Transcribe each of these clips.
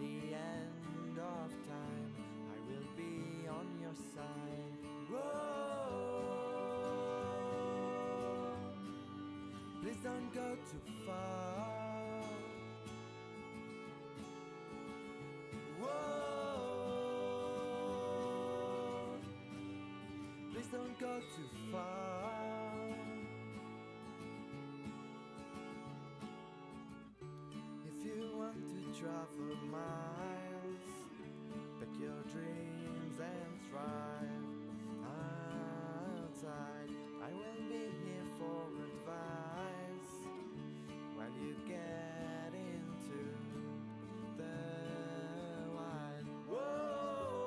the end of time, I will be on your side. Whoa. don't go too far. Whoa, please don't go too far. If you want to travel miles, pack your dreams and thrive outside. I will be here for advice while you get into the wild. Whoa,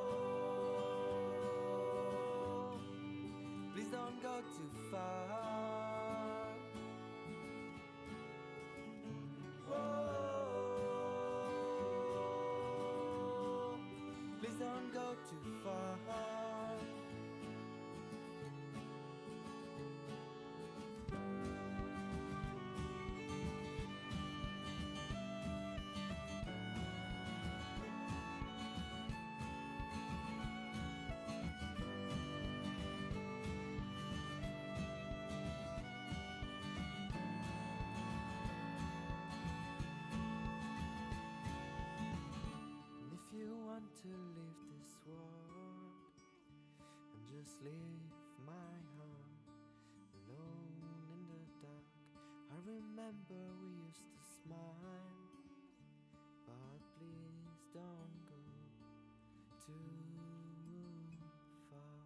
please don't go too far. Whoa, please don't go too far. If you want to leave this world and just leave my heart alone in the dark, I remember we used to smile, but please don't go too far.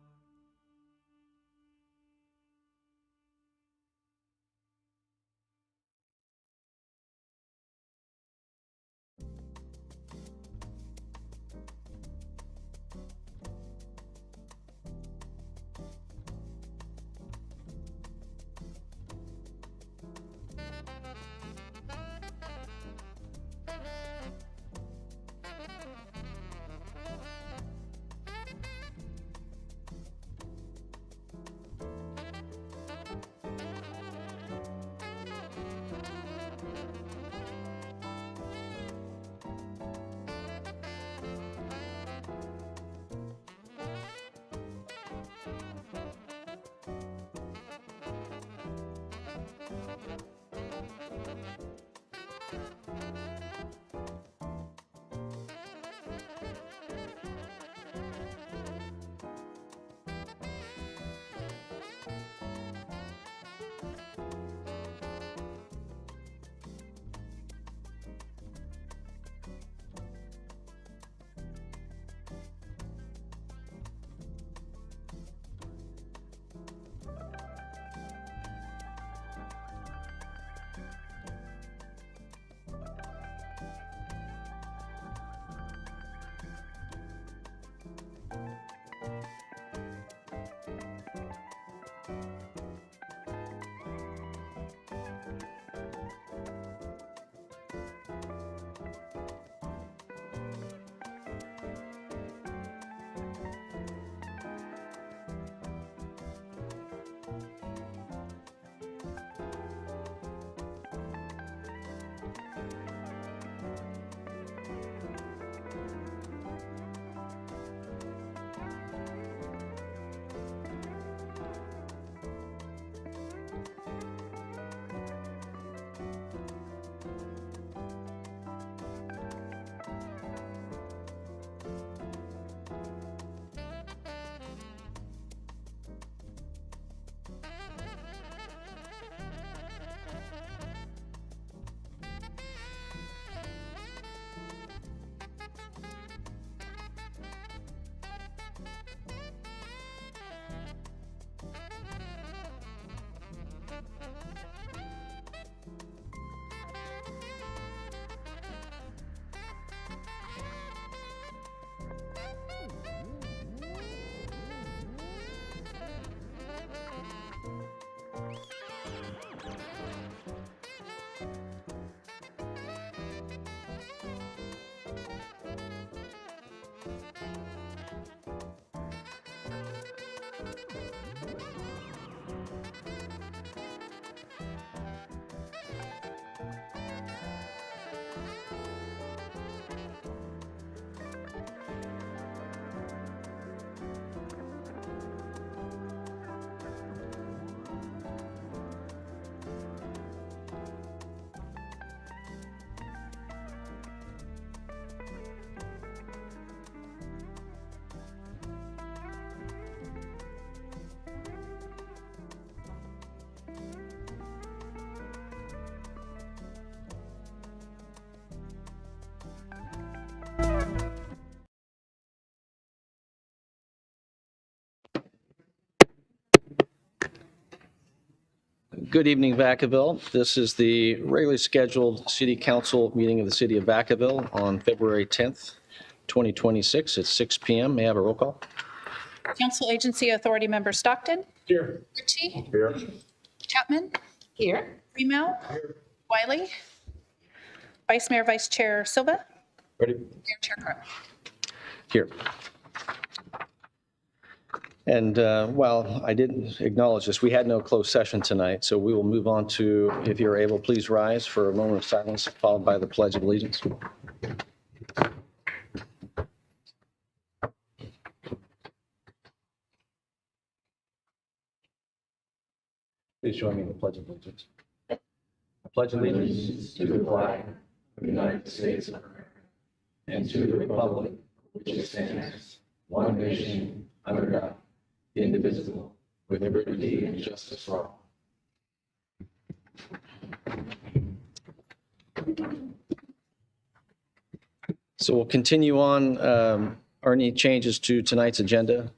Good evening, Vacaville. This is the regularly scheduled City Council meeting of the City of Vacaville on February 10th, 2026 at 6 p.m. May I have a roll call? Council Agency Authority Member Stockton. Here. Ritchie. Here. Chapman. Here. Remel. Here. Wiley. Vice Mayor, Vice Chair Silva. Ready? Mayor Chair Carl. Here. And while I didn't acknowledge this, we had no closed session tonight, so we will move on to, if you're able, please rise for a moment of silence, followed by the Pledge of Allegiance. Please join me in the Pledge of Allegiance. I pledge allegiance to the flag of the United States of America and to the republic which stands one nation under God, indivisible, with liberty and justice for all. So we'll continue on. Are any changes to tonight's agenda?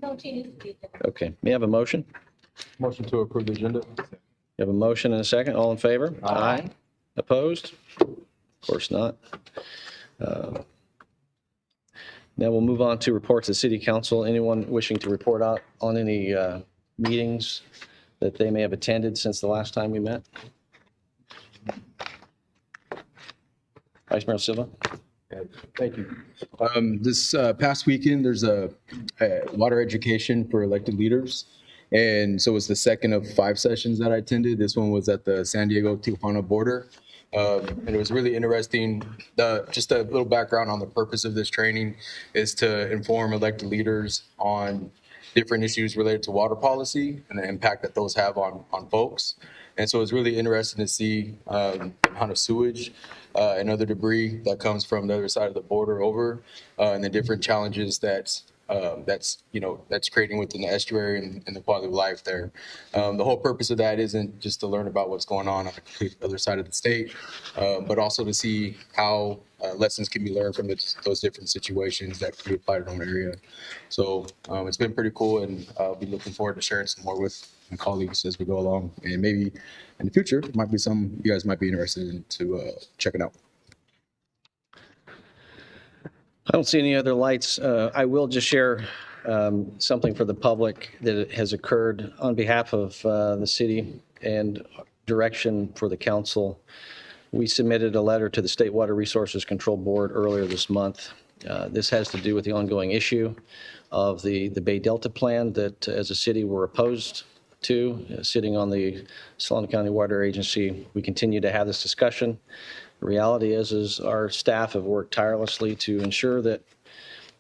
No changes to the agenda. Okay, may I have a motion? Motion to approve the agenda. You have a motion and a second. All in favor? Aye. Opposed? Of course not. Now we'll move on to reports of City Council. Anyone wishing to report out on any meetings that they may have attended since the last time we met? Vice Mayor Silva? Thank you. This past weekend, there's a water education for elected leaders. And so it's the second of 5 sessions that I attended. This one was at the San Diego-Tijuana border. And it was really interesting. Just a little background on the purpose of this training is to inform elected leaders on different issues related to water policy and the impact that those have on folks. And so it's really interesting to see the amount of sewage and other debris that comes from the other side of the border over, and the different challenges that's creating within the estuary and the quality of life there. The whole purpose of that isn't just to learn about what's going on the complete other side of the state, but also to see how lessons can be learned from those different situations that can be applied in our area. So it's been pretty cool, and I'll be looking forward to sharing some more with my colleagues as we go along. And maybe in the future, there might be some you guys might be interested in to check it out. I don't see any other lights. I will just share something for the public that has occurred on behalf of the city and direction for the council. We submitted a letter to the State Water Resources Control Board earlier this month. This has to do with the ongoing issue of the Bay Delta plan that as a city we're opposed to. Sitting on the Solano County Water Agency, we continue to have this discussion. The reality is our staff have worked tirelessly to ensure that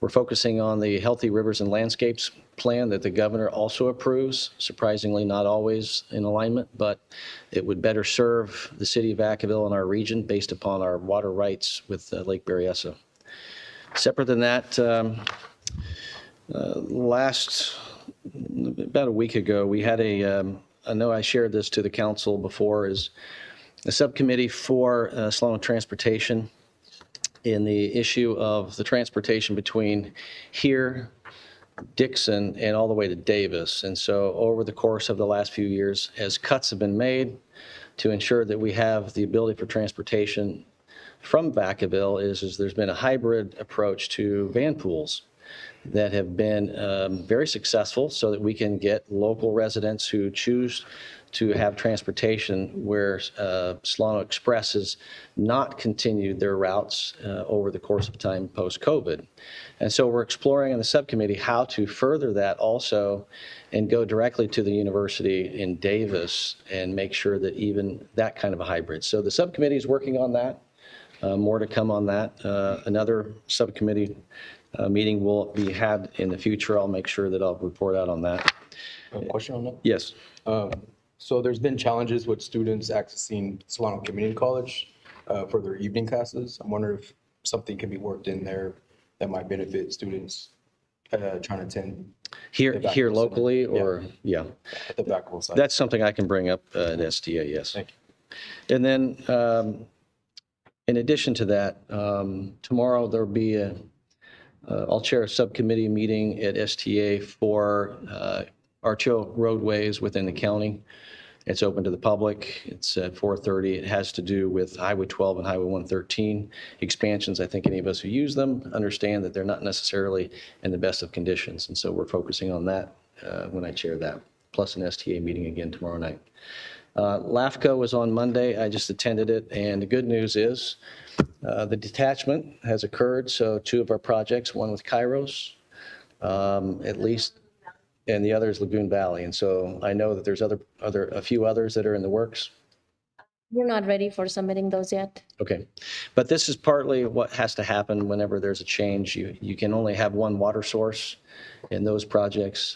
we're focusing on the Healthy Rivers and Landscapes plan that the governor also approves, surprisingly not always in alignment, but it would better serve the city of Vacaville and our region based upon our water rights with Lake Berryessa. Separate than that, about a week ago, we had I know I shared this to the council before, is a subcommittee for Solano Transportation in the issue of the transportation between here, Dixon, and all the way to Davis. And so over the course of the last few years, as cuts have been made to ensure that we have the ability for transportation from Vacaville, is there's been a hybrid approach to van pools that have been very successful so that we can get local residents who choose to have transportation where Solano Express has not continued their routes over the course of time post-COVID. And so we're exploring in the subcommittee how to further that also and go directly to the university in Davis and make sure that even that kind of a hybrid. So the subcommittee is working on that. More to come on that. Another subcommittee meeting will be had in the future. I'll make sure that I'll report out on that. Question on that? Yes. So there's been challenges with students accessing Solano Community College for their evening classes. I'm wondering if something can be worked in there that might benefit students trying to attend Here locally, or yeah. At the Vacaville side. That's something I can bring up at STA, yes. Thank you. And then in addition to that, tomorrow there'll be I'll chair a subcommittee meeting at STA for Archo roadways within the county. It's open to the public. It's at 4:30. It has to do with Highway 12 and Highway 113 expansions. I think any of us who use them understand that they're not necessarily in the best of conditions. And so we're focusing on that when I chair that, plus an STA meeting again tomorrow night. LAFCO was on Monday. I just attended it. And the good news is the detachment has occurred. So 2 of our projects, one with Kairos, at least, and the other is Lagoon Valley. And so I know that there's a few others that are in the works. We're not ready for submitting those yet. Okay. But this is partly what has to happen whenever there's a change. You can only have one water source, and those projects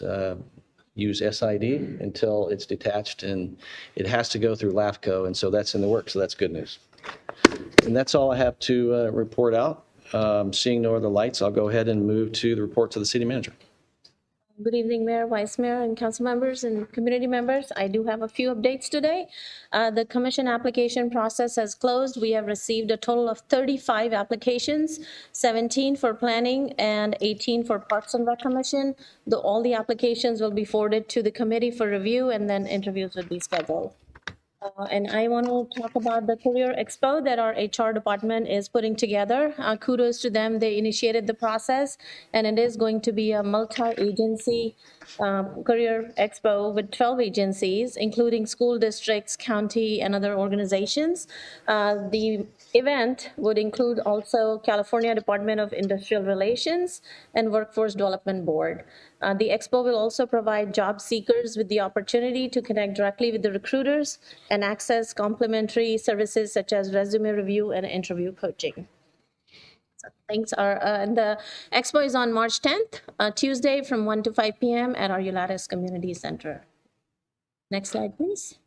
use SID until it's detached, and it has to go through LAFCO, and so that's in the works, so that's good news. And that's all I have to report out. Seeing no other lights, I'll go ahead and move to the report to the city manager. Good evening, Mayor, Vice Mayor, and council members and community members. I do have a few updates today. The commission application process has closed. We have received a total of 35 applications, 17 for planning and 18 for Parks and Rec Commission. All the applications will be forwarded to the committee for review, and then interviews will be scheduled. And I want to talk about the Career Expo that our HR department is putting together. Kudos to them. They initiated the process, and it is going to be a multi-agency Career Expo with 12 agencies, including school districts, county, and other organizations. The event would include also California Department of Industrial Relations and Workforce Development Board. The expo will also provide job seekers with the opportunity to connect directly with the recruiters and access complimentary services such as resume review and interview coaching. So thanks. And the expo is on March 10th, Tuesday from 1 to 5 p.m. at our Ulatis Community Center. Next slide, please.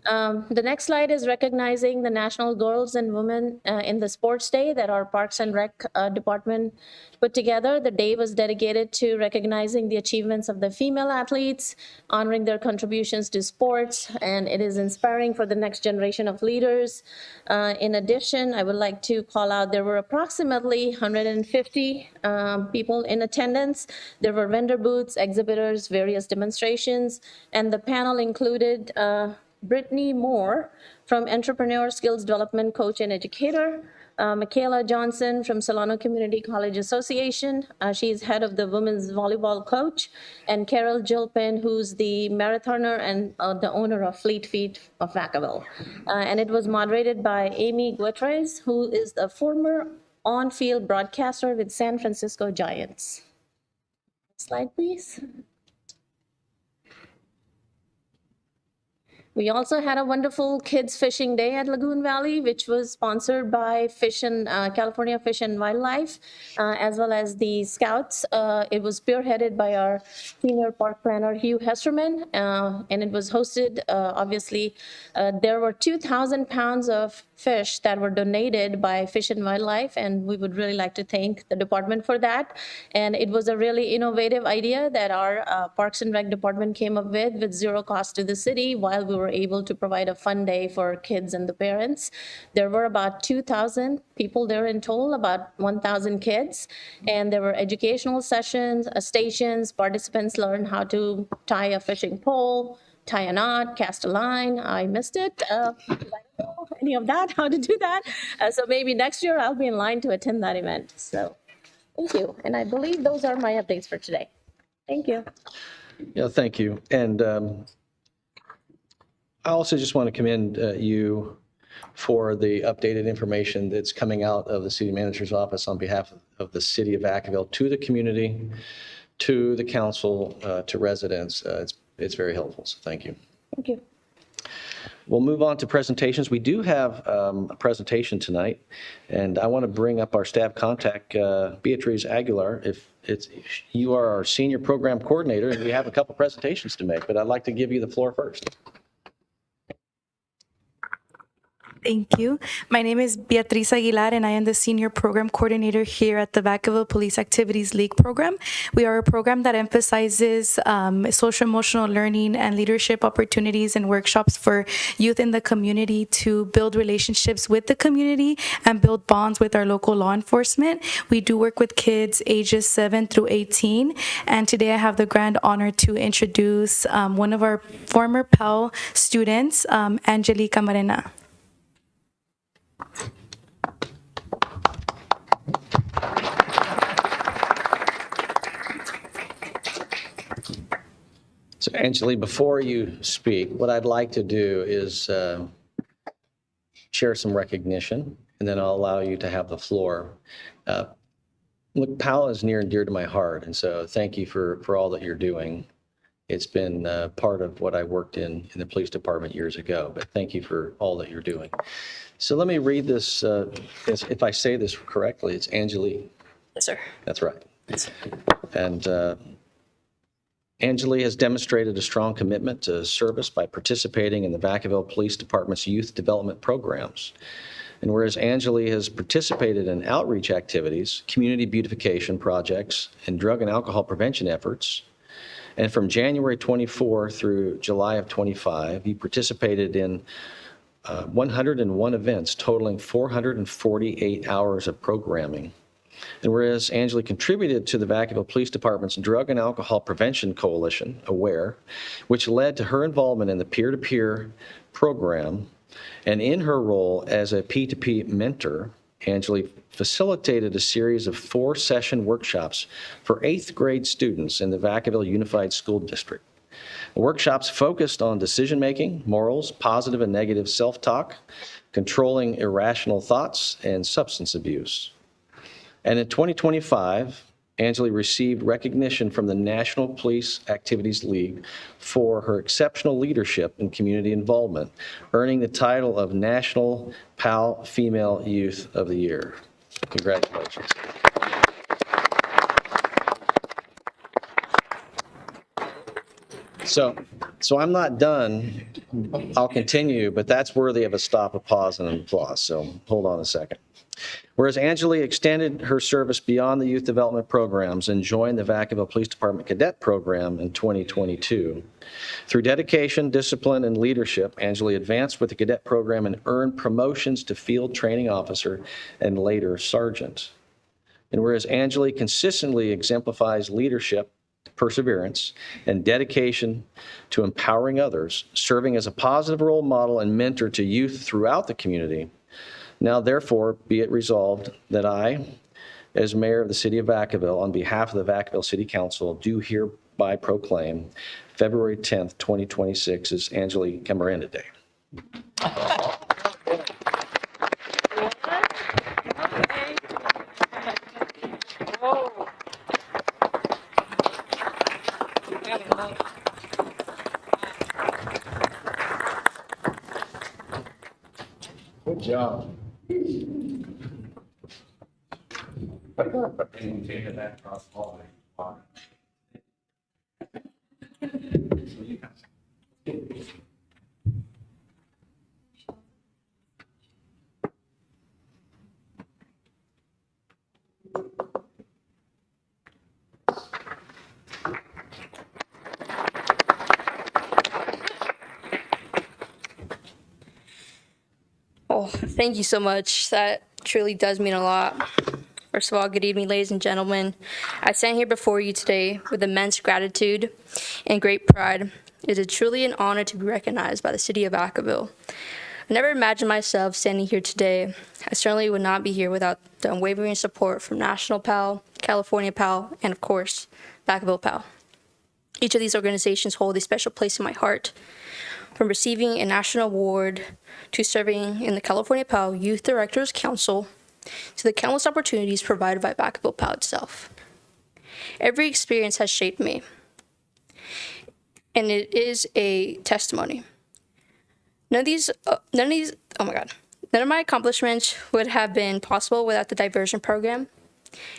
The next slide is recognizing the National Girls and Women in the Sports Day that our Parks and Rec department put together. The day was dedicated to recognizing the achievements of the female athletes, honoring their contributions to sports, and it is inspiring for the next generation of leaders. In addition, I would like to call out there were approximately 150 people in attendance. There were vendor booths, exhibitors, various demonstrations, and the panel included Brittany Moore from Entrepreneur Skills Development Coach and Educator, Michaela Johnson from Solano Community College Association. She's head of the women's volleyball coach, and Carol Gilpin, who's the marathoner and the owner of Fleet Feet of Vacaville. And it was moderated by Amy Gutierrez, who is the former on-field broadcaster with San Francisco Giants. Next slide, please. We also had a wonderful kids fishing day at Lagoon Valley, which was sponsored by California Fish and Wildlife, as well as the Scouts. It was spearheaded by our senior park planner, Hugh Hesterman, and it was hosted, obviously, there were 2,000 pounds of fish that were donated by Fish and Wildlife, and we would really like to thank the department for that. And it was a really innovative idea that our Parks and Rec department came up with zero cost to the city, while we were able to provide a fun day for kids and the parents. There were about 2,000 people there in total, about 1,000 kids, and there were educational sessions, stations. Participants learned how to tie a fishing pole, tie a knot, cast a line. I missed it. I don't know any of that, how to do that. So maybe next year I'll be in line to attend that event. So thank you. And I believe those are my updates for today. Thank you. Yeah, thank you. And I also just want to commend you for the updated information that's coming out of the city manager's office on behalf of the city of Vacaville to the community, to the council, to residents. It's very helpful, so thank you. Thank you. We'll move on to presentations. We do have a presentation tonight, and I want to bring up our staff contact, Beatriz Aguilar. If you are our senior program coordinator, and we have a couple presentations to make, but I'd like to give you the floor first. Thank you. My name is Beatriz Aguilar, and I am the Senior Program Coordinator here at the Vacaville Police Activities League program. We are a program that emphasizes social emotional learning and leadership opportunities and workshops for youth in the community to build relationships with the community and build bonds with our local law enforcement. We do work with kids ages 7 through 18, and today I have the grand honor to introduce one of our former Pell students, Angelica Marena. So Angeli, before you speak, what I'd like to do is share some recognition, and then I'll allow you to have the floor. Look, PAL is near and dear to my heart, and so thank you for all that you're doing. It's been part of what I worked in the police department years ago, but thank you for all that you're doing. So let me read this, if I say this correctly, it's Angeli. Yes, sir. That's right. And Angeli has demonstrated a strong commitment to service by participating in the Vacaville Police Department's youth development programs. And whereas Angeli has participated in outreach activities, community beautification projects, and drug and alcohol prevention efforts, and from January 24 through July of 25, he participated in 101 events totaling 448 hours of programming. And whereas Angeli contributed to the Vacaville Police Department's Drug and Alcohol Prevention Coalition, AWARE, which led to her involvement in the peer-to-peer program, and in her role as a P2P mentor, Angeli facilitated a series of 4-session workshops for 8th grade students in the Vacaville Unified School District. The workshops focused on decision-making, morals, positive and negative self-talk, controlling irrational thoughts, and substance abuse. And in 2025, Angeli received recognition from the National Police Activities League for her exceptional leadership and community involvement, earning the title of National PAL Female Youth of the Year. Congratulations. So I'm not done. I'll continue, but that's worthy of a stop, a pause, and an applause. So hold on a second. Whereas Angeli extended her service beyond the youth development programs and joined the Vacaville Police Department Cadet Program in 2022. Through dedication, discipline, and leadership, Angeli advanced with the cadet program and earned promotions to field training officer and later sergeant. And whereas Angeli consistently exemplifies leadership, perseverance, and dedication to empowering others, serving as a positive role model and mentor to youth throughout the community, now, therefore, be it resolved that I, as mayor of the city of Vacaville, on behalf of the Vacaville City Council, do hereby proclaim February 10th, 2026 as Angelica Marena Day. Good job. Oh, thank you so much. That truly does mean a lot. First of all, good evening, ladies and gentlemen. I stand here before you today with immense gratitude and great pride. It is truly an honor to be recognized by the city of Vacaville. I never imagined myself standing here today. I certainly would not be here without the unwavering support from National PAL, California PAL, and of course, Vacaville PAL. Each of these organizations hold a special place in my heart. From receiving a national award to serving in the California PAL Youth Directors Council to the countless opportunities provided by Vacaville PAL itself. Every experience has shaped me, and it is a testimony. None of my accomplishments would have been possible without the diversion program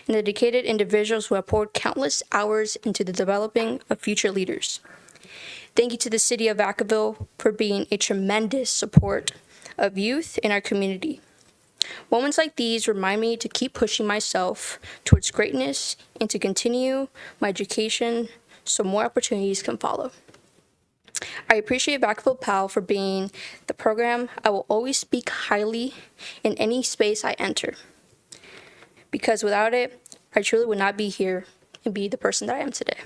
and the dedicated individuals who have poured countless hours into the developing of future leaders. Thank you to the city of Vacaville for being a tremendous support of youth in our community. Moments like these remind me to keep pushing myself towards greatness and to continue my education so more opportunities can follow. I appreciate Vacaville PAL for being the program I will always speak highly in any space I enter, because without it, I truly would not be here and be the person that I am today.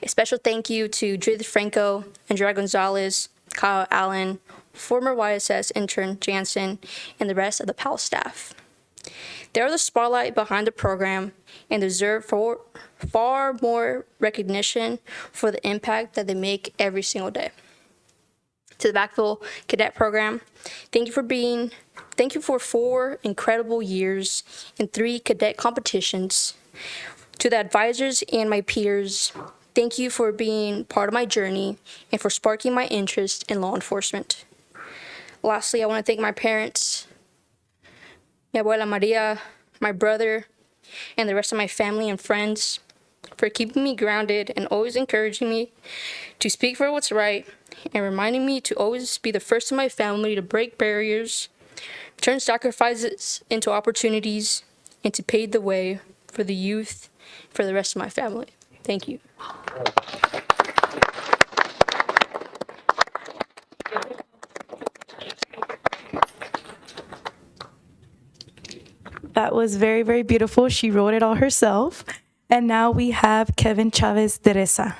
A special thank you to Judith Franco, Andrea Gonzalez, Kyle Allen, former YSS intern Jansen, and the rest of the PAL staff. They are the spotlight behind the program and deserve far more recognition for the impact that they make every single day. To the Vacaville Cadet Program, thank you for 4 incredible years and 3 cadet competitions. To the advisors and my peers, thank you for being part of my journey and for sparking my interest in law enforcement. Lastly, I want to thank my parents, mi abuela Maria, my brother, and the rest of my family and friends for keeping me grounded and always encouraging me to speak for what's right and reminding me to always be the first in my family to break barriers, turn sacrifices into opportunities, and to pave the way for the youth, for the rest of my family. Thank you. That was very, very beautiful. She wrote it all herself. And now we have Kevin Chavez de Reza.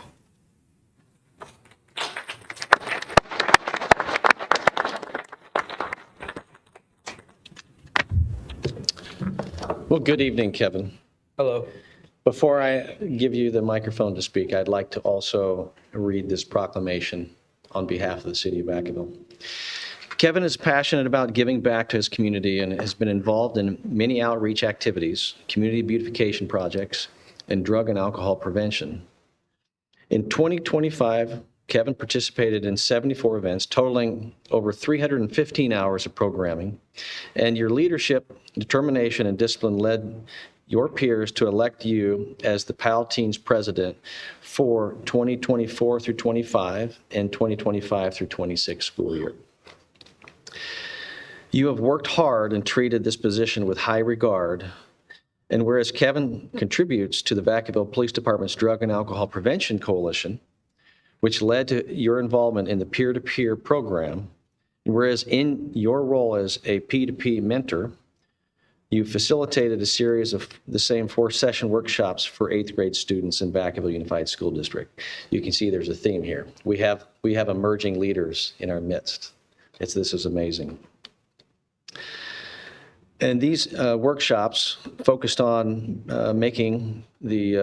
Well, good evening, Kevin. Hello. Before I give you the microphone to speak, I'd like to also read this proclamation on behalf of the City of Vacaville. Kevin is passionate about giving back to his community and has been involved in many outreach activities, community beautification projects, and drug and alcohol prevention. In 2025, Kevin participated in 74 events, totaling over 315 hours of programming, and your leadership, determination, and discipline led your peers to elect you as the PAL Teens President for 2024 through 25 and 2025 through 26 school year. You have worked hard and treated this position with high regard. And whereas Kevin contributes to the Vacaville Police Department's Drug and Alcohol Prevention Coalition, which led to your involvement in the peer-to-peer program, and whereas in your role as a P2P mentor, you facilitated a series of the same 4-session workshops for 8th grade students in Vacaville Unified School District. You can see there's a theme here. We have emerging leaders in our midst. This is amazing. And these workshops focused on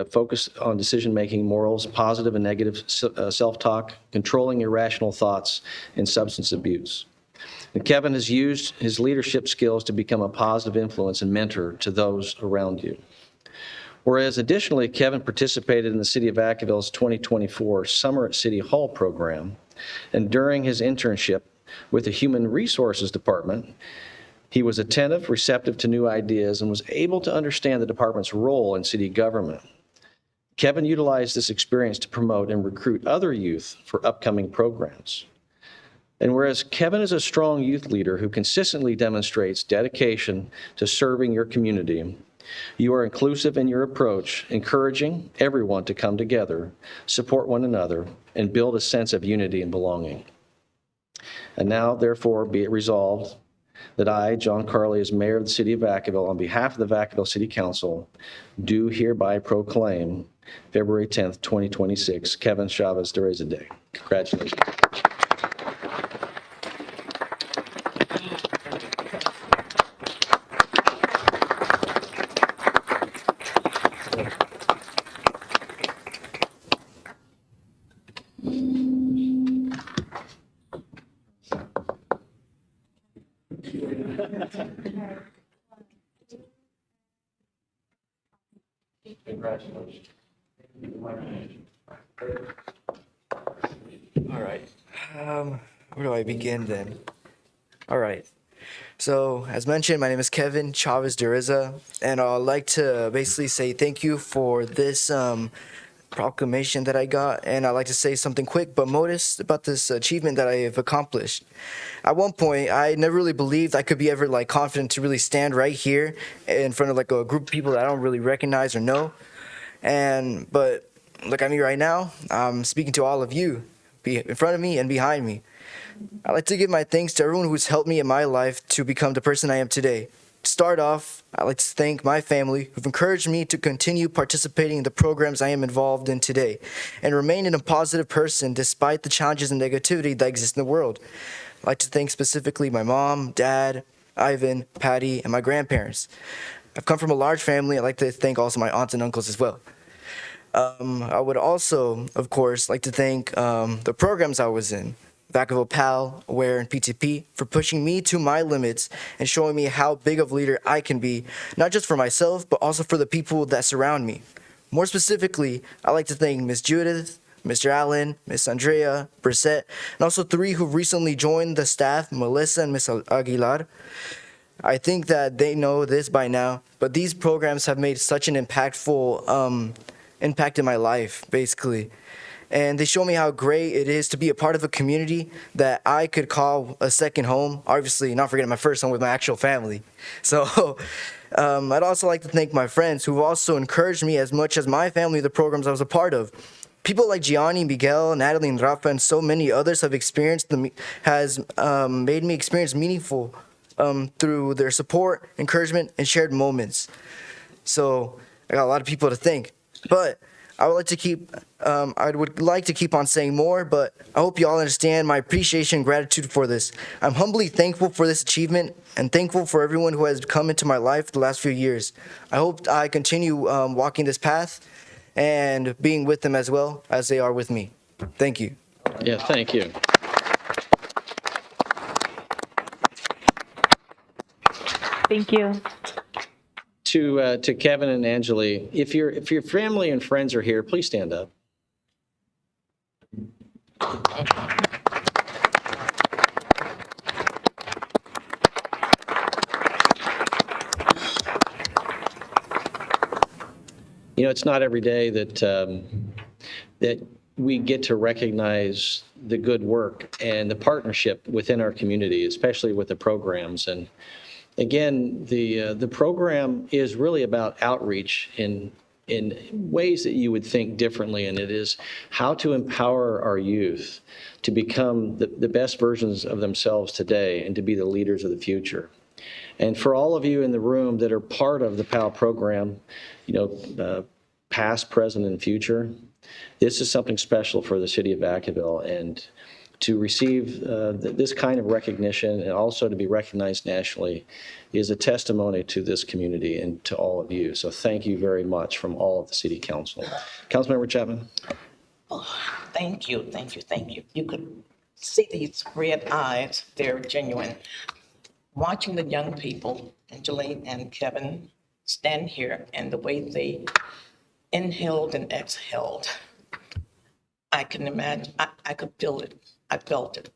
focus on decision-making, morals, positive and negative self-talk, controlling irrational thoughts, and substance abuse. And Kevin has used his leadership skills to become a positive influence and mentor to those around you. Whereas additionally, Kevin participated in the City of Vacaville's 2024 Summer at City Hall program, and during his internship with the Human Resources Department, he was attentive, receptive to new ideas, and was able to understand the department's role in city government. Kevin utilized this experience to promote and recruit other youth for upcoming programs. And whereas Kevin is a strong youth leader who consistently demonstrates dedication to serving your community, you are inclusive in your approach, encouraging everyone to come together, support one another, and build a sense of unity and belonging. And now, therefore, be it resolved that I, John Carley, as mayor of the City of Vacaville, on behalf of the Vacaville City Council, do hereby proclaim February 10th, 2026, Kevin Chavez de Reza Day. Congratulations. Congratulations. All right. Where do I begin then? All right. So, as mentioned, my name is Kevin Chavez de Reza, and I'd like to basically say thank you for this proclamation that I got, and I'd like to say something quick but modest about this achievement that I have accomplished. At one point, I never really believed I could be ever like confident to really stand right here in front of like a group of people that I don't really recognize or know. But look at me right now. I'm speaking to all of you, in front of me and behind me. I'd like to give my thanks to everyone who's helped me in my life to become the person I am today. To start off, I'd like to thank my family who've encouraged me to continue participating in the programs I am involved in today and remaining a positive person despite the challenges and negativity that exist in the world. I'd like to thank specifically my mom, dad, Ivan, Patty, and my grandparents. I've come from a large family. I'd like to thank also my aunts and uncles as well. I would also, of course, like to thank the programs I was in, Vacaville PAL, AWARE, and PTP, for pushing me to my limits and showing me how big of a leader I can be, not just for myself, but also for the people that surround me. More specifically, I'd like to thank Miss Judith, Mr. Allen, Miss Andrea, Brissette, and also 3 who recently joined the staff, Melissa and Miss Aguilar. I think that they know this by now, but these programs have made such an impactful impact in my life, basically. And they show me how great it is to be a part of a community that I could call a second home. Obviously, not forgetting my first home with my actual family. So I'd also like to thank my friends who've also encouraged me as much as my family, the programs I was a part of. People like Gianni, Miguel, Natalie, and Rafa, and so many others have made me experience meaningful through their support, encouragement, and shared moments. So I got a lot of people to thank. But I would like to keep on saying more, but I hope you all understand my appreciation and gratitude for this. I'm humbly thankful for this achievement and thankful for everyone who has come into my life the last few years. I hope I continue walking this path and being with them as well as they are with me. Thank you. Yeah, thank you. Thank you. To Kevin and Angeli, if your family and friends are here, please stand up. You know, it's not every day that we get to recognize the good work and the partnership within our community, especially with the programs. And again, the program is really about outreach in ways that you would think differently, and it is how to empower our youth to become the best versions of themselves today and to be the leaders of the future. And for all of you in the room that are part of the PAL program, you know, past, present, and future, this is something special for the city of Vacaville. And to receive this kind of recognition and also to be recognized nationally is a testimony to this community and to all of you. So thank you very much from all of the City Council. Councilmember Chapman. Oh, thank you, thank you, thank you. You could see these red eyes, they're genuine. Watching the young people, Angeline and Kevin, stand here and the way they inhaled and exhaled, I can imagine, I could feel it. I felt it.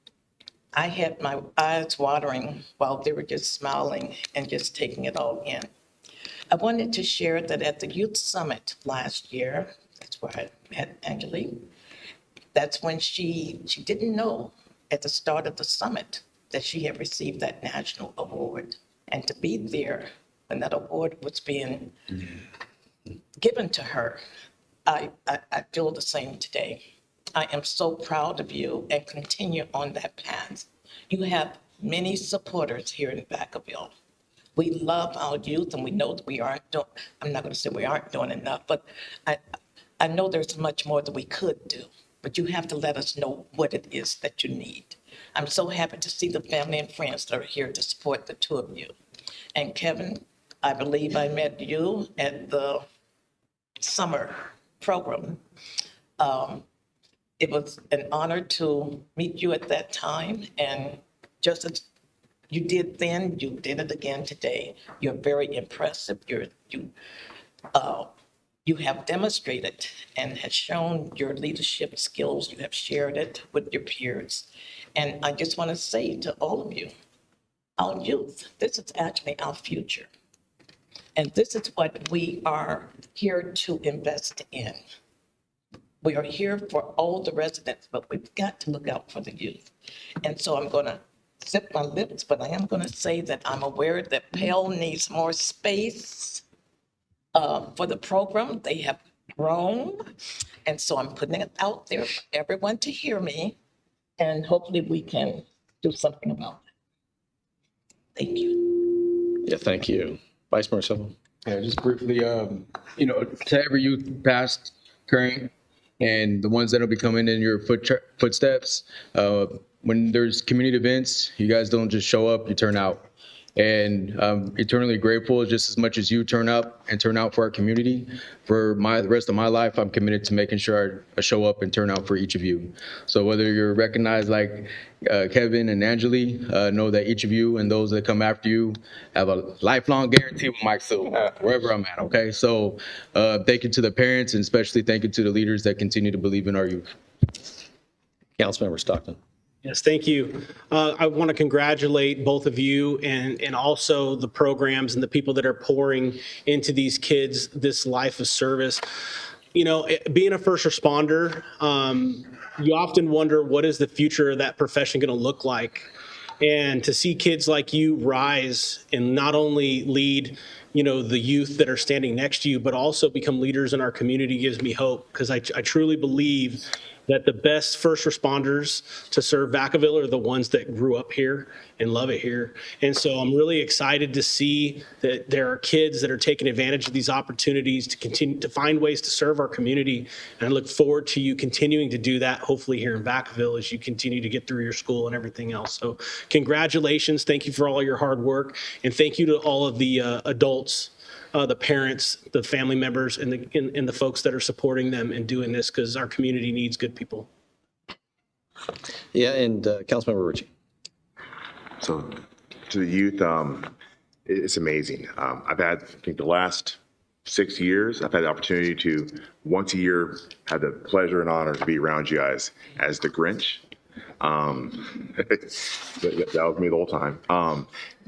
I had my eyes watering while they were just smiling and just taking it all in. I wanted to share that at the Youth Summit last year, that's where I met Angeline, that's when she didn't know at the start of the summit that she had received that national award. And to be there when that award was being given to her, I feel the same today. I am so proud of you and continue on that path. You have many supporters here in Vacaville. We love our youth and we know that we aren't doing, I'm not going to say we aren't doing enough, but I know there's much more that we could do, but you have to let us know what it is that you need. I'm so happy to see the family and friends that are here to support the two of you. And Kevin, I believe I met you at the summer program. It was an honor to meet you at that time, and just as you did then, you did it again today. You're very impressive. You have demonstrated and has shown your leadership skills. You have shared it with your peers. And I just want to say to all of you, our youth, this is actually our future. And this is what we are here to invest in. We are here for all the residents, but we've got to look out for the youth. And so I'm going to zip my lips, but I am going to say that I'm aware that Pell needs more space for the program. They have grown. And so I'm putting it out there for everyone to hear me, and hopefully we can do something about it. Thank you. Yeah, thank you. Vice Mayor Summer. Yeah, just briefly, to every youth, past, current, and the ones that will be coming in your footsteps, when there's community events, you guys don't just show up, you turn out. And I'm eternally grateful just as much as you turn up and turn out for our community. For the rest of my life, I'm committed to making sure I show up and turn out for each of you. So whether you're recognized like Kevin and Angeli, know that each of you and those that come after you have a lifelong guarantee with Mike Sue, wherever I'm at, okay? So thank you to the parents, and especially thank you to the leaders that continue to believe in our youth. Councilmember Stockton. Yes, thank you. I want to congratulate both of you and also the programs and the people that are pouring into these kids this life of service. You know, being a first responder, you often wonder, what is the future of that profession going to look like? And to see kids like you rise and not only lead, you know, the youth that are standing next to you, but also become leaders in our community gives me hope, because I truly believe that the best first responders to serve Vacaville are the ones that grew up here and love it here. And so I'm really excited to see that there are kids that are taking advantage of these opportunities to continue to find ways to serve our community. And I look forward to you continuing to do that, hopefully here in Vacaville, as you continue to get through your school and everything else. So congratulations. Thank you for all your hard work. And thank you to all of the adults, the parents, the family members, and the folks that are supporting them in doing this, because our community needs good people. Yeah, and Councilmember Ritchie. So to the youth, it's amazing. I've had, I think the last 6 years, I've had the opportunity to once a year have the pleasure and honor to be around you guys as the Grinch. That was me the whole time.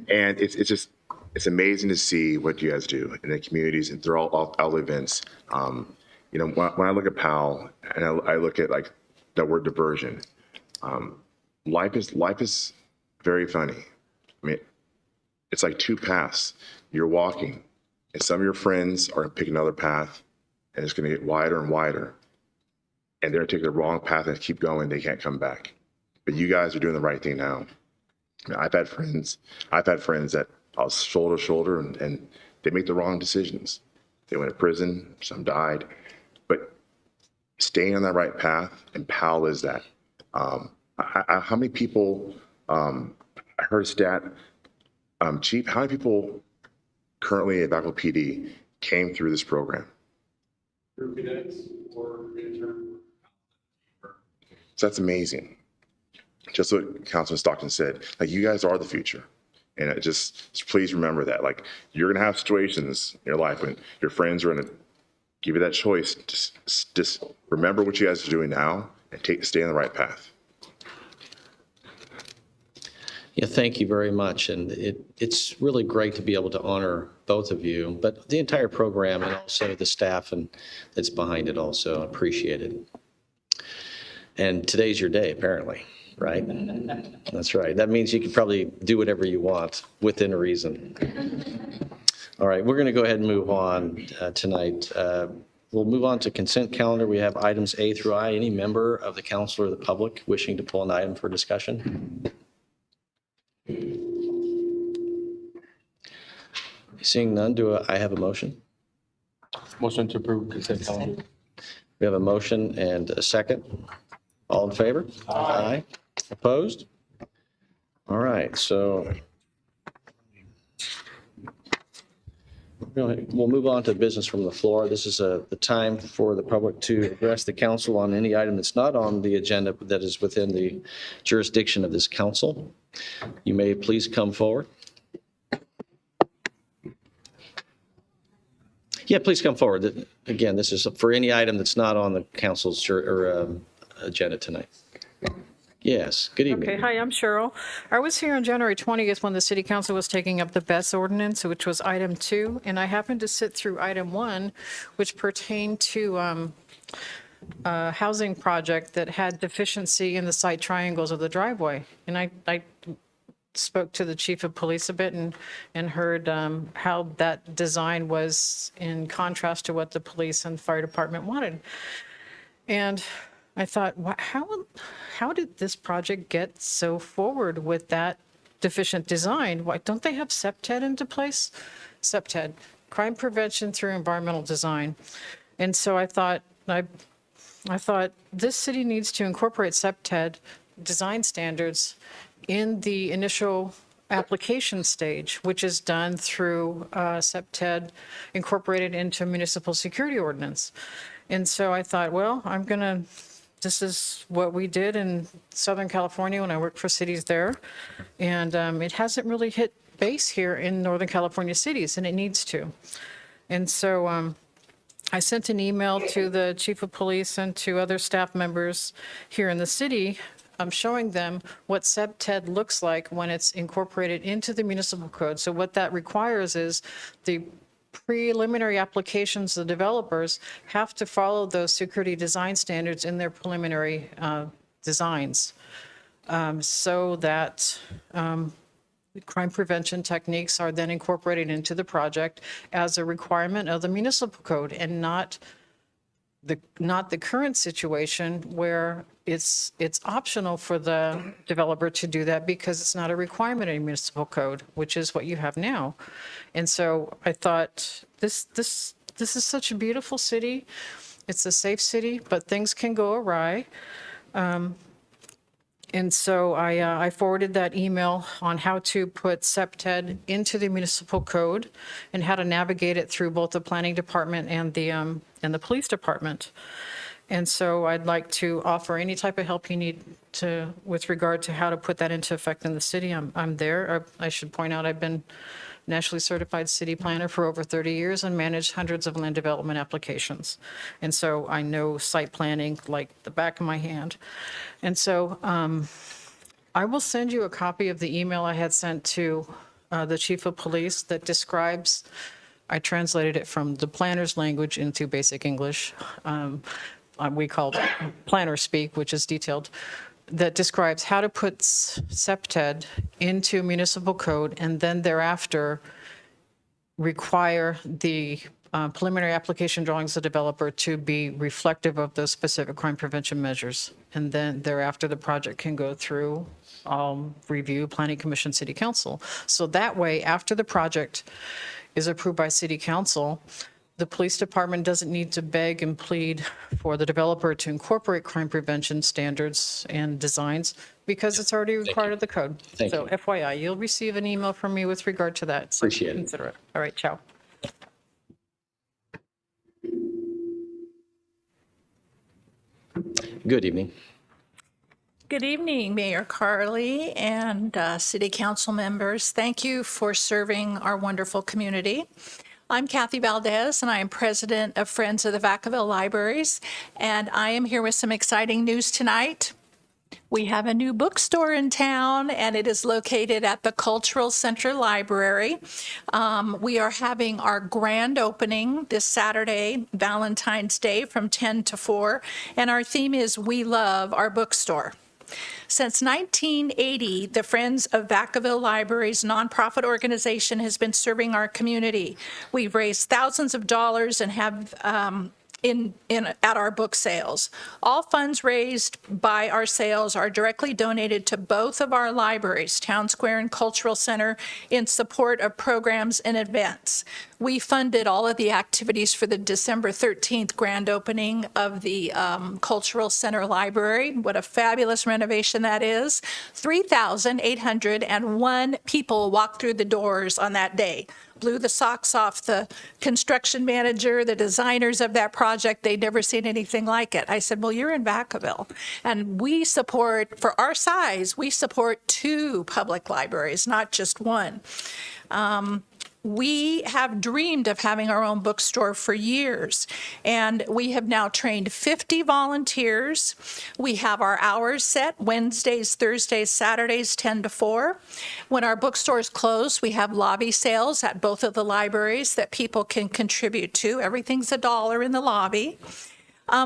And it's amazing to see what you guys do in the communities and through all the events. You know, when I look at PAL and I look at like the word diversion, life is very funny. I mean, it's like two paths. You're walking, and some of your friends are picking another path, and it's going to get wider and wider. And they're taking the wrong path and keep going. They can't come back. But you guys are doing the right thing now. I mean, I've had friends that I was shoulder to shoulder, and they make the wrong decisions. They went to prison, some died. But staying on that right path, and PAL is that. How many people, I heard a stat, Chief, how many people currently at Vacaville PD came through this program? Through cadets or intern. So that's amazing. Just what Councilman Stockton said, like, you guys are the future. And it just please remember that, like, you're going to have situations in your life when your friends are going to give you that choice. Just remember what you guys are doing now and stay on the right path. Yeah, thank you very much. And it's really great to be able to honor both of you, but the entire program and also the staff and that's behind it also. Appreciate it. And today's your day, apparently. Right? That's right. That means you can probably do whatever you want within reason. All right, we're going to go ahead and move on tonight. We'll move on to consent calendar. We have items A through I. Any member of the council or the public wishing to pull an item for discussion? Seeing none, do I have a motion? Motion to approve consent calendar. We have a motion and a second. All in favor? Aye. Opposed? All right, so we'll move on to business from the floor. This is the time for the public to address the council on any item that's not on the agenda that is within the jurisdiction of this council. You may please come forward. Yeah, please come forward. Again, this is for any item that's not on the council's agenda tonight. Yes, good evening. Okay, hi, I'm Cheryl. I was here on January 20th when the city council was taking up the BES ordinance, which was item 2, and I happened to sit through item 1, which pertained to housing project that had deficiency in the site triangles of the driveway. And I spoke to the chief of police a bit and heard how that design was in contrast to what the police and fire department wanted. And I thought, how did this project get so forward with that deficient design? Why don't they have CEPTED into place? CEPTED, crime prevention through environmental design. And so I thought this city needs to incorporate CEPTED design standards in the initial application stage, which is done through CEPTED incorporated into municipal security ordinance. And so I thought, well, this is what we did in Southern California when I worked for cities there. And it hasn't really hit base here in Northern California cities, and it needs to. And so I sent an email to the chief of police and to other staff members here in the city. I'm showing them what CEPTED looks like when it's incorporated into the municipal code. So what that requires is the preliminary applications, the developers have to follow those security design standards in their preliminary designs so that crime prevention techniques are then incorporated into the project as a requirement of the municipal code, and not the current situation where it's optional for the developer to do that because it's not a requirement in municipal code, which is what you have now. And so I thought this is such a beautiful city. It's a safe city, but things can go awry. And so I forwarded that email on how to put CEPTED into the municipal code and how to navigate it through both the planning department and the police department. And so I'd like to offer any type of help you need with regard to how to put that into effect in the city. I'm there. I should point out I've been nationally certified city planner for over 30 years and managed hundreds of land development applications. And so I know site planning like the back of my hand. And so I will send you a copy of the email I had sent to the chief of police that describes, I translated it from the planner's language into basic English. We call it planner speak, which is detailed, that describes how to put CEPTED into municipal code and then thereafter require the preliminary application drawings of the developer to be reflective of those specific crime prevention measures. And then thereafter, the project can go through review, planning commission, city council. So that way, after the project is approved by city council, the police department doesn't need to beg and plead for the developer to incorporate crime prevention standards and designs because it's already required of the code. Thank so you. FYI, you'll receive an email from me with regard to that. So Appreciate it. consider it. All right, ciao. Good evening. Good evening, Mayor Carley and city council members. Thank you for serving our wonderful community. I'm Kathy Valdez, and I am president of Friends of the Vacaville Libraries, and I am here with some exciting news tonight. We have a new bookstore in town, and it is located at the Cultural Center Library. We are having our grand opening this Saturday, Valentine's Day, from 10 to 4, and our theme is We Love Our Bookstore. Since 1980, the Friends of Vacaville Libraries nonprofit organization has been serving our community. We've raised thousands of dollars and have at our book sales. All funds raised by our sales are directly donated to both of our libraries, Town Square and Cultural Center, in support of programs and events. We funded all of the activities for the December 13th grand opening of the Cultural Center Library. What a fabulous renovation that is. 3,801 people walked through the doors on that day. Blew the socks off the construction manager, the designers of that project. They'd never seen anything like it. I said, well, you're in Vacaville. And we support, for our size, we support 2 public libraries, not just one. We have dreamed of having our own bookstore for years, and we have now trained 50 volunteers. We have our hours set, Wednesdays, Thursdays, Saturdays, 10 to 4. When our bookstores close, we have lobby sales at both of the libraries that people can contribute to. Everything's $1 in the lobby.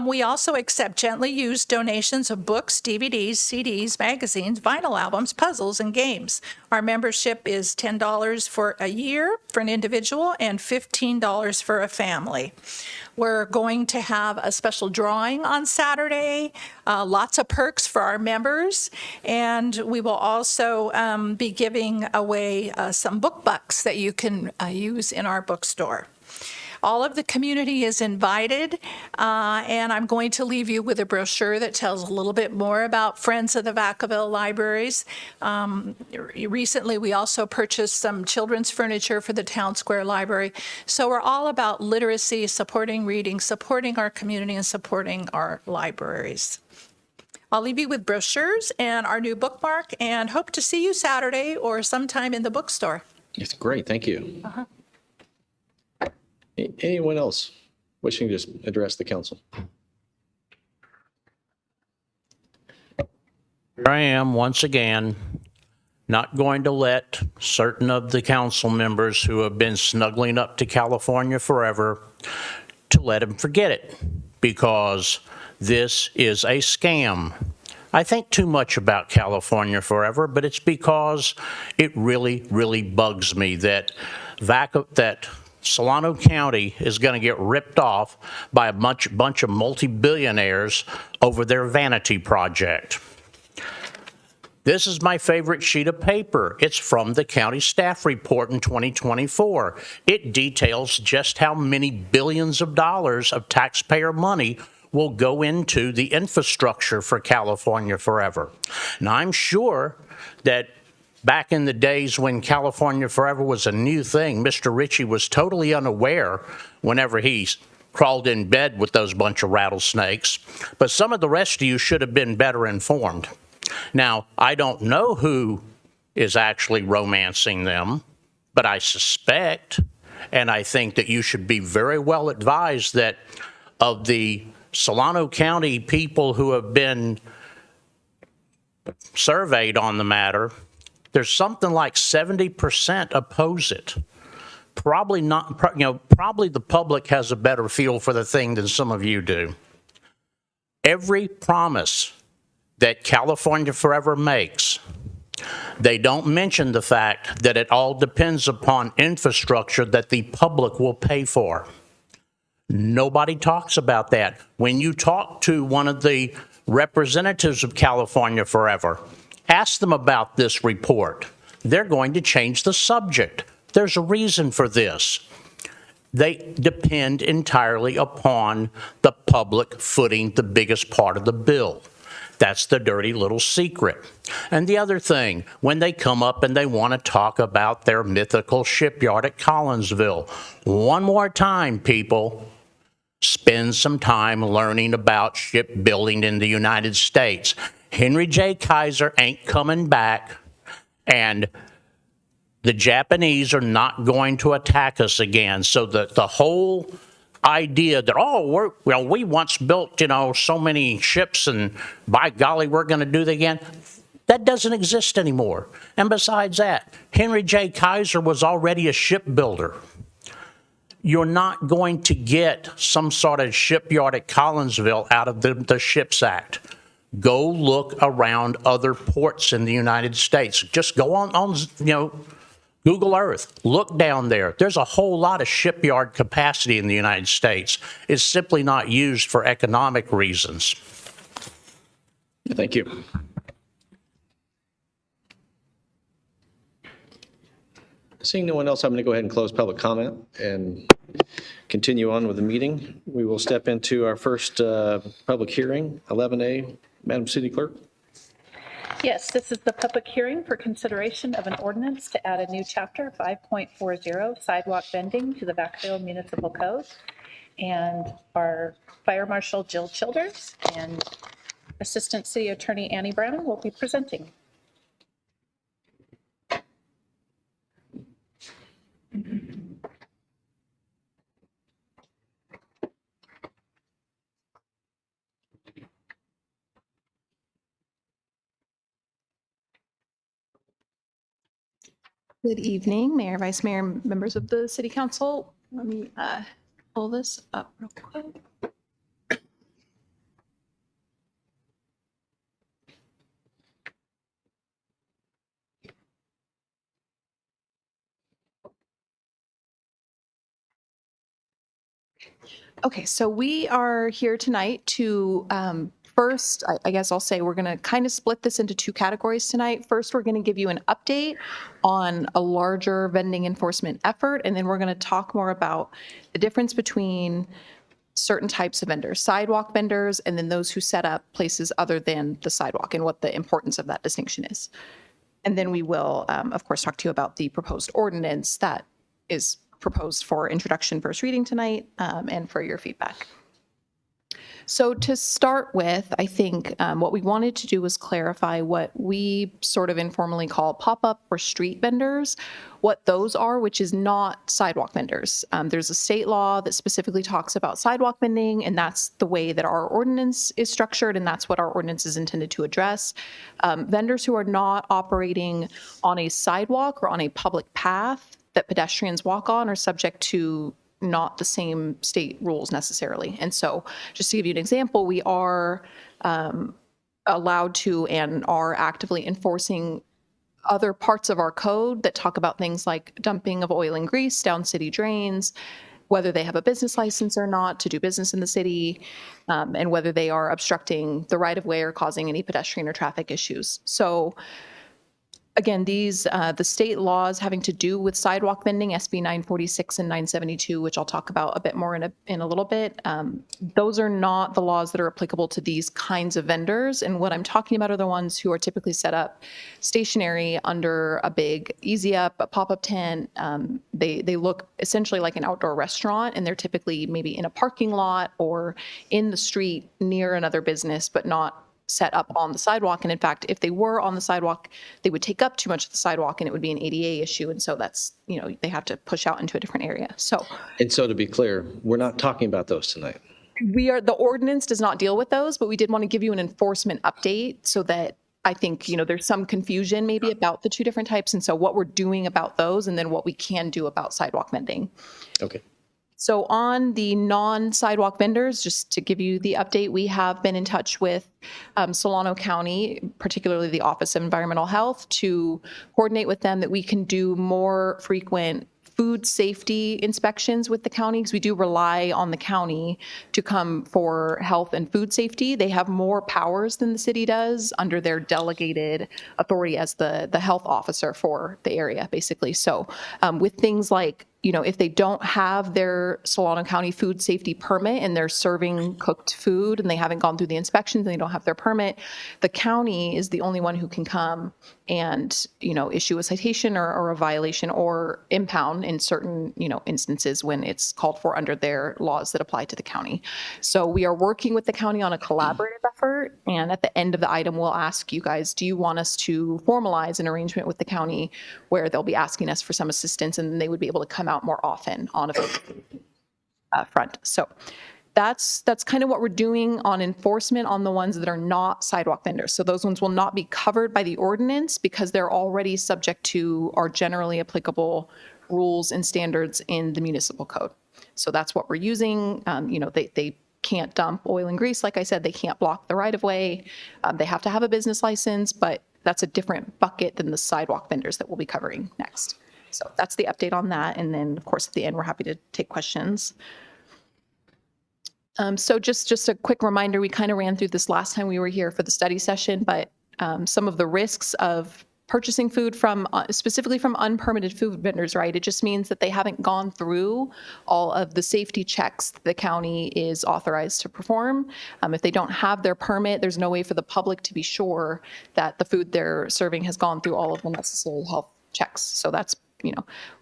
We also accept gently used donations of books, DVDs, CDs, magazines, vinyl albums, puzzles, and games. Our membership is $10 for a year for an individual and $15 for a family. We're going to have a special drawing on Saturday, lots of perks for our members, and we will also be giving away some book bucks that you can use in our bookstore. All of the community is invited, and I'm going to leave you with a brochure that tells a little bit more about Friends of the Vacaville Libraries. Recently, we also purchased some children's furniture for the Town Square Library. So we're all about literacy, supporting reading, supporting our community, and supporting our libraries. I'll leave you with brochures and our new bookmark, and hope to see you Saturday or sometime in the bookstore. It's great. Thank you. Anyone else wishing to address the council? Here I am once again, not going to let certain of the council members who have been snuggling up to California forever to let them forget it, because this is a scam. I think too much about California forever, but it's because it really, really bugs me that Solano County is going to get ripped off by a bunch of multi-billionaires over their vanity project. This is my favorite sheet of paper. It's from the county staff report in 2024. It details just how many billions of dollars of taxpayer money will go into the infrastructure for California forever. Now, I'm sure that back in the days when California Forever was a new thing, Mr. Ritchie was totally unaware whenever he crawled in bed with those bunch of rattlesnakes. But some of the rest of you should have been better informed. Now, I don't know who is actually romancing them, but I suspect, and I think that you should be very well advised that of the Solano County people who have been surveyed on the matter, there's something like 70% oppose it. Probably not, probably the public has a better feel for the thing than some of you do. Every promise that California Forever makes, they don't mention the fact that it all depends upon infrastructure that the public will pay for. Nobody talks about that. When you talk to one of the representatives of California Forever, ask them about this report. They're going to change the subject. There's a reason for this. They depend entirely upon the public footing the biggest part of the bill. That's the dirty little secret. And the other thing, when they come up and they want to talk about their mythical shipyard at Collinsville, one more time, people, spend some time learning about shipbuilding in the United States. Henry J. Kaiser ain't coming back, and the Japanese are not going to attack us again. So the whole idea that, we once built, so many ships, and by golly, we're going to do that again, that doesn't exist anymore. And besides that, Henry J. Kaiser was already a shipbuilder. You're not going to get some sort of shipyard at Collinsville out of the Ships Act. Go look around other ports in the United States. Just go on Google Earth. Look down there. There's a whole lot of shipyard capacity in the United States. It's simply not used for economic reasons. Thank you. Seeing no one else, I'm going to go ahead and close public comment and continue on with the meeting. We will step into our first public hearing, 11A. Madam City Clerk. Yes, this is the public hearing for consideration of an ordinance to add a new chapter 5.40 sidewalk vending to the Vacaville Municipal Code. And our Fire Marshal Jill Childers and Assistant City Attorney Annie Brown will be presenting. Good evening, Mayor, Vice Mayor, members of the City Council. Let me pull this up real quick. Okay, so we are here tonight to, first, I guess I'll say we're going to kind of split this into two categories tonight. First, we're going to give you an update on a larger vending enforcement effort, and then we're going to talk more about the difference between certain types of vendors, sidewalk vendors, and then those who set up places other than the sidewalk, and what the importance of that distinction is. And then we will, of course, talk to you about the proposed ordinance that is proposed for introduction, first reading tonight, and for your feedback. So to start with, I think what we wanted to do was clarify what we sort of informally call pop-up or street vendors, what those are, which is not sidewalk vendors. There's a state law that specifically talks about sidewalk vending, and that's the way that our ordinance is structured, and that's what our ordinance is intended to address. Vendors who are not operating on a sidewalk or on a public path that pedestrians walk on are subject to not the same state rules necessarily. And so just to give you an example, we are allowed to and are actively enforcing other parts of our code that talk about things like dumping of oil and grease down city drains, whether they have a business license or not to do business in the city, and whether they are obstructing the right of way or causing any pedestrian or traffic issues. So again, these, the state laws having to do with sidewalk vending, SB 946 and 972, which I'll talk about a bit more in a little bit, those are not the laws that are applicable to these kinds of vendors. And what I'm talking about are the ones who are typically set up stationary under a big easy up, a pop-up tent. They look essentially like an outdoor restaurant, and they're typically maybe in a parking lot or in the street near another business, but not set up on the sidewalk. And in fact, if they were on the sidewalk, they would take up too much of the sidewalk and it would be an ADA issue. And so that's, they have to push out into a different area. So, And so to be clear, we're not talking about those tonight. the ordinance does not deal with those, but we did want to give you an enforcement update so that I think, there's some confusion maybe about the two different types. And so what we're doing about those and then what we can do about sidewalk vending. Okay. So on the non-sidewalk vendors, just to give you the update, we have been in touch with Solano County, particularly the Office of Environmental Health, to coordinate with them that we can do more frequent food safety inspections with the county, because we do rely on the county to come for health and food safety. They have more powers than the city does under their delegated authority as the health officer for the area, basically. So with things like, if they don't have their Solano County food safety permit and they're serving cooked food and they haven't gone through the inspections and they don't have their permit, the county is the only one who can come and, issue a citation or a violation or impound in certain, instances when it's called for under their laws that apply to the county. So we are working with the county on a collaborative effort. And at the end of the item, we'll ask you guys, do you want us to formalize an arrangement with the county where they'll be asking us for some assistance and they would be able to come out more often on a front. So that's kind of what we're doing on enforcement on the ones that are not sidewalk vendors. So those ones will not be covered by the ordinance because they're already subject to our generally applicable rules and standards in the municipal code. So that's what we're using. They can't dump oil and grease. Like I said, they can't block the right of way. They have to have a business license, but that's a different bucket than the sidewalk vendors that we'll be covering next. So that's the update on that. And then, of course, at the end, we're happy to take questions. So just a quick reminder, we kind of ran through this last time we were here for the study session, but some of the risks of purchasing food from, specifically from unpermitted food vendors, right? It just means that they haven't gone through all of the safety checks that the county is authorized to perform. If they don't have their permit, there's no way for the public to be sure that the food they're serving has gone through all of the necessary health checks. So that's,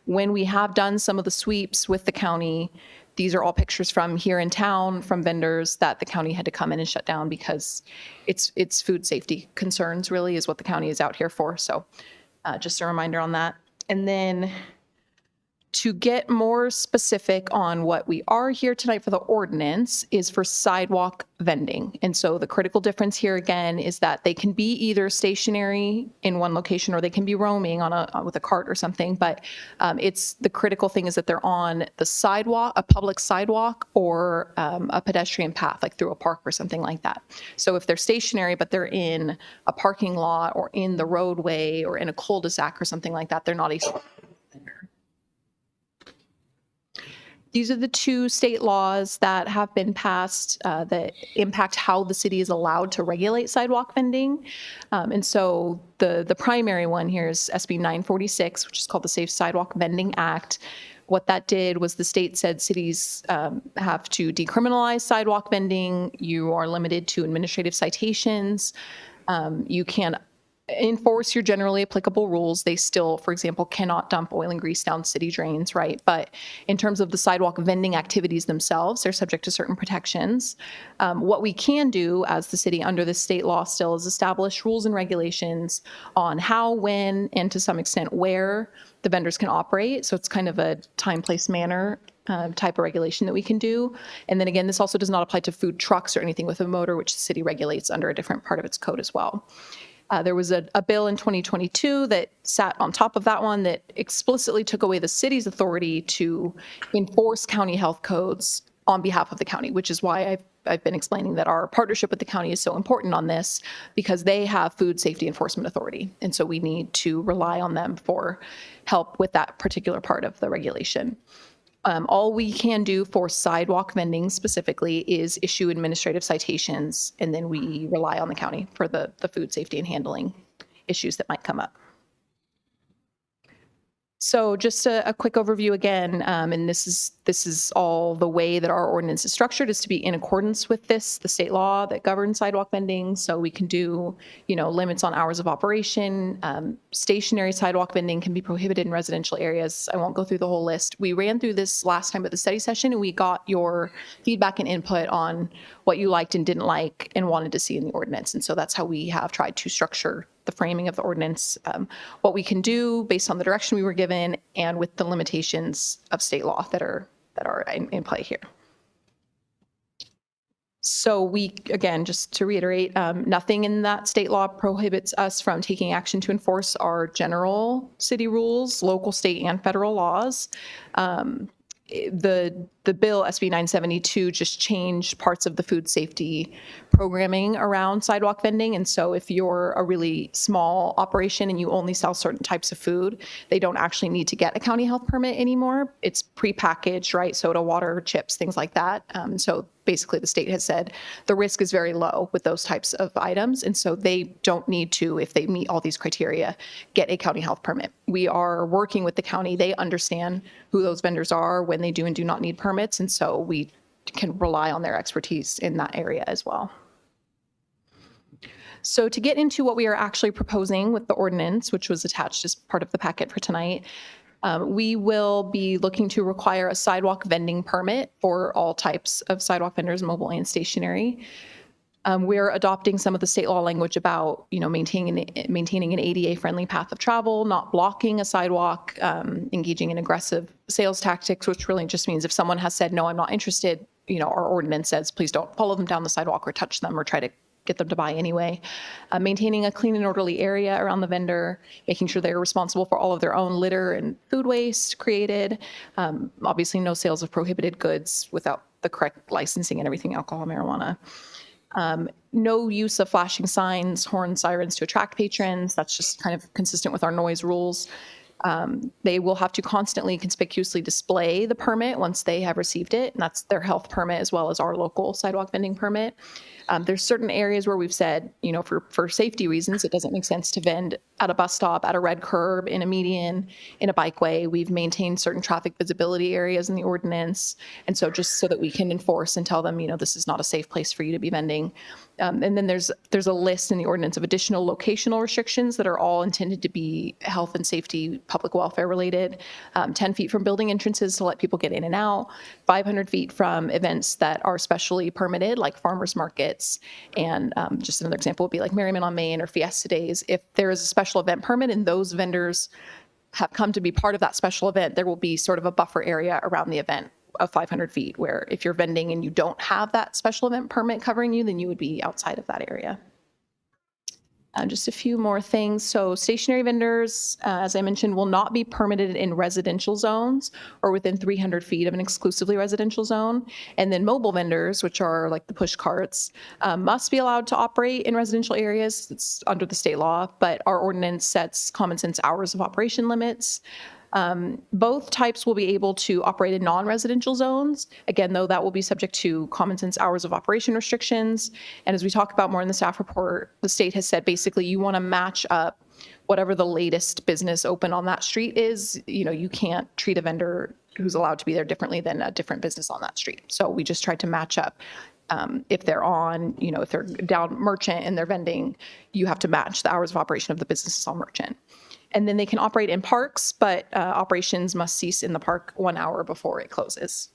when we have done some of the sweeps with the county, these are all pictures from here in town from vendors that the county had to come in and shut down because it's food safety concerns really is what the county is out here for. So just a reminder on that. And then to get more specific on what we are here tonight for the ordinance is for sidewalk vending. And so the critical difference here again is that they can be either stationary in one location or they can be roaming on with a cart or something. But it's the critical thing is that they're on the sidewalk, a public sidewalk, or a pedestrian path, like through a park or something like that. So if they're stationary, but they're in a parking lot or in the roadway or in a cul-de-sac or something like that, they're not a vendor. These are the two state laws that have been passed that impact how the city is allowed to regulate sidewalk vending. And so the primary one here is SB 946, which is called the Safe Sidewalk Vending Act. What that did was the state said cities have to decriminalize sidewalk vending. You are limited to administrative citations. You can enforce your generally applicable rules. They still, for example, cannot dump oil and grease down city drains, right? But in terms of the sidewalk vending activities themselves, they're subject to certain protections. What we can do as the city under the state law still is establish rules and regulations on how, when, and to some extent where the vendors can operate. So it's kind of a time, place, manner type of regulation that we can do. And then again, this also does not apply to food trucks or anything with a motor, which the city regulates under a different part of its code as well. There was a bill in 2022 that sat on top of that one that explicitly took away the city's authority to enforce county health codes on behalf of the county, which is why I've been explaining that our partnership with the county is so important on this, because they have food safety enforcement authority. And so we need to rely on them for help with that particular part of the regulation. All we can do for sidewalk vending specifically is issue administrative citations, and then we rely on the county for the food safety and handling issues that might come up. So just a quick overview again, and this is all the way that our ordinance is structured, is to be in accordance with the state law that governs sidewalk vending. So we can do, limits on hours of operation. Stationary sidewalk vending can be prohibited in residential areas. I won't go through the whole list. We ran through this last time at the study session, and we got your feedback and input on what you liked and didn't like and wanted to see in the ordinance. And so that's how we have tried to structure the framing of the ordinance, what we can do based on the direction we were given and with the limitations of state law that are in play here. So we, again, just to reiterate, nothing in that state law prohibits us from taking action to enforce our general city rules, local, state, and federal laws. The bill, SB 972, just changed parts of the food safety programming around sidewalk vending. And so if you're a really small operation and you only sell certain types of food, they don't actually need to get a county health permit anymore. It's prepackaged, right? Soda, water, chips, things like that. So basically the state has said the risk is very low with those types of items. And so they don't need to, if they meet all these criteria, get a county health permit. We are working with the county. They understand who those vendors are, when they do and do not need permits. And so we can rely on their expertise in that area as well. So to get into what we are actually proposing with the ordinance, which was attached as part of the packet for tonight, we will be looking to require a sidewalk vending permit for all types of sidewalk vendors, mobile and stationary. We're adopting some of the state law language about, maintaining an ADA-friendly path of travel, not blocking a sidewalk, engaging in aggressive sales tactics, which really just means if someone has said, no, I'm not interested, our ordinance says, please don't follow them down the sidewalk or touch them or try to get them to buy anyway. Maintaining a clean and orderly area around the vendor, making sure they're responsible for all of their own litter and food waste created. Obviously, no sales of prohibited goods without the correct licensing and everything, alcohol, marijuana. No use of flashing signs, horns, sirens to attract patrons. That's just kind of consistent with our noise rules. They will have to constantly conspicuously display the permit once they have received it, and that's their health permit as well as our local sidewalk vending permit. There's certain areas where we've said, for safety reasons, it doesn't make sense to vend at a bus stop, at a red curb, in a median, in a bikeway. We've maintained certain traffic visibility areas in the ordinance. And so just so that we can enforce and tell them, this is not a safe place for you to be vending. And then there's a list in the ordinance of additional locational restrictions that are all intended to be health and safety, public welfare related. 10 feet from building entrances to let people get in and out, 500 feet from events that are specially permitted, like farmers markets. And just another example would be like Merriman on Main or Fiesta Days. If there is a special event permit and those vendors have come to be part of that special event, there will be sort of a buffer area around the event of 500 feet, where if you're vending and you don't have that special event permit covering you, then you would be outside of that area. Just a few more things. So stationary vendors, as I mentioned, will not be permitted in residential zones or within 300 feet of an exclusively residential zone. And then mobile vendors, which are like the push carts, must be allowed to operate in residential areas. It's under the state law, but our ordinance sets common sense hours of operation limits. Both types will be able to operate in non-residential zones. Again, though, that will be subject to common sense hours of operation restrictions. And as we talk about more in the staff report, the state has said basically you want to match up whatever the latest business open on that street is. You can't treat a vendor who's allowed to be there differently than a different business on that street. So we just tried to match up. If they're on, if they're down merchant and they're vending, you have to match the hours of operation of the businesses on merchant. And then they can operate in parks, but operations must cease in the park 1 hour before it closes.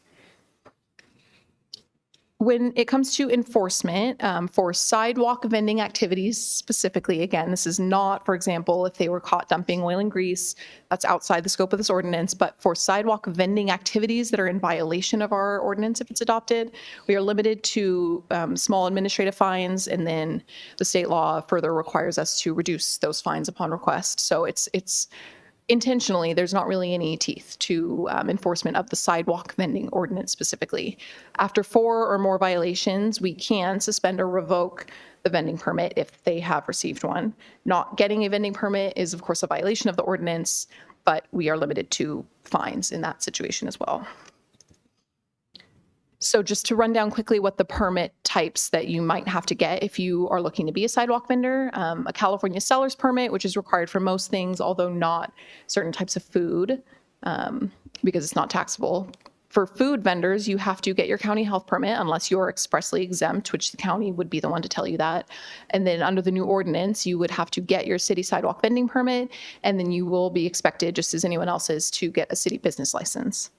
When it comes to enforcement, for sidewalk vending activities specifically, again, this is not, for example, if they were caught dumping oil and grease, that's outside the scope of this ordinance, but for sidewalk vending activities that are in violation of our ordinance, if it's adopted, we are limited to small administrative fines, and then the state law further requires us to reduce those fines upon request. So it's intentionally, there's not really any teeth to enforcement of the sidewalk vending ordinance specifically. After 4 or more violations, we can suspend or revoke the vending permit if they have received one. Not getting a vending permit is, of course, a violation of the ordinance, but we are limited to fines in that situation as well. So just to run down quickly what the permit types that you might have to get if you are looking to be a sidewalk vendor, a California seller's permit, which is required for most things, although not certain types of food, because it's not taxable. For food vendors, you have to get your county health permit unless you're expressly exempt, which the county would be the one to tell you that. And then under the new ordinance, you would have to get your city sidewalk vending permit, and then you will be expected, just as anyone else is, to get a city business license.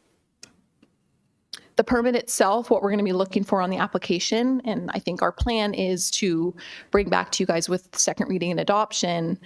The permit itself, what we're going to be looking for on the application, and I think our plan is to bring back to you guys with second reading and adoption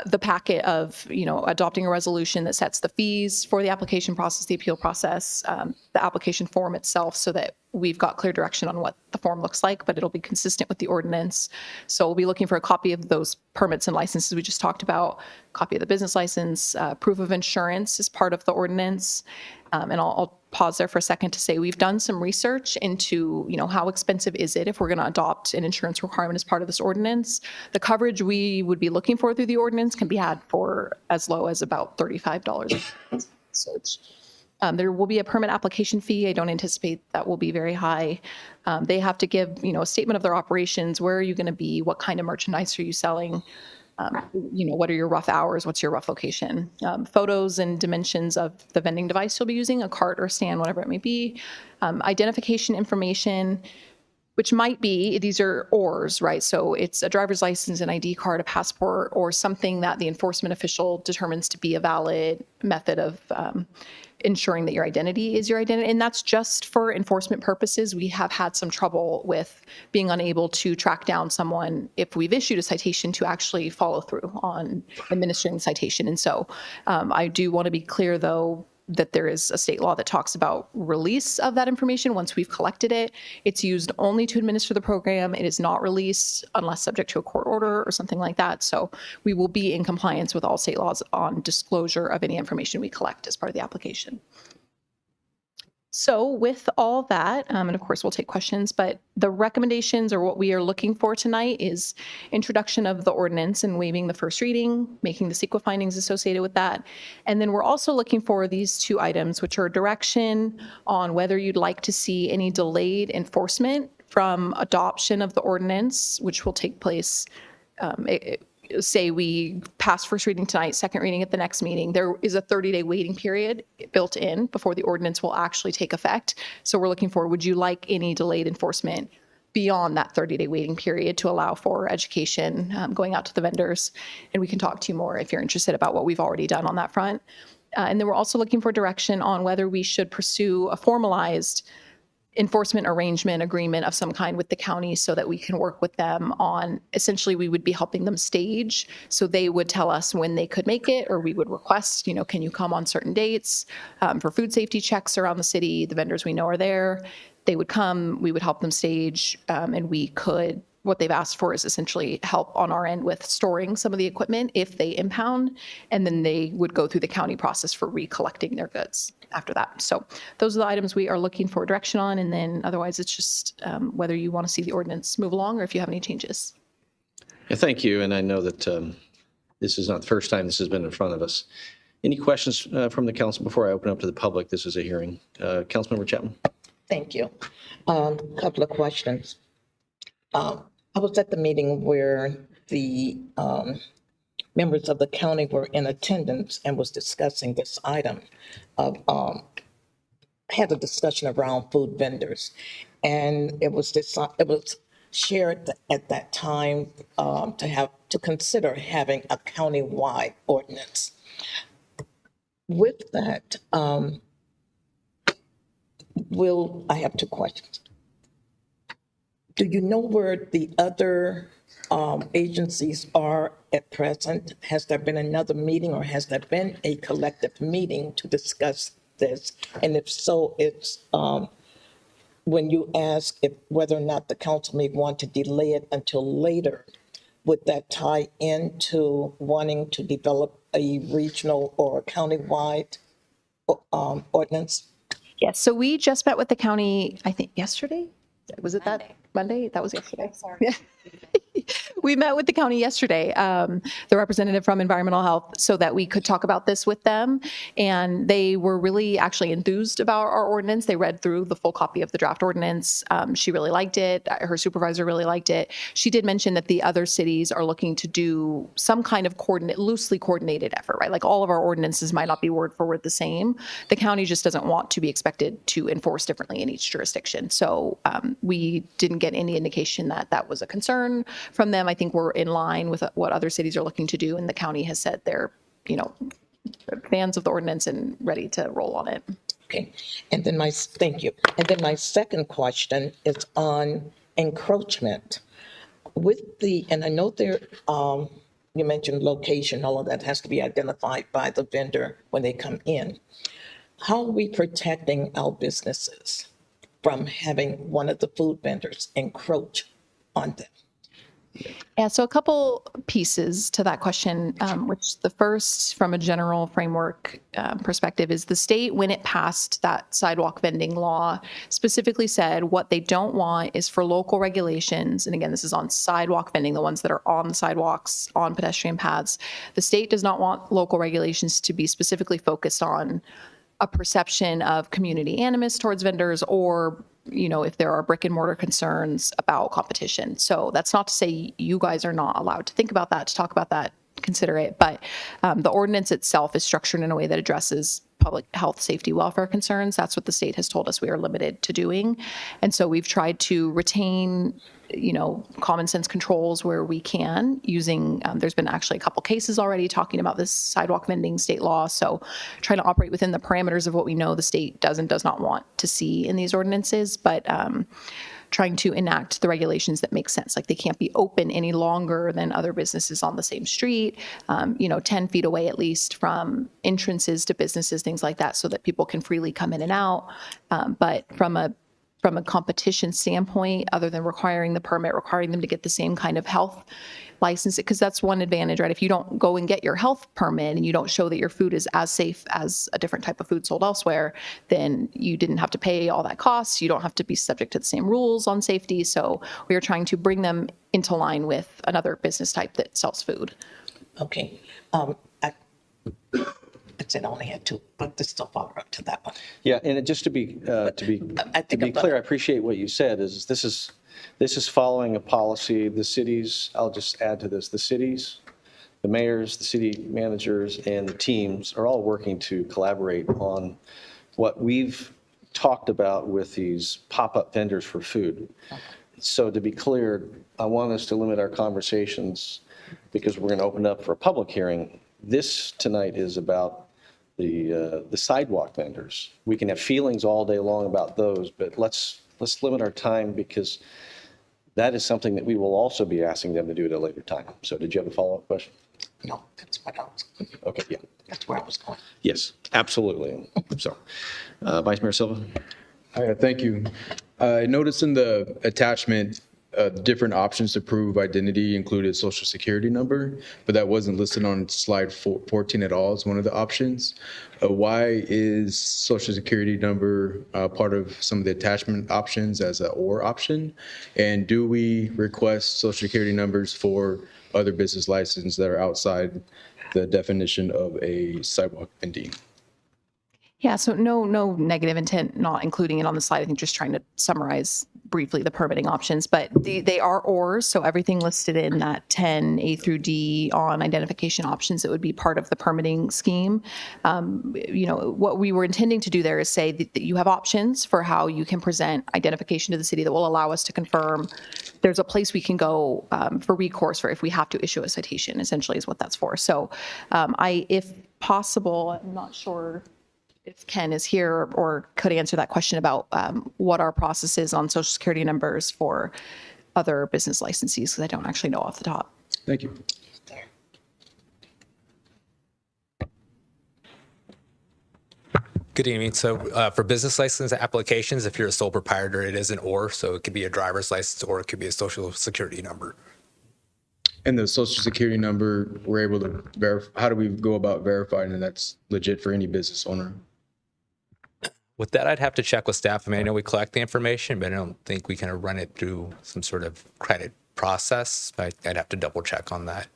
the packet of, adopting a resolution that sets the fees for the application process, the appeal process, the application form itself, so that we've got clear direction on what the form looks like, but it'll be consistent with the ordinance. So we'll be looking for a copy of those permits and licenses we just talked about, copy of the business license, proof of insurance is part of the ordinance. And I'll pause there for a second to say we've done some research into, how expensive is it if we're going to adopt an insurance requirement as part of this ordinance. The coverage we would be looking for through the ordinance can be had for as low as about $35. So there will be a permit application fee. I don't anticipate that will be very high. They have to give, a statement of their operations. Where are you going to be? What kind of merchandise are you selling? What are your rough hours? What's your rough location? Photos and dimensions of the vending device you'll be using, a cart or stand, whatever it may be. Identification information, which might be, these are ORs, right? So it's a driver's license, an ID card, a passport, or something that the enforcement official determines to be a valid method of ensuring that your identity is your identity. And that's just for enforcement purposes. We have had some trouble with being unable to track down someone if we've issued a citation to actually follow through on administering the citation. And so I do want to be clear, though, that there is a state law that talks about release of that information once we've collected it. It's used only to administer the program. It is not released unless subject to a court order or something like that. So we will be in compliance with all state laws on disclosure of any information we collect as part of the application. So with all that, and of course we'll take questions, but the recommendations or what we are looking for tonight is introduction of the ordinance and waiving the first reading, making the CEQA findings associated with that. And then we're also looking for these 2 items, which are direction on whether you'd like to see any delayed enforcement from adoption of the ordinance, which will take place say we pass first reading tonight, second reading at the next meeting, there is a 30-day waiting period built in before the ordinance will actually take effect. So we're looking for, would you like any delayed enforcement beyond that 30-day waiting period to allow for education going out to the vendors? And we can talk to you more if you're interested about what we've already done on that front. And then we're also looking for direction on whether we should pursue a formalized enforcement arrangement agreement of some kind with the county so that we can work with them on, essentially we would be helping them stage. So they would tell us when they could make it, or we would request, can you come on certain dates for food safety checks around the city. The vendors we know are there. They would come, we would help them stage, and we could, what they've asked for is essentially help on our end with storing some of the equipment if they impound, and then they would go through the county process for recollecting their goods after that. So those are the items we are looking for direction on, and then otherwise it's just whether you want to see the ordinance move along or if you have any changes. Yeah, thank you. And I know that this is not the first time this has been in front of us. Any questions from the council before I open up to the public? This is a hearing. Councilmember Chapman. Thank you. Couple of questions. I was at the meeting where the members of the county were in attendance and was discussing this item of, had a discussion around food vendors. And it was shared at that time to consider having a county-wide ordinance. With that, I have two questions. Do you know where the other agencies are at present? Has there been another meeting or has there been a collective meeting to discuss this? And if so, it's when you ask if whether or not the council may want to delay it until later, would that tie into wanting to develop a regional or countywide ordinance? Yes, so we just met with the county, I think yesterday? Was it that Monday? That was yesterday. Sorry. Yeah. We met with the county yesterday, the representative from Environmental Health, so that we could talk about this with them. And they were really actually enthused about our ordinance. They read through the full copy of the draft ordinance. She really liked it. Her supervisor really liked it. She did mention that the other cities are looking to do some kind of loosely coordinated effort, right? Like all of our ordinances might not be word for word the same. The county just doesn't want to be expected to enforce differently in each jurisdiction. So we didn't get any indication that that was a concern from them. I think we're in line with what other cities are looking to do, and the county has said they're, fans of the ordinance and ready to roll on it. Okay, and then thank you. And then my second question is on encroachment. And I know there, you mentioned location, all of that has to be identified by the vendor when they come in. How are we protecting our businesses from having one of the food vendors encroach on them? Yeah, so a couple pieces to that question, which the first from a general framework perspective is the state, when it passed that sidewalk vending law, specifically said what they don't want is for local regulations. And again, this is on sidewalk vending, the ones that are on the sidewalks, on pedestrian paths. The state does not want local regulations to be specifically focused on a perception of community animus towards vendors, or if there are brick and mortar concerns about competition. So that's not to say you guys are not allowed to think about that, to talk about that, consider it. But the ordinance itself is structured in a way that addresses public health, safety, welfare concerns. That's what the state has told us we are limited to doing. And so we've tried to retain common sense controls where we can, using, there's been actually a couple cases already talking about this sidewalk vending state law. So trying to operate within the parameters of what we know the state does and does not want to see in these ordinances, but trying to enact the regulations that make sense. Like they can't be open any longer than other businesses on the same street, 10 feet away at least from entrances to businesses, things like that, so that people can freely come in and out. But from a competition standpoint, other than requiring the permit, requiring them to get the same kind of health license, because that's one advantage, right? If you don't go and get your health permit and you don't show that your food is as safe as a different type of food sold elsewhere, then you didn't have to pay all that cost. You don't have to be subject to the same rules on safety. So we are trying to bring them into line with another business type that sells food. Okay. I said I only had two, but this still follow up to that one. Yeah, and just to be clear, I appreciate what you said. This is following a policy. The cities, I'll just add to this, the cities, the mayors, the city managers, and the teams are all working to collaborate on what we've talked about with these pop-up vendors for food. So to be clear, I want us to limit our conversations because we're going to open up for a public hearing. This tonight is about the sidewalk vendors. We can have feelings all day long about those, but let's limit our time because that is something that we will also be asking them to do at a later time. So did you have a follow-up question? No, that's what I was going. Okay, yeah. That's where I was going. Yes, absolutely. So, Vice Mayor Silva? Thank you. I noticed in the attachment different options to prove identity included social security number, but that wasn't listed on slide 14 at all as one of the options. Why is social security number part of some of the attachment options as an or option? And do we request social security numbers for other business licenses that are outside the definition of a sidewalk vending? Yeah, so no negative intent, not including it on the slide. I think just trying to summarize briefly the permitting options, but they are ORs, so everything listed in that 10 A through D on identification options that would be part of the permitting scheme. What we were intending to do there is say that you have options for how you can present identification to the city that will allow us to confirm there's a place we can go for recourse for if we have to issue a citation, essentially is what that's for. So if possible, I'm not sure if Ken is here or could answer that question about what our process is on social security numbers for other business licensees, because I don't actually know off the top. Thank you. Good evening. So for business license applications, if you're a sole proprietor, it is an or, so it could be a driver's license or it could be a social security number. And the social security number, we're able to verify. How do we go about verifying that that's legit for any business owner? With that, I'd have to check with staff. I mean, I know we collect the information, but I don't think we can run it through some sort of credit process. I'd have to double check on that.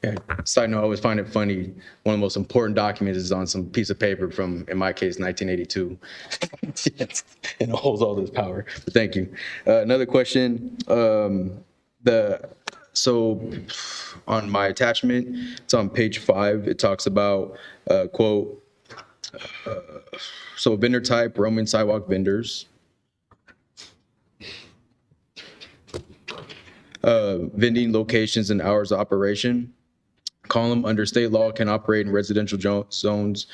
Yeah. Side note, I always find it funny. One of the most important documents is on some piece of paper from, in my case, 1982. And it holds all this power. But thank you. Another question. So on my attachment, it's on page 5. It talks about, quote, so vendor type, roaming sidewalk vendors. Vending locations and hours of operation. Column, under state law, can operate in residential zones,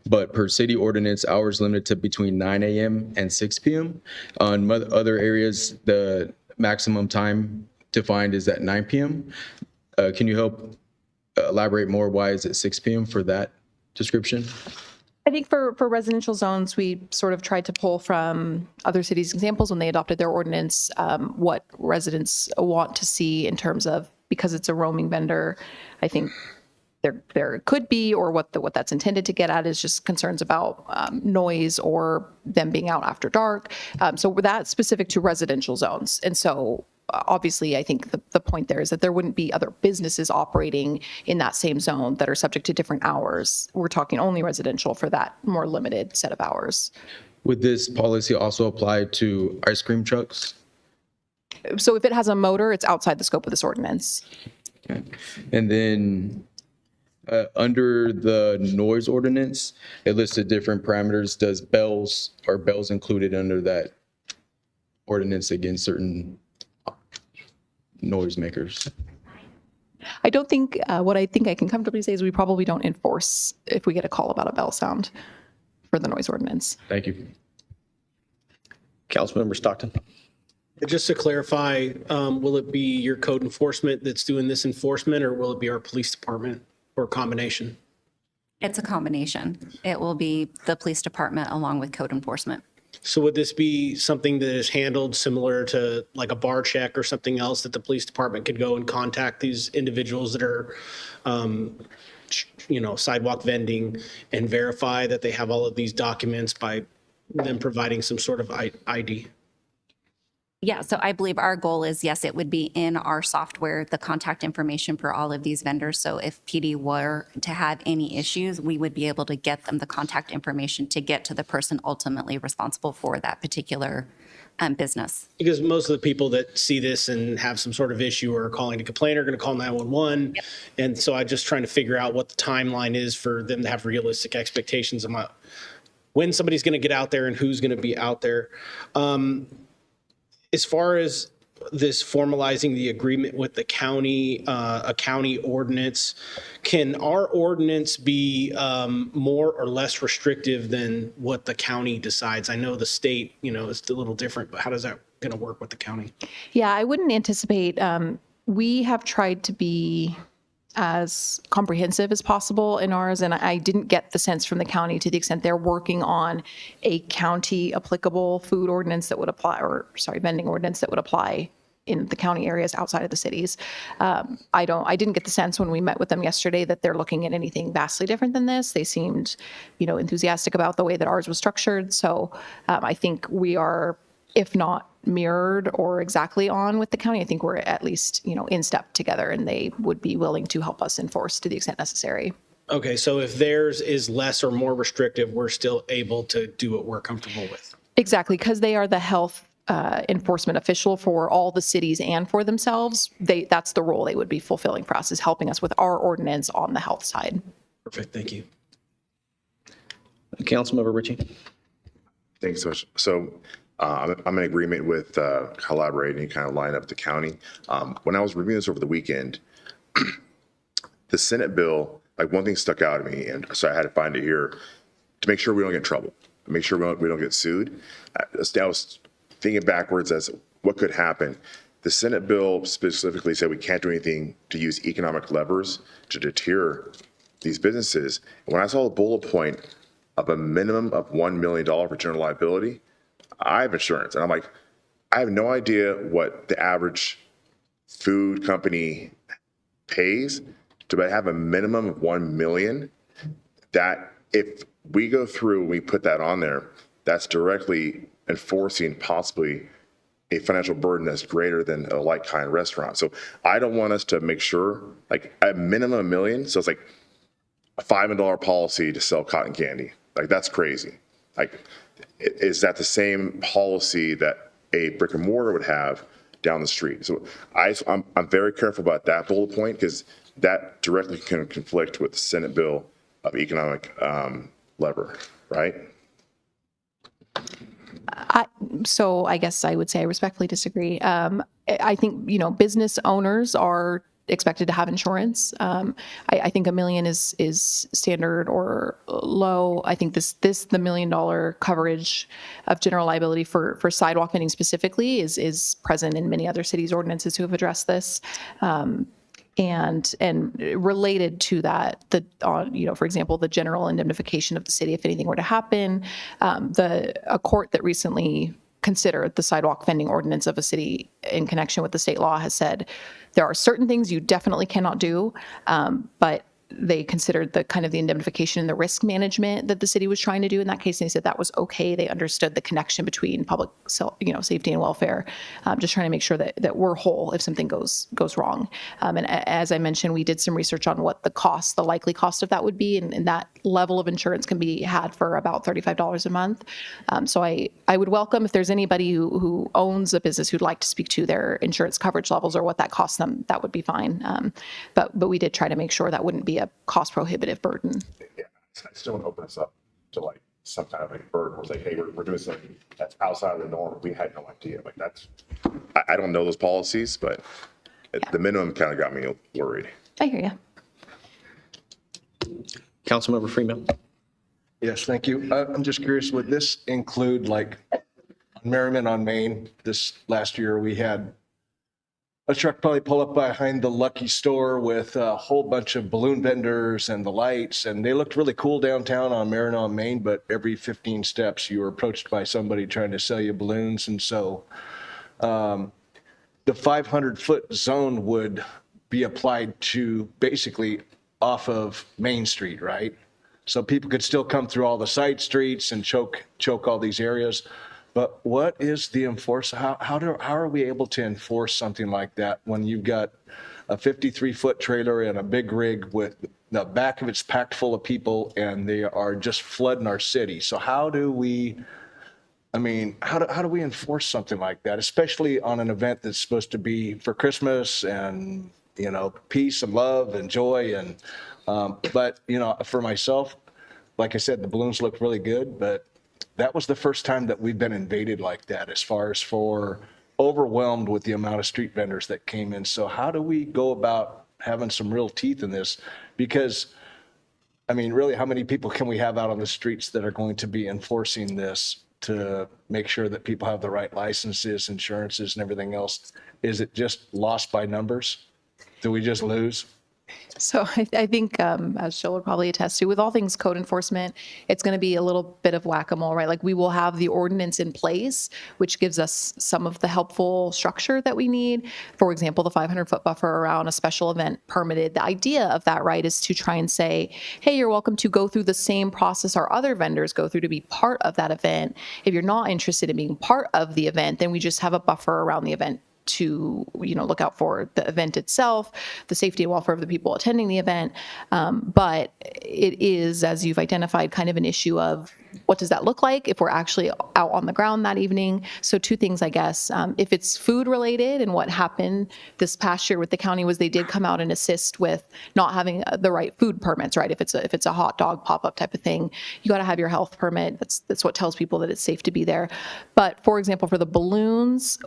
but per city ordinance, hours limited to between 9 a.m. and 6 p.m. On other areas, the maximum time defined is at 9 p.m. Can you help elaborate more? Why is it 6 p.m. for that description? I think for residential zones, we sort of tried to pull from other cities' examples when they adopted their ordinance, what residents want to see in terms of, because it's a roaming vendor, I think there could be, or what that's intended to get at is just concerns about noise or them being out after dark. So that's specific to residential zones. And so obviously, I think the point there is that there wouldn't be other businesses operating in that same zone that are subject to different hours. We're talking only residential for that more limited set of hours. Would this policy also apply to ice cream trucks? So if it has a motor, it's outside the scope of this ordinance. Okay. And then under the noise ordinance, it listed different parameters. Are bells included under that ordinance against certain noisemakers? I don't think, what I think I can comfortably say is we probably don't enforce if we get a call about a bell sound for the noise ordinance. Thank you. Councilmember Stockton. Just to clarify, will it be your code enforcement that's doing this enforcement, or will it be our police department, or a combination? It's a combination. It will be the police department along with code enforcement. So would this be something that is handled similar to like a bar check or something else that the police department could go and contact these individuals that are, sidewalk vending and verify that they have all of these documents by them providing some sort of ID? Yeah, so I believe our goal is, yes, it would be in our software, the contact information for all of these vendors. So if PD were to have any issues, we would be able to get them the contact information to get to the person ultimately responsible for that particular business. Because most of the people that see this and have some sort of issue or are calling to complain are going to call 911. Yep. And so I'm just trying to figure out what the timeline is for them to have realistic expectations about when somebody's going to get out there and who's going to be out there. As far as this formalizing the agreement with the county, a county ordinance, can our ordinance be more or less restrictive than what the county decides? I know the state, is a little different, but how does that going to work with the county? Yeah, I wouldn't anticipate, we have tried to be as comprehensive as possible in ours, and I didn't get the sense from the county to the extent they're working on a county applicable food ordinance that would apply, or sorry, vending ordinance that would apply in the county areas outside of the cities. I didn't get the sense when we met with them yesterday that they're looking at anything vastly different than this. They seemed, enthusiastic about the way that ours was structured. So I think we are, if not mirrored or exactly on with the county, I think we're at least, in step together, and they would be willing to help us enforce to the extent necessary. Okay, so if theirs is less or more restrictive, we're still able to do what we're comfortable with. Exactly, because they are the health enforcement official for all the cities and for themselves. That's the role they would be fulfilling for us, is helping us with our ordinance on the health side. Perfect, thank you. Councilmember Ritchie. Thanks so much. So I'm in agreement with collaborating, kind of line up the county. When I was reviewing this over the weekend, the Senate bill, like one thing stuck out to me, and so I had to find it here to make sure we don't get in trouble, to make sure we don't get sued. I was thinking backwards as what could happen. The Senate bill specifically said we can't do anything to use economic levers to deter these businesses. And when I saw the bullet point of a minimum of $1 million for general liability, I have insurance. And I'm like, I have no idea what the average food company pays to have a minimum of 1 million. That if we go through and we put that on there, that's directly enforcing possibly a financial burden that's greater than a like-kind restaurant. So I don't want us to make sure, like a minimum $1 million. So it's like a $5 policy to sell cotton candy. Like that's crazy. Like, is that the same policy that a brick and mortar would have down the street? So I'm very careful about that bullet point, because that directly can conflict with the Senate bill of economic lever, right? So I guess I would say I respectfully disagree. I think, business owners are expected to have insurance. I think $1 million is standard or low. I think the $1 million coverage of general liability for sidewalk vending specifically is present in many other cities' ordinances who have addressed this. And related to that, for example, the general indemnification of the city if anything were to happen. A court that recently considered the sidewalk vending ordinance of a city in connection with the state law has said there are certain things you definitely cannot do, but they considered the kind of the indemnification and the risk management that the city was trying to do in that case, and they said that was okay. They understood the connection between public, safety and welfare, just trying to make sure that we're whole if something goes wrong. And as I mentioned, we did some research on what the likely cost of that would be, and that level of insurance can be had for about $35 a month. So I would welcome if there's anybody who owns a business who'd like to speak to their insurance coverage levels or what that costs them, that would be fine. But we did try to make sure that wouldn't be a cost prohibitive burden. Yeah, I still want to open this up to like some kind of a burden. We're like, hey, we're doing something that's outside of the norm. We had no idea. Like that's, I don't know those policies, but the minimum kind of got me worried. I hear you. Councilmember Freeman. Yes, thank you. I'm just curious, would this include like on Merriman on Main? This last year we had a truck probably pull up behind the Lucky store with a whole bunch of balloon vendors and the lights, and they looked really cool downtown on Merriman on Main, but every 15 steps you were approached by somebody trying to sell you balloons. And so the 500-foot zone would be applied to basically off of Main Street, right? So people could still come through all the side streets and choke all these areas. But what is the enforcement? How are we able to enforce something like that when you've got a 53-foot trailer and a big rig with the back of it's packed full of people and they are just flooding our city? So how do we enforce something like that, especially on an event that's supposed to be for Christmas and, peace and love and joy? And, but, for myself, like I said, the balloons look really good, but that was the first time that we've been invaded like that, as far as for overwhelmed with the amount of street vendors that came in. So how do we go about having some real teeth in this? Because, really, how many people can we have out on the streets that are going to be enforcing this to make sure that people have the right licenses, insurances, and everything else? Is it just lost by numbers? Do we just lose? So I think, as Jill would probably attest to, with all things code enforcement, it's going to be a little bit of whack-a-mole, right? Like we will have the ordinance in place, which gives us some of the helpful structure that we need. For example, the 500-foot buffer around a special event permitted. The idea of that, right, is to try and say, hey, you're welcome to go through the same process our other vendors go through to be part of that event. If you're not interested in being part of the event, then we just have a buffer around the event to, look out for the event itself, the safety and welfare of the people attending the event. But it is, as you've identified, kind of an issue of what does that look like if we're actually out on the ground that evening? So two things, I guess. If it's food related, and what happened this past year with the county was they did come out and assist with not having the right food permits, right? If it's a hot dog pop-up type of thing, you got to have your health permit. That's what tells people that it's safe to be there. But for example, for the balloons,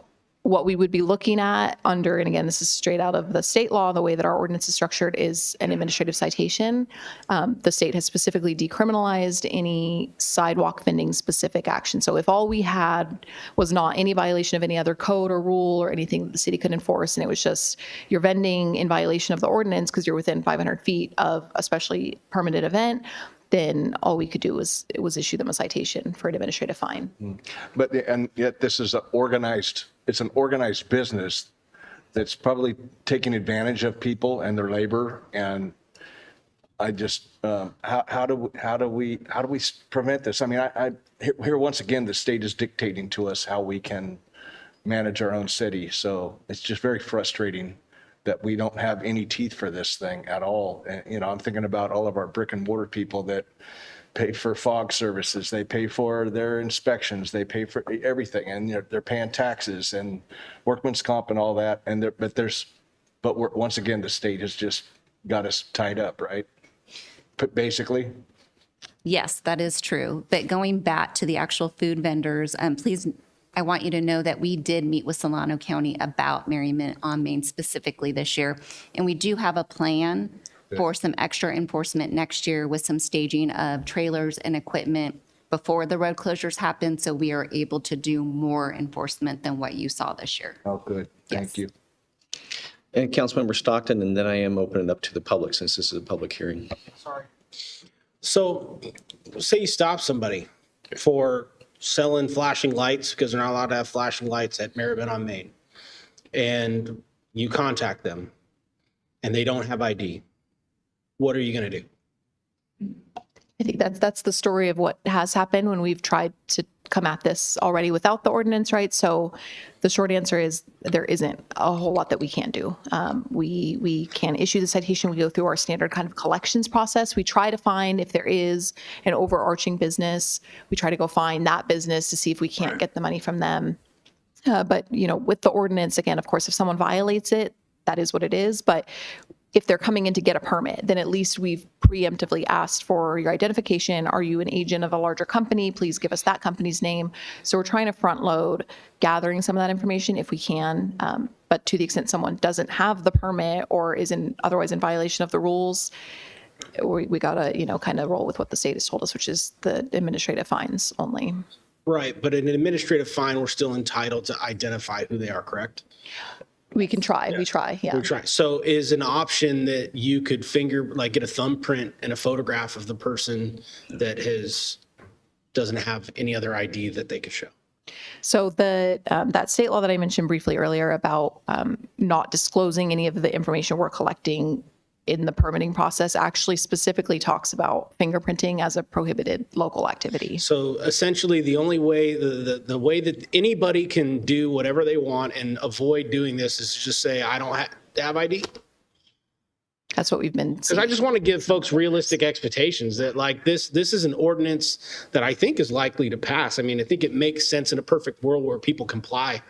what we would be looking at under, and again, this is straight out of the state law, the way that our ordinance is structured is an administrative citation. The state has specifically decriminalized any sidewalk vending specific action. So if all we had was not any violation of any other code or rule or anything that the city could enforce, and it was just you're vending in violation of the ordinance because you're within 500 feet of a specially permitted event, then all we could do was issue them a citation for an administrative fine. But, and yet this is it's an organized business that's probably taking advantage of people and their labor. And I just, how do we prevent this? I mean, here once again, the state is dictating to us how we can manage our own city. So it's just very frustrating that we don't have any teeth for this thing at all. And, I'm thinking about all of our brick and mortar people that pay for fog services, they pay for their inspections, they pay for everything, and they're paying taxes and workman's comp and all that. And once again, the state has just got us tied up, right? Basically. Yes, that is true. But going back to the actual food vendors, please, I want you to know that we did meet with Solano County about Merriment on Main specifically this year. And we do have a plan for some extra enforcement next year with some staging of trailers and equipment before the road closures happen. So we are able to do more enforcement than what you saw this year. Oh, good. Thank you. And Councilmember Stockton, and then I am opening up to the public since this is a public hearing. Sorry. So say you stop somebody for selling flashing lights because they're not allowed to have flashing lights at Merriment on Main, and you contact them and they don't have ID. What are you going to do? I think that's the story of what has happened when we've tried to come at this already without the ordinance, right? So the short answer is there isn't a whole lot that we can do. We can issue the citation. We go through our standard kind of collections process. We try to find if there is an overarching business, we try to go find that business to see if we can't get the money from them. But, with the ordinance, again, of course, if someone violates it, that is what it is. But if they're coming in to get a permit, then at least we've preemptively asked for your identification. Are you an agent of a larger company? Please give us that company's name. So we're trying to front load gathering some of that information if we can. But to the extent someone doesn't have the permit or is otherwise in violation of the rules, we gotta, kind of roll with what the state has told us, which is the administrative fines only. Right, but in an administrative fine, we're still entitled to identify who they are, correct? We can try. Yeah. We try. Yeah. We try. So is an option that you could get a thumbprint and a photograph of the person that doesn't have any other ID that they could show? So that state law that I mentioned briefly earlier about not disclosing any of the information we're collecting in the permitting process actually specifically talks about fingerprinting as a prohibited local activity. So essentially the only way, the way that anybody can do whatever they want and avoid doing this is just say, I don't have ID. That's what we've been seeing. Because I just want to give folks realistic expectations that this is an ordinance that I think is likely to pass. I mean, I think it makes sense in a perfect world where people comply.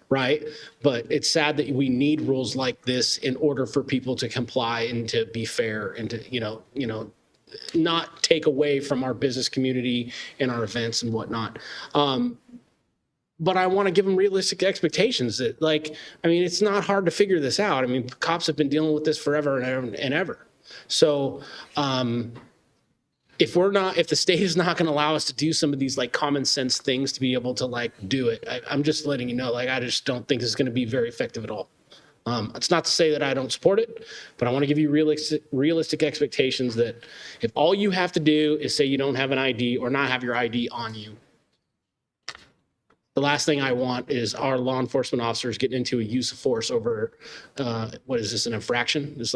Right. But it's sad that we need rules like this in order for people to comply and to be fair and to, not take away from our business community and our events and whatnot. But I want to give them realistic expectations that it's not hard to figure this out. I mean, cops have been dealing with this forever and ever. So, if the state is not going to allow us to do some of these common sense things to be able to do it, I'm just letting you know, I just don't think this is going to be very effective at all. It's not to say that I don't support it, but I want to give you realistic expectations that if all you have to do is say you don't have an ID or not have your ID on you, the last thing I want is our law enforcement officers getting into a use of force over, what is this, an infraction? It's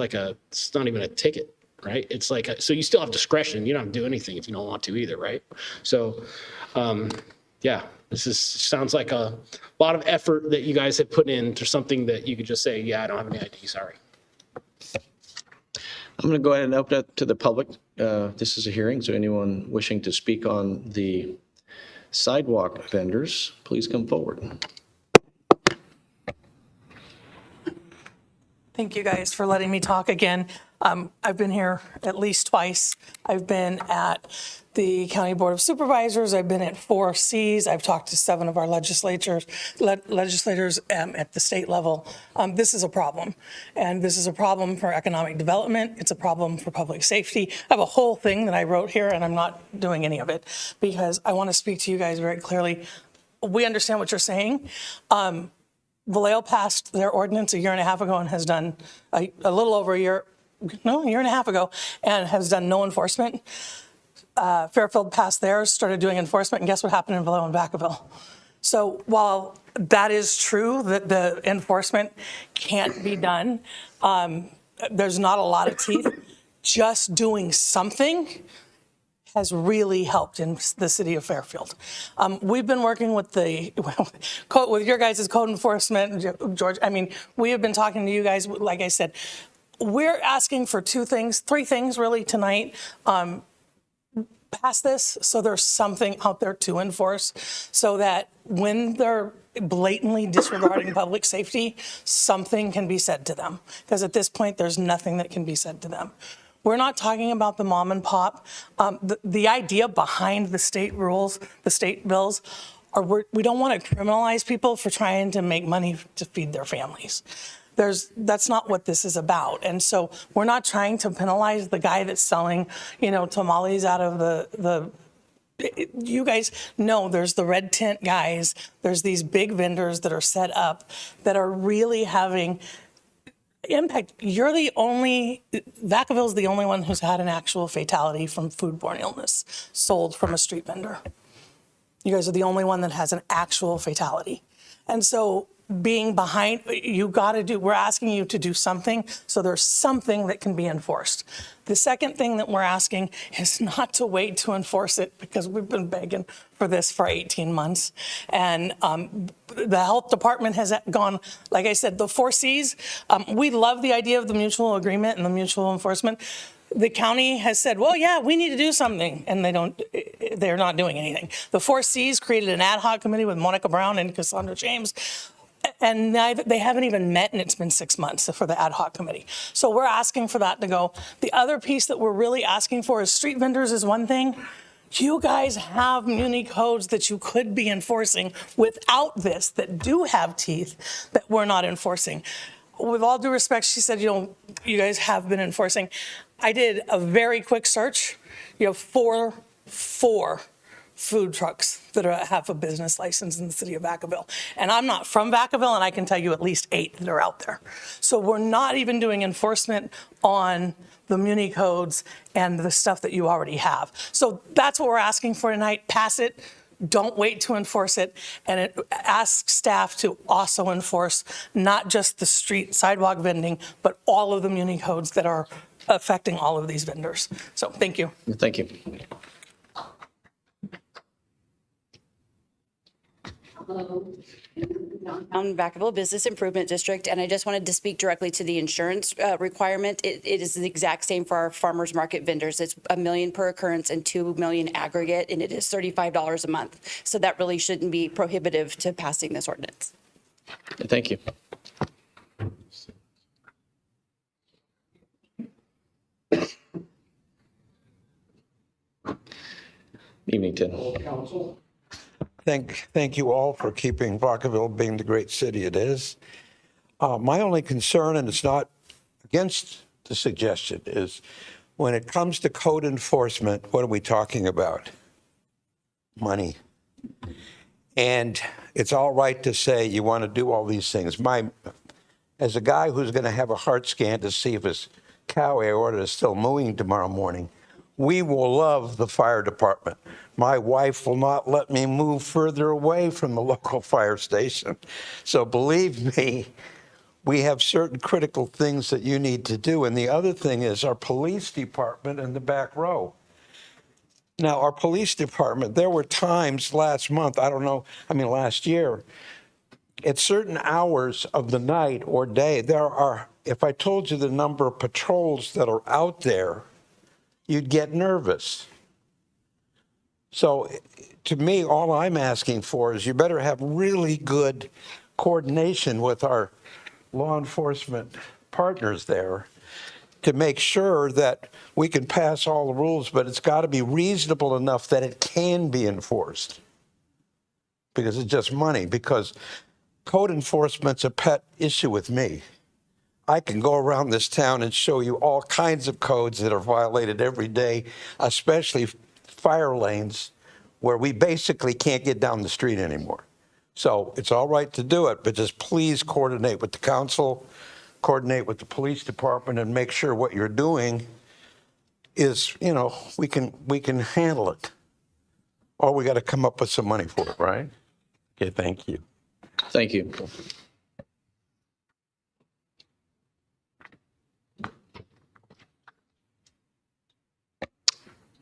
not even a ticket, right? It's like, so you still have discretion. You don't have to do anything if you don't want to either, right? So, yeah, sounds like a lot of effort that you guys have put into something that you could just say, yeah, I don't have any ID, sorry. I'm going to go ahead and open it to the public. This is a hearing, so anyone wishing to speak on the sidewalk vendors, please come forward. Thank you guys for letting me talk again. I've been here at least twice. I've been at the County Board of Supervisors. I've been at 4 Cs. I've talked to 7 of our legislators at the state level. This is a problem, and this is a problem for economic development. It's a problem for public safety. I have a whole thing that I wrote here, and I'm not doing any of it because I want to speak to you guys very clearly. We understand what you're saying. Vallejo passed their ordinance a year and a half ago and has done a little over a year and a half ago, and has done no enforcement. Fairfield passed theirs, started doing enforcement, and guess what happened in Vallejo and Vacaville? So while that is true that the enforcement can't be done, there's not a lot of teeth. Just doing something has really helped in the city of Fairfield. We've been working with with your guys' code enforcement, George. I mean, we have been talking to you guys, like I said. We're asking for 3 things really tonight. Pass this so there's something out there to enforce, so that when they're blatantly disregarding public safety, something can be said to them. Because at this point, there's nothing that can be said to them. We're not talking about the mom and pop. The idea behind the state rules, the state bills, are we don't want to criminalize people for trying to make money to feed their families. That's not what this is about. And so we're not trying to penalize the guy that's selling, tamales out of you guys know there's the red tent guys. There's these big vendors that are set up that are really having impact. Vacaville's the only one who's had an actual fatality from foodborne illness sold from a street vendor. You guys are the only one that has an actual fatality. And so being behind, we're asking you to do something so there's something that can be enforced. The second thing that we're asking is not to wait to enforce it, because we've been begging for this for 18 months. And the health department has gone, like I said, the 4 Cs. We love the idea of the mutual agreement and the mutual enforcement. The county has said, well, yeah, we need to do something, and they're not doing anything. The 4 Cs created an ad hoc committee with Monica Brown and Cassandra James, and they haven't even met, and it's been 6 months for the ad hoc committee. So we're asking for that to go. The other piece that we're really asking for is street vendors is one thing. You guys have muni codes that you could be enforcing without this, that do have teeth, that we're not enforcing. With all due respect, she said, you guys have been enforcing. I did a very quick search. You have four food trucks that have a business license in the city of Vacaville. And I'm not from Vacaville, and I can tell you at least 8 that are out there. So we're not even doing enforcement on the muni codes and the stuff that you already have. So that's what we're asking for tonight. Pass it. Don't wait to enforce it. And it asks staff to also enforce not just the street sidewalk vending, but all of the muni codes that are affecting all of these vendors. So thank you. Thank you. Downtown Vacaville Business Improvement District, and I just wanted to speak directly to the insurance requirement. It is the exact same for our farmers market vendors. It's $1 million per occurrence and $2 million aggregate, and it is $35 a month. So that really shouldn't be prohibitive to passing this ordinance. Thank you. Evening, Tim. Council. Thank you all for keeping Vacaville being the great city it is. My only concern, and it's not against the suggestion, is when it comes to code enforcement, what are we talking about? Money. And it's all right to say you want to do all these things. as a guy who's going to have a heart scan to see if his cow aorta is still moving tomorrow morning, we will love the fire department. My wife will not let me move further away from the local fire station. So believe me, we have certain critical things that you need to do. And the other thing is our police department in the back row. Now, our police department, there were times last month, last year, at certain hours of the night or day, if I told you the number of patrols that are out there, you'd get nervous. So to me, all I'm asking for is you better have really good coordination with our law enforcement partners there to make sure that we can pass all the rules, but it's got to be reasonable enough that it can be enforced, because it's just money. Because code enforcement's a pet issue with me. I can go around this town and show you all kinds of codes that are violated every day, especially fire lanes, where we basically can't get down the street anymore. So it's all right to do it, but just please coordinate with the council, coordinate with the police department, and make sure what you're doing is, we can handle it. Or we got to come up with some money for it, right? Okay, thank you. Thank you.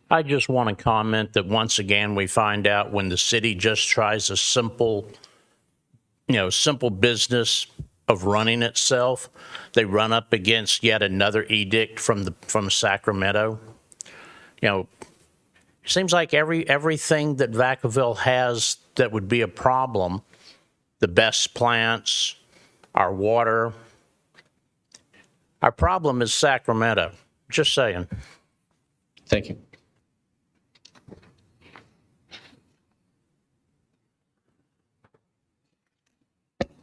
I just want to comment that once again, we find out when the city just tries a simple business of running itself, they run up against yet another edict from Sacramento. Seems like everything that Vacaville has that would be a problem, the best plants, our water, our problem is Sacramento. Just saying. Thank you.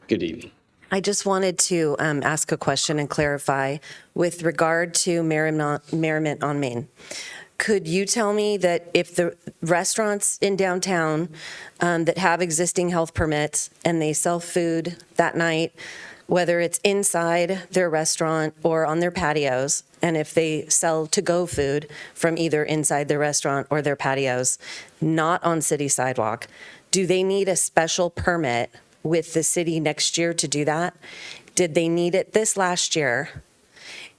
Good evening. I just wanted to ask a question and clarify with regard to Merriment on Main. Could you tell me that if the restaurants in downtown that have existing health permits and they sell food that night, whether it's inside their restaurant or on their patios, and if they sell to-go food from either inside their restaurant or their patios, not on city sidewalk, do they need a special permit with the city next year to do that? Did they need it this last year?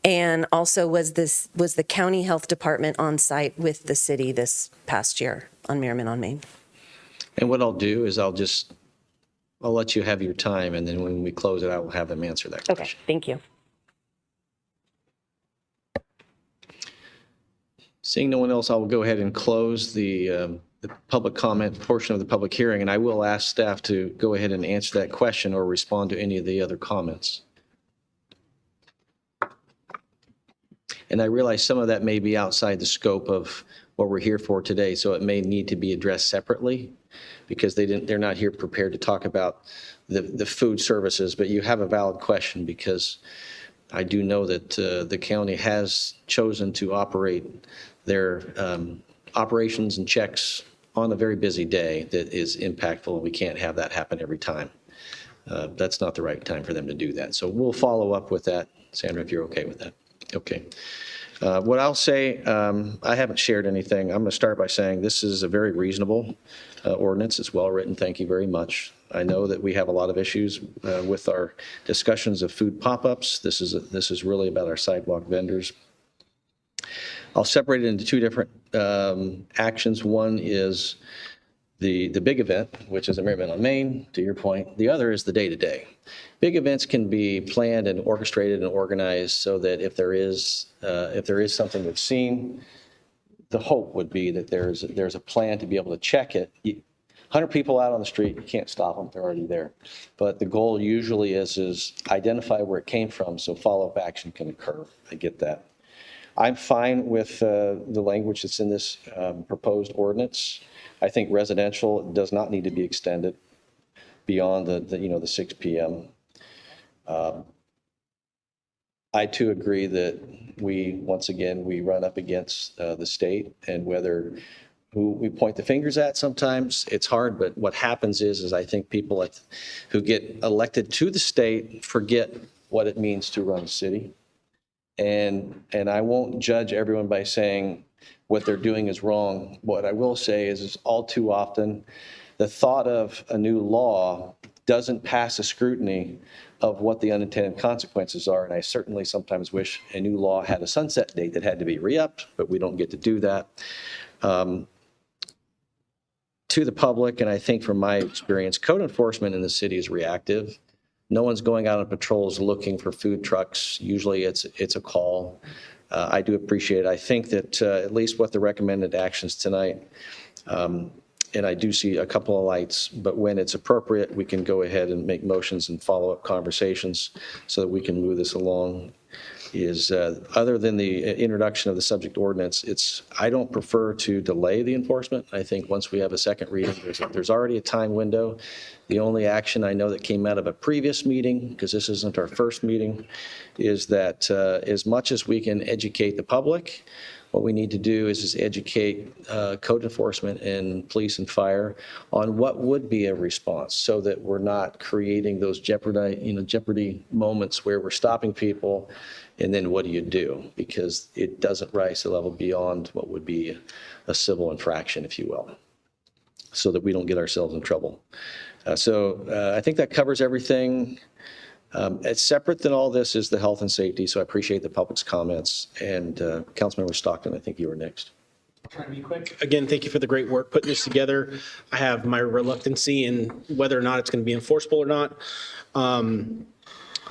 And also, was the county health department on site with the city this past year on Merriment on Main? And what I'll do is I'll let you have your time, and then when we close it, I will have them answer that question. Okay, thank you. Seeing no one else, I will go ahead and close the public comment portion of the public hearing, and I will ask staff to go ahead and answer that question or respond to any of the other comments. And I realize some of that may be outside the scope of what we're here for today, so it may need to be addressed separately because they're not here prepared to talk about the food services. But you have a valid question, because I do know that the county has chosen to operate their operations and checks on a very busy day that is impactful, and we can't have that happen every time. That's not the right time for them to do that. So we'll follow up with that, Sandra, if you're okay with that. Okay. What I'll say, I haven't shared anything. I'm going to start by saying this is a very reasonable ordinance. It's well written. Thank you very much. I know that we have a lot of issues with our discussions of food pop-ups. This is really about our sidewalk vendors. I'll separate it into two different actions. One is the big event, which is a Merriment on Main, to your point. The other is the day-to-day. Big events can be planned and orchestrated and organized so that if there is something that's seen, the hope would be that there's a plan to be able to check it. 100 people out on the street, you can't stop them, they're already there. But the goal usually is identify where it came from so follow-up action can occur. I get that. I'm fine with the language that's in this proposed ordinance. I think residential does not need to be extended beyond the 6 p.m. I too agree that we run up against the state, and who we point the fingers at sometimes, it's hard, but what happens is I think people who get elected to the state forget what it means to run a city. And I won't judge everyone by saying what they're doing is wrong. What I will say is all too often, the thought of a new law doesn't pass a scrutiny of what the unintended consequences are. And I certainly sometimes wish a new law had a sunset date that had to be re-upped, but we don't get to do that. To the public, and I think from my experience, code enforcement in the city is reactive. No one's going out on patrols looking for food trucks. Usually it's a call. I do appreciate it. I think that at least what the recommended actions tonight, and I do see a couple of lights, but when it's appropriate, we can go ahead and make motions and follow-up conversations so that we can move this along. Is other than the introduction of the subject ordinance, I don't prefer to delay the enforcement. I think once we have a second reading, there's already a time window. The only action I know that came out of a previous meeting, because this isn't our first meeting, is that as much as we can educate the public, what we need to do is educate code enforcement and police and fire on what would be a response, so that we're not creating those jeopardy moments where we're stopping people, and then what do you do? Because it doesn't rise to the level beyond what would be a civil infraction, if you will, so that we don't get ourselves in trouble. So I think that covers everything. It's separate than all this is the health and safety, so I appreciate the public's comments. And Councilmember Stockton, I think you were next. Trying to be quick. Again, thank you for the great work putting this together. I have my reluctancy in whether or not it's going to be enforceable or not.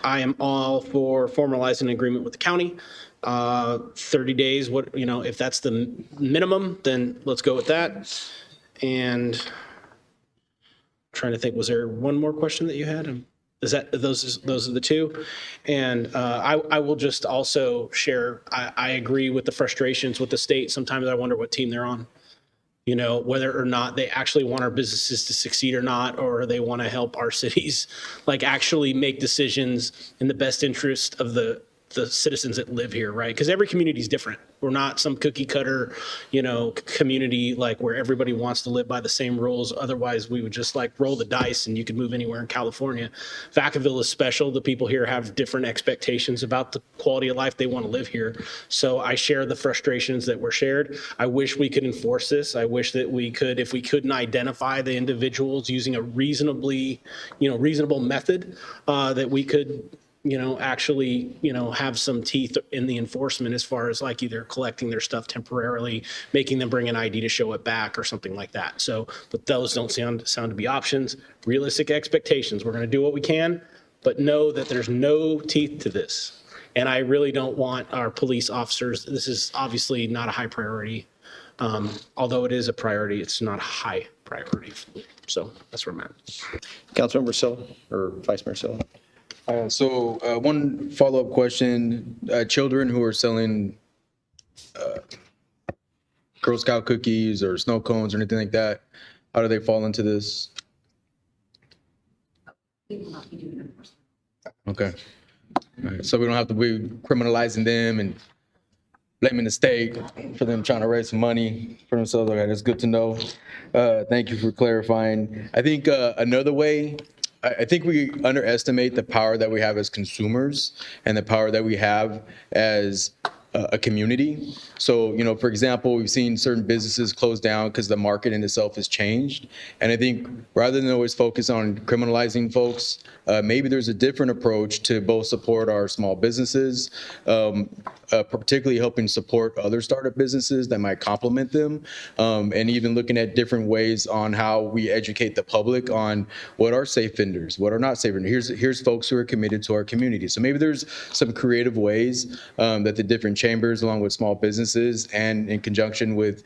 I am all for formalizing an agreement with the county. 30 days, if that's the minimum, then let's go with that. And trying to think, was there one more question that you had? Those are the two? And I will just also share, I agree with the frustrations with the state. Sometimes I wonder what team they're on. Whether or not they actually want our businesses to succeed or not, or they want to help our cities, actually make decisions in the best interest of the citizens that live here, right? Because every community is different. We're not some cookie cutter, community where everybody wants to live by the same rules. Otherwise, we would just roll the dice and you could move anywhere in California. Vacaville is special. The people here have different expectations about the quality of life they want to live here. So I share the frustrations that were shared. I wish we could enforce this. I wish that we could, if we couldn't identify the individuals using a reasonable method, that we could actually, have some teeth in the enforcement as far as either collecting their stuff temporarily, making them bring an ID to show it back or something like that. So, but those don't sound to be options. Realistic expectations. We're going to do what we can, but know that there's no teeth to this. And I really don't want our police officers, this is obviously not a high priority. Although it is a priority, it's not a high priority. So that's where I'm at. Councilmember Silla, or Vice Mayor Silla. So one follow-up question, children who are selling Girl Scout cookies or snow cones or anything like that, how do they fall into this? Okay. All right. So we don't have to be criminalizing them and blaming the state for them trying to raise some money for themselves. Okay, that's good to know. Thank you for clarifying. I think another way, I think we underestimate the power that we have as consumers and the power that we have as a community. So, for example, we've seen certain businesses close down because the market in itself has changed. And I think rather than always focus on criminalizing folks, maybe there's a different approach to both support our small businesses, particularly helping support other startup businesses that might complement them, and even looking at different ways on how we educate the public on what are safe vendors, what are not safe vendors. Here's folks who are committed to our community. So maybe there's some creative ways that the different chambers, along with small businesses and in conjunction with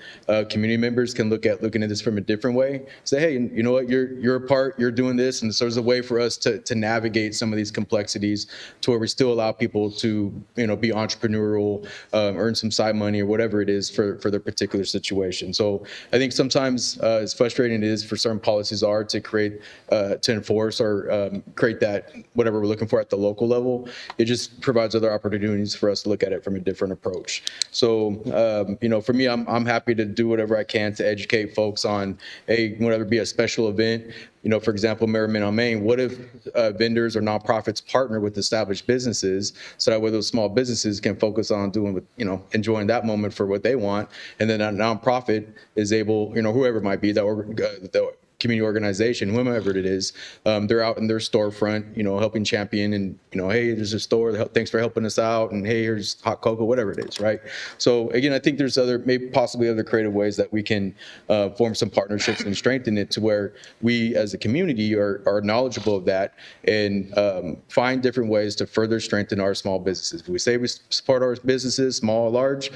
community members, can look at this from a different way. Say, hey, you know what, you're a part, you're doing this, and so there's a way for us to navigate some of these complexities to where we still allow people to, be entrepreneurial, earn some side money or whatever it is for their particular situation. So I think sometimes as frustrating it is for certain policies are to create, to enforce or create that whatever we're looking for at the local level, it just provides other opportunities for us to look at it from a different approach. So, for me, I'm happy to do whatever I can to educate folks on whatever be a special event. for example, Merriman on Main, what if vendors or nonprofits partner with established businesses so that way those small businesses can focus on doing, enjoying that moment for what they want, and then a nonprofit is able, whoever it might be, the community organization, whomever it is, they're out in their storefront, helping champion and, hey, there's a store, thanks for helping us out, and hey, here's hot cocoa, whatever it is, right? So again, I think there's possibly other creative ways that we can form some partnerships and strengthen it to where we as a community are knowledgeable of that and find different ways to further strengthen our small businesses. If we say we support our businesses, small or large,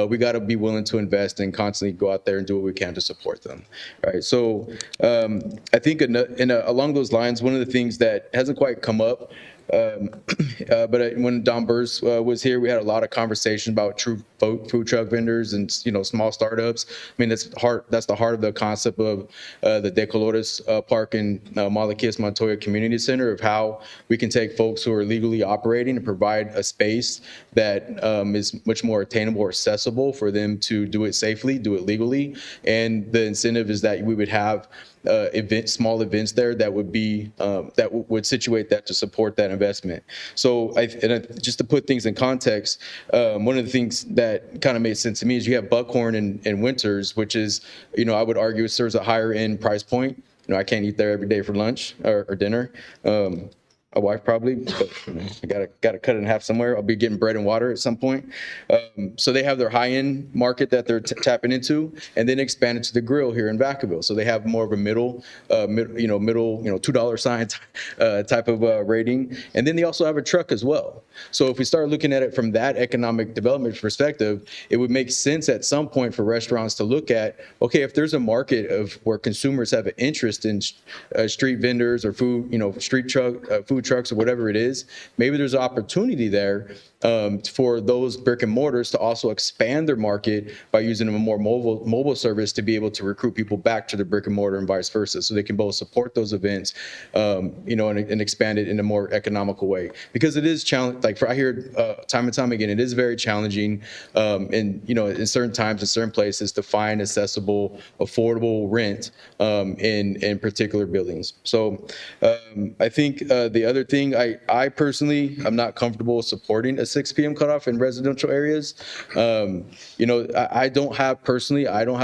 we got to be willing to invest and constantly go out there and do what we can to support them, right? So I think along those lines, one of the things that hasn't quite come up, but when Don Burrs was here, we had a lot of conversation about true food truck vendors and small startups. I mean, that's the heart of the concept of the De Colores Park and Malaquias Montoya Community Center, of how we can take folks who are legally operating and provide a space that is much more attainable or accessible for them to do it safely, do it legally. And the incentive is that we would have small events there that would be that would situate that to support that investment. So just to put things in context, one of the things that kind of made sense to me is you have Buckhorn and Winters, which is, I would argue serves a higher end price point. I can't eat there every day for lunch or dinner. My wife probably, but I gotta cut it in half somewhere. I'll be getting bread and water at some point. So they have their high-end market that they're tapping into, and then expanded to the grill here in Vacaville. So they have more of a middle, $2 sign type of rating, and then they also have a truck as well. So if we start looking at it from that economic development perspective, it would make sense at some point for restaurants to look at, okay, if there's a market of where consumers have an interest in street vendors or food, food trucks or whatever it is, maybe there's an opportunity there for those brick and mortars to also expand their market by using a more mobile service to be able to recruit people back to the brick and mortar and vice versa, so they can both support those events, and expand it in a more economical way. Because it is challenging. Like I hear time and time again, it is very challenging, in certain times in certain places to find accessible, affordable rent in particular buildings. So I think the other thing, I personally, I'm not comfortable supporting a 6 p.m. cutoff in residential areas. I don't have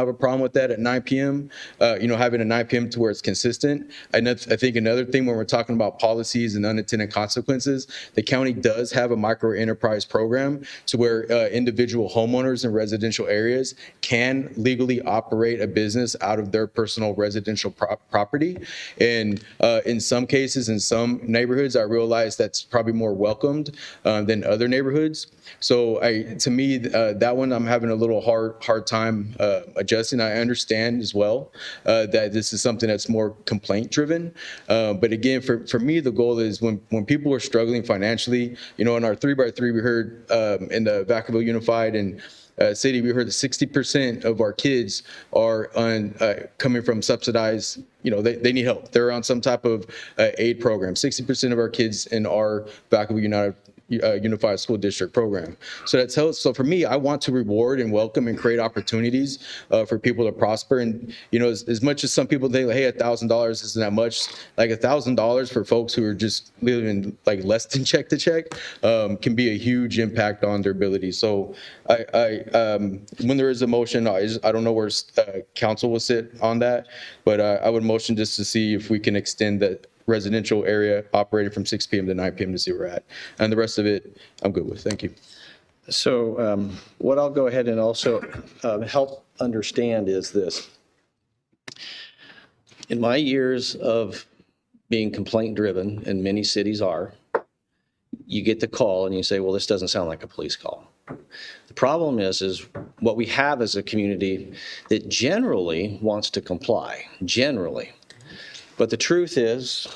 a problem with that at 9 p.m. Having a 9 p.m. to where it's consistent. I think another thing when we're talking about policies and unintended consequences, the county does have a micro enterprise program to where individual homeowners in residential areas can legally operate a business out of their personal residential property. And in some cases, in some neighborhoods, I realize that's probably more welcomed than other neighborhoods. So to me, that one I'm having a little hard time adjusting. I understand as well that this is something that's more complaint driven. But again, for me, the goal is when people are struggling financially, in our 3x3, we heard in the Vacaville Unified and city, we heard that 60% of our kids are coming from subsidized, they need help. They're on some type of aid program. 60% of our kids in our Vacaville Unified School District program. So for me, I want to reward and welcome and create opportunities for people to prosper. And as much as some people think, hey, $1,000 isn't that much, like $1,000 for folks who are just living like less than check to check can be a huge impact on their ability. So when there is a motion, I don't know where council will sit on that, but I would motion just to see if we can extend that residential area operating from 6 p.m. to 9 p.m. to see where we're at. And the rest of it, I'm good with. Thank you. So what I'll go ahead and also help understand is this. In my years of being complaint driven, and many cities are, you get the call and you say, well, this doesn't sound like a police call. The problem is what we have as a community that generally wants to comply, generally. But the truth is,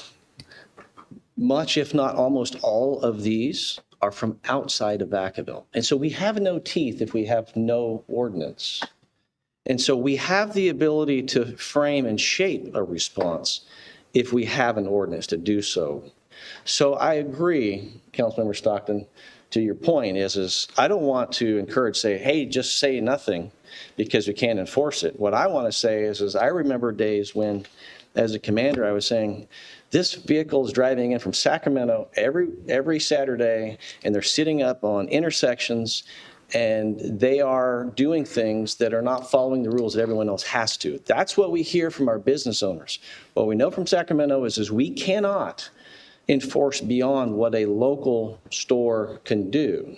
much, if not almost all of these are from outside of Vacaville. And so we have no teeth if we have no ordinance. And so we have the ability to frame and shape a response if we have an ordinance to do so. So I agree, Councilmember Stockton, to your point is I don't want to encourage, say, hey, just say nothing because we can't enforce it. What I want to say is I remember days when as a commander, I was saying, this vehicle is driving in from Sacramento every Saturday, and they're sitting up on intersections, and they are doing things that are not following the rules that everyone else has to. That's what we hear from our business owners. What we know from Sacramento is we cannot enforce beyond what a local store can do.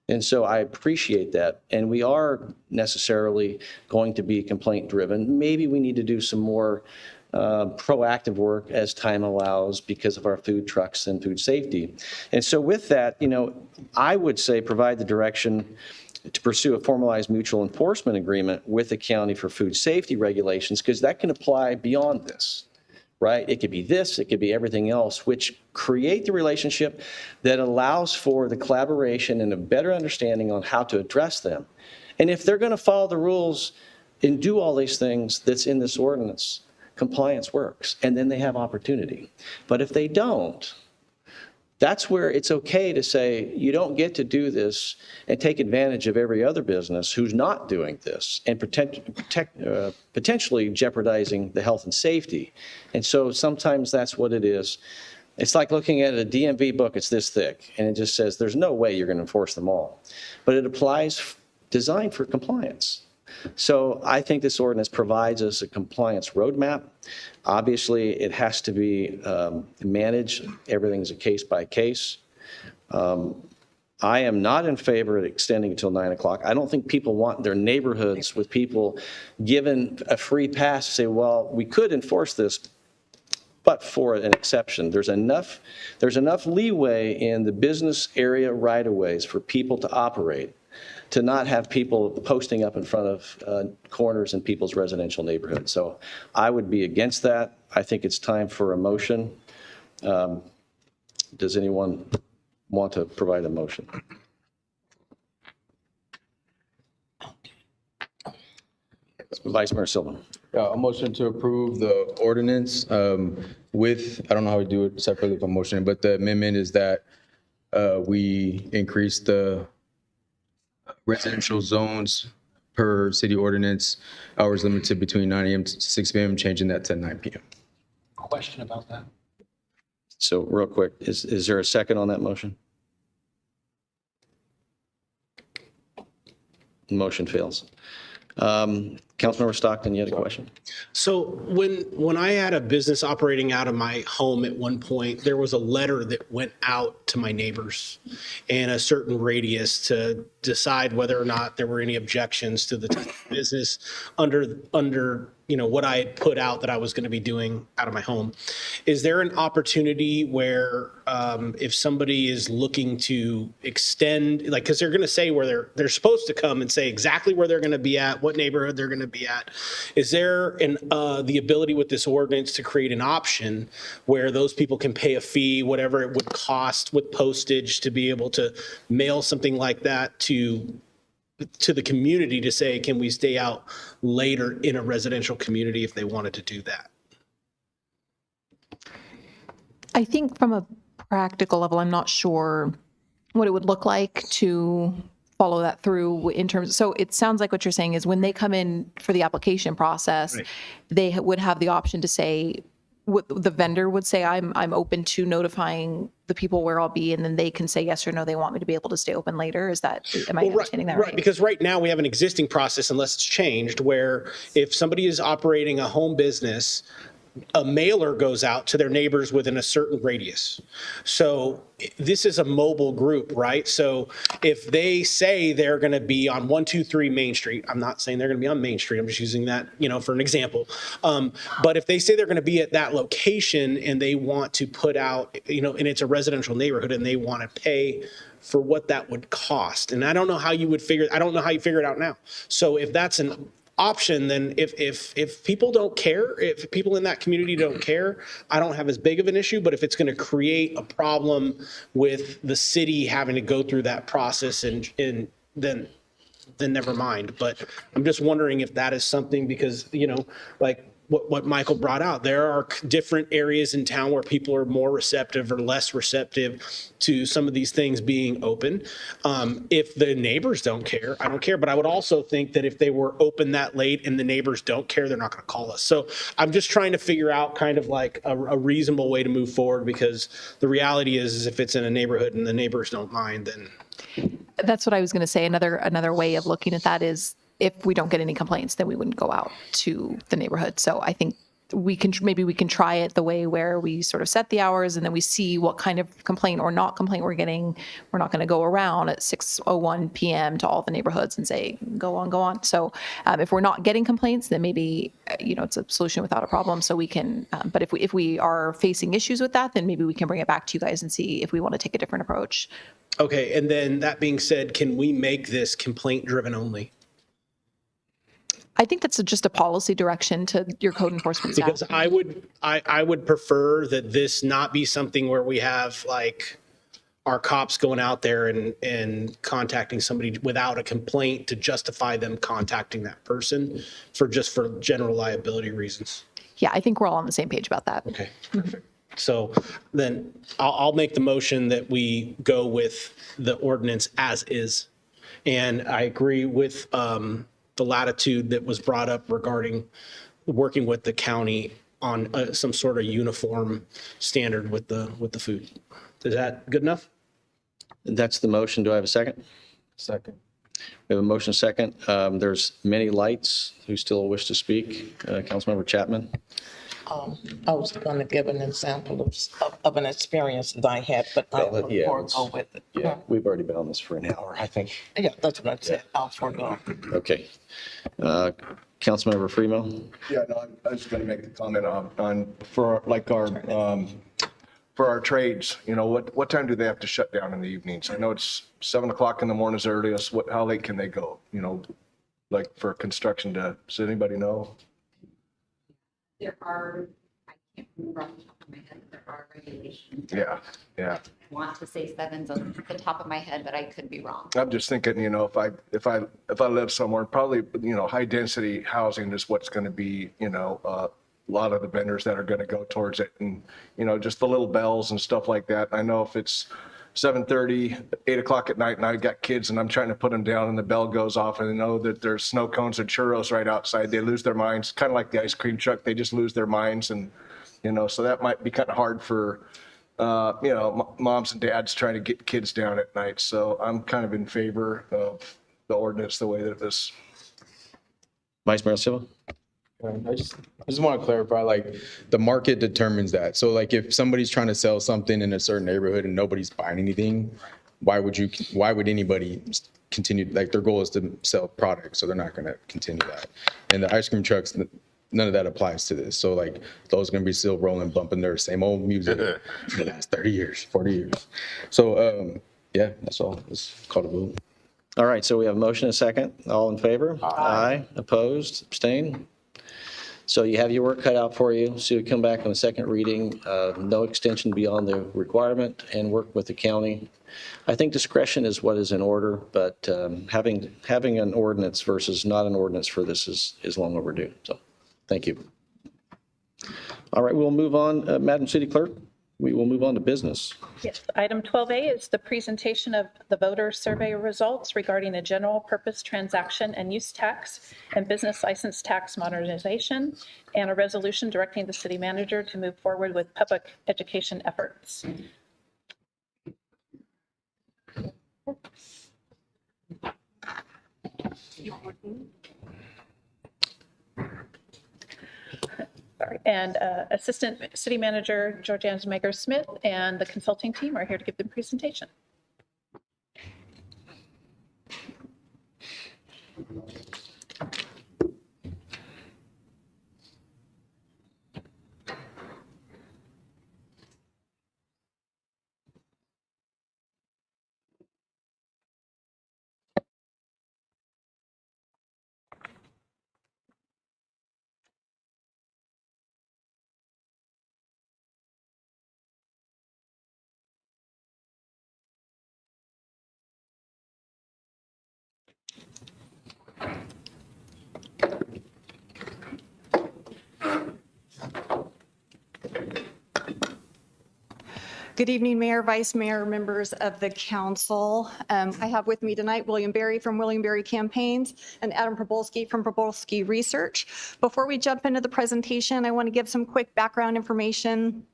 And so I appreciate that. And we are necessarily going to be complaint driven. Maybe we need to do some more proactive work as time allows because of our food trucks and food safety. And so with that, I would say provide the direction to pursue a formalized mutual enforcement agreement with the county for food safety regulations, because that can apply beyond this, right? It could be this, it could be everything else, which create the relationship that allows for the collaboration and a better understanding on how to address them. And if they're going to follow the rules and do all these things that's in this ordinance, compliance works, and then they have opportunity. But if they don't, that's where it's okay to say, you don't get to do this and take advantage of every other business who's not doing this and potentially jeopardizing the health and safety. And so sometimes that's what it is. It's like looking at a DMV book, it's this thick, and it just says there's no way you're going to enforce them all. But it applies designed for compliance. So I think this ordinance provides us a compliance roadmap. Obviously, it has to be managed. Everything's a case by case. I am not in favor of extending until 9 o'clock. I don't think people want their neighborhoods with people given a free pass to say, well, we could enforce this, but for an exception. There's enough leeway in the business area right-of-ways for people to operate, to not have people posting up in front of corners in people's residential neighborhoods. So I would be against that. I think it's time for a motion. Does anyone want to provide a motion? Vice Mayor Silva. A motion to approve the ordinance with, I don't know how we do it separately from motion, but the amendment is that we increase the residential zones per city ordinance, hours limited between 9 a.m. to 6 p.m., changing that to 9 p.m. Question about that? So real quick, is there a second on that motion? Motion fails. Councilmember Stockton, you had a question? So when I had a business operating out of my home at one point, there was a letter that went out to my neighbors in a certain radius to decide whether or not there were any objections to the business under what I had put out that I was going to be doing out of my home. Is there an opportunity where if somebody is looking to extend, like, because they're going to say where they're supposed to come and say exactly where they're going to be at, what neighborhood they're going to be at, is there the ability with this ordinance to create an option where those people can pay a fee, whatever it would cost with postage, to be able to mail something like that to the community to say, can we stay out later in a residential community if they wanted to do that? I think from a practical level, I'm not sure what it would look like to follow that through in terms. So it sounds like what you're saying is when they come in for the application process, right, they would have the option to say, the vendor would say, I'm open to notifying the people where I'll be, and then they can say yes or no, they want me to be able to stay open later. Am I understanding that right? Right, because right now we have an existing process, unless it's changed, where if somebody is operating a home business, a mailer goes out to their neighbors within a certain radius. So this is a mobile group, right? So if they say they're going to be on 123 Main Street, I'm not saying they're going to be on Main Street, I'm just using that, for an example. But if they say they're going to be at that location and they want to put out, and it's a residential neighborhood and they want to pay for what that would cost. And I don't know how you figure it out now. So if that's an option, then if people don't care, if people in that community don't care, I don't have as big of an issue. But if it's going to create a problem with the city having to go through that process, and then never mind. But I'm just wondering if that is something, because like what Michael brought out. There are different areas in town where people are more receptive or less receptive to some of these things being open. If the neighbors don't care, I don't care. But I would also think that if they were open that late and the neighbors don't care, they're not going to call us. So I'm just trying to figure out kind of like a reasonable way to move forward, because the reality is if it's in a neighborhood and the neighbors don't mind, then. That's what I was going to say. Another way of looking at that is if we don't get any complaints, then we wouldn't go out to the neighborhood. So I think we can try it the way where we sort of set the hours and then we see what kind of complaint or not complaint we're getting. We're not going to go around at 6:01 p.m. to all the neighborhoods and say, go on. So if we're not getting complaints, then maybe, it's a solution without a problem. So we can, but if we are facing issues with that, then maybe we can bring it back to you guys and see if we want to take a different approach. Okay, and then that being said, can we make this complaint driven only? I think that's just a policy direction to your code enforcement staff. Because I would prefer that this not be something where we have like our cops going out there and contacting somebody without a complaint to justify them contacting that person for general liability reasons. Yeah, I think we're all on the same page about that. Okay, perfect. So then I'll make the motion that we go with the ordinance as is. And I agree with the latitude that was brought up regarding working with the county on some sort of uniform standard with the food. Is that good enough? That's the motion. Do I have a second? Second. We have a motion second. There's many lights who still wish to speak. Councilmember Chapman. I was going to give an example of an experience that I had, but I will forego with it. Yeah, we've already been on this for an hour, I think. Yeah, that's what I said. I'll forego. Okay. Councilmember Freemo. Yeah, no, I was going to make the comment for our trades, what time do they have to shut down in the evenings? I know it's 7 o'clock in the morning is the earliest. How late can they go? Like for construction does anybody know? There are, I can't remember off the top of my head, there are regulations. Yeah. I want to say sevens on the top of my head, but I could be wrong. I'm just thinking, if I live somewhere, probably, high density housing is what's going to be, a lot of the vendors that are going to go towards it, and, just the little bells and stuff like that. I know if it's 7:30, 8 o'clock at night, and I've got kids and I'm trying to put them down and the bell goes off and they know that there's snow cones and churros right outside, they lose their minds, kind of like the ice cream truck. They just lose their minds. And, so that might be kind of hard for, moms and dads trying to get kids down at night. So I'm kind of in favor of the ordinance the way that this. Vice Mayor Silva. I just want to clarify, like, the market determines that. So like if somebody's trying to sell something in a certain neighborhood and nobody's buying anything, why would anybody continue? Like, their goal is to sell products, so they're not going to continue that. And the ice cream trucks, none of that applies to this. So like those are going to be still rolling, bumping their same old music for the last 30 years, 40 years. So yeah, that's all. Let's call it a vote. All right, so we have a motion and a second. All in favor? Aye. Opposed? Abstain? So you have your work cut out for you. So you come back on the second reading, no extension beyond the requirement, and work with the county. I think discretion is what is in order, but having an ordinance versus not an ordinance for this is long overdue. So thank you. All right, we'll move on. Madam City Clerk, we will move on to business. Yes, item 12A is the presentation of the voter survey results regarding a general purpose transaction and use tax and business license tax modernization, and a resolution directing the city manager to move forward with public education efforts. And Assistant City Manager Georgiana Mager-Smith and the consulting team are here to give the presentation. Good evening, Mayor, Vice Mayor, members of the council. I have with me tonight William Berry from William Berry Campaigns and Adam Probolski from Probolski Research. Before we jump into the presentation, I want to give some quick background information.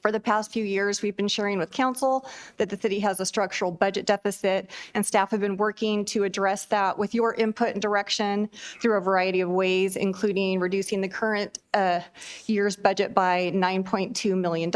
For the past few years, we've been sharing with council that the city has a structural budget deficit, and staff have been working to address that with your input and direction through a variety of ways, including reducing the current year's budget by $9.2 million,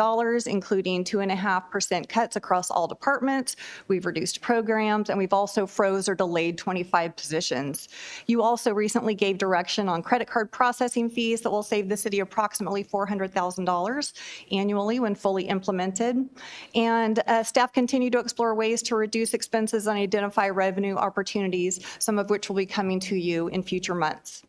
including 2.5% cuts across all departments. We've reduced programs, and we've also froze or delayed 25 positions. You also recently gave direction on credit card processing fees that will save the city approximately $400,000 annually when fully implemented. And staff continue to explore ways to reduce expenses and identify revenue opportunities, some of which will be coming to you in future months.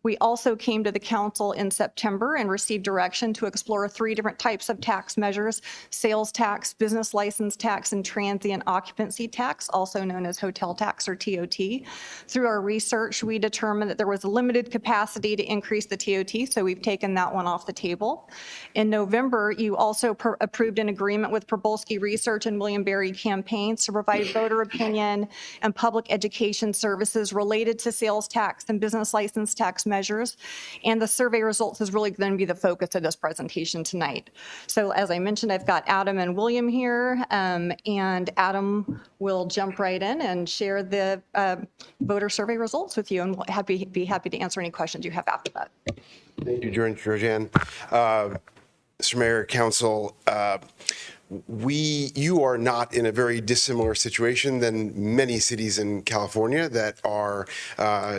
We also came to the council in September and received direction to explore 3 different types of tax measures: sales tax, business license tax, and transient occupancy tax, also known as hotel tax or TOT. Through our research, we determined that there was a limited capacity to increase the TOT, so we've taken that one off the table. In November, you also approved an agreement with Probolski Research and William Berry Campaigns to provide voter opinion and public education services related to sales tax and business license tax measures, and the survey results is really going to be the focus of this presentation tonight. So as I mentioned, I've got Adam and William here, and Adam will jump right in and share the voter survey results with you, and we'll be happy to answer any questions you have after that. Thank you, Georgianne. Mr. Mayor, Council, you are not in a very dissimilar situation than many cities in California that are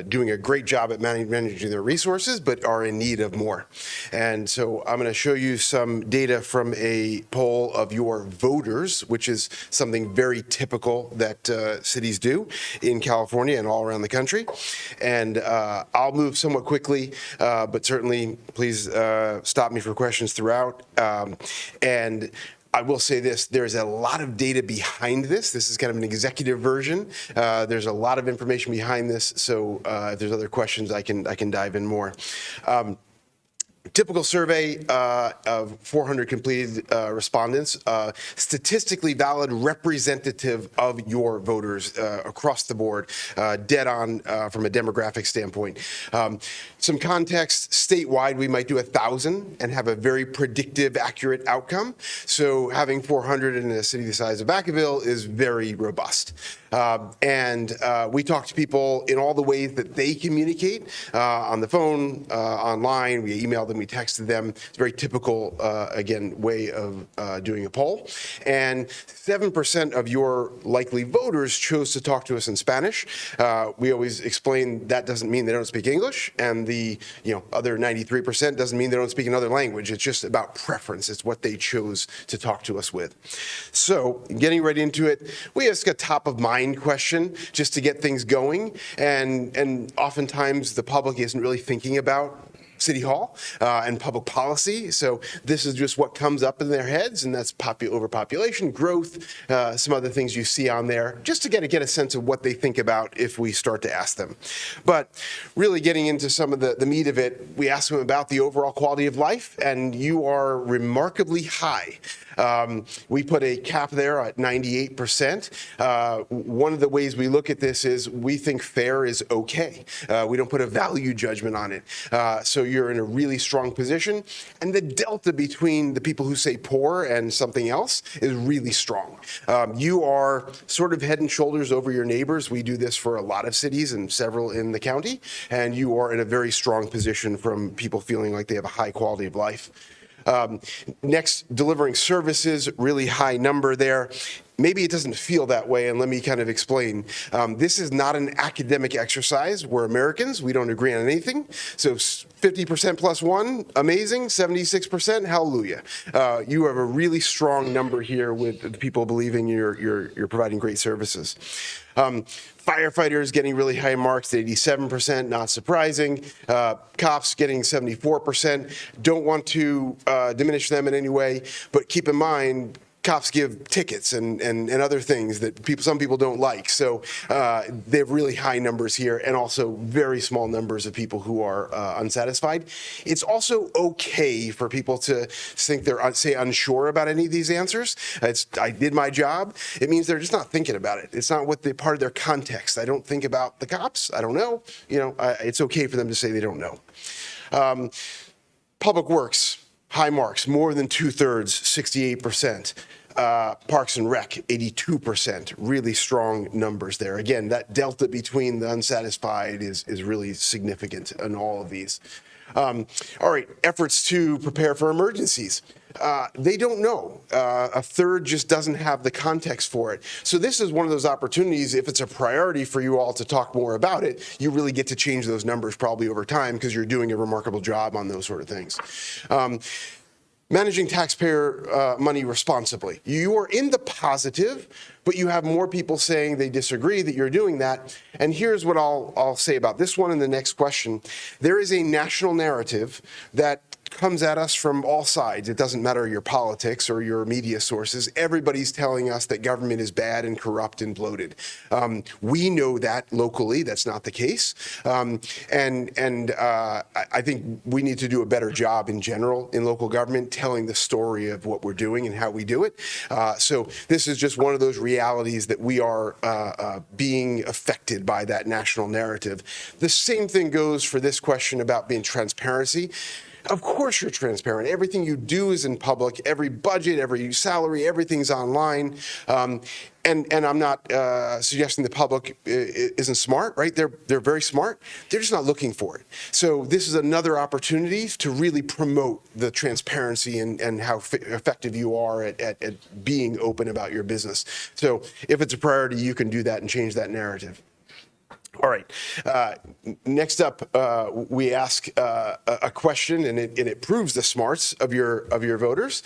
doing a great job at managing their resources, but are in need of more. And so I'm going to show you some data from a poll of your voters, which is something very typical that cities do in California and all around the country. And I'll move somewhat quickly, but certainly please stop me for questions throughout. And I will say this, there's a lot of data behind this. This is kind of an executive version. There's a lot of information behind this, so if there's other questions, I can dive in more. Typical survey of 400 completed respondents, statistically valid, representative of your voters across the board, dead on from a demographic standpoint. Some context, statewide, we might do 1,000 and have a very predictive, accurate outcome. So having 400 in a city the size of Vacaville is very robust. And we talk to people in all the ways that they communicate, on the phone, online, we email them, we texted them. It's a very typical, again, way of doing a poll. And 7% of your likely voters chose to talk to us in Spanish. We always explain that doesn't mean they don't speak English, and the other 93% doesn't mean they don't speak another language. It's just about preference. It's what they chose to talk to us with. So getting right into it, we ask a top of mind question just to get things going, and oftentimes the public isn't really thinking about City Hall and public policy. So this is just what comes up in their heads, and that's overpopulation, growth, some other things you see on there, just to get a sense of what they think about if we start to ask them. But really getting into some of the meat of it, we ask them about the overall quality of life, and you are remarkably high. We put a cap there at 98%. One of the ways we look at this is we think fair is okay. We don't put a value judgment on it. So you're in a really strong position. And the delta between the people who say poor and something else is really strong. You are sort of head and shoulders over your neighbors. We do this for a lot of cities and several in the county. And you are in a very strong position from people feeling like they have a high quality of life. Next, delivering services, really high number there. Maybe it doesn't feel that way, and let me kind of explain. This is not an academic exercise. We're Americans. We don't agree on anything. So 50% plus one, amazing. 76%, hallelujah. You have a really strong number here with the people believing you're providing great services. Firefighters getting really high marks at 87%, not surprising. Cops getting 74%. Don't want to diminish them in any way, but keep in mind, cops give tickets and other things that some people don't like. So they have really high numbers here, and also very small numbers of people who are unsatisfied. It's also okay for people to think they're, say, unsure about any of these answers. I did my job. It means they're just not thinking about it. It's not what the part of their context. I don't think about the cops. I don't know. It's okay for them to say they don't know. Public Works, high marks, more than 2/3, 68%. Parks and Rec, 82%, really strong numbers there. Again, that delta between the unsatisfied is really significant in all of these. All right, efforts to prepare for emergencies. They don't know. A third just doesn't have the context for it. So this is one of those opportunities, if it's a priority for you all to talk more about it, you really get to change those numbers probably over time because you're doing a remarkable job on those sort of things. Managing taxpayer money responsibly. You are in the positive, but you have more people saying they disagree that you're doing that. And here's what I'll say about this one and the next question. There is a national narrative that comes at us from all sides. It doesn't matter your politics or your media sources. Everybody's telling us that government is bad and corrupt and bloated. We know that locally, that's not the case. I think we need to do a better job in general in local government telling the story of what we're doing and how we do it. So this is just one of those realities that we are being affected by that national narrative. The same thing goes for this question about being transparency. Of course you're transparent. Everything you do is in public. Every budget, every salary, everything's online. And I'm not suggesting the public isn't smart, right? They're very smart. They're just not looking for it. So this is another opportunity to really promote the transparency and how effective you are at being open about your business. So if it's a priority, you can do that and change that narrative. All right. Next up, we ask a question, and it proves the smarts of your voters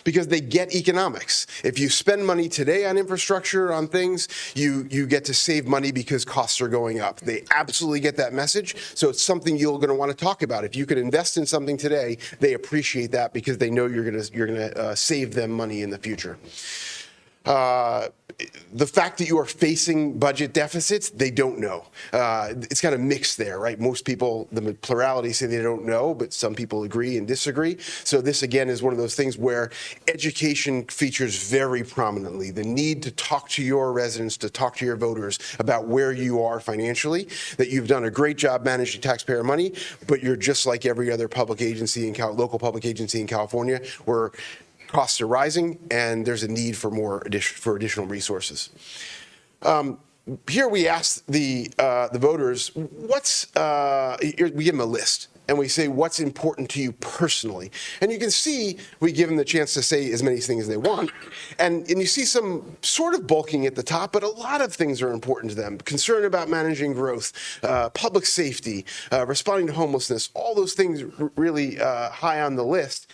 because they get economics. If you spend money today on infrastructure, on things, you get to save money because costs are going up. They absolutely get that message, so it's something you're going to want to talk about. If you could invest in something today, they appreciate that because they know you're going to save them money in the future. The fact that you are facing budget deficits, they don't know. It's kind of mixed there, right? Most people, the plurality, say they don't know, but some people agree and disagree. So this, again, is one of those things where education features very prominently. The need to talk to your residents, to talk to your voters about where you are financially, that you've done a great job managing taxpayer money, but you're just like every other public agency local public agency in California, where costs are rising, and there's a need for additional resources. Here we ask the voters, we give them a list, and we say what's important to you personally. And you can see we give them the chance to say as many things as they want, and you see some sort of bulking at the top, but a lot of things are important to them. Concern about managing growth, public safety, responding to homelessness, all those things really high on the list.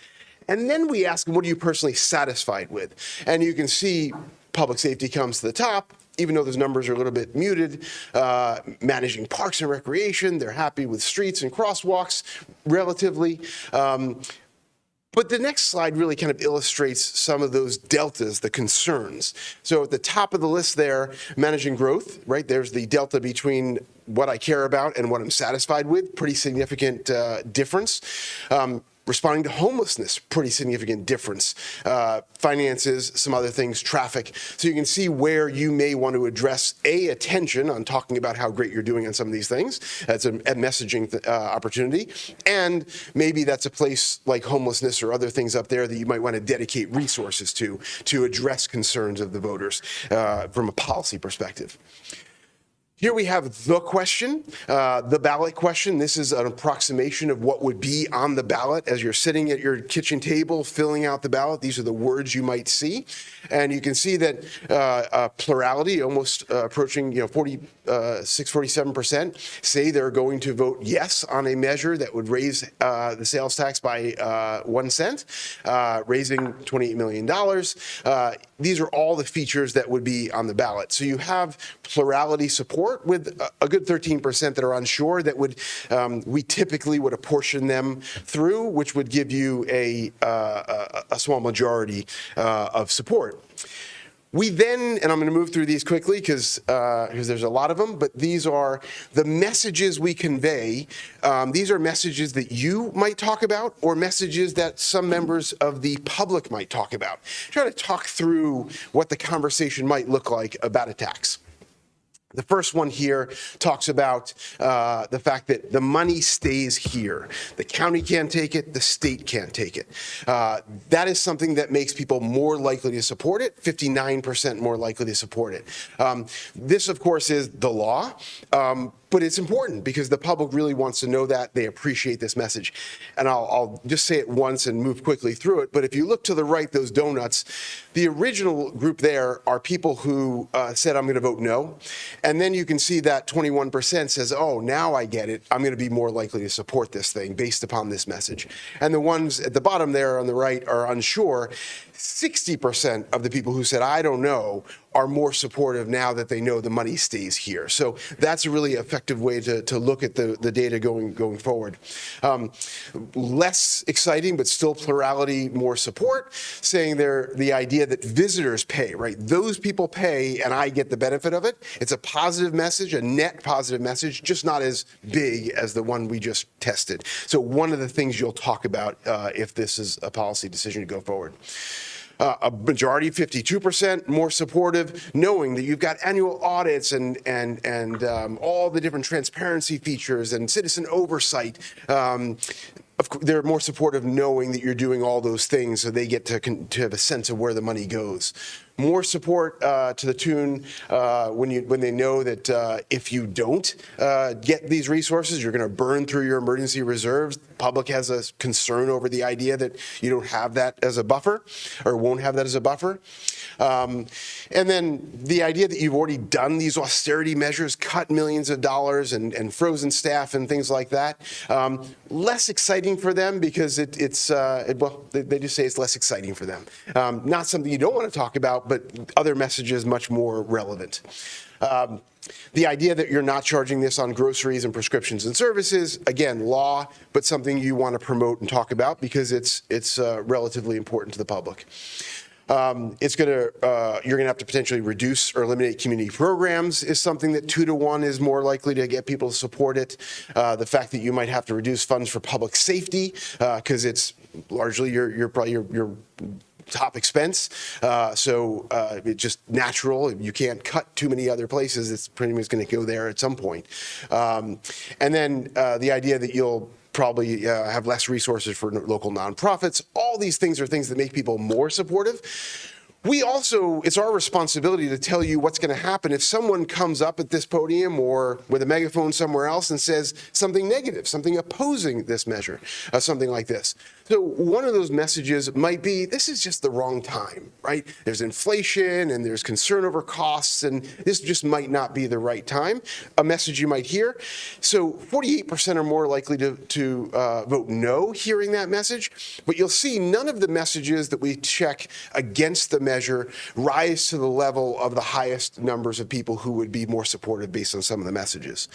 And then we ask them, what are you personally satisfied with? And you can see public safety comes to the top, even though those numbers are a little bit muted. Managing parks and recreation, they're happy with streets and crosswalks, relatively. But the next slide really kind of illustrates some of those deltas, the concerns. So at the top of the list there, managing growth, right? There's the delta between what I care about and what I'm satisfied with, pretty significant difference. Responding to homelessness, pretty significant difference. Finances, some other things, traffic. So you can see where you may want to address attention on talking about how great you're doing on some of these things. That's a messaging opportunity. And maybe that's a place like homelessness or other things up there that you might want to dedicate resources to address concerns of the voters from a policy perspective. Here we have the question, the ballot question. This is an approximation of what would be on the ballot as you're sitting at your kitchen table filling out the ballot. These are the words you might see. And you can see that plurality, almost approaching 47%, say they're going to vote yes on a measure that would raise the sales tax by 1 cent, raising $28 million. These are all the features that would be on the ballot. So you have plurality support. support, with a good 13% that are unsure that would we typically would apportion them through, which would give you a small majority of support. We then, and I'm going to move through these quickly because there's a lot of them, but these are the messages we convey. These are messages that you might talk about or messages that some members of the public might talk about. Try to talk through what the conversation might look like about a tax. The first one here talks about the fact that the money stays here. The county can't take it, the state can't take it. That is something that makes people more likely to support it, 59% more likely to support it. This, of course, is the law. But it's important because the public really wants to know that. They appreciate this message. And I'll just say it once and move quickly through it. But if you look to the right, those donuts, the original group there are people who said, I'm going to vote no. And then you can see that 21% says, oh, now I get it. I'm going to be more likely to support this thing based upon this message. And the ones at the bottom there on the right are unsure. 60% of the people who said, I don't know, are more supportive now that they know the money stays here. So that's a really effective way to look at the data going forward. Less exciting, but still plurality, more support, saying the idea that visitors pay, right? Those people pay and I get the benefit of it. It's a positive message, a net positive message, just not as big as the one we just tested. So one of the things you'll talk about if this is a policy decision to go forward. A majority, 52%, more supportive, knowing that you've got annual audits and all the different transparency features and citizen oversight. They're more supportive knowing that you're doing all those things, so they get to have a sense of where the money goes. More support to the tune when they know that if you don't get these resources, you're going to burn through your emergency reserves. The public has a concern over the idea that you don't have that as a buffer or won't have that as a buffer. And then the idea that you've already done these austerity measures, cut millions of dollars and frozen staff and things like that. Less exciting for them because they just say it's less exciting for them. Not something you don't want to talk about, but other messages much more relevant. The idea that you're not charging this on groceries and prescriptions and services, again, law, but something you want to promote and talk about because it's relatively important to the public. You're going to have to potentially reduce or eliminate community programs is something that 2-to-1 is more likely to get people to support it. The fact that you might have to reduce funds for public safety because it's largely your top expense. So it's just natural. You can't cut too many other places. It's pretty much going to go there at some point. And then the idea that you'll probably have less resources for local nonprofits. All these things are things that make people more supportive. It's our responsibility to tell you what's going to happen if someone comes up at this podium or with a megaphone somewhere else and says something negative, something opposing this measure, something like this. So one of those messages might be, this is just the wrong time, right? There's inflation and there's concern over costs, and this just might not be the right time, a message you might hear. So 48% are more likely to vote no hearing that message, but you'll see none of the messages that we check against the measure rise to the level of the highest numbers of people who would be more supportive based on some of the messages.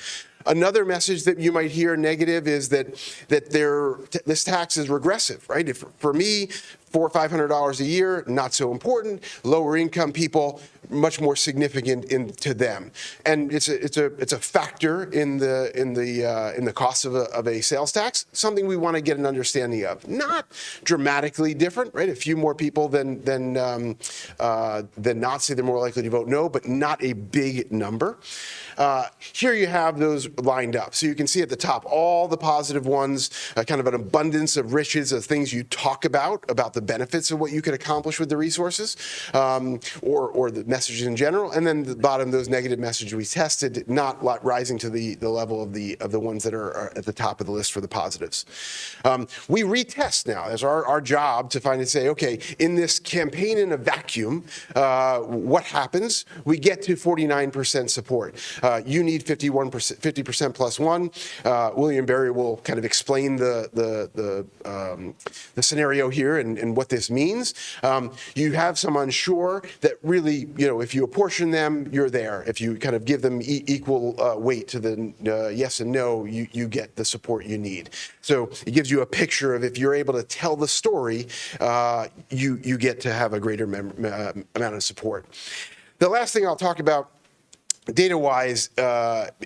Another message that you might hear negative is that this tax is regressive, right? If, for me, $400 or $500 a year, not so important. Lower income people, much more significant to them, and it's a factor in the cost of a sales tax. Something we want to get an understanding of. Not dramatically different, right? A few more people than not say they're more likely to vote no, but not a big number. Here you have those lined up. So you can see at the top all the positive ones, kind of an abundance of riches of things you talk about the benefits of what you could accomplish with the resources, or the messages in general. And then the bottom, those negative messages we tested, not rising to the level of the ones that are at the top of the list for the positives. We retest now. It's our job to find and say, okay, in this campaign in a vacuum, what happens? We get to 49% support. You need 50% plus one. William Barry will kind of explain the scenario here and and what this means. You have some unsure that really, if you apportion them, you're there. If you kind of give them equal weight to the yes and no, you get the support you need. So it gives you a picture of if you're able to tell the story, you get to have a greater amount of support. The last thing I'll talk about data-wise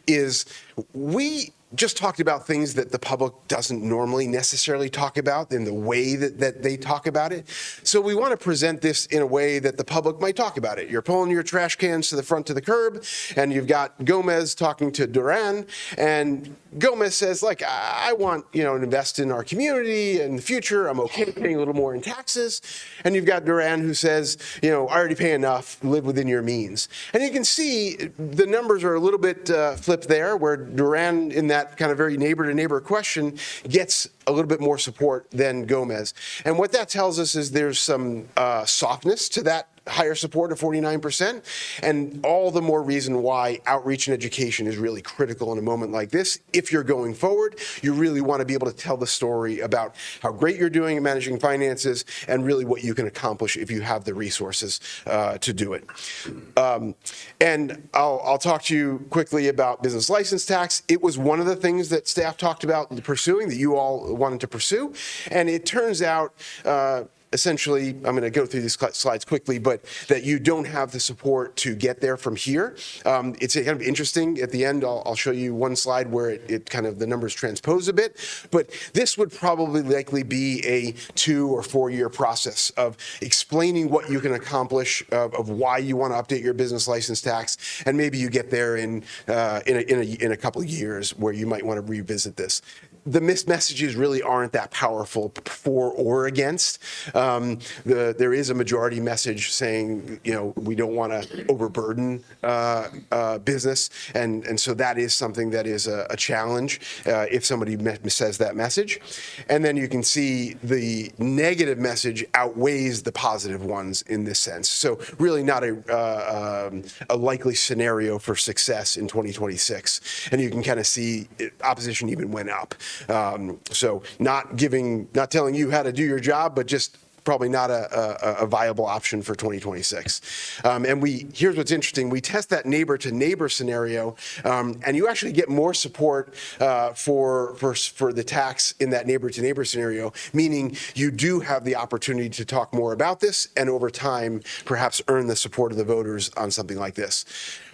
is we just talked about things that the public doesn't normally necessarily talk about in the way that they talk about it. So we want to present this in a way that the public might talk about it. You're pulling your trash cans to the front of the curb, and you've got Gomez talking to Duran, and Gomez says, like, I want, to invest in our community in the future. I'm okay paying a little more in taxes. And you've got Duran who says, I already pay enough, live within your means. And you can see the numbers are a little bit flipped there, where Duran in that kind of very neighbor-to-neighbor question gets a little bit more support than Gomez. And what that tells us is there's some softness to that higher support of 49%, and all the more reason why outreach and education is really critical in a moment like this. If you're going forward, you really want to be able to tell the story about how great you're doing at managing finances and really what you can accomplish if you have the resources to do it. And I'll talk to you quickly about business license tax. It was one of the things that staff talked about pursuing, that you all wanted to pursue, and it turns out essentially, I'm going to go through these slides quickly, but that you don't have the support to get there from here. It's kind of interesting. At the end, I'll show you one slide where it kind of the numbers transpose a bit, but this would probably likely be a 2 or 4 year process of explaining what you can accomplish, of why you want to update your business license tax, and maybe you get there in a couple of years where you might want to revisit this. The missed messages really aren't that powerful for or against. There is a majority message saying, we don't want to overburden business, and so that is something that is a challenge if somebody says that message. And then you can see the negative message outweighs the positive ones in this sense. So really not a likely scenario for success in 2026. And you can kind of see opposition even went up. So not telling you how to do your job, but just probably not a viable option for 2026. And here's what's interesting. We test that neighbor to neighbor scenario, and you actually get more support for the tax in that neighbor to neighbor scenario, meaning you do have the opportunity to talk more about this and over time perhaps earn the support of the voters on something like this.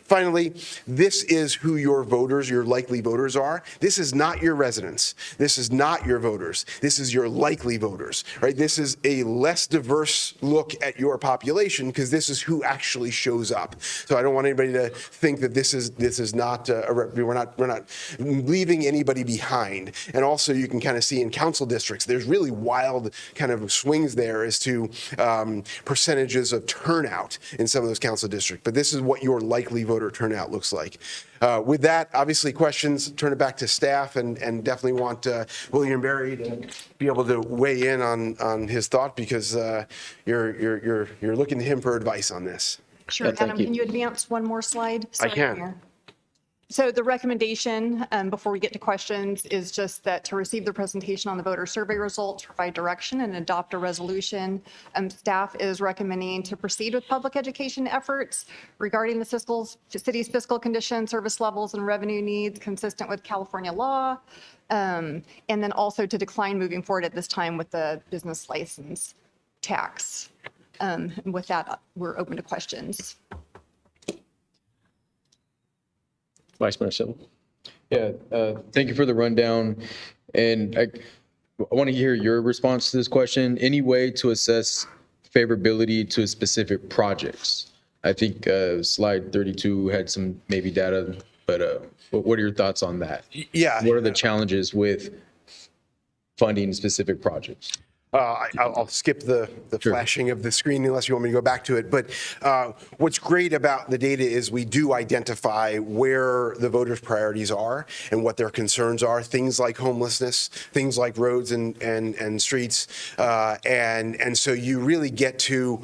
Finally, this is who your voters, your likely voters are. This is not your residents. This is not your voters. This is your likely voters, right? This is a less diverse look at your population because this is who actually shows up. So I don't want anybody to think that this is not we're not leaving anybody behind. And also, you can kind of see in council districts, there's really wild kind of swings there as to percentages of turnout in some of those council districts. But this is what your likely voter turnout looks like. With that, obviously questions, turn it back to staff, and definitely want William Berry to be able to weigh in on his thought, because you're looking to him for advice on this. Sure, Adam, can you advance one more slide? I can. Mayor. So the recommendation, before we get to questions, is just that to receive the presentation on the voter survey results, provide direction, and adopt a resolution. Staff is recommending to proceed with public education efforts regarding the city's fiscal condition, service levels, and revenue needs consistent with California law, and then also to decline moving forward at this time with the business license tax. And with that, we're open to questions. Vice Mayor Simmons. Yeah, thank you for the rundown. And I want to hear your response to this question. Any way to assess favorability to specific projects? I think slide 32 had some maybe data, but what are your thoughts on that? Yeah. What are the challenges with funding specific projects? I'll skip the flashing of the screen unless you want me to go back to it. But what's great about the data is we do identify where the voters' priorities are and what their concerns are. Things like homelessness, things like roads and streets, and so you really get to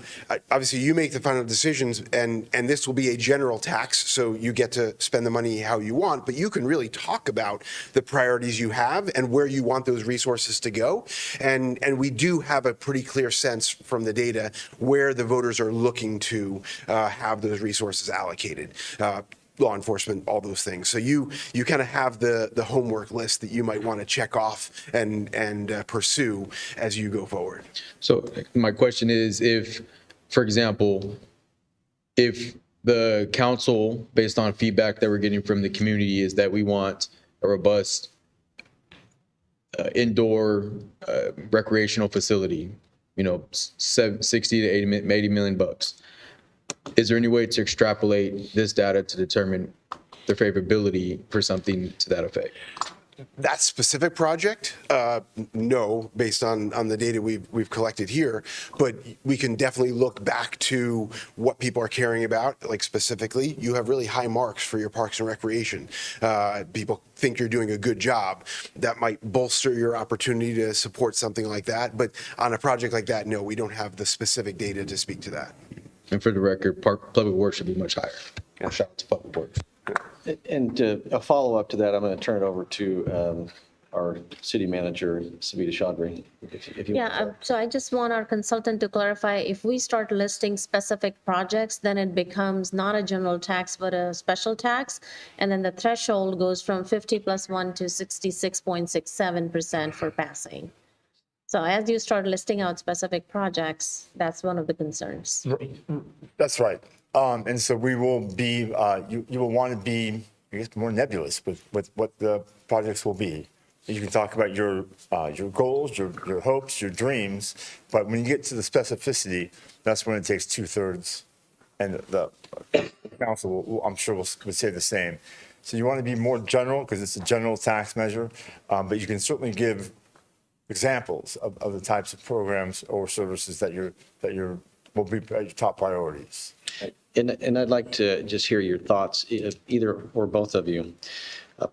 obviously you make the final decisions, and this will be a general tax, so you get to spend the money how you want. But you can really talk about the priorities you have and where you want those resources to go, and we do have a pretty clear sense from the data where the voters are looking to have those resources allocated. Law enforcement, all those things. So you kind of have the homework list that you might want to check off and pursue as you go forward. So my question is, if, for example, if the council, based on feedback that we're getting from the community, is that we want a robust indoor recreational facility, 60 to 80 million bucks. Is there any way to extrapolate this data to determine the favorability for something to that effect? That specific project, no, based on the data we've collected here, but we can definitely look back to what people are caring about. Like specifically, you have really high marks for your parks and recreation. People think you're doing a good job. That might bolster your opportunity to support something like that. But on a project like that, no, we don't have the specific data to speak to that. And for the record, public works should be much higher. Shout out to public works. And a follow-up to that, I'm going to turn it over to our city manager, Savita Chaudhry. If you want to So I just want our consultant to clarify, if we start listing specific projects, then it becomes not a general tax, but a special tax. And then the threshold goes from 50 plus 1 to 66.67% for passing. So as you start listing out specific projects, that's one of the concerns. That's right. And so we will be, you will want to be, I guess, more nebulous with what the projects will be. You can talk about your goals, your hopes, your dreams, but when you get to the specificity, that's when it takes 2/3, and the council, I'm sure, would say the same. So you want to be more general because it's a general tax measure, but you can certainly give examples of the types of programs or services that will be your top priorities. And I'd like to just hear your thoughts, either or both of you.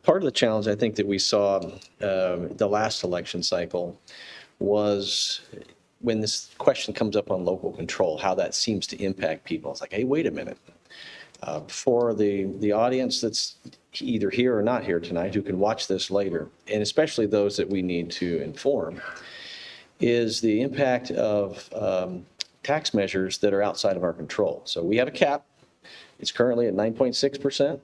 Part of the challenge I think that we saw the last election cycle was when this question comes up on local control, how that seems to impact people. It's like, hey, wait a minute. For the audience that's either here or not here tonight, who can watch this later, and especially those that we need to inform, is the impact of tax measures that are outside of our control. So we have a cap. It's currently at 9.6%.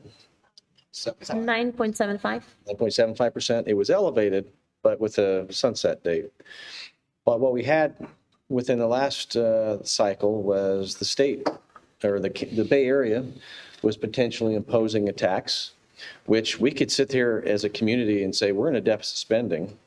9.75. 9.75%. It was elevated, but with a sunset date. But what we had within the last cycle was the state, or the Bay Area, was potentially imposing a tax, which we could sit here as a community and say, we're in a deficit spending,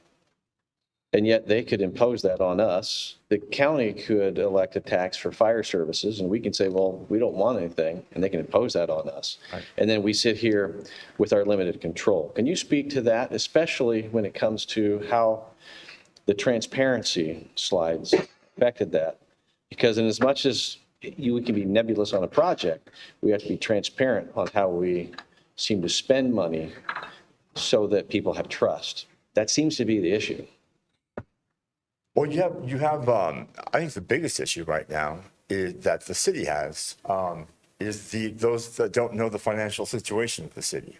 and yet they could impose that on us. The county could elect a tax for fire services, and we can say, well, we don't want anything, and they can impose that on us. Right. And then we sit here with our limited control. Can you speak to that, especially when it comes to how the transparency slides affected that? Because in as much as we can be nebulous on a project, we have to be transparent on how we seem to spend money so that people have trust. That seems to be the issue. Well, you have. I think the biggest issue right now is that the city has is those that don't know the financial situation of the city.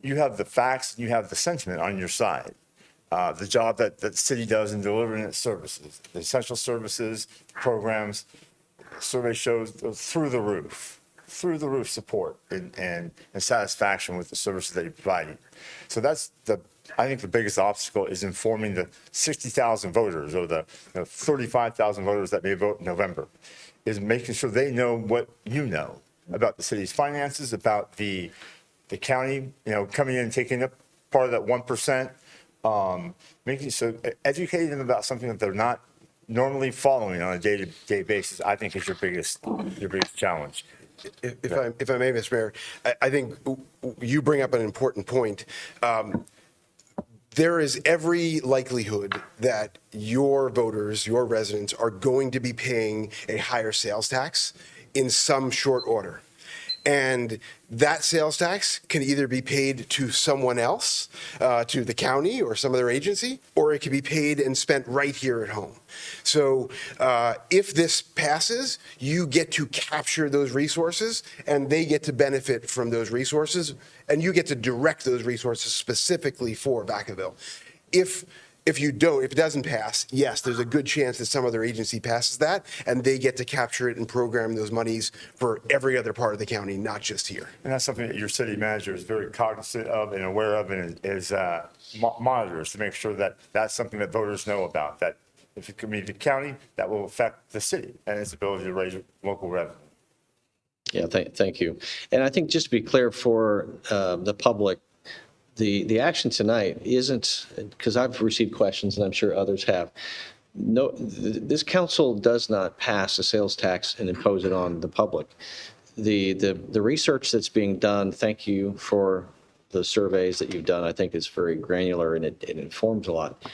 You have the facts, and you have the sentiment on your side. The job that the city does in delivering its services, the essential services, programs, survey shows through the roof support and satisfaction with the services that you're providing. So that's I think the biggest obstacle is informing the 60,000 voters or the 35,000 voters that may vote in November, is making sure they know what you know about the city's finances, about the county, coming in and taking up part of that 1%, educating them about something that they're not normally following on a day-to-day basis, I think is your biggest challenge. If I may, Mr. Mayor, I think you bring up an important point. There is every likelihood that your voters, your residents, are going to be paying a higher sales tax in some short order. And that sales tax can either be paid to someone else, to the county or some other agency, or it can be paid and spent right here at home. So if this passes, you get to capture those resources, and they get to benefit from those resources, and you get to direct those resources specifically for Vacaville. If If you don't, if it doesn't pass, yes, there's a good chance that some other agency passes that, and they get to capture it and program those monies for every other part of the county, not just here. And that's something that your city manager is very cognizant of and aware of, and is monitors to make sure that that's something that voters know about, that if it could be the county, that will affect the city and its ability to raise local revenue. Yeah, thank you. And I think just to be clear for the public, the action tonight isn't, because I've received questions and I'm sure others have. No, this council does not pass a sales tax and impose it on the public. The research that's being done, thank you for the surveys that you've done, I think is very granular and it informs a lot,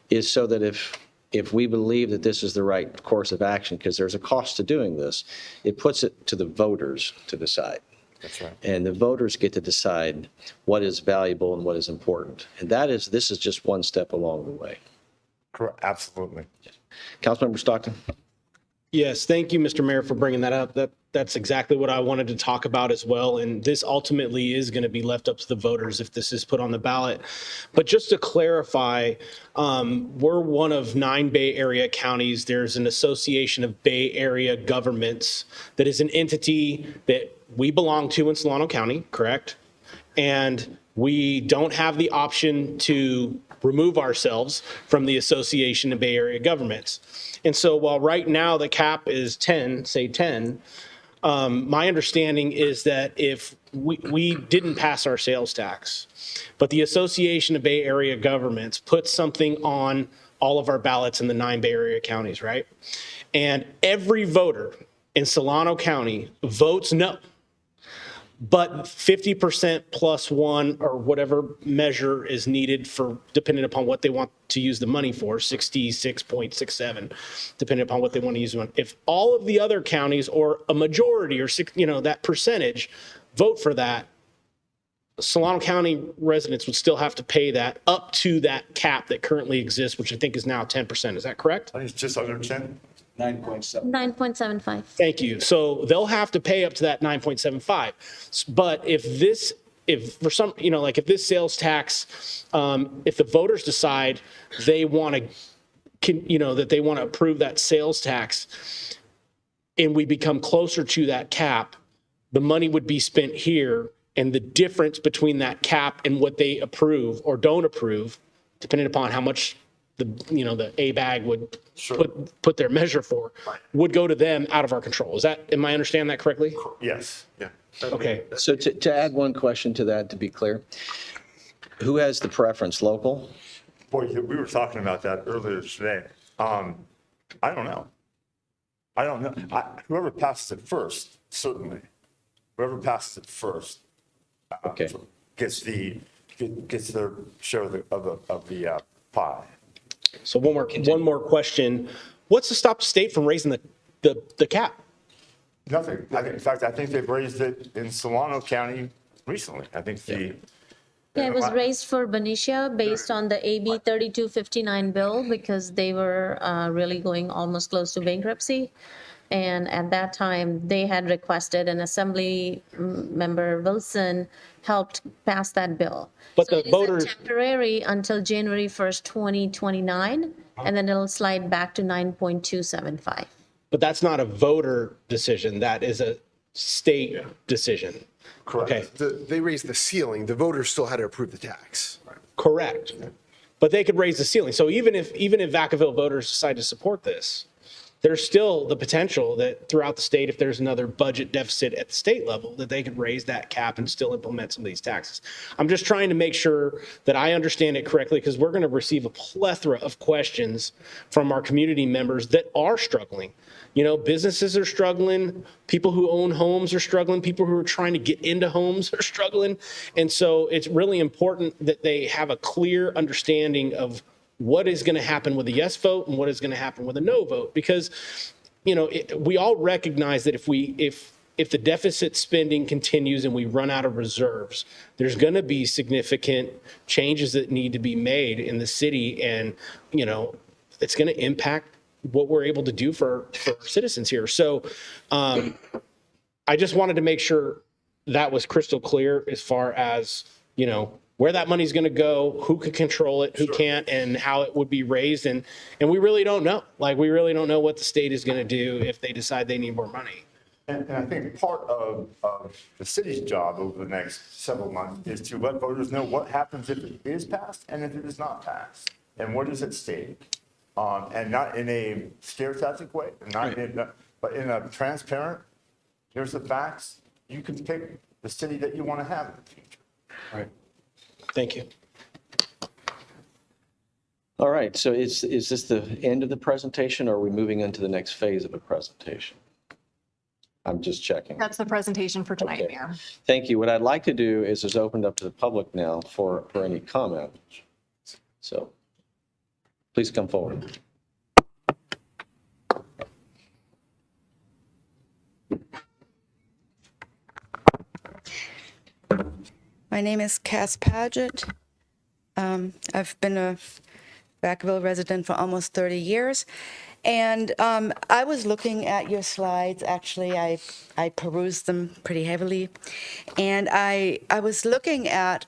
is so that if we believe that this is the right course of action, because there's a cost to doing this, it puts it to the voters to decide. That's right. And the voters get to decide what is valuable and what is important. And this is just one step along the way. Correct. Absolutely. Councilmember Stockton. Yes, thank you, Mr. Mayor, for bringing that up. That's exactly what I wanted to talk about as well. And this ultimately is going to be left up to the voters if this is put on the ballot. But just to clarify, we're one of 9 Bay Area counties. There's an association of Bay Area governments that is an entity that we belong to in Solano County, correct? And we don't have the option to remove ourselves from the Association of Bay Area Governments. And so while right now the cap is 10, say 10, my understanding is that if we didn't pass our sales tax, but the Association of Bay Area Governments put something on all of our ballots in the 9 Bay Area counties, right? And every voter in Solano County votes no. But 50% plus one or whatever measure is needed for, depending upon what they want to use the money for, 66.67, depending upon what they want to use it on. If all of the other counties or a majority or that percentage vote for that, Solano County residents would still have to pay that up to that cap that currently exists, which I think is now 10%. Is that correct? I think it's just under 10. 9.75. Thank you. So they'll have to pay up to that 9.75. But if for some, like if this sales tax, if the voters decide they want that they want to approve that sales tax and we become closer to that cap, the money would be spent here, and the difference between that cap and what they approve or don't approve, depending upon how much the A-bag would put their measure for, would go to them out of our control. Am I understanding that correctly? Yes. Yeah. Okay. So to add one question to that, to be clear, who has the preference, local? Boy, we were talking about that earlier today. I don't know. Whoever passes it first, certainly. Whoever passes it first gets their share of the pie. So one more question. What's to stop the state from raising the cap? Nothing. In fact, I think they've raised it in Solano County recently. I think It was raised for Benicia based on the AB 3259 bill because they were really going almost close to bankruptcy. And at that time, they had requested, and Assembly Member Wilson helped pass that bill. But So the it is voters, temporary until January 1st, 2029, and then it'll slide back to 9.275. but that's not a voter decision. That is a state decision. Correct. Okay. They raised the ceiling. The voters still had to approve the tax. Correct. But they could raise the ceiling. So even if Vacaville voters decide to support this, there's still the potential that throughout the state, if there's another budget deficit at the state level, that they could raise that cap and still implement some of these taxes. I'm just trying to make sure that I understand it correctly, because we're going to receive a plethora of questions from our community members that are struggling. Businesses are struggling. People who own homes are struggling. People who are trying to get into homes are struggling. And so it's really important that they have a clear understanding of what is going to happen with a yes vote and what is going to happen with a no vote, because we all recognize that if the deficit spending continues and we run out of reserves, there's going to be significant changes that need to be made in the city, and it's going to impact what we're able to do for our citizens here. So I just wanted to make sure that was crystal clear as far as where that money's going to go, who could control it, who can't, and how it would be raised. And we really don't know. Like, we really don't know what the state is going to do if they decide they need more money. And I think part of the city's job over the next several months is to let voters know what happens if it is passed and if it is not passed, and what is at stake. And not in a scare tactic way, but in a transparent, here's the facts, you can pick the city that you want to have in the future. Right. Thank you. All right, so is this the end of the presentation, or are we moving into the next phase of the presentation? I'm just checking. That's the presentation for tonight, Okay. Mayor. Thank you. What I'd like to do is just open it up to the public now for any comment. So please come forward. My name is Cass Paget. I've been a Vacaville resident for almost 30 years. And I was looking at your slides. Actually, I perused them pretty heavily. And I was looking at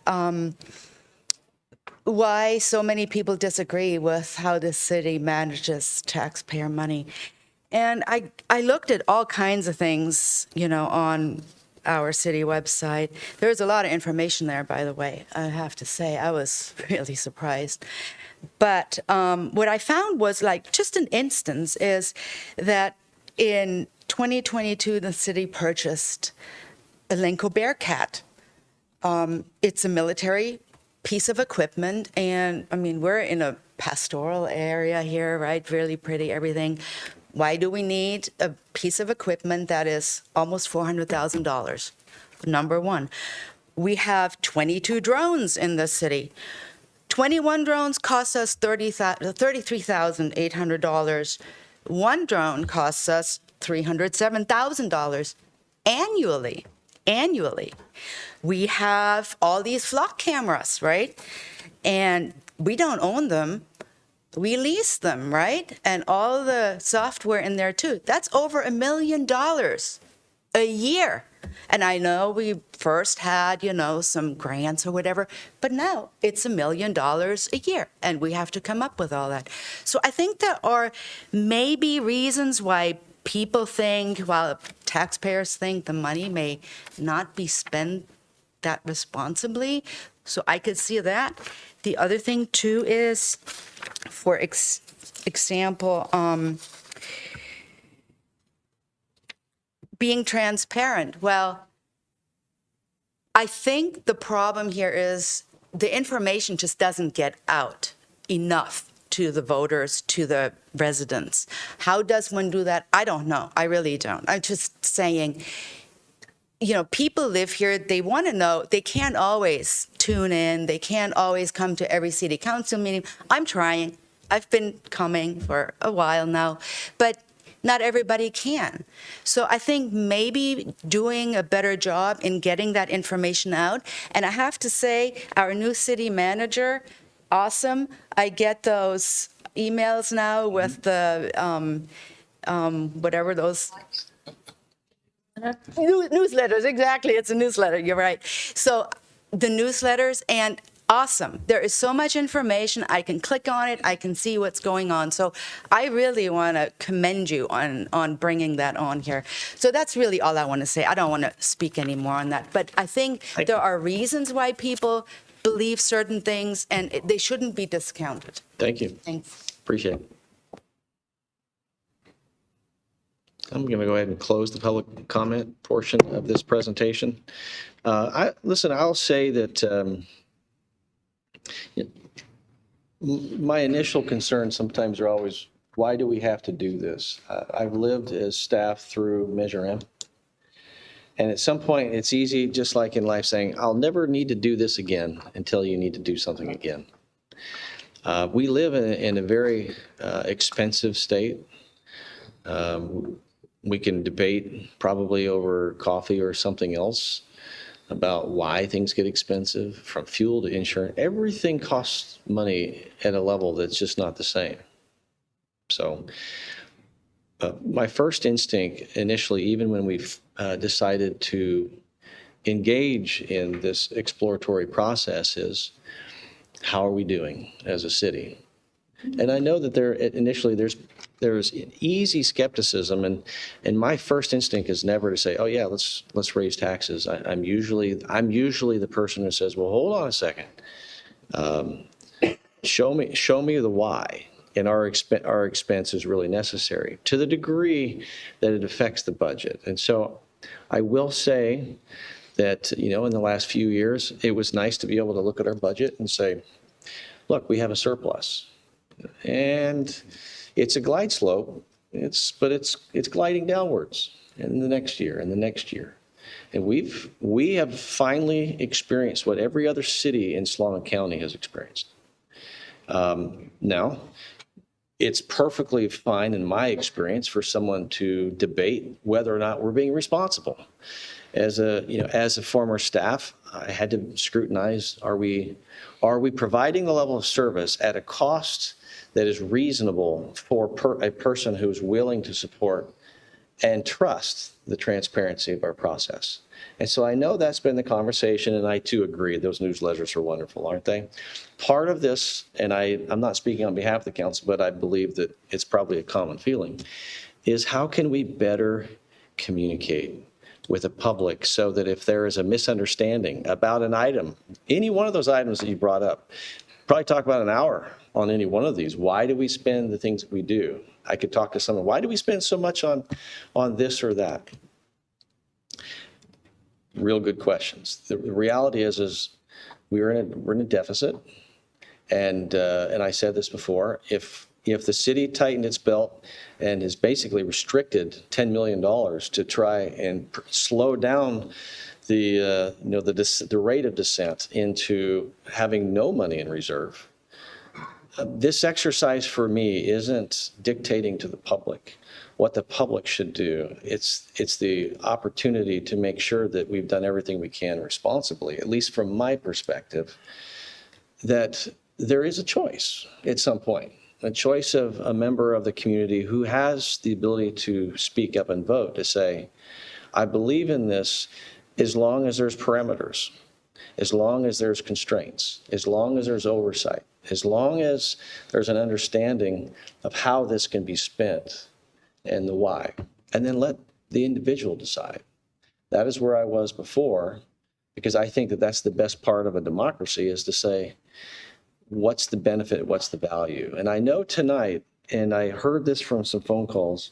why so many people disagree with how the city manages taxpayer money. And I looked at all kinds of things, you know, on our city website. There's a lot of information there, by the way. I have to say, I was really surprised. But what I found was, like, just an instance is that in 2022, the city purchased a Lenco Bearcat. It's a military piece of equipment, and I mean, we're in a pastoral area here, right? Really pretty, everything. Why do we need a piece of equipment that is almost $400,000? Number one. We have 22 drones in the city. 21 drones cost us $33,800. One drone costs us $307,000 annually. Annually. We have all these flock cameras, right? And we don't own them. We lease them, right? And all the software in there too. That's over $1 million a year. And I know we first had, you know, some grants or whatever, but now it's $1 million a year, and we have to come up with all that. So I think there are maybe reasons why people think, while taxpayers think the money may not be spent that responsibly. So I could see that. The other thing too is, for example, being transparent. Well, I think the problem here is the information just doesn't get out enough to the voters, to the residents. How does one do that? I don't know. I really don't. I'm just saying, you know, people live here, they want to know. They can't always tune in. They can't always come to every city council meeting. I'm trying. I've been coming for a while now, but not everybody can. So I think maybe doing a better job in getting that information out. And I have to say, our new city manager, awesome. I get those emails now with the, whatever those, newsletters, exactly. It's a newsletter. You're right. So the newsletters, and awesome. There is so much information. I can click on it. I can see what's going on. So I really want to commend you on bringing that on here. So that's really all I want to say. I don't want to speak any more on that. But I think there are reasons why people believe certain things, and they shouldn't be discounted. Thank you. Thanks. Appreciate it. I'm going to go ahead and close the public comment portion of this presentation. I'll say that my initial concerns sometimes are always, why do we have to do this? I've lived as staff through Measure M. And at some point, it's easy, just like in life, saying, I'll never need to do this again until you need to do something again. We live in a very expensive state. We can debate probably over coffee or something else about why things get expensive, from fuel to insurance. Everything costs money at a level that's just not the same. So my first instinct initially, even when we've decided to engage in this exploratory process is, how are we doing as a city? And I know that initially there's easy skepticism, and my first instinct is never to say, oh yeah, let's raise taxes. I'm usually the person who says, well, hold on a second. Show me the why. And our expense is really necessary to the degree that it affects the budget. And so I will say that, in the last few years, it was nice to be able to look at our budget and say, look, we have a surplus. And it's a glide slope, but it's gliding downwards in the next year and the next year. And we have finally experienced what every other city in Solano County has experienced. Now, it's perfectly fine in my experience for someone to debate whether or not we're being responsible. As a former staff, I had to scrutinize, are we providing the level of service at a cost that is reasonable for a person who's willing to support and trust the transparency of our process? And so I know that's been the conversation, and I too agree. Those newsletters are wonderful, aren't they? Part of this, and I'm not speaking on behalf of the council, but I believe that it's probably a common feeling, is how can we better communicate with the public so that if there is a misunderstanding about an item, any one of those items that you brought up, probably talk about an hour on any one of these. Why do we spend the things that we do? I could talk to someone, why do we spend so much on this or that? Real good questions. The reality is we're in a deficit, and I said this before. If the city tightened its belt and has basically restricted $10 million to try and slow down the rate of descent into having no money in reserve, this exercise for me isn't dictating to the public what the public should do. It's the opportunity to make sure that we've done everything we can responsibly, at least from my perspective, that there is a choice at some point, a choice of a member of the community who has the ability to speak up and vote to say, I believe in this as long as there's parameters, as long as there's constraints, as long as there's oversight, as long as there's an understanding of how this can be spent and the why, and then let the individual decide. That is where I was before, because I think that that's the best part of a democracy, is to say, what's the benefit, what's the value? And I know tonight, and I heard this from some phone calls,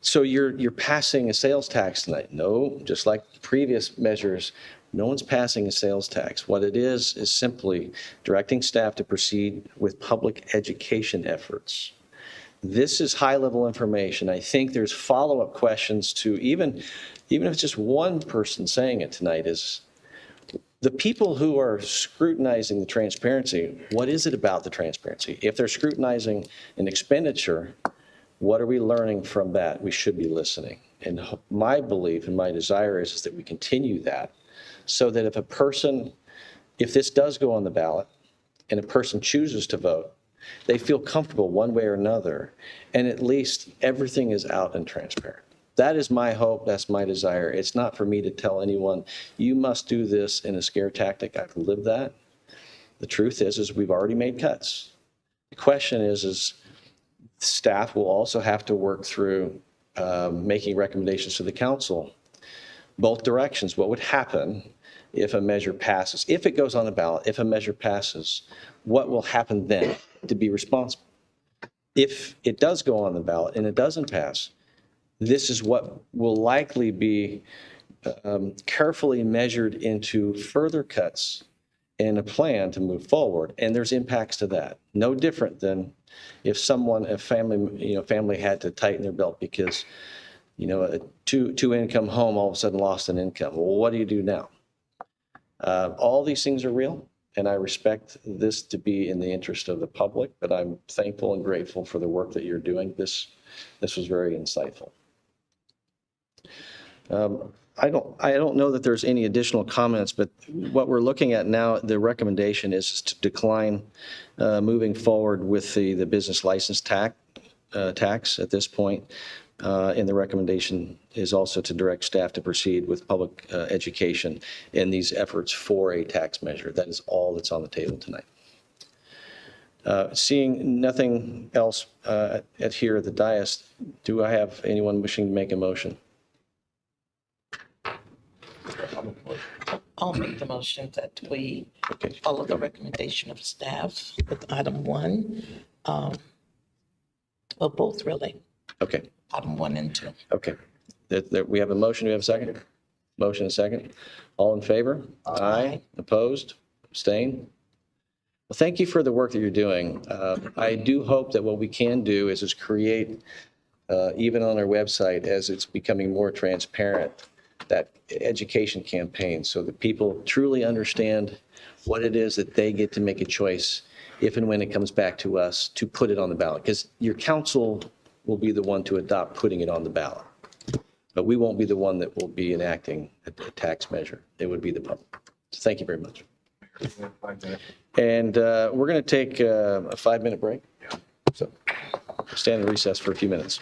so you're passing a sales tax tonight. No, just like the previous measures, no one's passing a sales tax. What it is simply directing staff to proceed with public education efforts. This is high-level information. I think there's follow-up questions to even if it's just one person saying it tonight, is the people who are scrutinizing the transparency, what is it about the transparency? If they're scrutinizing an expenditure, what are we learning from that? We should be listening. And my belief and my desire is that we continue that, so that if this does go on the ballot and a person chooses to vote, they feel comfortable one way or another, and at least everything is out and transparent. That is my hope. That's my desire. It's not for me to tell anyone, you must do this in a scare tactic. I've lived that. The truth is we've already made cuts. The question is staff will also have to work through making recommendations to the council, both directions. What would happen if a measure passes? If it goes on the ballot, if a measure passes, what will happen then to be responsible? If it does go on the ballot and it doesn't pass, this is what will likely be carefully measured into further cuts in a plan to move forward. And there's impacts to that. No different than if a family had to tighten their belt because, a two-income home all of a sudden lost an income. Well, what do you do now? All these things are real, and I respect this to be in the interest of the public, but I'm thankful and grateful for the work that you're doing. This was very insightful. I don't know that there's any additional comments, but what we're looking at now, the recommendation is to decline moving forward with the business license tax at this point. And the recommendation is also to direct staff to proceed with public education in these efforts for a tax measure. That is all that's on the table tonight. Seeing nothing else here at the dais, do I have anyone wishing to make a motion? I'll make the motion that we follow the recommendation of staff with item 1. Well, both really, Okay. item 1 and 2. Okay. We have a motion. Do we have a second? Motion and second. All in favor? Aye. Opposed? Abstain? Well, thank you for the work that you're doing. I do hope that what we can do is create, even on our website, as it's becoming more transparent, that education campaign so that people truly understand what it is that they get to make a choice if and when it comes back to us to put it on the ballot. Because your council will be the one to adopt putting it on the ballot. But we won't be the one that will be enacting a tax measure. It would be the public. So thank you very much. And we're going to take a 5-minute break. So stand in recess for a few minutes.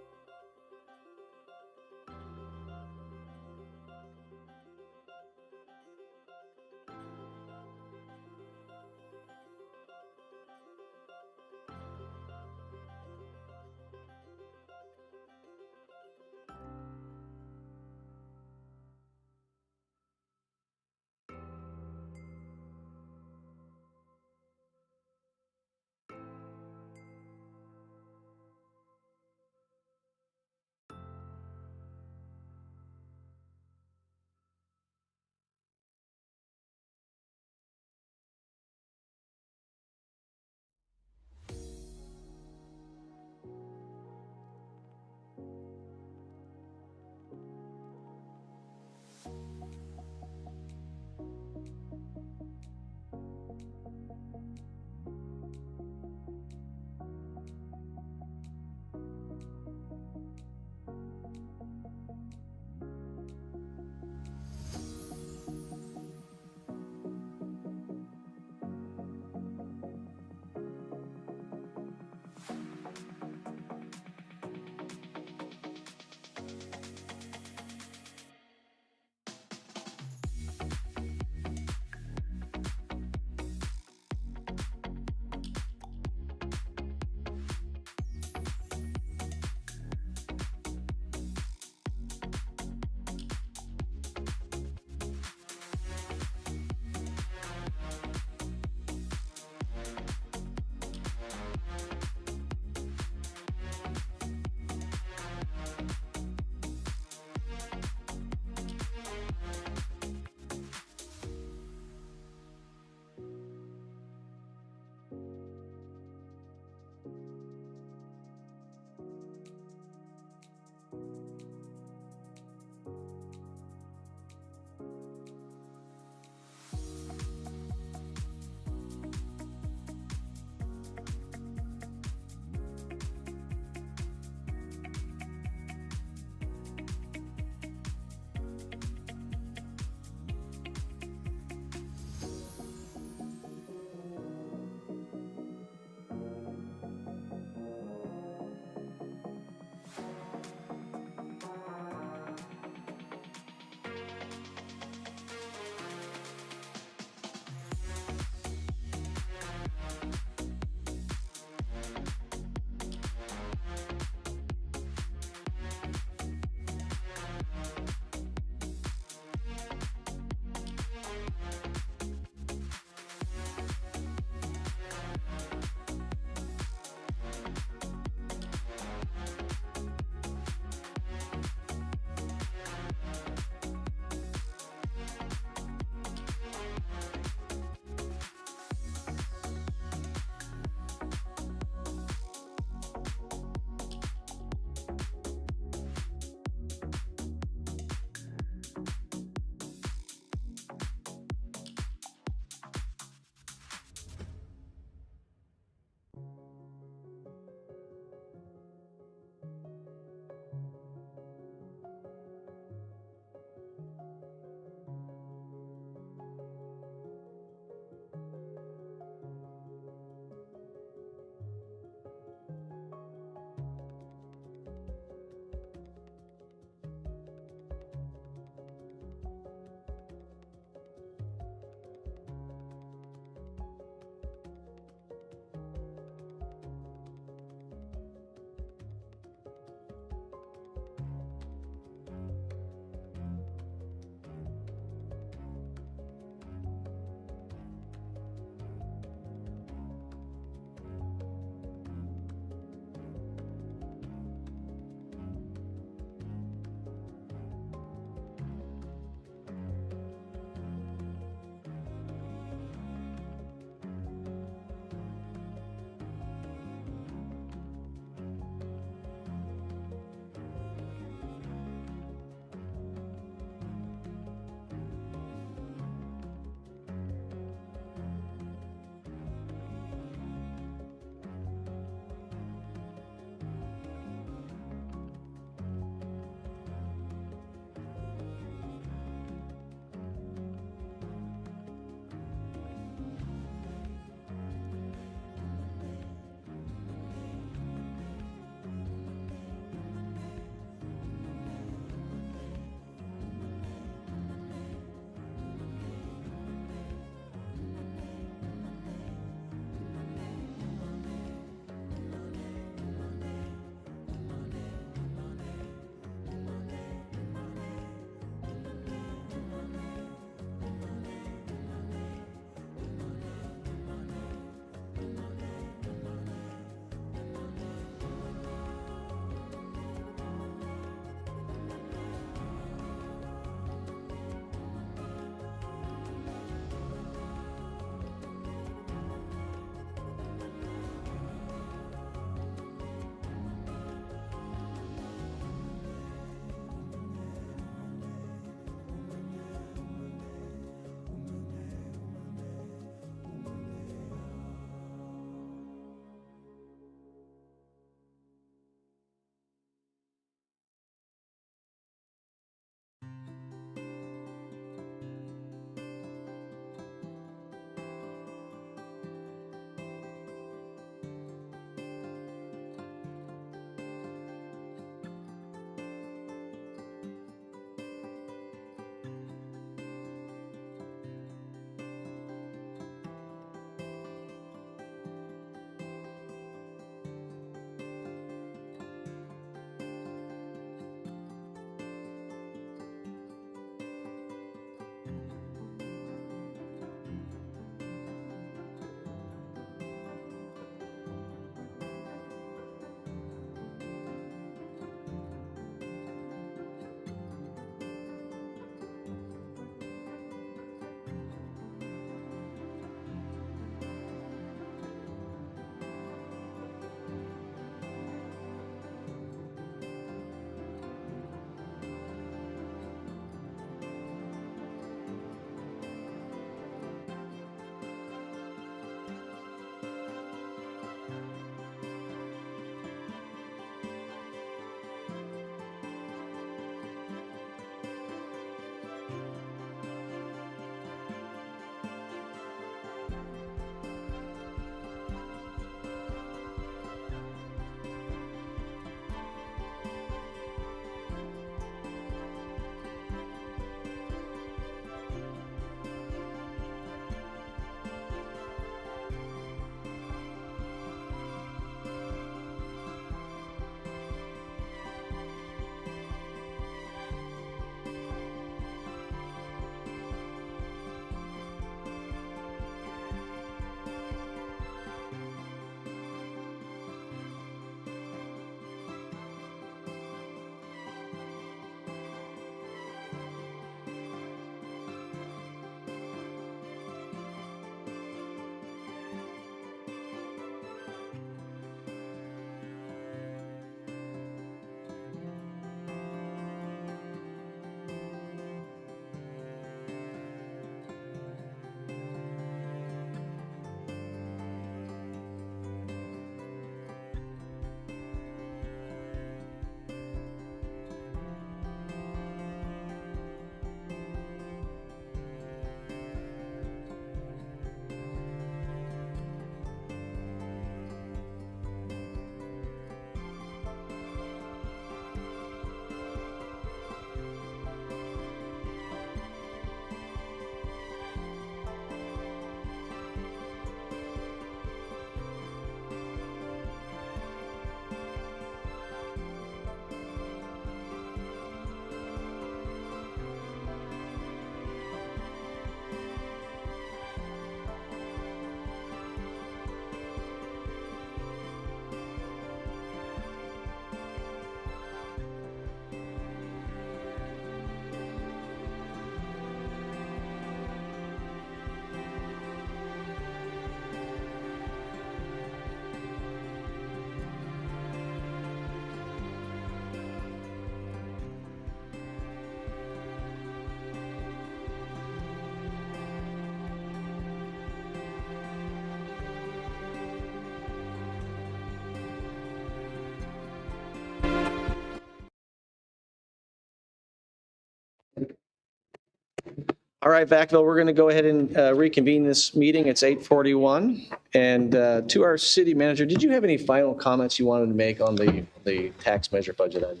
All right, Vacaville, we're going to go ahead and reconvene this meeting. It's 8:41. And to our city manager, did you have any final comments you wanted to make on the tax measure budget item?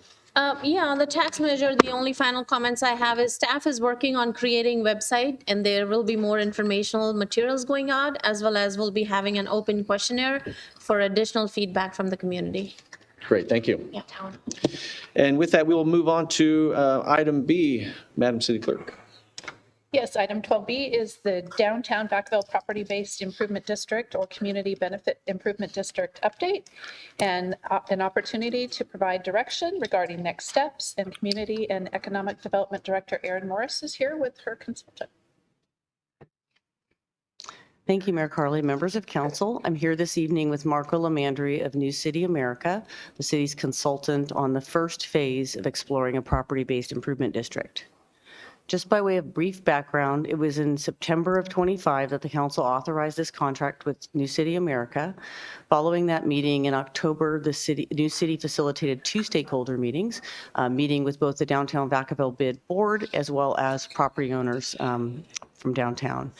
Yeah, on the tax measure, the only final comments I have is staff is working on creating website, and there will be more informational materials going out, as well as we'll be having an open questionnaire for additional feedback from the community. Great, thank you. Yeah. And with that, we will move on to item B, Madam City Clerk. Yes, item 12B is the Downtown Vacaville Property-Based Improvement District or Community Benefit Improvement District update, and an opportunity to provide direction regarding next steps. And Community and Economic Development Director Erin Morris is here with her consultant. Thank you, Mayor Carley. Members of council, I'm here this evening with Marco Lamandri of New City America, the city's consultant on the first phase of exploring a property-based improvement district. Just by way of brief background, it was in September of 25 that the council authorized this contract with New City America. Following that meeting in October, New City facilitated 2 stakeholder meetings, meeting with both the Downtown Vacaville Bid Board as well as property owners from downtown.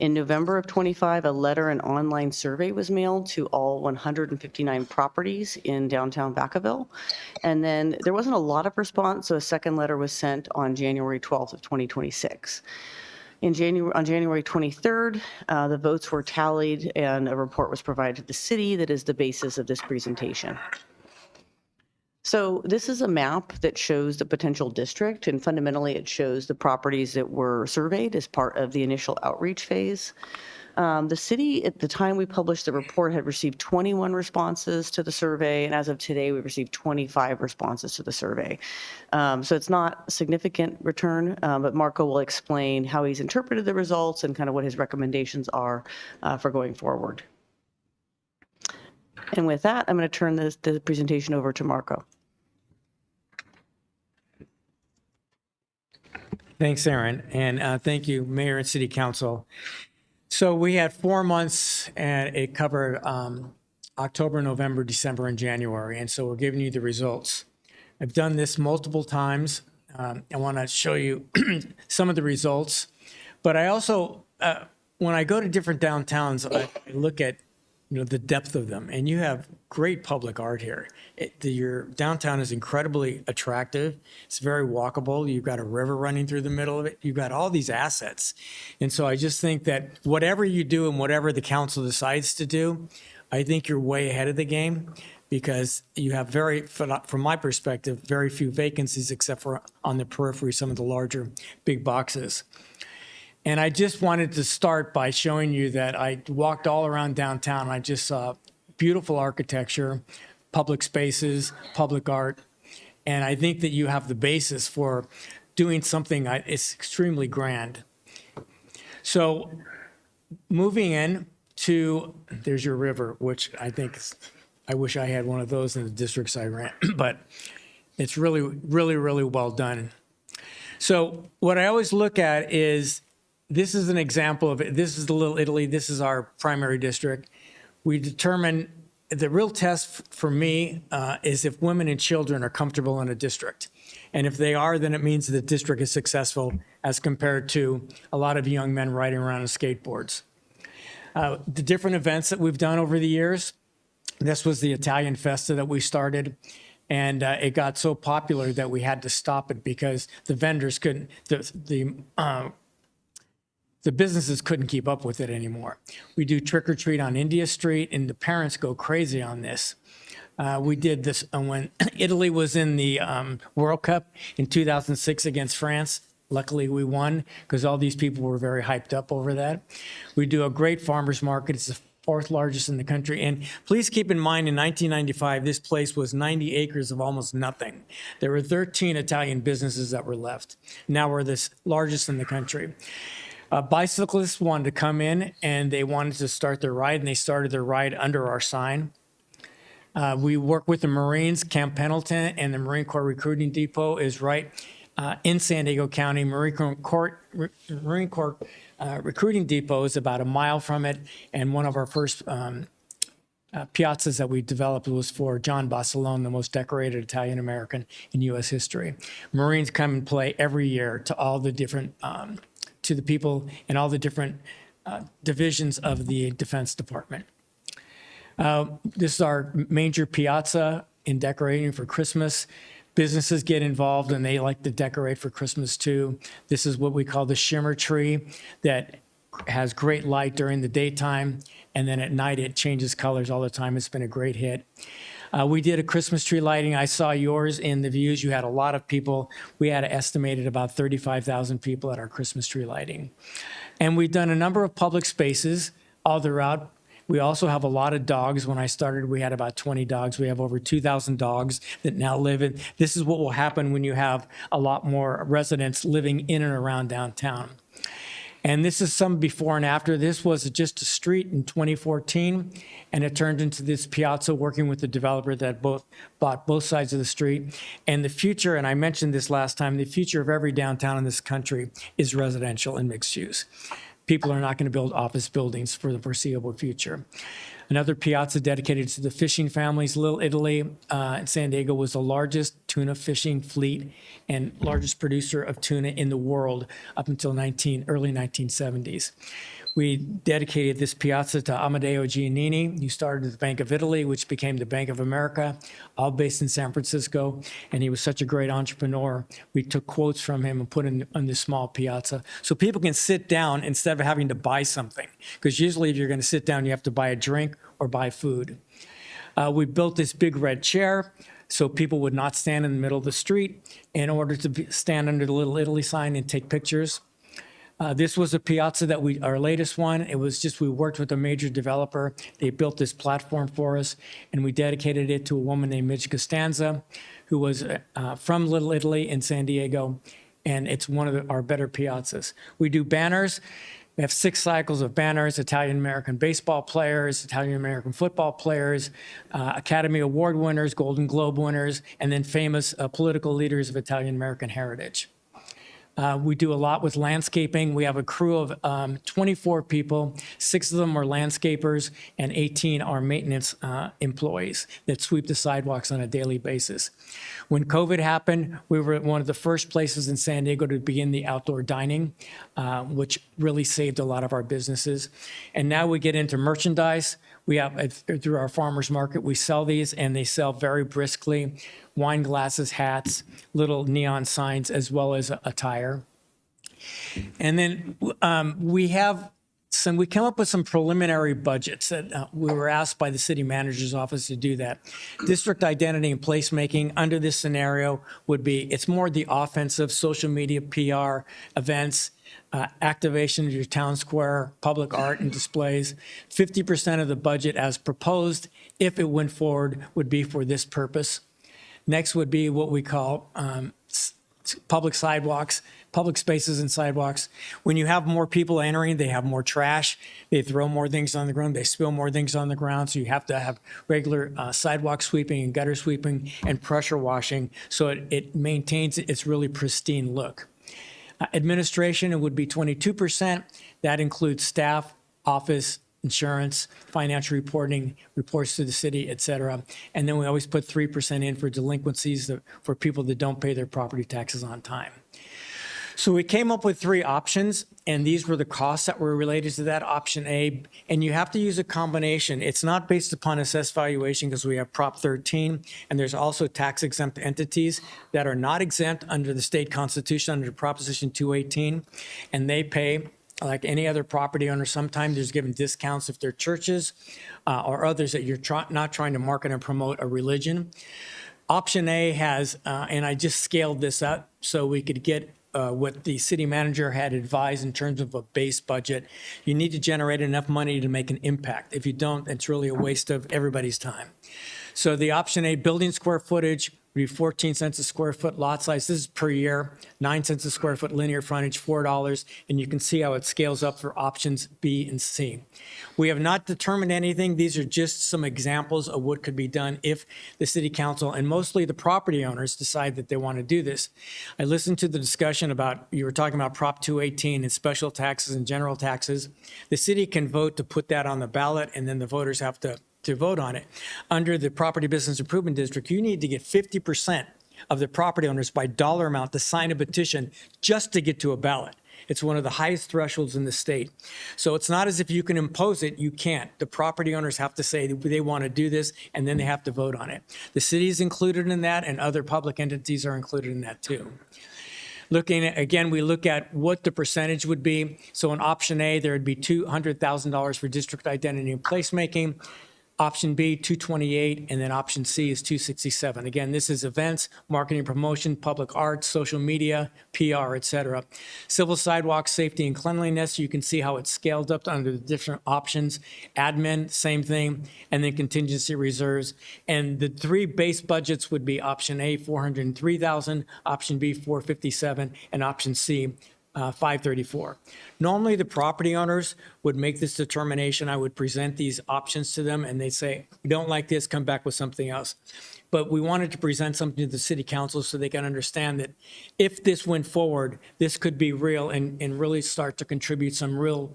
In November of 25, a letter and online survey was mailed to all 159 properties in downtown Vacaville. And then there wasn't a lot of response, so a second letter was sent on January 12th of 2026. On January 23rd, the votes were tallied and a report was provided to the city that is the basis of this presentation. So this is a map that shows the potential district, and fundamentally it shows the properties that were surveyed as part of the initial outreach phase. The city, at the time we published the report, had received 21 responses to the survey, and as of today, we've received 25 responses to the survey. So it's not a significant return, but Marco will explain how he's interpreted the results and kind of what his recommendations are for going forward. And with that, I'm going to turn the presentation over to Marco. Thanks, Aaron, and thank you, Mayor and City Council. So we had 4 months, and it covered October, November, December, and January, and so we're giving you the results. I've done this multiple times. I want to show you some of the results, but I also, when I go to different downtowns, I look at the depth of them, and you have great public art here. Your downtown is incredibly attractive. It's very walkable. You've got a river running through the middle of it. You've got all these assets. And so I just think that whatever you do and whatever the council decides to do, I think you're way ahead of the game because you have from my perspective, very few vacancies except for on the periphery, some of the larger big boxes. And I just wanted to start by showing you that I walked all around downtown and I just saw beautiful architecture, public spaces, public art. And I think that you have the basis for doing something it's extremely grand. So moving in to, there's your river, which I think I wish I had one of those in the districts I ran, but it's really, really, really well done. So what I always look at is, this is an example of it. This is the Little Italy. This is our primary district. We determine the real test for me is if women and children are comfortable in a district. And if they are, then it means the district is successful as compared to a lot of young men riding around on skateboards. The different events that we've done over the years, this was the Italian Festa that we started. And it got so popular that we had to stop it because the vendors couldn't, the businesses couldn't keep up with it anymore. We do trick or treat on India Street, and the parents go crazy on this. We did this when Italy was in the World Cup in 2006 against France. Luckily, we won because all these people were very hyped up over that. We do a great farmers market. It's the 4th largest in the country. And please keep in mind, in 1995, this place was 90 acres of almost nothing. There were 13 Italian businesses that were left. Now we're the largest in the country. Bicyclists wanted to come in and they wanted to start their ride, and they started their ride under our sign. We work with the Marines, Camp Pendleton, and the Marine Corps Recruiting Depot is right in San Diego County. Marine Corps Recruiting Depot is about a mile from it, and one of our first piazzas that we developed was for John Basilone, the most decorated Italian American in U.S. history. Marines come and play every year to all the different to the people in all the different divisions of the Defense Department. This is our major piazza in decorating for Christmas. Businesses get involved and they like to decorate for Christmas too. This is what we call the shimmer tree that has great light during the daytime, and then at night it changes colors all the time. It's been a great hit. We did a Christmas tree lighting. I saw yours in the views. You had a lot of people. We had estimated about 35,000 people at our Christmas tree lighting. And we've done a number of public spaces all throughout. We also have a lot of dogs. When I started, we had about 20 dogs. We have over 2,000 dogs that now live in. This is what will happen when you have a lot more residents living in and around downtown. And this is some before and after. This was just a street in 2014, and it turned into this piazza working with the developer that bought both sides of the street. And the future, and I mentioned this last time, the future of every downtown in this country is residential and mixed use. People are not going to build office buildings for the foreseeable future. Another piazza dedicated to the fishing families. Little Italy in San Diego was the largest tuna fishing fleet and largest producer of tuna in the world up until early 1970s. We dedicated this piazza to Amedeo Giannini, who started the Bank of Italy, which became the Bank of America, all based in San Francisco. And he was such a great entrepreneur. We took quotes from him and put in on this small piazza so people can sit down instead of having to buy something. Because usually if you're going to sit down, you have to buy a drink or buy food. We built this big red chair so people would not stand in the middle of the street in order to stand under the Little Italy sign and take pictures. This was a piazza that our latest one. It was just, we worked with a major developer. They built this platform for us, and we dedicated it to a woman named Midge Costanza, who was from Little Italy in San Diego, and it's one of our better piazzas. We do banners. We have 6 cycles of banners: Italian-American baseball players, Italian-American football players, Academy Award winners, Golden Globe winners, and then famous political leaders of Italian-American heritage. We do a lot with landscaping. We have a crew of 24 people. 6 of them are landscapers, and 18 are maintenance employees that sweep the sidewalks on a daily basis. When COVID happened, we were one of the first places in San Diego to begin the outdoor dining, which really saved a lot of our businesses. And now we get into merchandise. We have, through our farmers market, we sell these, and they sell very briskly. Wine glasses, hats, little neon signs, as well as attire. And then we come up with some preliminary budgets that we were asked by the city manager's office to do that. District identity and placemaking under this scenario would be, it's more the offensive social media, PR, events, activation of your town square, public art and displays. 50% of the budget as proposed, if it went forward, would be for this purpose. Next would be what we call public sidewalks, public spaces and sidewalks. When you have more people entering, they have more trash, they throw more things on the ground, they spill more things on the ground, so you have to have regular sidewalk sweeping and gutter sweeping and pressure washing so it maintains its really pristine look. Administration, it would be 22%. That includes staff, office, insurance, financial reporting, reports to the city, et cetera. And then we always put 3% in for delinquencies for people that don't pay their property taxes on time. So we came up with 3 options, and these were the costs that were related to that. Option A, and you have to use a combination. It's not based upon assessed valuation because we have Prop 13, and there's also tax exempt entities that are not exempt under the state constitution under Proposition 218, and they pay like any other property owner. Sometimes there's given discounts if they're churches or others that you're not trying to market and promote a religion. Option A has, and I just scaled this up so we could get what the city manager had advised in terms of a base budget. You need to generate enough money to make an impact. If you don't, it's really a waste of everybody's time. So the option A, building square footage, would be 14 cents a square foot lot size. This is per year, 9 cents a square foot linear frontage, $4. And you can see how it scales up for options B and C. We have not determined anything. These are just some examples of what could be done if the city council and mostly the property owners decide that they want to do this. I listened to the discussion about, you were talking about Prop 218 and special taxes and general taxes. The city can vote to put that on the ballot, and then the voters have to vote on it. Under the Property Business Improvement District, you need to get 50% of the property owners by dollar amount to sign a petition just to get to a ballot. It's one of the highest thresholds in the state. So it's not as if you can impose it, you can't. The property owners have to say that they want to do this, and then they have to vote on it. The city is included in that, and other public entities are included in that too. Looking at, again, we look at what the percentage would be. So in option A, there would be $200,000 for district identity and placemaking. Option B, 228, and then option C is 267. Again, this is events, marketing, promotion, public arts, social media, PR, et cetera. Civil sidewalks, safety and cleanliness, you can see how it's scaled up under the different options. Admin, same thing, and then contingency reserves. And the three base budgets would be option A, 403,000, option B, 457, and option C, 534. Normally, the property owners would make this determination. I would present these options to them, and they'd say, "We don't like this, come back with something else." But we wanted to present something to the city council so they can understand that if this went forward, this could be real and really start to contribute some real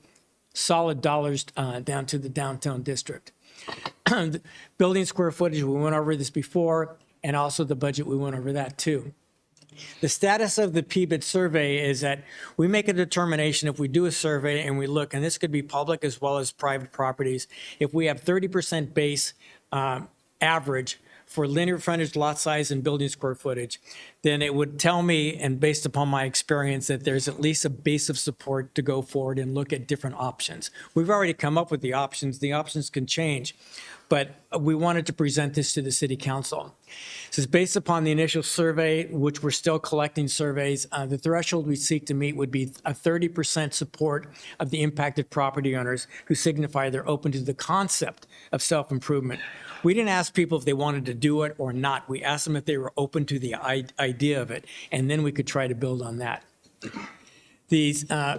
solid dollars down to the downtown district. Building square footage, we went over this before, and also the budget, we went over that too. The status of the PBID survey is that we make a determination if we do a survey and we look, and this could be public as well as private properties, if we have 30% base average for linear frontage, lot size, and building square footage, then it would tell me, and based upon my experience, that there's at least a base of support to go forward and look at different options. We've already come up with the options. The options can change, but we wanted to present this to the city council. This is based upon the initial survey, which we're still collecting surveys. The threshold we seek to meet would be a 30% support of the impacted property owners who signify they're open to the concept of self-improvement. We didn't ask people if they wanted to do it or not. We asked them if they were open to the idea of it, and then we could try to build on that.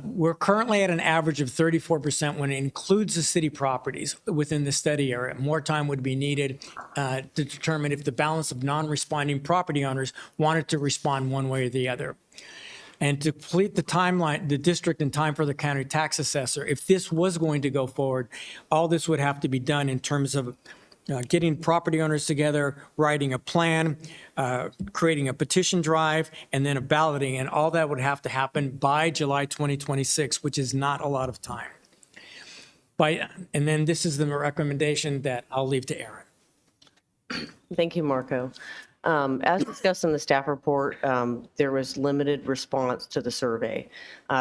We're currently at an average of 34% when it includes the city properties within the study area. More time would be needed to determine if the balance of non-responding property owners wanted to respond one way or the other. And to complete the timeline, the district in time for the county tax assessor, if this was going to go forward, all this would have to be done in terms of getting property owners together, writing a plan, creating a petition drive, and then a balloting. And all that would have to happen by July 2026, which is not a lot of time. And then this is the recommendation that I'll leave to Aaron. Thank you, Marco. As discussed in the staff report, there was limited response to the survey.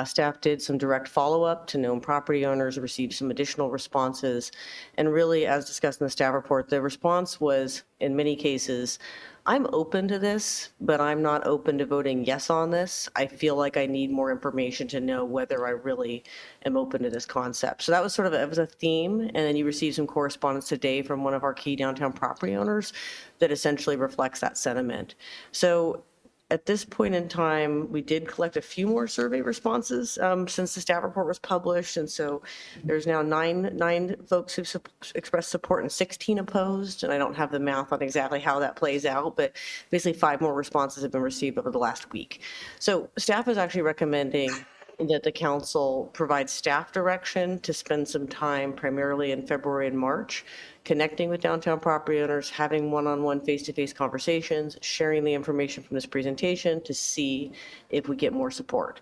Staff did some direct follow-up to known property owners, received some additional responses, and really, as discussed in the staff report, the response was, in many cases, I'm open to this, but I'm not open to voting yes on this. I feel like I need more information to know whether I really am open to this concept. So that was it was a theme. And then you received some correspondence today from one of our key downtown property owners that essentially reflects that sentiment. So at this point in time, we did collect a few more survey responses since the staff report was published. And so there's now nine folks who've expressed support and 16 opposed. And I don't have the math on exactly how that plays out, but basically 5 more responses have been received over the last week. So staff is actually recommending that the council provide staff direction to spend some time primarily in February and March connecting with downtown property owners, having one-on-one face-to-face conversations, sharing the information from this presentation to see if we get more support.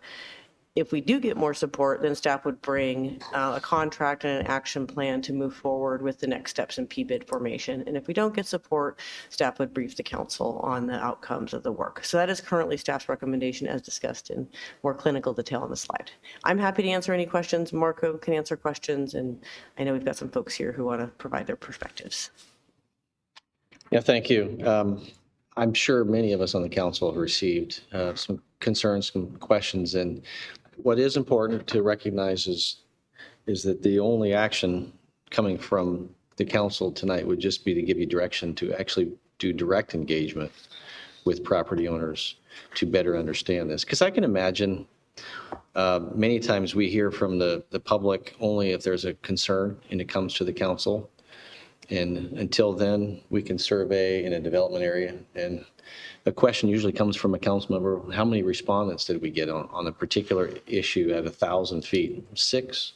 If we do get more support, then staff would bring a contract and an action plan to move forward with the next steps in PBID formation. And if we don't get support, staff would brief the council on the outcomes of the work. So that is currently staff's recommendation as discussed in more clinical detail on the slide. I'm happy to answer any questions. Marco can answer questions, and I know we've got some folks here who want to provide their perspectives. Yeah, thank you. I'm sure many of us on the council have received some concerns, some questions, and what is important to recognize is that the only action coming from the council tonight would just be to give you direction to actually do direct engagement with property owners to better understand this. Because I can imagine many times we hear from the public only if there's a concern and it comes to the council. And until then, we can survey in a development area. And the question usually comes from a council member, how many respondents did we get on a particular issue at 1,000 feet? 6?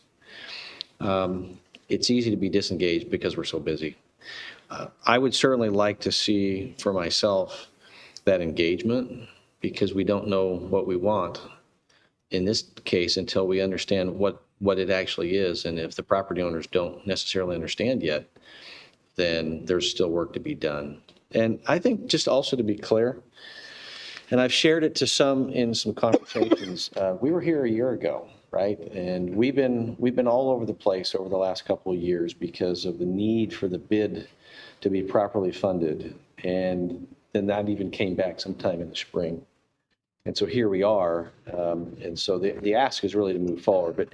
It's easy to be disengaged because we're so busy. I would certainly like to see for myself that engagement because we don't know what we want in this case until we understand what it actually is. And if the property owners don't necessarily understand yet, then there's still work to be done. And I think just also to be clear, and I've shared it to some in some conversations, we were here a year ago, right? And we've been all over the place over the last couple of years because of the need for the bid to be properly funded. And then that even came back sometime in the spring. And so here we are. And so the ask is really to move forward.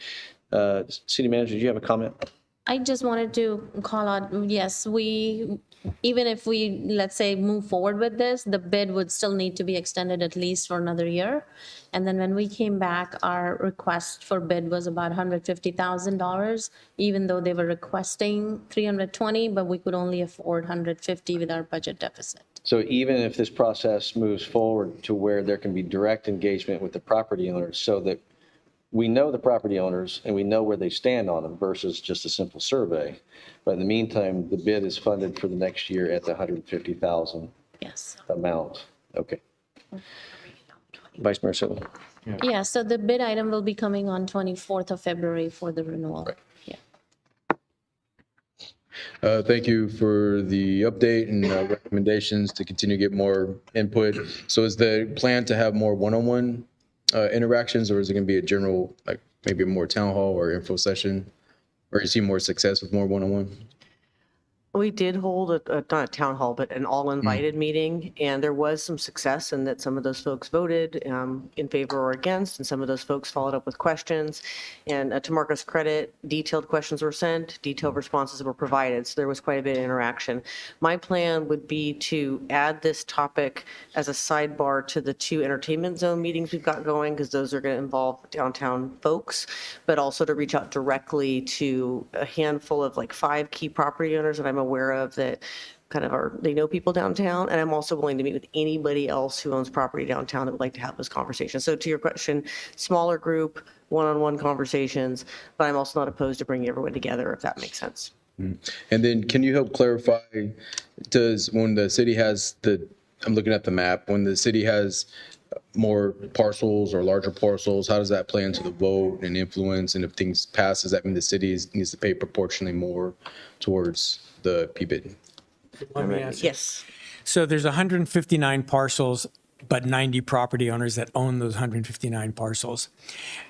But City Manager, do you have a comment? I just wanted to call out, yes, even if we, let's say, move forward with this, the bid would still need to be extended at least for another year. And then when we came back, our request for bid was about $150,000, even though they were requesting 320, but we could only afford 150 with our budget deficit. So even if this process moves forward to where there can be direct engagement with the property owners so that we know the property owners and we know where they stand on them versus just a simple survey. But in the meantime, the bid is funded for the next year at the 150,000 yes. amount. Okay. Vice Mayor Sibley. Yeah, so the bid item will be coming on 24th of February for the renewal. Right. Yeah. Thank you for the update and recommendations to continue to get more input. So is the plan to have more one-on-one interactions, or is it going to be a general, like maybe a more town hall or info session, or you see more success with more one-on-one? We did hold not a town hall, but an all-invited meeting, and there was some success in that some of those folks voted in favor or against, and some of those folks followed up with questions. And to Marco's credit, detailed questions were sent, detailed responses were provided, so there was quite a bit of interaction. My plan would be to add this topic as a sidebar to the 2 entertainment zone meetings we've got going, because those are going to involve downtown folks, but also to reach out directly to a handful of like 5 key property owners that I'm aware of that kind of they know people downtown. And I'm also willing to meet with anybody else who owns property downtown that would like to have this conversation. So to your question, smaller group, one-on-one conversations, but I'm also not opposed to bringing everyone together, if that makes sense. And then can you help clarify, when the city has I'm looking at the map, when the city has more parcels or larger parcels, how does that play into the vote and influence? And if things pass, does that mean the city needs to pay proportionally more towards the PBID? Let me answer. Yes. So there's 159 parcels, but 90 property owners that own those 159 parcels.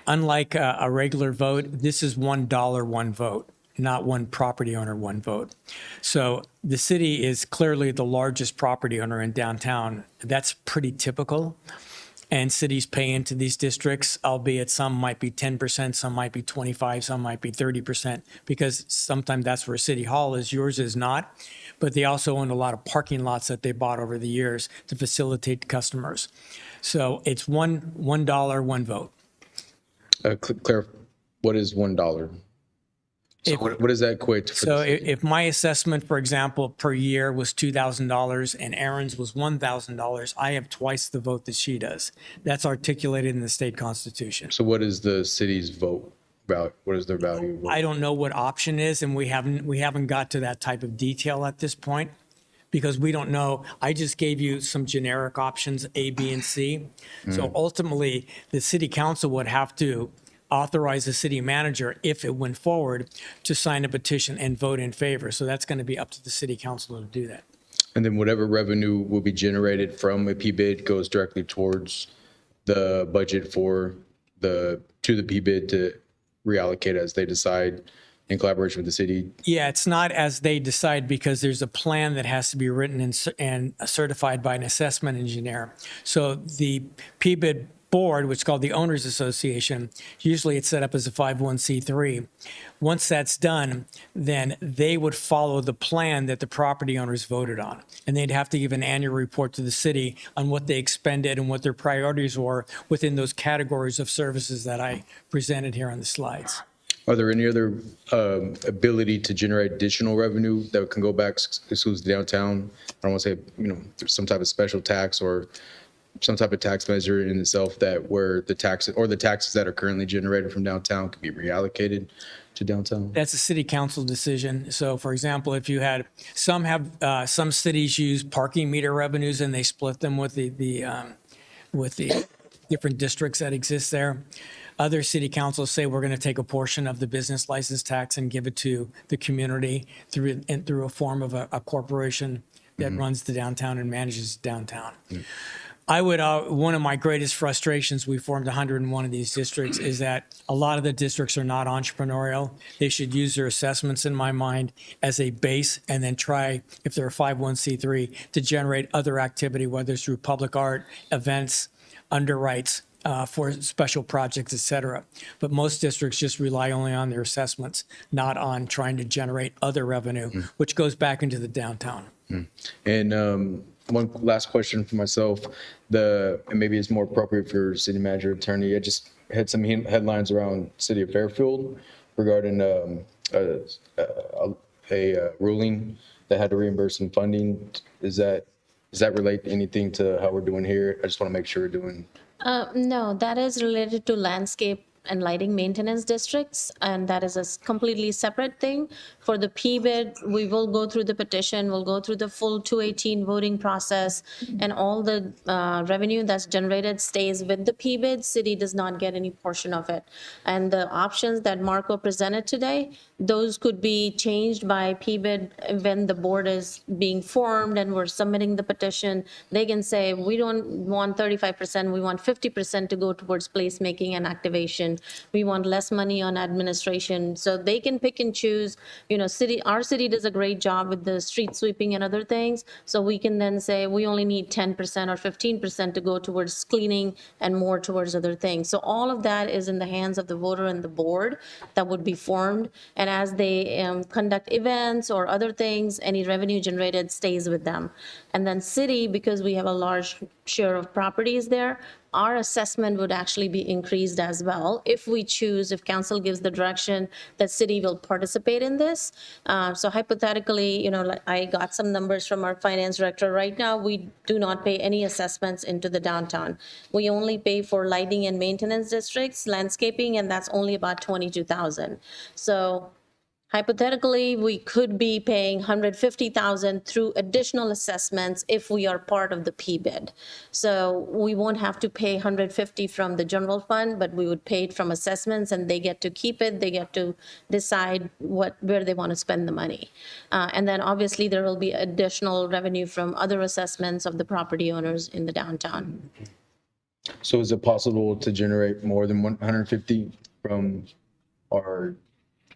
Unlike a regular vote, this is $1, one vote, not one property owner, one vote. So the city is clearly the largest property owner in downtown. That's pretty typical. And cities pay into these districts, albeit some might be 10%, some might be 25%, some might be 30%, because sometimes that's where City Hall is, yours is not. But they also own a lot of parking lots that they bought over the years to facilitate customers. So it's $1, one vote. Claire, what is $1? So what does that equate to? So if my assessment, for example, per year was $2,000 and Aaron's was $1,000, I have twice the vote that she does. That's articulated in the state constitution. So what is the city's vote value? What is their value? I don't know what option is, and we haven't got to that type of detail at this point because we don't know. I just gave you some generic options, A, B, and C. So ultimately, the city council would have to authorize the city manager, if it went forward, to sign a petition and vote in favor. So that's going to be up to the city council to do that. And then whatever revenue will be generated from a PBID goes directly towards the budget to the PBID to reallocate as they decide in collaboration with the city. Yeah, it's not as they decide because there's a plan that has to be written and certified by an assessment engineer. So the PBID board, which is called the Owners Association, usually it's set up as a 501c3. Once that's done, then they would follow the plan that the property owners voted on. And they'd have to give an annual report to the city on what they expended and what their priorities were within those categories of services that I presented here on the slides. Are there any other ability to generate additional revenue that can go back to downtown? I don't want to say, some type of special tax or some type of tax measure in itself where the taxes that are currently generated from downtown could be reallocated to downtown? That's a city council decision. So for example, if you had, some cities use parking meter revenues and they split them with the different districts that exist there. Other city councils say we're going to take a portion of the business license tax and give it to the community through a form of a corporation that runs the downtown and manages downtown. I would, one of my greatest frustrations, we formed 101 of these districts, is that a lot of the districts are not entrepreneurial. They should use their assessments, in my mind, as a base and then try, if they're a 501c3, to generate other activity, whether it's through public art, events, underwrites, for special projects, et cetera. But most districts just rely only on their assessments, not on trying to generate other revenue, which goes back into the downtown. And one last question for myself, and maybe it's more appropriate for city manager attorney. I just had some headlines around City of Fairfield regarding a ruling that had to reimburse some funding. Does that relate anything to how we're doing here? I just want to make sure we're doing. No, that is related to landscape and lighting maintenance districts, and that is a completely separate thing. For the PBID, we will go through the petition, we'll go through the full 218 voting process, and all the revenue that's generated stays with the PBID. City does not get any portion of it. And the options that Marco presented today, those could be changed by PBID when the board is being formed and we're submitting the petition. They can say, we don't want 35%, we want 50% to go towards placemaking and activation. We want less money on administration. So they can pick and choose. You know, our city does a great job with the street sweeping and other things. So we can then say we only need 10% or 15% to go towards cleaning and more towards other things. So all of that is in the hands of the voter and the board that would be formed. And as they conduct events or other things, any revenue generated stays with them. And then city, because we have a large share of properties there, our assessment would actually be increased as well if we choose, if council gives the direction that city will participate in this. So hypothetically, you know, like I got some numbers from our finance director. Right now, we do not pay any assessments into the downtown. We only pay for lighting and maintenance districts, landscaping, and that's only about $22,000. So hypothetically, we could be paying $150,000 through additional assessments if we are part of the PBID. So we won't have to pay $150 from the general fund, but we would pay it from assessments, and they get to keep it. They get to decide where they want to spend the money. And then obviously there will be additional revenue from other assessments of the property owners in the downtown. So is it possible to generate more than 150 from our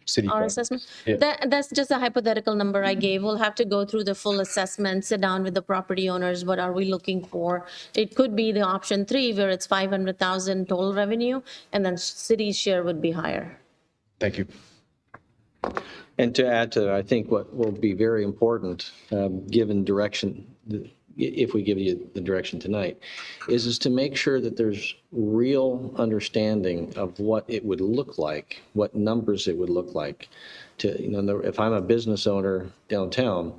city? Our assessment? Yeah. That's just a hypothetical number I gave. We'll have to go through the full assessment, sit down with the property owners. What are we looking for? It could be the option 3 where it's 500,000 total revenue, and then city's share would be higher. Thank you. And to add to, I think what will be very important, given direction, if we give you the direction tonight, is to make sure that there's real understanding of what it would look like, what numbers it would look like. To, you know, if I'm a business owner downtown,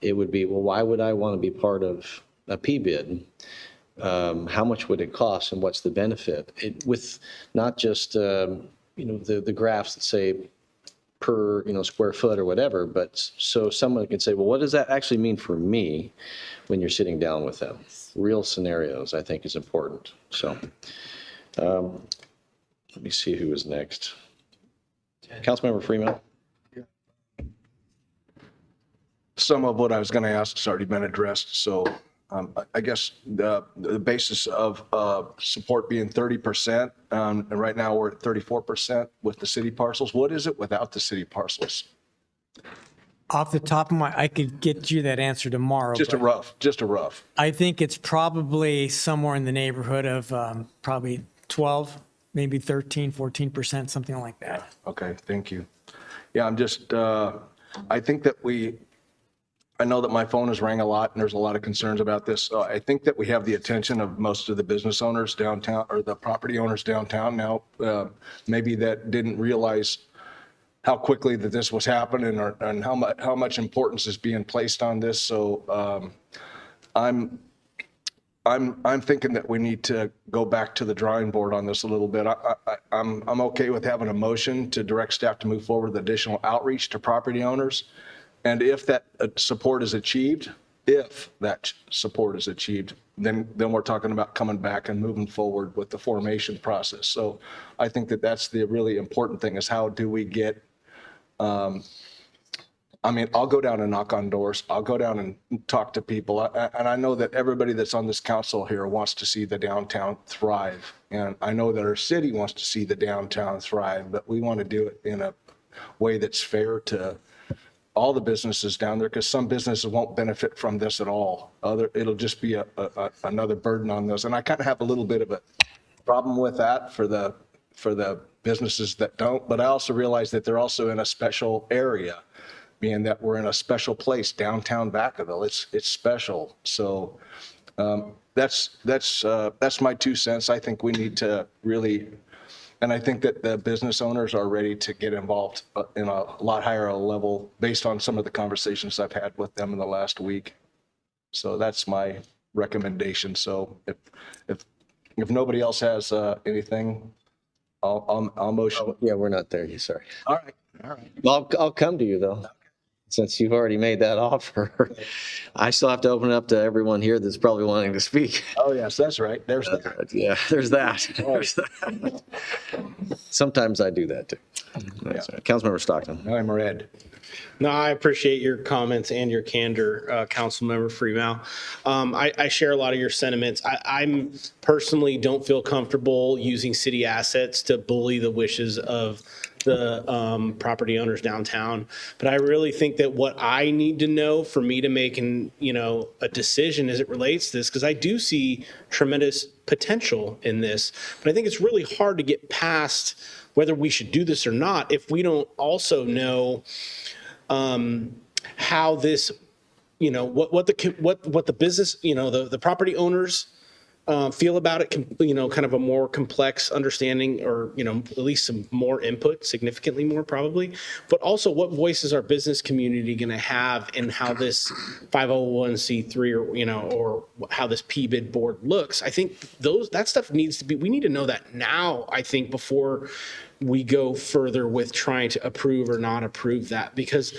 it would be, well, why would I want to be part of a PBID? How much would it cost, and what's the benefit? With not just you know, the graphs that say per, you know, square foot or whatever, but so someone can say, well, what does that actually mean for me when you're sitting down with them? Real scenarios, I think, is important. So let me see who is next. Councilmember Freeman. Some of what I was going to ask has already been addressed. So I guess the basis of support being 30%, and right now we're at 34% with the city parcels. What is it without the city parcels? Off the top of I could get you that answer tomorrow. Just a rough. I think it's probably somewhere in the neighborhood of probably 12, maybe 13, 14%, something like that. Okay, thank you. Yeah, I'm just, I think that I know that my phone has rang a lot and there's a lot of concerns about this. I think that we have the attention of most of the business owners downtown, or the property owners downtown now, maybe that didn't realize how quickly that this was happening, and how much importance is being placed on this. So I'm thinking that we need to go back to the drawing board on this a little bit. I'm okay with having a motion to direct staff to move forward with additional outreach to property owners. And if that support is achieved, if that support is achieved, then we're talking about coming back and moving forward with the formation process. So I think that that's the really important thing, is how do we get, I mean, I'll go down and knock on doors. I'll go down and talk to people. And I know that everybody that's on this council here wants to see the downtown thrive. And I know that our city wants to see the downtown thrive, but we want to do it in a way that's fair to all the businesses down there, because some businesses won't benefit from this at all. It'll just be another burden on those. And I kind of have a little bit of a problem with that for the businesses that don't. But I also realize that they're also in a special area, being that we're in a special place, downtown Vacaville. It's special. So that's my 2 cents. I think we need to really, and I think that the business owners are ready to get involved in a lot higher level based on some of the conversations I've had with them in the last week. So that's my recommendation. So if nobody else has anything, I'll motion. Yeah, we're not there yet, sorry. All right. Well, I'll come to you though, since you've already made that offer. I still have to open it up to everyone here that's probably wanting to speak. Oh, yes, that's right. There's that. Yeah, there's that. There's that. Sometimes I do that too. That's right. Councilmember Stockton. I'm red. No, I appreciate your comments and your candor, Councilmember Freeman. I share a lot of your sentiments. I'm personally don't feel comfortable using city assets to bully the wishes of the property owners downtown. But I really think that what I need to know for me to make a decision as it relates to this, because I do see tremendous potential in this, but I think it's really hard to get past whether we should do this or not if we don't also know how this, what the business, the property owners feel about it, kind of a more complex understanding, or, at least some more input, significantly more probably, but also what voice is our business community going to have in how this 501c3 or how this PBID board looks. I think that stuff we need to know that now, I think, before we go further with trying to approve or not approve that, because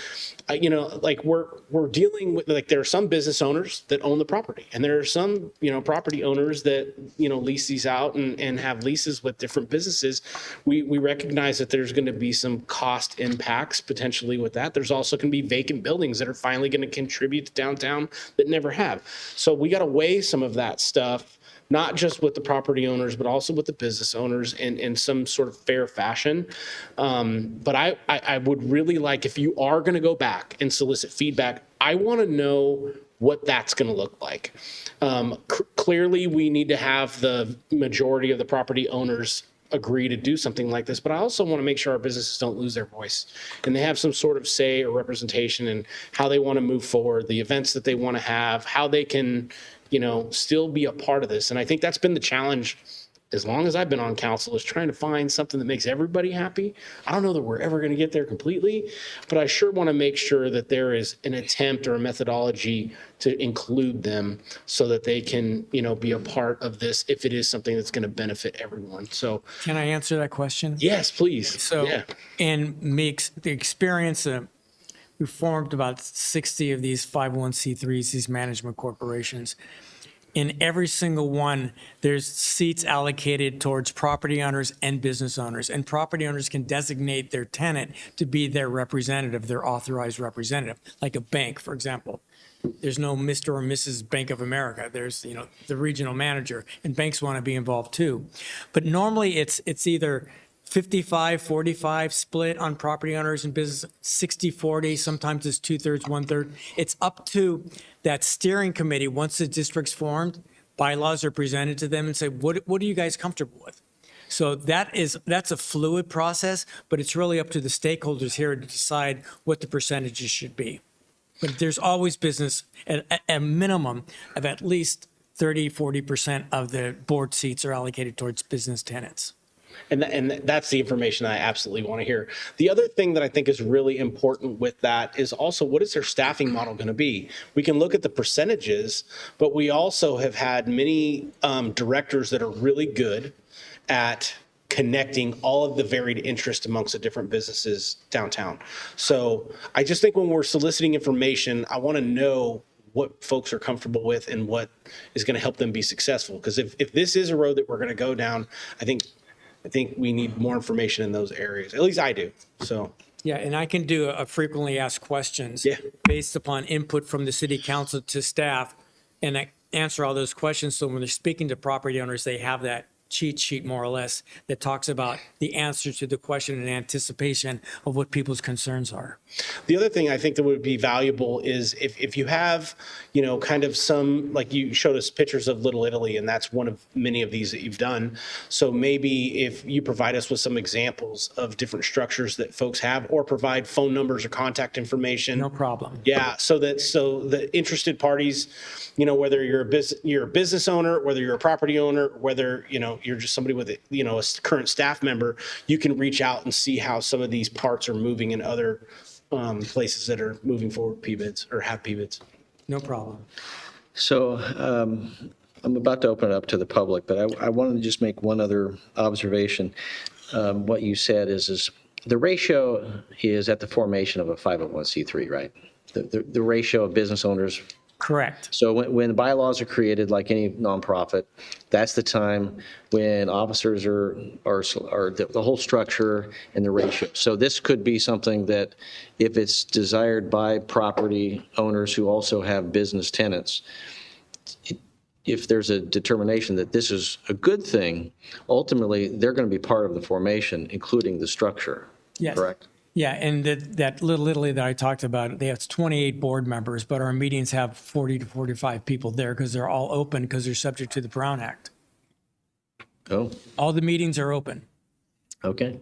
we're dealing with, there are some business owners that own the property, and there are some property owners that lease these out and have leases with different businesses. We recognize that there's going to be some cost impacts potentially with that. There's also going to be vacant buildings that are finally going to contribute to downtown that never have. So we got to weigh some of that stuff, not just with the property owners, but also with the business owners in some sort of fair fashion. But I would really like, if you are going to go back and solicit feedback, I want to know what that's going to look like. Clearly, we need to have the majority of the property owners agree to do something like this, but I also want to make sure our businesses don't lose their voice and they have some sort of say or representation in how they want to move forward, the events that they want to have, how they can still be a part of this. And I think that's been the challenge as long as I've been on council, is trying to find something that makes everybody happy. I don't know that we're ever going to get there completely, but I sure want to make sure that there is an attempt or a methodology to include them so that they can, be a part of this if it is something that's going to benefit everyone. So Can I answer that question? yes, please. So Yeah. in the experience, we formed about 60 of these 501c3s, these management corporations. In every single one, there's seats allocated towards property owners and business owners. And property owners can designate their tenant to be their representative, their authorized representative, like a bank, for example. There's no Mr. or Mrs. Bank of America. There's, the regional manager, and banks want to be involved too. But normally it's either 55-45 split on property owners and business, 60-40, sometimes it's 2/3, 1/3. It's up to that steering committee, once the district's formed, bylaws are presented to them and say, what are you guys comfortable with? So that's a fluid process, but it's really up to the stakeholders here to decide what the percentages should be. But there's always business at a minimum of at least 30-40% of the board seats are allocated towards business tenants. And that's the information I absolutely want to hear. The other thing that I think is really important with that is also, what is their staffing model going to be? We can look at the percentages, but we also have had many directors that are really good at connecting all of the varied interest amongst the different businesses downtown. So I just think when we're soliciting information, I want to know what folks are comfortable with and what is going to help them be successful. Because if this is a road that we're going to go down, I think we need more information in those areas. At least I do. So. Yeah, and I can do a frequently asked questions based upon input from the city council to staff, and I answer all those questions. So when they're speaking to property owners, they have that cheat sheet more or less that talks about the answer to the question in anticipation of what people's concerns are. The other thing I think that would be valuable is if you have, kind of some, like you showed us pictures of Little Italy, and that's one of many of these that you've done. So maybe if you provide us with some examples of different structures that folks have, or provide phone numbers or contact information. No problem. Yeah, so the interested parties, whether you're a business owner, whether you're a property owner, whether, you're just somebody with a current staff member, you can reach out and see how some of these parts are moving in other places that are moving forward PBIDs or have PBIDs. No problem. So I'm about to open it up to the public, but I wanted to just make one other observation. What you said is the ratio is at the formation of a 501c3, right? The ratio of business owners. Correct. So when the bylaws are created, like any nonprofit, that's the time when officers are the whole structure and the ratio. So this could be something that, if it's desired by property owners who also have business tenants, if there's a determination that this is a good thing, ultimately they're going to be part of the formation, including the structure. Yes. Correct? Yeah, and that Little Italy that I talked about, they have 28 board members, but our meetings have 40 to 45 people there because they're all open because they're subject to the Brown Act. Oh. All the meetings are open. Okay.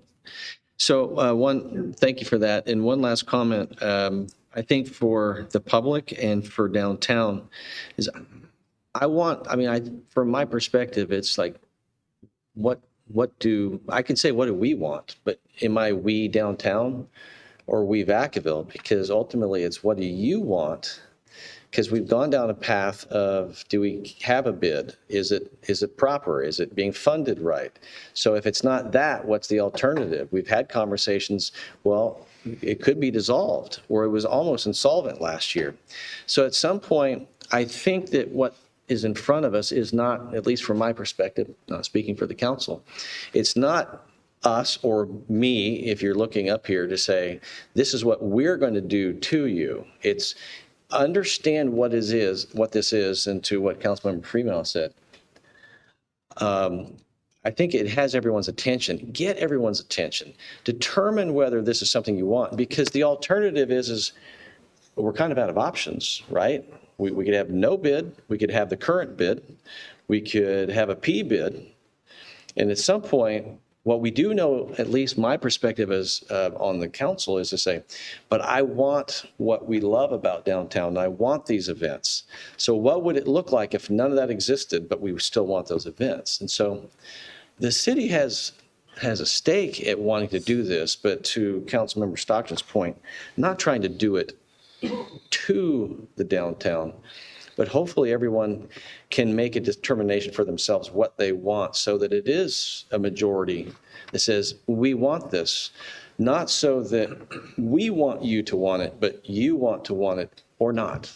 So thank you for that. And one last comment, I think for the public and for downtown is from my perspective, it's like, I can say, what do we want? But am I we downtown or we Vacaville? Because ultimately it's, what do you want? Because we've gone down a path of, do we have a bid? Is it proper? Is it being funded right? So if it's not that, what's the alternative? We've had conversations, well, it could be dissolved, or it was almost insolvent last year. So at some point, I think that what is in front of us is not, at least from my perspective, not speaking for the council, it's not us or me, if you're looking up here, to say, this is what we're going to do to you. It's understand what this is, and to what Councilmember Freeman said. I think it has everyone's attention. Get everyone's attention. Determine whether this is something you want, because the alternative is we're kind of out of options, right? We could have no bid, we could have the current bid, we could have a P bid, and at some point, what we do know, at least my perspective is on the council, is to say, but I want what we love about downtown, and I want these events. So what would it look like if none of that existed, but we still want those events? And so the city has a stake at wanting to do this, but to Councilmember Stockton's point, not trying to do it to the downtown, but hopefully everyone can make a determination for themselves what they want, so that it is a majority that says, we want this, not so that we want you to want it, but you want to want it or not.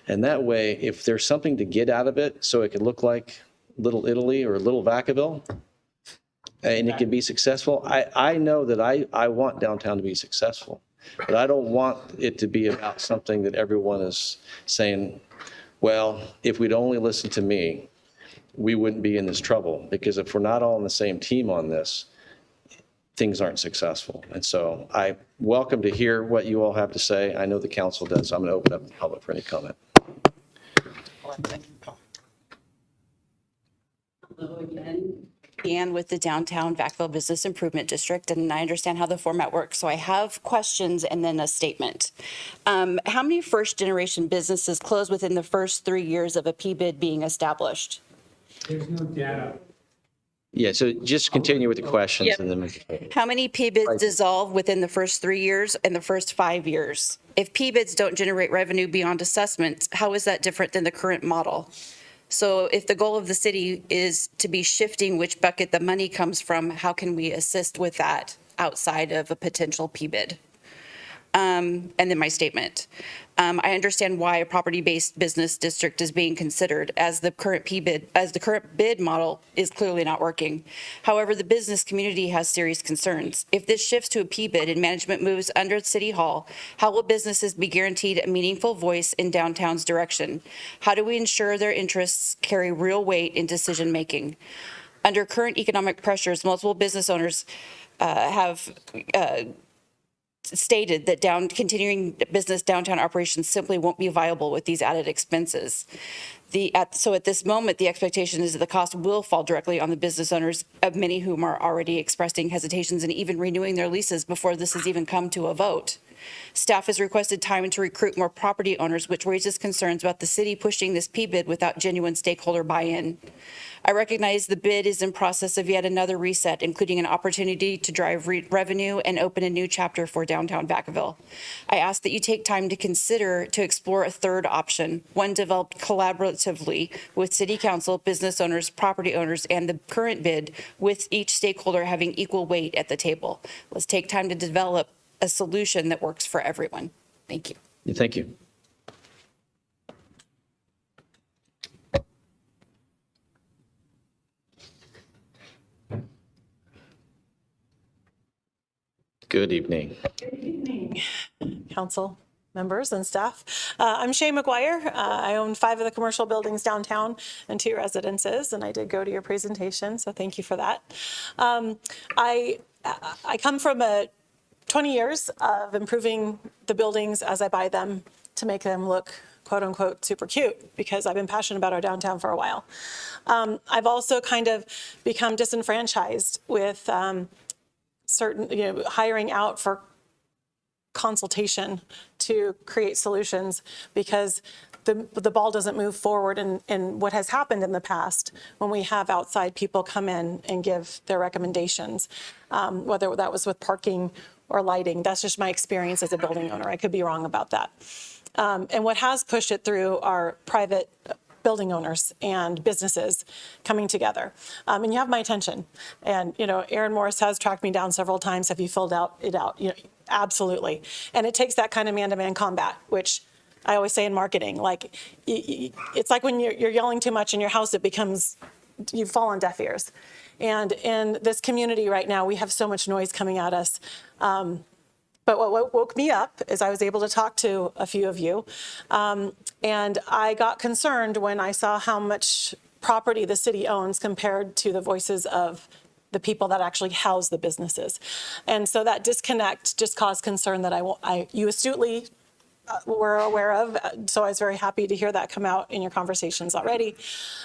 And that way, if there's something to get out of it, so it could look like Little Italy or Little Vacaville, and it can be successful, I know that I want downtown to be successful. But I don't want it to be about something that everyone is saying, well, if we'd only listened to me, we wouldn't be in this trouble. Because if we're not all on the same team on this, things aren't successful. And so I welcome to hear what you all have to say. I know the council does, so I'm going to open up the public for any comment. Hello again. And with the Downtown Vacaville Business Improvement District, and I understand how the format works. So I have questions and then a statement. How many first-generation businesses close within the first 3 years of a PBID being established? There's no data. Yeah, so just continue with the questions. Yep. And then How many PBIDs dissolve within the first 3 years and the first 5 years? If PBIDs don't generate revenue beyond assessments, how is that different than the current model? So if the goal of the city is to be shifting which bucket the money comes from, how can we assist with that outside of a potential PBID? and then my statement. I understand why a property-based business district is being considered, as the current bid model is clearly not working. However, the business community has serious concerns. If this shifts to a P-bid and management moves under City Hall, how will businesses be guaranteed a meaningful voice in downtown's direction? How do we ensure their interests carry real weight in decision-making? Under current economic pressures, multiple business owners have stated that continuing business downtown operations simply won't be viable with these added expenses. So at this moment, the expectation is that the cost will fall directly on the business owners, of many whom are already expressing hesitations and even renewing their leases before this has even come to a vote. Staff has requested time to recruit more property owners, which raises concerns about the city pushing this P-bid without genuine stakeholder buy-in. I recognize the bid is in process of yet another reset, including an opportunity to drive revenue and open a new chapter for downtown Vacaville. I ask that you take time to explore a third option, one developed collaboratively with City Council, business owners, property owners, and the current bid, with each stakeholder having equal weight at the table. Let's take time to develop a solution that works for everyone. Thank you. Thank you. Good evening. Good evening, council members and staff. I'm Shay McGuire. I own 5 of the commercial buildings downtown and 2 residences, and I did go to your presentation, so thank you for that. I come from 20 years of improving the buildings as I buy them to make them look quote unquote super cute, because I've been passionate about our downtown for a while. I've also kind of become disenfranchised with certain, hiring out for consultation to create solutions, because the ball doesn't move forward in what has happened in the past when we have outside people come in and give their recommendations, whether that was with parking or lighting. That's just my experience as a building owner. I could be wrong about that. And what has pushed it through are private building owners and businesses coming together. And you have my attention. And, Aaron Morris has tracked me down several times. Have you filled it out? Absolutely. And it takes that kind of man-to-man combat, which I always say in marketing, like, it's like when you're yelling too much in your house, you fall on deaf ears. And in this community right now, we have so much noise coming at us. But what woke me up is I was able to talk to a few of you. And I got concerned when I saw how much property the city owns compared to the voices of the people that actually house the businesses. And so that disconnect just caused concern that you astutely were aware of. So I was very happy to hear that come out in your conversations already.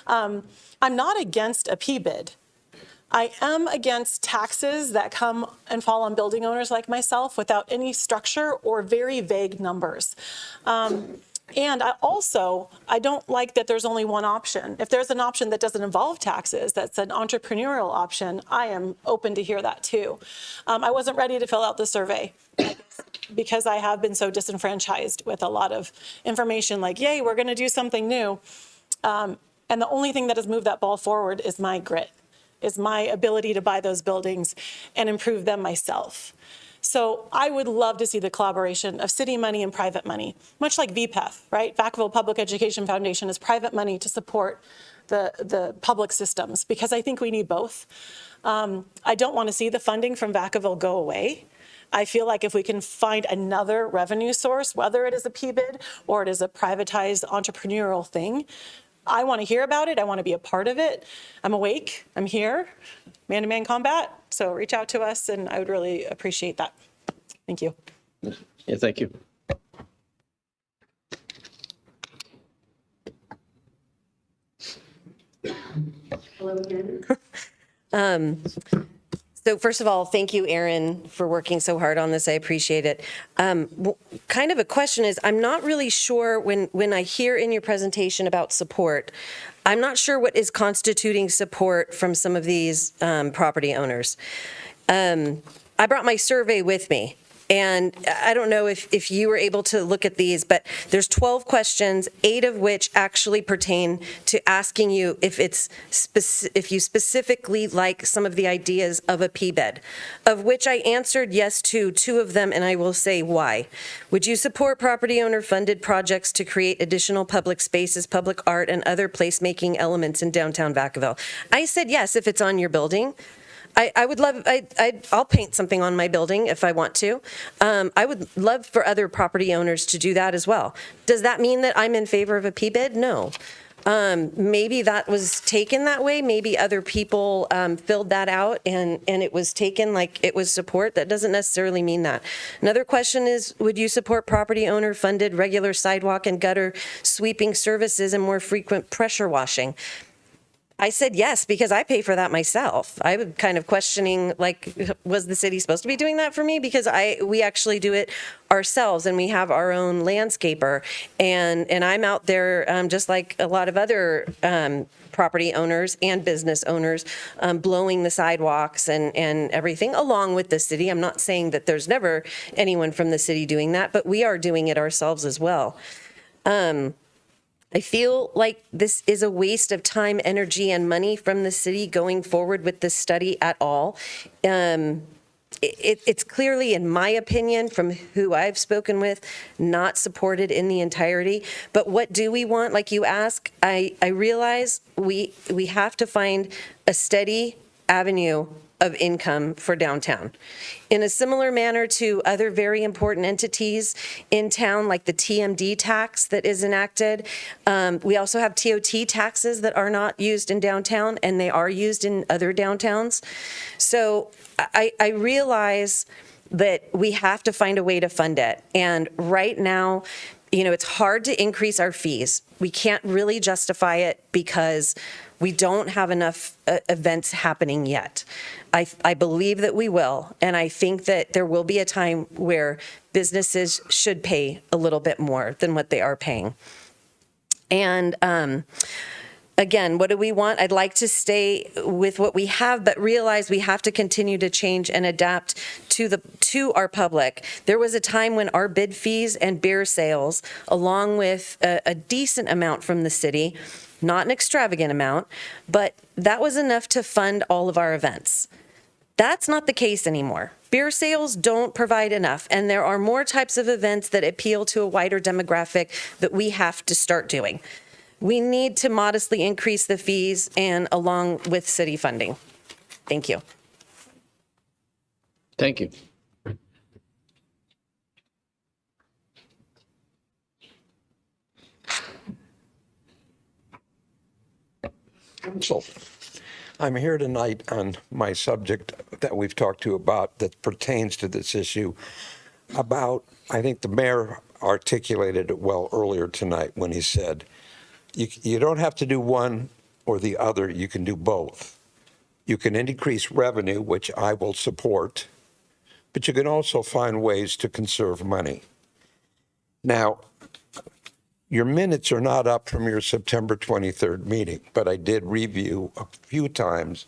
I'm not against a P-bid. I am against taxes that come and fall on building owners like myself without any structure or very vague numbers. And I don't like that there's only one option. If there's an option that doesn't involve taxes, that's an entrepreneurial option, I am open to hear that too. I wasn't ready to fill out the survey because I have been so disenfranchised with a lot of information like, yay, we're going to do something new. And the only thing that has moved that ball forward is my grit, is my ability to buy those buildings and improve them myself. So I would love to see the collaboration of city money and private money, much like VPEF, right? Vacaville Public Education Foundation is private money to support the public systems, because I think we need both. I don't want to see the funding from Vacaville go away. I feel like if we can find another revenue source, whether it is a P-bid or it is a privatized entrepreneurial thing, I want to hear about it. I want to be a part of it. I'm awake. I'm here. Man-to-man combat. So reach out to us, and I would really appreciate that. Thank you. Yeah, thank you. Hello again. So first of all, thank you, Aaron, for working so hard on this. I appreciate it. Kind of a question is, I'm not really sure when I hear in your presentation about support, I'm not sure what is constituting support from some of these property owners. I brought my survey with me, And I don't know if you were able to look at these, but there's 12 questions, 8 of which actually pertain to asking you if if you specifically like some of the ideas of a P-bed, of which I answered yes to 2 of them, and I will say why. Would you support property owner-funded projects to create additional public spaces, public art, and other placemaking elements in downtown Vacaville? I said yes if it's on your building. I would love, I'll paint something on my building if I want to. I would love for other property owners to do that as well. Does that mean that I'm in favor of a P-bid? No. Maybe that was taken that way. Maybe other people filled that out and it was taken like it was support. That doesn't necessarily mean that. Another question is, would you support property owner funded regular sidewalk and gutter sweeping services and more frequent pressure washing? I said yes, because I pay for that myself. I was kind of questioning, like, was the city supposed to be doing that for me? Because we actually do it ourselves, and we have our own landscaper. And I'm out there, just like a lot of other property owners and business owners, blowing the sidewalks and everything along with the city. I'm not saying that there's never anyone from the city doing that, but we are doing it ourselves as well. I feel like this is a waste of time, energy, and money from the city going forward with this study at all. It's clearly, in my opinion, from who I've spoken with, not supported in the entirety. But what do we want? Like you ask, I realize we have to find a steady avenue of income for downtown. In a similar manner to other very important entities in town, like the TMD tax that is enacted. We also have TOT taxes that are not used in downtown, and they are used in other downtowns. So I realize that we have to find a way to fund it. And right now, it's hard to increase our fees. We can't really justify it because we don't have enough events happening yet. I believe that we will, and I think that there will be a time where businesses should pay a little bit more than what they are paying. And again, what do we want? I'd like to stay with what we have, but realize we have to continue to change and adapt to our public. There was a time when our bid fees and beer sales, along with a decent amount from the city, not an extravagant amount, but that was enough to fund all of our events. That's not the case anymore. Beer sales don't provide enough, and there are more types of events that appeal to a wider demographic that we have to start doing. We need to modestly increase the fees and along with city funding. Thank you. Thank you. Council, I'm here tonight on my subject that we've talked to about that pertains to this issue about, I think the mayor articulated it well earlier tonight when he said, you don't have to do one or the other, you can do both. You can increase revenue, which I will support, but you can also find ways to conserve money. Now, your minutes are not up from your September 23rd meeting, but I did review a few times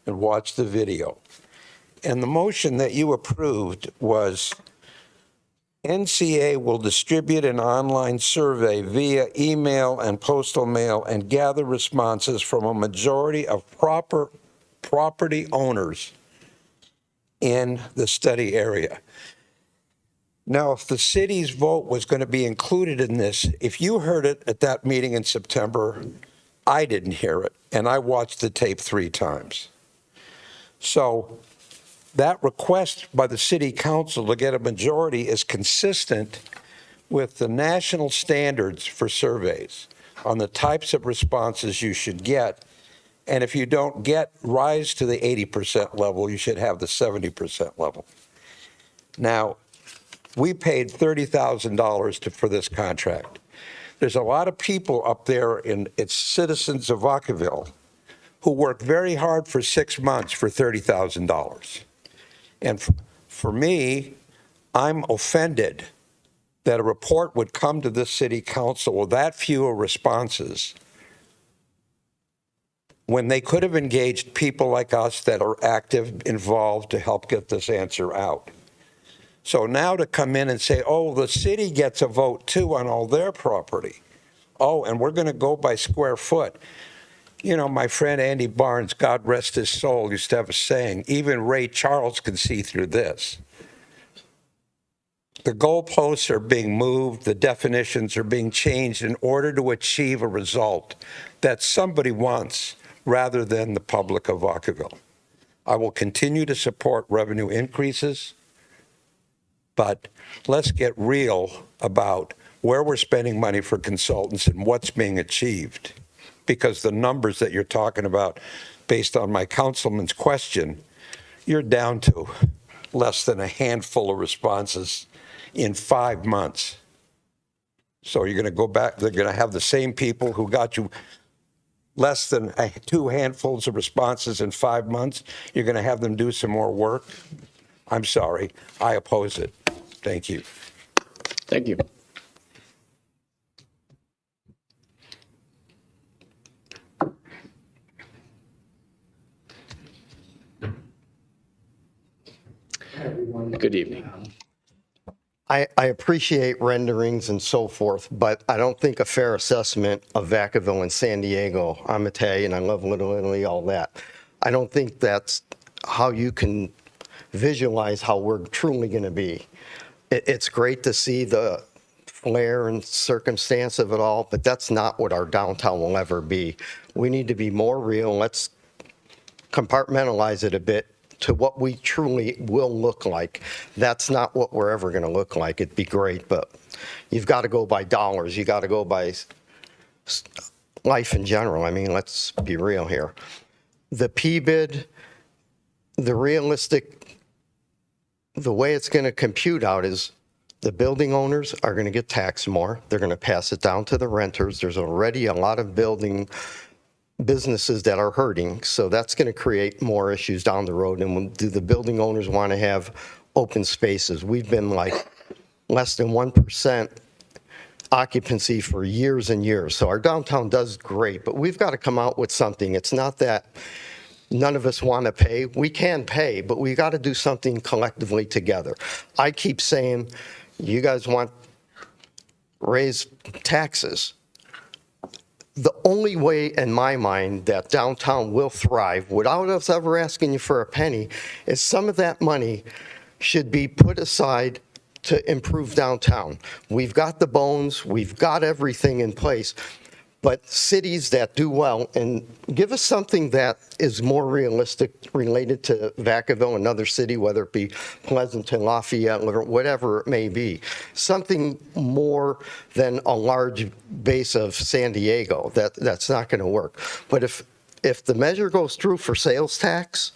and watch the video. And the motion that you approved was NCA will distribute an online survey via email and postal mail and gather responses from a majority of property owners in the study area. Now, if the city's vote was going to be included in this, if you heard it at that meeting in September, I didn't hear it, and I watched the tape 3 times. So that request by the city council to get a majority is consistent with the national standards for surveys on the types of responses you should get. And if you don't rise to the 80% level, you should have the 70% level. Now, we paid $30,000 for this contract. There's a lot of people up there, it's citizens of Vacaville, who work very hard for 6 months for $30,000. And for me, I'm offended that a report would come to this city council with that few responses when they could have engaged people like us that are active, involved to help get this answer out. So now to come in and say, oh, the city gets a vote too on all their property. Oh, and we're going to go by square foot. You know, my friend Andy Barnes, God rest his soul, used to have a saying, even Ray Charles can see through this. The goalposts are being moved, the definitions are being changed in order to achieve a result that somebody wants rather than the public of Vacaville. I will continue to support revenue increases, but let's get real about where we're spending money for consultants and what's being achieved. Because the numbers that you're talking about, based on my councilman's question, you're down to less than a handful of responses in 5 months. So you're going to go back, they're going to have the same people who got you less than 2 handfuls of responses in 5 months. You're going to have them do some more work. I'm sorry, I oppose it. Thank you. Thank you. Good evening. I appreciate renderings and so forth, but I don't think a fair assessment of Vacaville and San Diego, I'm Italian, I love Little Italy, all that. I don't think that's how you can visualize how we're truly going to be. It's great to see the flair and circumstance of it all, but that's not what our downtown will ever be. We need to be more real. Let's compartmentalize it a bit to what we truly will look like. That's not what we're ever going to look like. It'd be great, but you've got to go by dollars. You got to go by life in general. I mean, let's be real here. The P-bid, the realistic, the way it's going to compute out is the building owners are going to get taxed more. They're going to pass it down to the renters. There's already a lot of businesses that are hurting, so that's going to create more issues down the road. And do the building owners want to have open spaces? We've been like less than 1% occupancy for years and years. So our downtown does great, but we've got to come out with something. It's not that none of us want to pay. We can pay, but we got to do something collectively together. I keep saying, you guys want raise taxes. The only way in my mind that downtown will thrive without us ever asking you for a penny is some of that money should be put aside to improve downtown. We've got the bones, we've got everything in place, but cities that do well, and give us something that is more realistic related to Vacaville, another city, whether it be Pleasanton, Lafayette, or whatever it may be. Something more than a large base of San Diego. That's not going to work. But if the measure goes through for sales tax,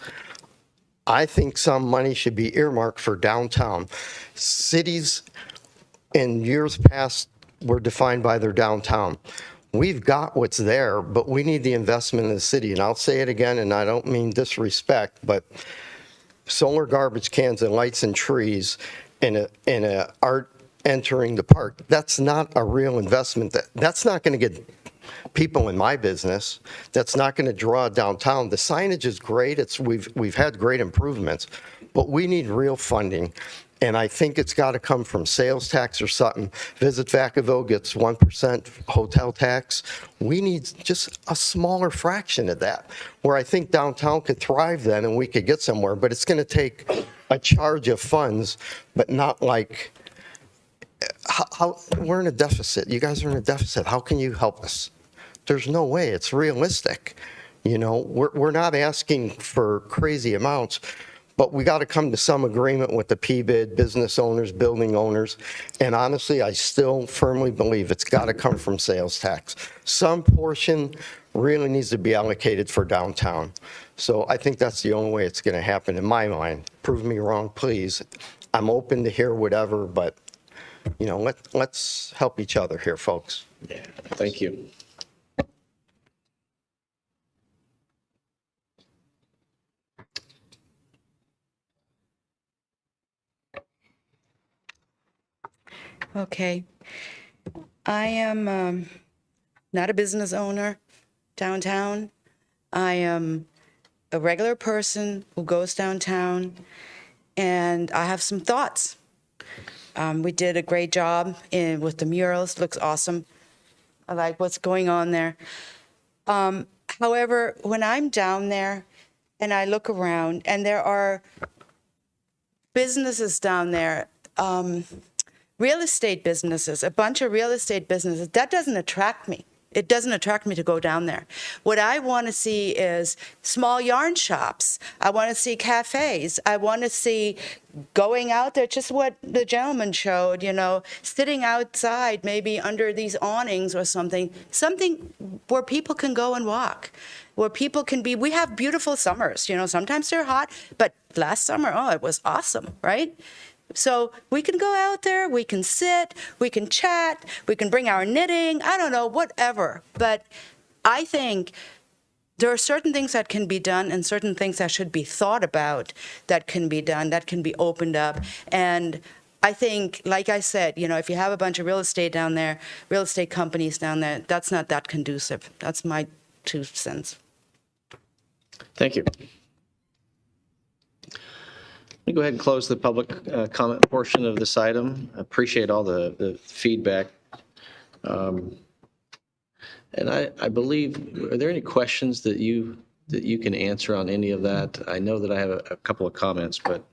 I think some money should be earmarked for downtown. Cities in years past were defined by their downtown. We've got what's there, but we need the investment in the city. And I'll say it again, and I don't mean disrespect, but solar garbage cans and lights and trees in a art entering the park, that's not a real investment. That's not going to get people in my business. That's not going to draw downtown. The signage is great. We've had great improvements, but we need real funding. And I think it's got to come from sales tax or something. Visit Vacaville gets 1% hotel tax. We need just a smaller fraction of that, where I think downtown could thrive then and we could get somewhere. But it's going to take a charge of funds, but not like, how we're in a deficit. You guys are in a deficit. How can you help us? There's no way. It's realistic. You know, we're not asking for crazy amounts. But we got to come to some agreement with the P-bid, business owners, building owners. And honestly, I still firmly believe it's got to come from sales tax. Some portion really needs to be allocated for downtown. So I think that's the only way it's going to happen in my mind. Prove me wrong, please. I'm open to hear whatever, but you know, let's help each other here, folks. Yeah. Thank you. Okay. I am not a business owner downtown. I am a regular person who goes downtown, and I have some thoughts We did a great job with the murals. Looks awesome. I like what's going on there. However, when I'm down there and I look around and there are businesses down there, real estate businesses, a bunch of real estate businesses, that doesn't attract me. It doesn't attract me to go down there. What I want to see is small yarn shops. I want to see cafes. I want to see going out there, just what the gentleman showed, sitting outside, maybe under these awnings or something where people can go and walk, where people can be. We have beautiful summers, sometimes they're hot, but last summer, it was awesome, right? So we can go out there, we can sit, we can chat, we can bring our knitting, I don't know, whatever. But I think there are certain things that can be done and certain things that should be thought about that can be done, that can be opened up. And I think, like I said, if you have a bunch of real estate down there, real estate companies down there, that's not that conducive. That's my 2 cents. Thank you. Let me go ahead and close the public comment portion of this item. I appreciate all the feedback. And I believe, are there any questions that you can answer on any of that? I know that I have a couple of comments, but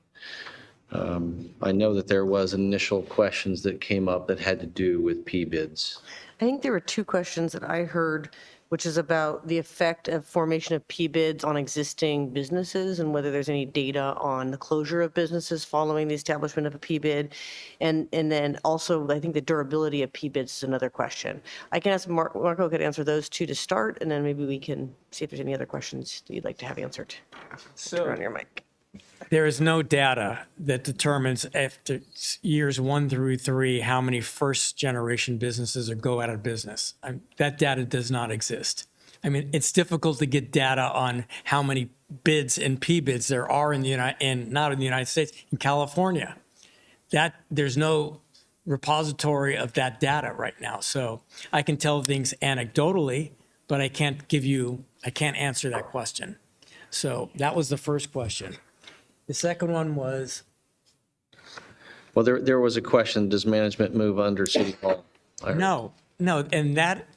I know that there was initial questions that came up that had to do with P-bids. I think there were 2 questions that I heard, which is about the effect of formation of P-bids on existing businesses and whether there's any data on the closure of businesses following the establishment of a P-bid. And then also, I think the durability of P-bids is another question. I can ask Marco could answer those 2 to start, and then maybe we can see if there's any other questions that you'd like to have answered. Turn on your mic. There is no data that determines after years 1 through 3 how many first-generation businesses go out of business. That data does not exist. I mean, it's difficult to get data on how many bids and P-bids there are not in the United States, in California. There's no repository of that data right now. So I can tell things anecdotally, but I can't answer that question. So that was the first question. The second one was? Well, there was a question, does management move under City Hall? No, and that,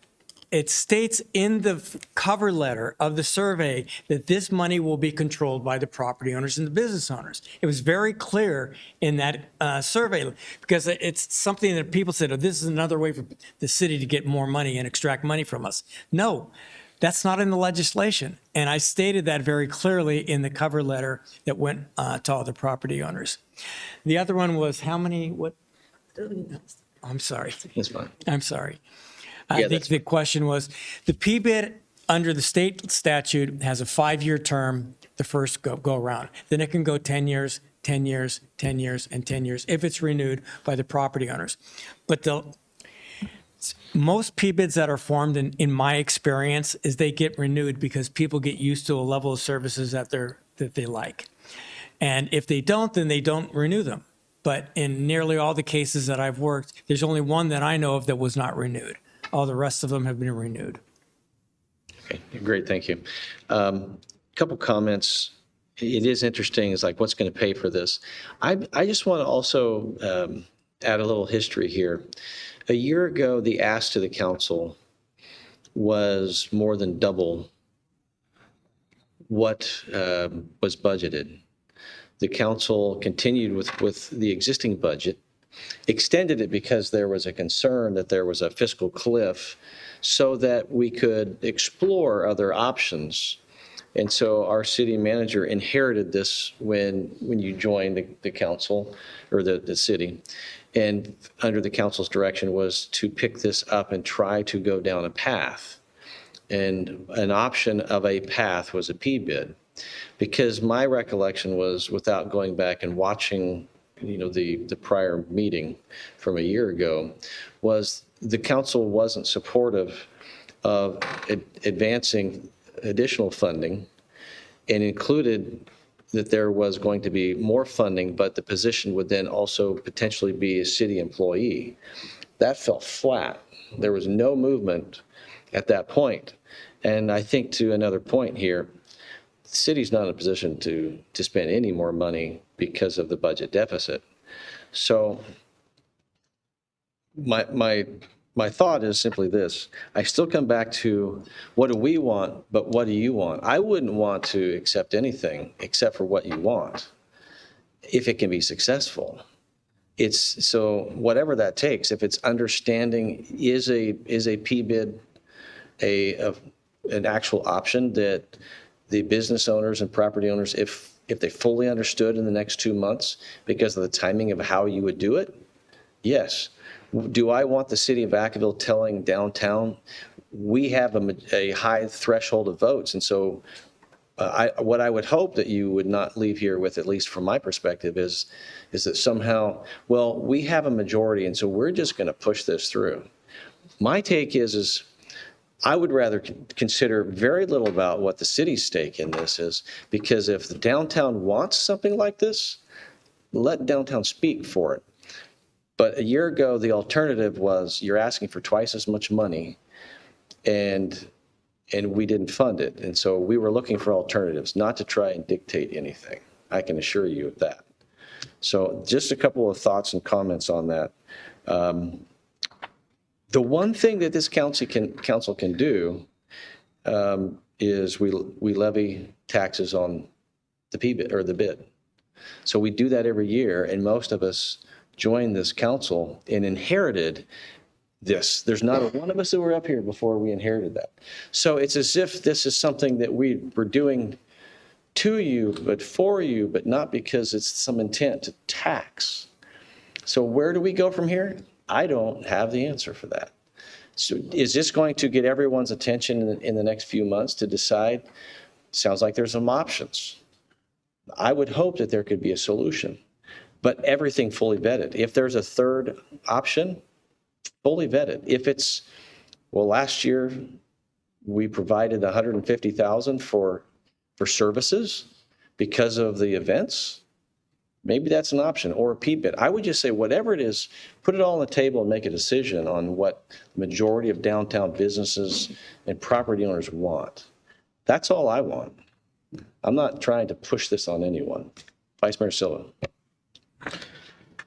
it states in the cover letter of the survey that this money will be controlled by the property owners and the business owners. It was very clear in that survey, because it's something that people said, this is another way for the city to get more money and extract money from us. No. That's not in the legislation. And I stated that very clearly in the cover letter that went to all the property owners. The other one was how many, I'm sorry. That's fine. I'm sorry. I think the question was, the P-bid under the state statute has a 5-year term, the first go around. Then it can go 10 years, 10 years, 10 years, and 10 years if it's renewed by the property owners. But most P-bids that are formed, in my experience, is they get renewed because people get used to a level of services that they like. And if they don't, then they don't renew them. But in nearly all the cases that I've worked, there's only one that I know of that was not renewed. All the rest of them have been renewed. Okay, great, thank you. Couple comments. It is interesting, it's like, what's going to pay for this? I just want to also add a little history here. A year ago, the ask to the council was more than double what was budgeted. The council continued with the existing budget, extended it because there was a concern that there was a fiscal cliff, so that we could explore other options. And so our city manager inherited this when you joined the council or the city. And under the council's direction was to pick this up and try to go down a path. And an option of a path was a P-bid. Because my recollection was, without going back and watching, the prior meeting from a year ago, was the council wasn't supportive of advancing additional funding, and included that there was going to be more funding, but the position would then also potentially be a city employee. That fell flat. There was no movement at that point. And I think, to another point here, the city's not in a position to spend any more money because of the budget deficit. So my thought is simply this. I still come back to what do we want, but what do you want? I wouldn't want to accept anything except for what you want, if it can be successful. It's so whatever that takes. If it's understanding, is a PBID an actual option that the business owners and property owners, if they fully understood in the next 2 months because of the timing of how you would do it? Yes. Do I want the city of Vacaville telling downtown, we have a high threshold of votes, and so what I would hope that you would not leave here with, at least from my perspective, is that somehow, well, we have a majority, and so we're just going to push this through. My take is I would rather consider very little about what the city's stake in this is, because if the downtown wants something like this, let downtown speak for it. But a year ago, the alternative was you're asking for twice as much money, and we didn't fund it. And so we were looking for alternatives, not to try and dictate anything. I can assure you of that. So just a couple of thoughts and comments on that. The one thing that this council can do is we levy taxes on the PBID or the bid. So we do that every year, and most of us joined this council and inherited this. There's not one of us that were up here before we inherited that. So it's as if this is something that we're doing to you, but for you, but not because it's some intent to tax. So where do we go from here? I don't have the answer for that. So is this going to get everyone's attention in the next few months to decide? Sounds like there's some options. I would hope that there could be a solution, but everything fully vetted. If there's a third option, fully vetted. If it's, well, last year we provided $150,000 for services because of the events, maybe that's an option, or a PBID. I would just say whatever it is, put it all on the table and make a decision on what the majority of downtown businesses and property owners want. That's all I want. I'm not trying to push this on anyone. Vice Mayor Silva.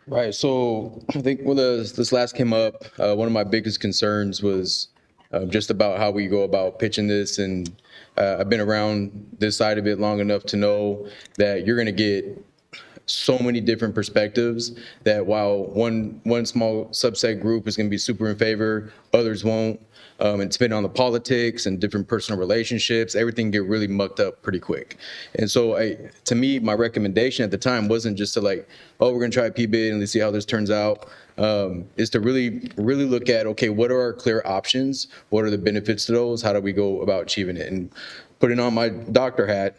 Right. So I think when this last came up, one of my biggest concerns was just about how we go about pitching this. And I've been around this side of it long enough to know that you're going to get so many different perspectives that while one small subset group is going to be super in favor, others won't. And depending on the politics and different personal relationships, everything get really mucked up pretty quick. And so to me, my recommendation at the time wasn't just to like, oh, we're going to try PBID and let's see how this turns out. Is to really look at, okay, what are our clear options? What are the benefits to those? How do we go about achieving it? And putting on my doctor hat,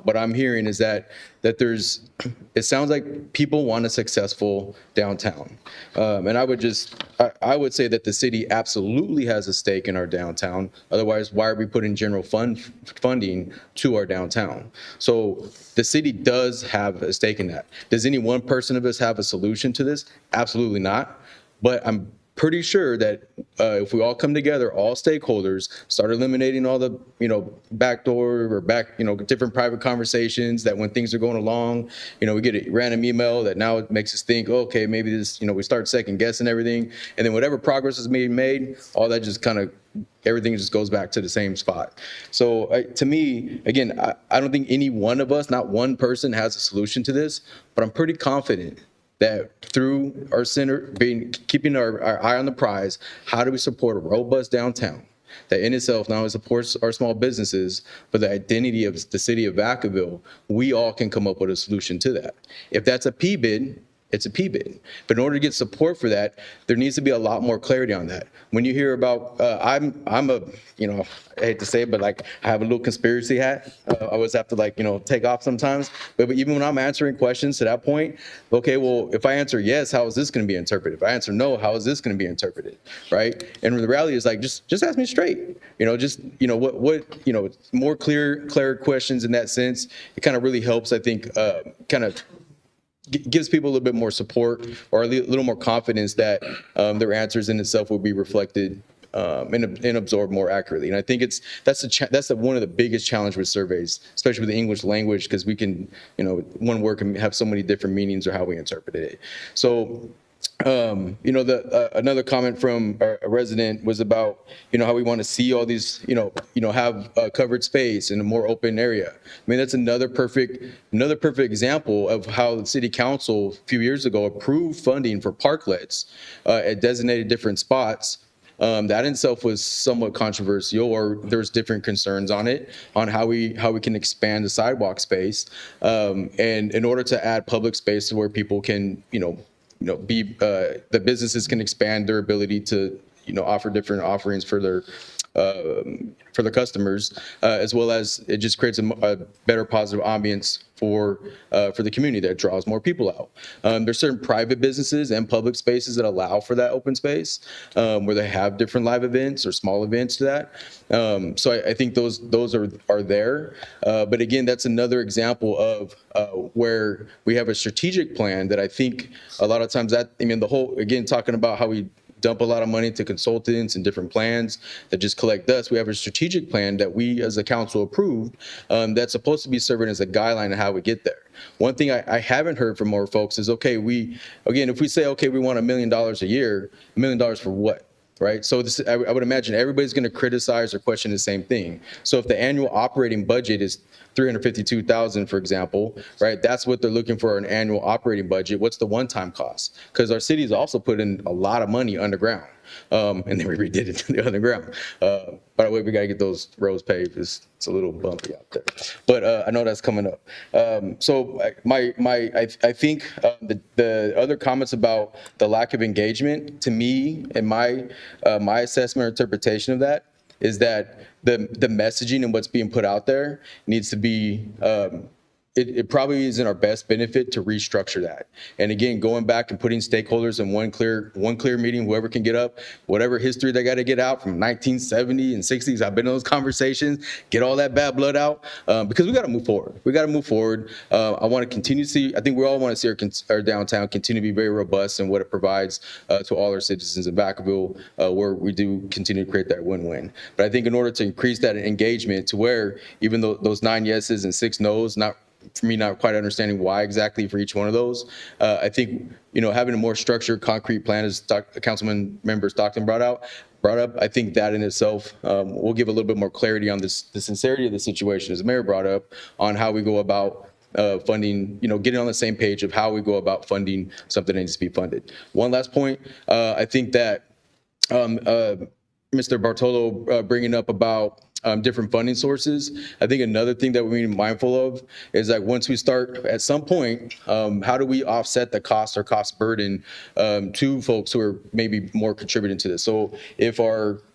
what I'm hearing is that it sounds like people want a successful downtown. And I would say that the city absolutely has a stake in our downtown. Otherwise, why are we putting general funding to our downtown? So the city does have a stake in that. Does any one person of us have a solution to this? Absolutely not. But I'm pretty sure that if we all come together, all stakeholders, start eliminating all the, backdoor or different private conversations that when things are going along, we get a random email that now it makes us think, okay, maybe this, we start second guessing everything. And then whatever progress is being made, all that just everything just goes back to the same spot. So to me, again, I don't think any one of us, not one person has a solution to this, but I'm pretty confident that through our center, keeping our eye on the prize, how do we support a robust downtown that in itself not only supports our small businesses, but the identity of the city of Vacaville, we all can come up with a solution to that. If that's a PBID, it's a PBID. But in order to get support for that, there needs to be a lot more clarity on that. When you hear about, I'm a, I hate to say it, but I have a little conspiracy hat. I always have to take off sometimes. But even when I'm answering questions to that point, okay, well, if I answer yes, how is this going to be interpreted? If I answer no, how is this going to be interpreted, right? And the reality is just ask me straight. More clear questions in that sense. It kind of really helps, I think, gives people a little bit more support or a little more confidence that their answers in itself will be reflected and absorbed more accurately. And I think that's one of the biggest challenges with surveys, especially with the English language, because we can, one word can have so many different meanings or how we interpret it. So Another comment from a resident was about, how we want to see all these, have covered space in a more open area. I mean, that's another perfect example of how the city council a few years ago approved funding for parklets at designated different spots. That in itself was somewhat controversial, or there's different concerns on it, on how we can expand the sidewalk space, and in order to add public space to where people can, the businesses can expand their ability to, offer different offerings for their customers, as well as it just creates a better positive ambience for the community that draws more people out. There's certain private businesses and public spaces that allow for that open space, where they have different live events or small events to that. So I think those are there. But again, that's another example of where we have a strategic plan that I think a lot of times the whole, again, talking about how we dump a lot of money to consultants and different plans that just collect dust. We have a strategic plan that we as a council approved, that's supposed to be serving as a guideline of how we get there. One thing I haven't heard from more folks is, okay, if we say, okay, we want $1 million a year, $1 million for what? Right. So I would imagine everybody's going to criticize or question the same thing. So if the annual operating budget is $352,000, for example, right, that's what they're looking for, an annual operating budget. What's the one-time cost? Because our city's also put in a lot of money underground, and then we redid it to the underground. By the way, we got to get those roads paved. It's a little bumpy out there, but I know that's coming up. So I think the other comments about the lack of engagement, to me, and my assessment or interpretation of that is that the messaging and what's being put out there needs to be, it probably is in our best benefit to restructure that. And again, going back and putting stakeholders in one clear meeting, whoever can get up, whatever history they got to get out from 1970 and 60s. I've been in those conversations, get all that bad blood out, because we got to move forward. We got to move forward. I want to continue to see, I think we all want to see our downtown continue to be very robust in what it provides to all our citizens in Vacaville, where we do continue to create that win-win. But I think in order to increase that engagement to where even though those 9 yeses and 6 nos, for me, not quite understanding why exactly for each one of those. I think, having a more structured, concrete plan, as Councilman Member Stockton brought up, I think that in itself will give a little bit more clarity on the sincerity of the situation, as the mayor brought up, on how we go about funding, getting on the same page of how we go about funding something that needs to be funded. One last point, I think that Mr. Bartolo bringing up about different funding sources. I think another thing that we need to be mindful of is that once we start at some point, how do we offset the cost or cost burden to folks who are maybe more contributing to this? So if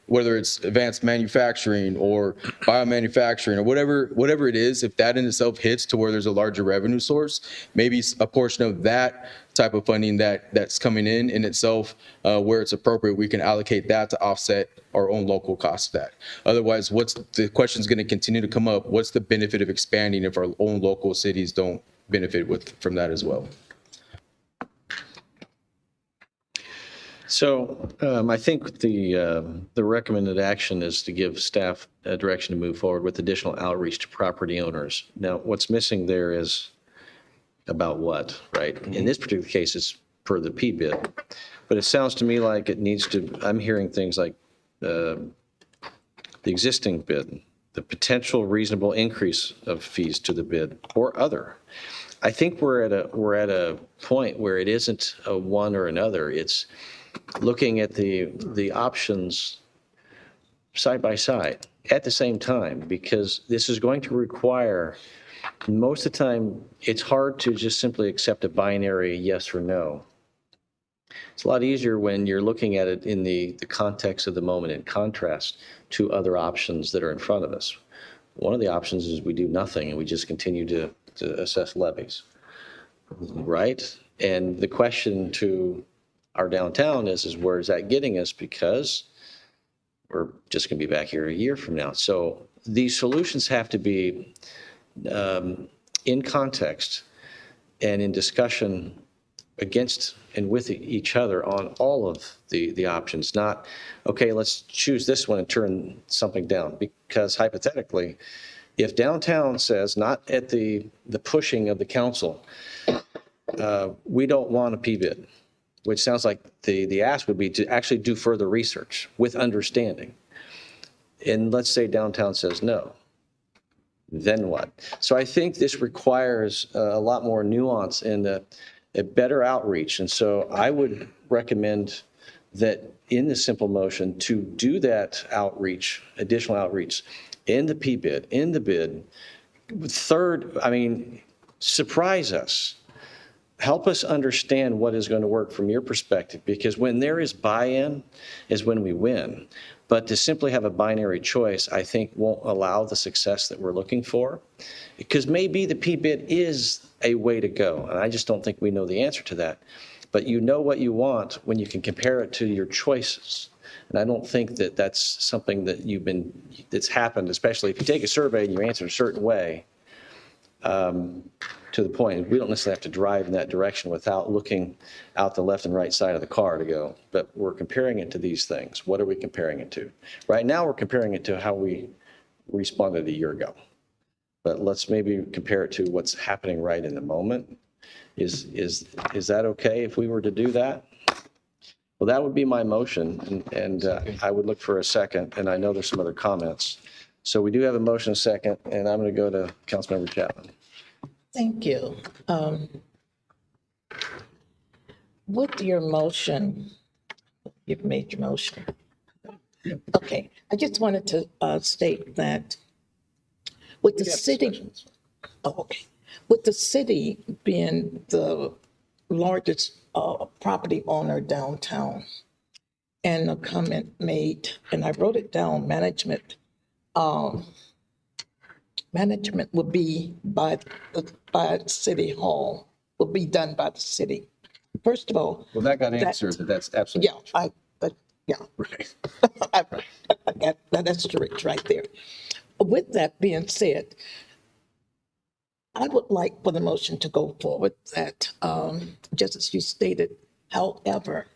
whether it's advanced manufacturing or biomanufacturing or whatever it is, if that in itself hits to where there's a larger revenue source, maybe a portion of that type of funding that's coming in itself, where it's appropriate, we can allocate that to offset our own local costs of that. Otherwise, the question's going to continue to come up. What's the benefit of expanding if our own local cities don't benefit from that as well? So I think the recommended action is to give staff a direction to move forward with additional outreach to property owners. Now, what's missing there is about what, right? In this particular case, it's per the P bid, but it sounds to me like it needs to, I'm hearing things like the existing bid, the potential reasonable increase of fees to the bid, or other. I think we're at a point where it isn't a one or another. It's looking at the options side by side at the same time, because this is going to require, most of the time, it's hard to just simply accept a binary yes or no. It's a lot easier when you're looking at it in the context of the moment, in contrast to other options that are in front of us. One of the options is we do nothing and we just continue to assess levies, right? And the question to our downtown is where is that getting us? Because we're just going to be back here a year from now. So these solutions have to be in context and in discussion against and with each other on all of the options, not, okay, let's choose this one and turn something down. Because hypothetically, if downtown says, not at the pushing of the council, we don't want a P-bid, which sounds like the ask would be to actually do further research with understanding. And let's say downtown says no. Then what? So I think this requires a lot more nuance and a better outreach. And so I would recommend that in the simple motion to do that outreach, additional outreach in the P-bid, in the bid. Third, I mean, surprise us. Help us understand what is going to work from your perspective, because when there is buy-in is when we win. But to simply have a binary choice, I think won't allow the success that we're looking for, because maybe the P-bid is a way to go. And I just don't think we know the answer to that. But you know what you want when you can compare it to your choices. And I don't think that that's something that that's happened, especially if you take a survey and you answer a certain way, to the point, we don't necessarily have to drive in that direction without looking out the left and right side of the car to go, but we're comparing it to these things. What are we comparing it to? Right now, we're comparing it to how we responded a year ago. But let's maybe compare it to what's happening right in the moment. Is that okay if we were to do that? Well, that would be my motion, and I would look for a second, and I know there's some other comments. So we do have a motion, a second, and I'm going to go to Councilmember Chapman. Thank you. With your motion, you've made your motion. Okay, I just wanted to state that with the city, with the city being the largest property owner downtown, and a comment made, and I wrote it down, management would be by City Hall, will be done by the city. First of all. Well, that got answered, but that's absolutely. Yeah, right. That's correct right there. With that being said, I would like for the motion to go forward that, just as you stated, however,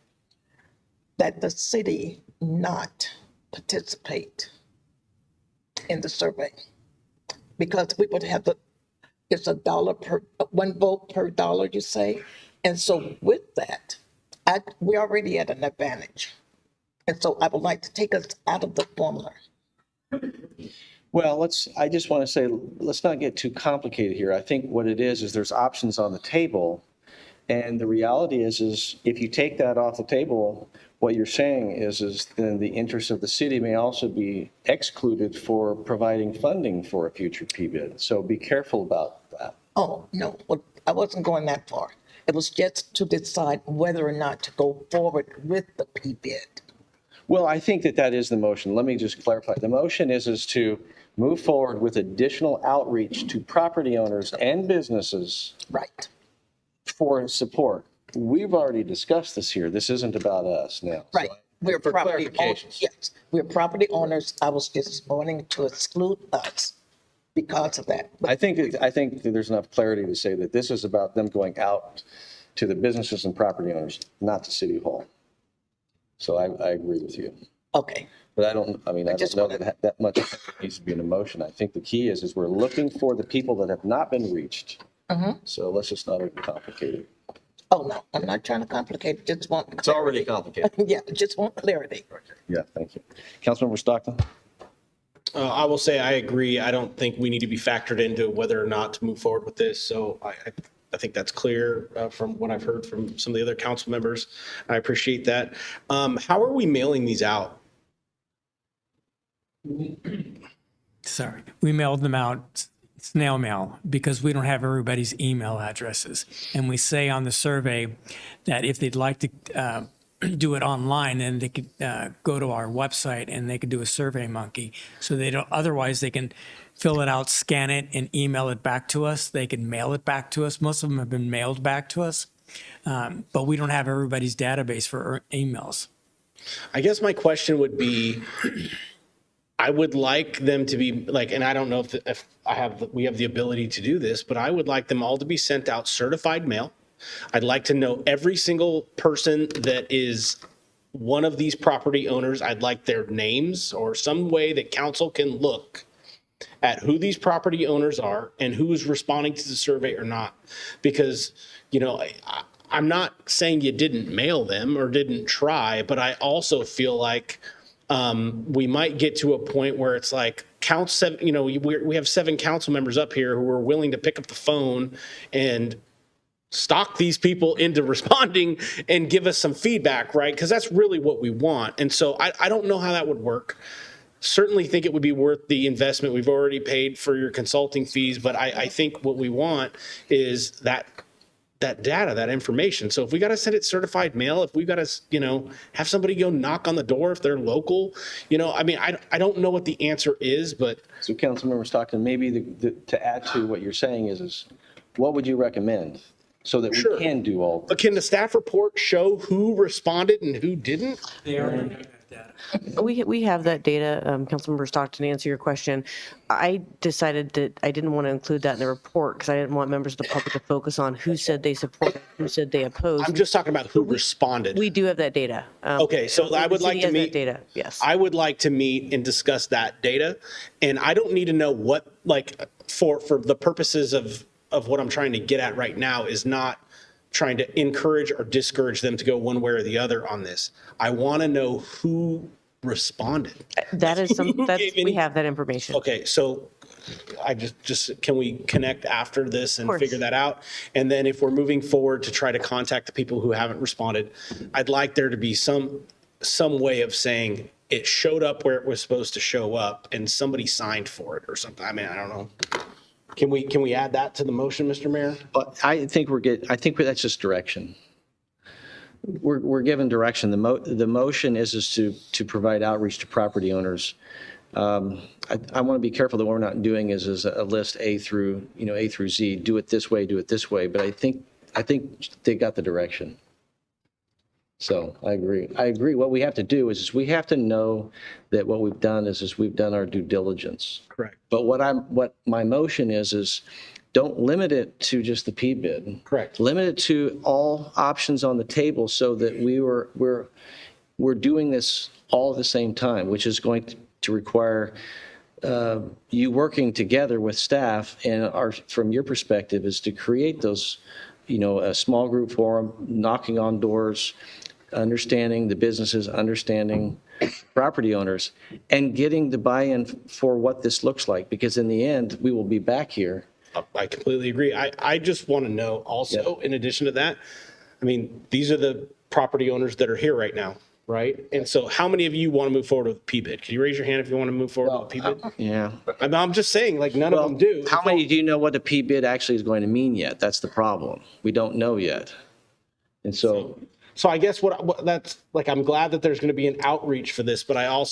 that the city not participate in the survey. Because we would have it's $1 per, 1 vote per dollar, you say? And so with that, we're already at an advantage. And so I would like to take us out of the formula. Well, I just want to say, let's not get too complicated here. I think what it is there's options on the table. And the reality is if you take that off the table, what you're saying is then the interests of the city may also be excluded for providing funding for a future P-bid. So be careful about that. Oh, no, well, I wasn't going that far. It was just to decide whether or not to go forward with the P-bid. Well, I think that is the motion. Let me just clarify. The motion is to move forward with additional outreach to property owners and businesses. Right. For support. We've already discussed this here. This isn't about us now. Right. So, We're for property owners. clarifications. Yes, we're property owners. I was just wanting to exclude us because of that. I think that there's enough clarity to say that this is about them going out to the businesses and property owners, not to City Hall. So I agree with you. Okay. But I don't know that much needs to be an emotion. I think the key is we're looking for the people that have not been reached. So let's just not overcomplicate it. Oh, no, I'm not trying to complicate it. Just want. It's already complicated. Yeah, just want clarity. Yeah, thank you. Councilmember Stockton? I will say I agree. I don't think we need to be factored into whether or not to move forward with this. So I think that's clear from what I've heard from some of the other council members. I appreciate that. How are we mailing these out? Sorry, we mailed them out snail mail because we don't have everybody's email addresses. And we say on the survey that if they'd like to do it online, then they could go to our website and they could do a Survey Monkey. So they don't, otherwise they can fill it out, scan it, and email it back to us. They can mail it back to us. Most of them have been mailed back to us, but we don't have everybody's database for emails. I guess my question would be, I would like them to be like, and I don't know if we have the ability to do this, but I would like them all to be sent out certified mail. I'd like to know every single person that is one of these property owners. I'd like their names or some way that council can look at who these property owners are and who is responding to the survey or not. Because, I'm not saying you didn't mail them or didn't try, but I also feel like we might get to a point where it's like we have 7 council members up here who are willing to pick up the phone and stalk these people into responding and give us some feedback, right? Because that's really what we want. And so I don't know how that would work. Certainly think it would be worth the investment. We've already paid for your consulting fees, but I think what we want is that data, that information. So if we got to send it certified mail, if we've got to, have somebody go knock on the door if they're local, I don't know what the answer is, but. So Councilmember Stockton, maybe to add to what you're saying is what would you recommend so that we can do all? But can the staff report show who responded and who didn't? They already have that data. We have that data, Councilmember Stockton, to answer your question. I decided that I didn't want to include that in the report because I didn't want members of the public to focus on who said they supported, who said they opposed. I'm just talking about who responded. We do have that data. Okay, so I would like to meet. Data, yes. I would like to meet and discuss that data, and I don't need to know what, for the purposes of what I'm trying to get at right now is not trying to encourage or discourage them to go one way or the other on this. I want to know who responded. That is we have that information. Okay, so I just can we connect after this and figure that out? And then if we're moving forward to try to contact the people who haven't responded, I'd like there to be some way of saying it showed up where it was supposed to show up and somebody signed for it or something. I don't know. Can we add that to the motion, Mr. Mayor? But I think that's just direction. We're given direction. The motion is to provide outreach to property owners. I want to be careful that what we're not doing is a list A through Z. Do it this way. Do it this way. But I think they got the direction. So I agree. What we have to do is we have to know that what we've done is we've done our due diligence. Correct. But what my motion is don't limit it to just the P bid. Correct. Limit it to all options on the table so that we're doing this all at the same time, which is going to require you working together with staff and from your perspective is to create those, a small group forum, knocking on doors, understanding the businesses, understanding property owners, and getting the buy-in for what this looks like. Because in the end, we will be back here. I completely agree. I just want to know also, in addition to that, these are the property owners that are here right now, right? And so how many of you want to move forward with P-bid? Can you raise your hand if you want to move forward with P-bid? Yeah. I'm just saying, none of them do. How many do you know what the P-bid actually is going to mean yet? That's the problem. We don't know yet. And so I guess what that's I'm glad that there's going to be an outreach for this, but how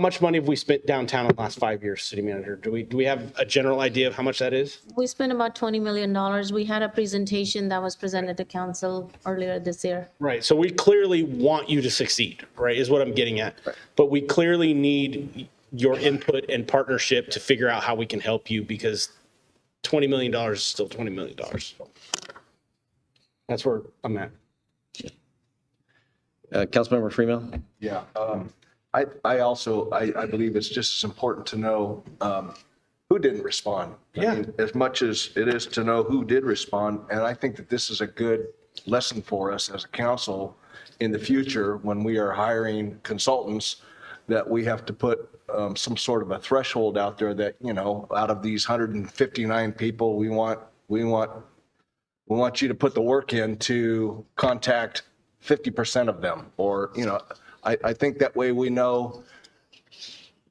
much money have we spent downtown in the last 5 years, city manager? Do we have a general idea of how much that is? We spent about $20 million. We had a presentation that was presented to council earlier this year. Right. So we clearly want you to succeed, right, is what I'm getting at. Right. But we clearly need your input and partnership to figure out how we can help you because $20 million is still $20 million. That's where I'm at. Councilmember Freeman? Yeah. I believe it's just as important to know who didn't respond. Yeah. As much as it is to know who did respond. And I think that this is a good lesson for us as a council in the future when we are hiring consultants that we have to put some sort of a threshold out there that, out of these 159 people, we want you to put the work in to contact 50% of them or, I think that way we know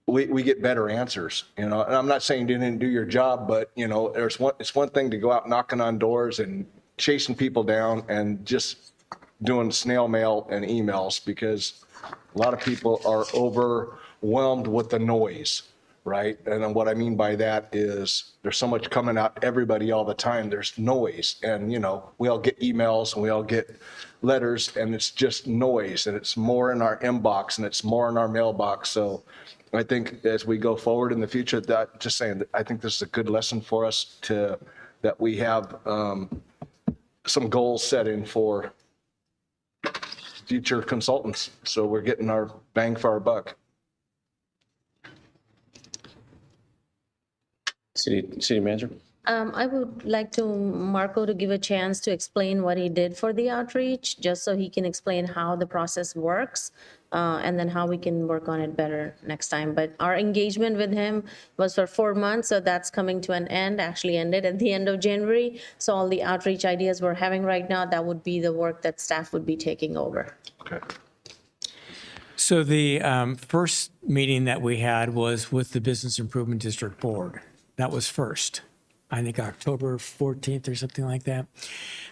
we get better answers, and I'm not saying you didn't do your job, but it's one thing to go out knocking on doors and chasing people down and just doing snail mail and emails because a lot of people are overwhelmed with the noise, right? And what I mean by that is there's so much coming out everybody all the time. There's noise and, we all get emails and we all get letters and it's just noise and it's more in our inbox and it's more in our mailbox. So I think as we go forward in the future, I think this is a good lesson for us that we have some goals set in for future consultants. So we're getting our bang for our buck. City manager? I would like to Marco to give a chance to explain what he did for the outreach, just so he can explain how the process works, and then how we can work on it better next time. But our engagement with him was for 4 months, so that's coming to an end, actually ended at the end of January. So all the outreach ideas we're having right now, that would be the work that staff would be taking over. Okay. So the first meeting that we had was with the Business Improvement District Board. That was first. I think October 14th or something like that.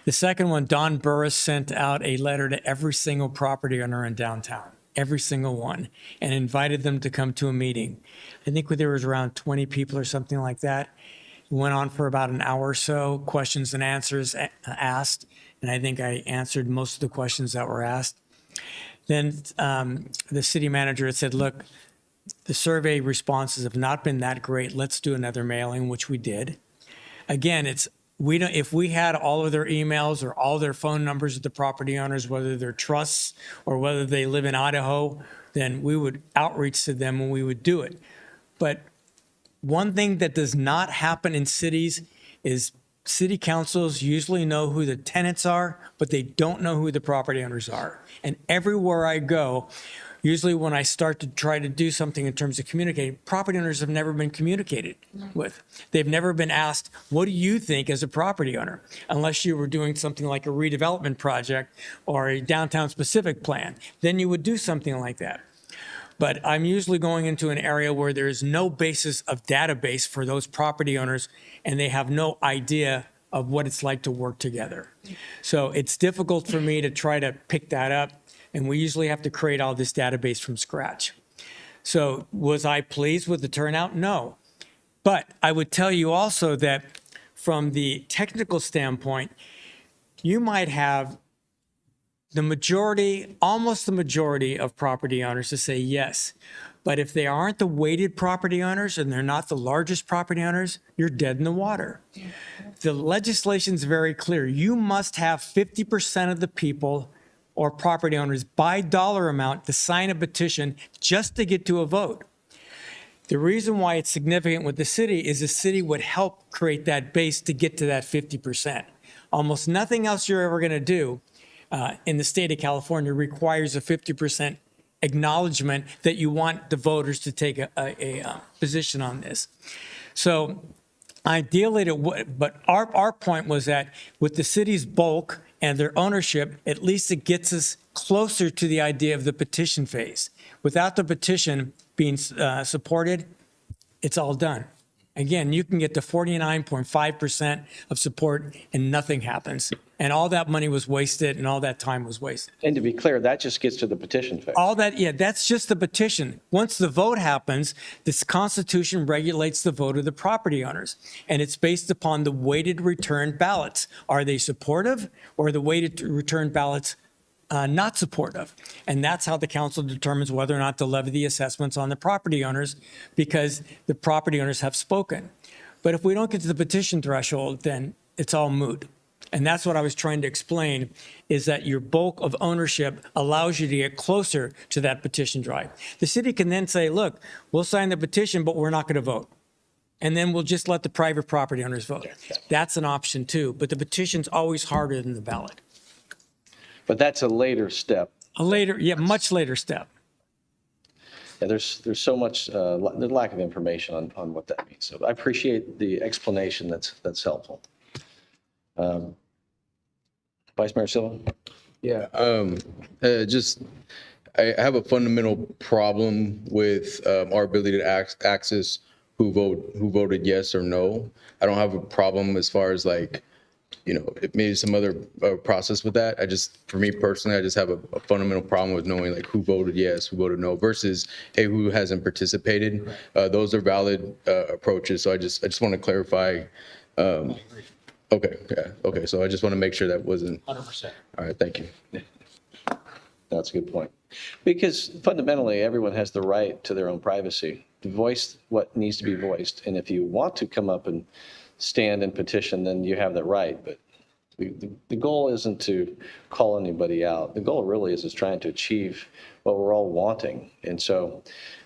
The second one, Don Burris sent out a letter to every single property owner in downtown, every single one, and invited them to come to a meeting. I think there was around 20 people or something like that. It went on for about an hour or so, questions and answers asked, and I think I answered most of the questions that were asked. Then the city manager had said, look, the survey responses have not been that great. Let's do another mailing, which we did. Again, if we had all of their emails or all their phone numbers of the property owners, whether they're trusts or whether they live in Idaho, then we would outreach to them and we would do it. But one thing that does not happen in cities is city councils usually know who the tenants are, but they don't know who the property owners are. And everywhere I go, usually when I start to try to do something in terms of communicating, property owners have never been communicated with. They've never been asked, what do you think as a property owner? Unless you were doing something like a redevelopment project or a downtown specific plan, then you would do something like that. But I'm usually going into an area where there is no basis of database for those property owners, and they have no idea of what it's like to work together. So it's difficult for me to try to pick that up, and we usually have to create all this database from scratch. So was I pleased with the turnout? No. But I would tell you also that from the technical standpoint, you might have the majority, almost the majority of property owners to say yes. But if they aren't the weighted property owners and they're not the largest property owners, you're dead in the water. The legislation's very clear. You must have 50% of the people or property owners by dollar amount to sign a petition just to get to a vote. The reason why it's significant with the city is the city would help create that base to get to that 50%. Almost nothing else you're ever going to do in the state of California requires a 50% acknowledgement that you want the voters to take a position on this. So ideally, but our point was that with the city's bulk and their ownership, at least it gets us closer to the idea of the petition phase. Without the petition being supported, it's all done. Again, you can get to 49.5% of support and nothing happens. And all that money was wasted and all that time was wasted. And to be clear, that just gets to the petition phase. All that, yeah, that's just the petition. Once the vote happens, this Constitution regulates the vote of the property owners. And it's based upon the weighted return ballots. Are they supportive or are the weighted return ballots not supportive? And that's how the council determines whether or not to levy the assessments on the property owners, because the property owners have spoken. But if we don't get to the petition threshold, then it's all moot. And that's what I was trying to explain, is that your bulk of ownership allows you to get closer to that petition drive. The city can then say, look, we'll sign the petition, but we're not going to vote. And then we'll just let the private property owners vote. That's an option too, but the petition's always harder than the ballot. But that's a later step. Much later step. Yeah, there's so much the lack of information on what that means. So I appreciate the explanation. That's helpful. Vice Mayor Silva. Yeah, I have a fundamental problem with our ability to access who voted yes or no. I don't have a problem as far as maybe some other process with that. For me personally, I just have a fundamental problem with knowing who voted yes, who voted no, versus, hey, who hasn't participated. Those are valid approaches. So I just want to clarify. Okay. Yeah. Okay. So I just want to make sure that wasn't 100%. All right. Thank you. That's a good point. Because fundamentally, everyone has the right to their own privacy, to voice what needs to be voiced. And if you want to come up and stand and petition, then you have that right. But the goal isn't to call anybody out. The goal really is trying to achieve what we're all wanting. And so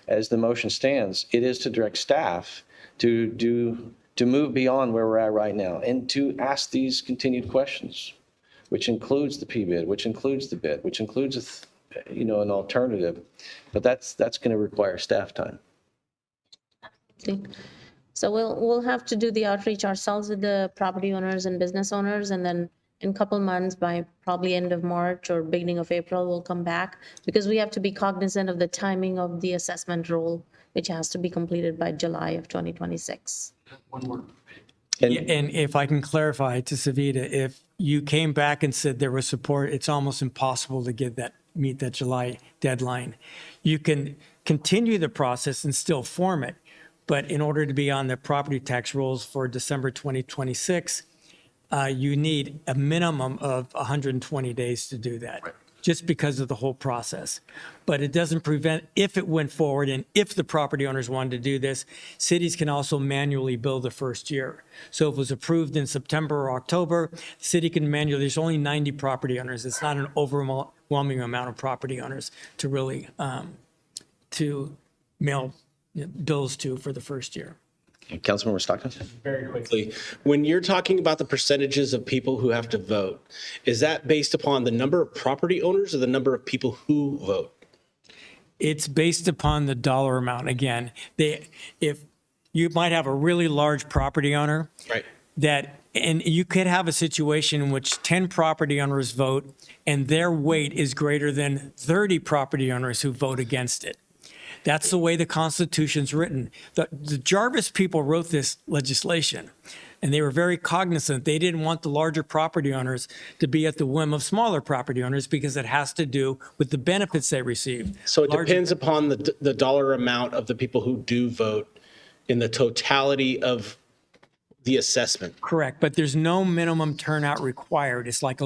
as the motion stands, it is to direct staff to do to move beyond where we're at right now and to ask these continued questions, which includes the P-bid, which includes the bid, which includes, an alternative. But that's going to require staff time. So we'll have to do the outreach ourselves with the property owners and business owners, and then in a couple months, by probably end of March or beginning of April, we'll come back, because we have to be cognizant of the timing of the assessment role, which has to be completed by July of 2026. And if I can clarify to Savita, if you came back and said there was support, it's almost impossible to meet that July deadline. You can continue the process and still form it, but in order to be on the property tax rolls for December 2026, you need a minimum of 120 days to do that, just because of the whole process. But it doesn't prevent, if it went forward and if the property owners wanted to do this, cities can also manually bill the first year. So if it was approved in September or October, the city can manually, there's only 90 property owners. It's not an overwhelming amount of property owners to really, to mail bills to for the first year. Councilmember Stockton? Very quickly, when you're talking about the percentages of people who have to vote, is that based upon the number of property owners or the number of people who vote? It's based upon the dollar amount. Again, if you might have a really large property owner, Right. and you could have a situation in which 10 property owners vote and their weight is greater than 30 property owners who vote against it. That's the way the Constitution's written. The Jarvis people wrote this legislation, and they were very cognizant. They didn't want the larger property owners to be at the whim of smaller property owners, because it has to do with the benefits they receive. So it depends upon the dollar amount of the people who do vote in the totality of the assessment. Correct, but there's no minimum turnout required. It's like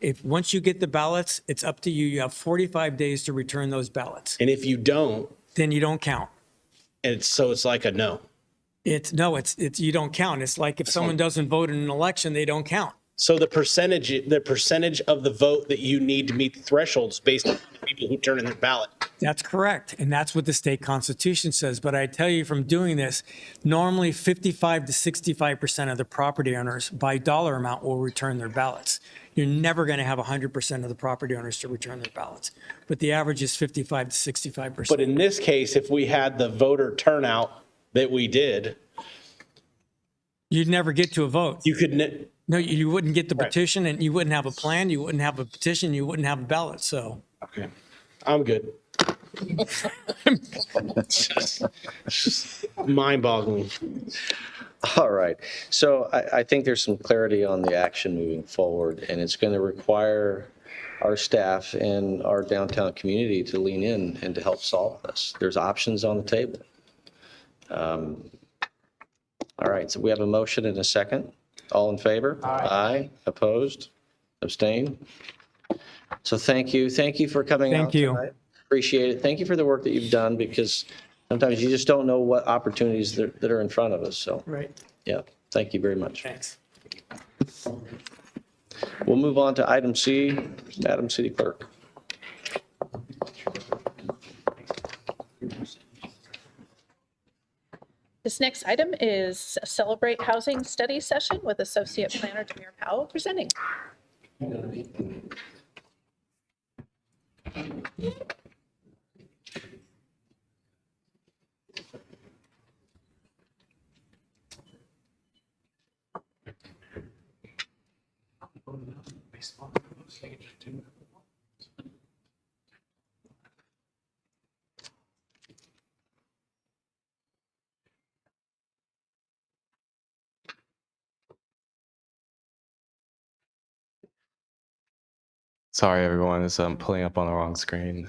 if once you get the ballots, it's up to you. You have 45 days to return those ballots. And if you don't, then you don't count. And it's like a no. It's you don't count. It's like if someone doesn't vote in an election, they don't count. So the percentage of the vote that you need to meet the thresholds based on the people who turn in their ballot. That's correct. And that's what the state constitution says. But I tell you from doing this, normally 55 to 65% of the property owners by dollar amount will return their ballots. You're never going to have 100% of the property owners to return their ballots. But the average is 55 to 65%. But in this case, if we had the voter turnout that we did, you'd never get to a vote. You could no, you wouldn't get the petition, and you wouldn't have a plan, you wouldn't have a petition, you wouldn't have a ballot. So okay, I'm good. Just mind-boggling. All right. So I think there's some clarity on the action moving forward, and it's going to require our staff and our downtown community to lean in and to help solve this. There's options on the table. All right. So we have a motion and a second. All in favor? Aye. Opposed? Abstain? So thank you. Thank you for coming out tonight. Appreciate it. Thank you for the work that you've done, because sometimes you just don't know what opportunities that are in front of us. So, right. Yeah, thank you very much. Thanks. We'll move on to item C, Madam City Clerk. This next item is a Celebrate Housing Study Session with Associate Planner Tamir Powell presenting. Sorry, everyone. It's pulling up on the wrong screen.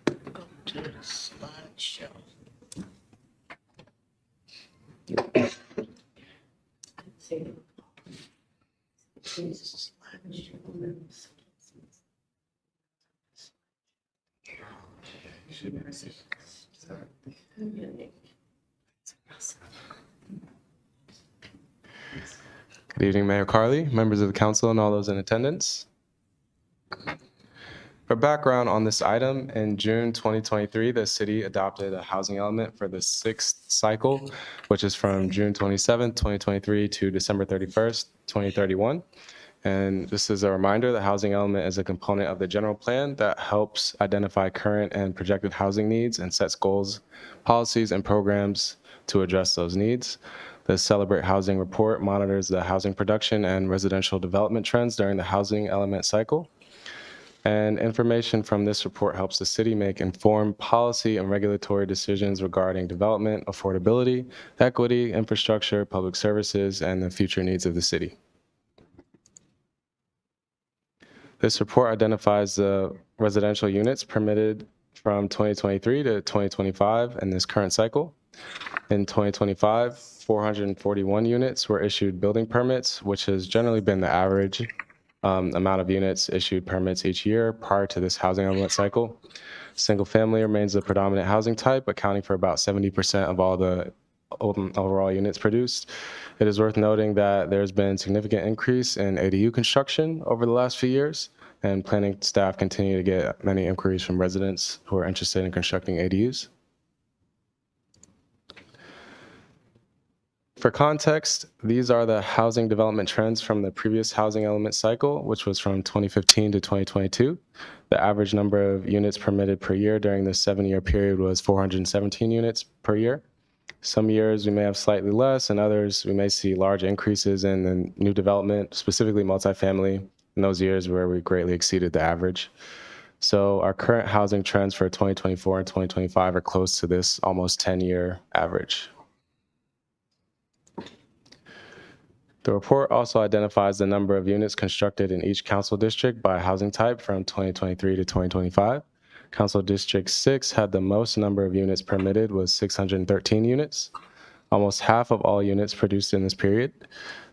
Go to the slideshow. Good evening, Mayor Carley, members of the council, and all those in attendance. For background on this item, in June 2023, the city adopted a housing element for the 6th cycle, which is from June 27th, 2023 to December 31st, 2031. And this is a reminder, the housing element is a component of the general plan that helps identify current and projected housing needs and sets goals, policies, and programs to address those needs. The Celebrate Housing Report monitors the housing production and residential development trends during the housing element cycle. And information from this report helps the city make informed policy and regulatory decisions regarding development, affordability, equity, infrastructure, public services, and the future needs of the city. This report identifies the residential units permitted from 2023 to 2025 in this current cycle. In 2025, 441 units were issued building permits, which has generally been the average amount of units issued permits each year prior to this housing element cycle. Single family remains the predominant housing type, accounting for about 70% of all the overall units produced. It is worth noting that there's been significant increase in ADU construction over the last few years, and planning staff continue to get many inquiries from residents who are interested in constructing ADUs. For context, these are the housing development trends from the previous housing element cycle, which was from 2015 to 2022. The average number of units permitted per year during this 7-year period was 417 units per year. Some years we may have slightly less, and others we may see large increases in the new development, specifically multifamily, in those years where we greatly exceeded the average. So our current housing trends for 2024 and 2025 are close to this almost 10-year average. The report also identifies the number of units constructed in each council district by housing type from 2023 to 2025. Council District 6 had the most number of units permitted with 613 units, almost half of all units produced in this period.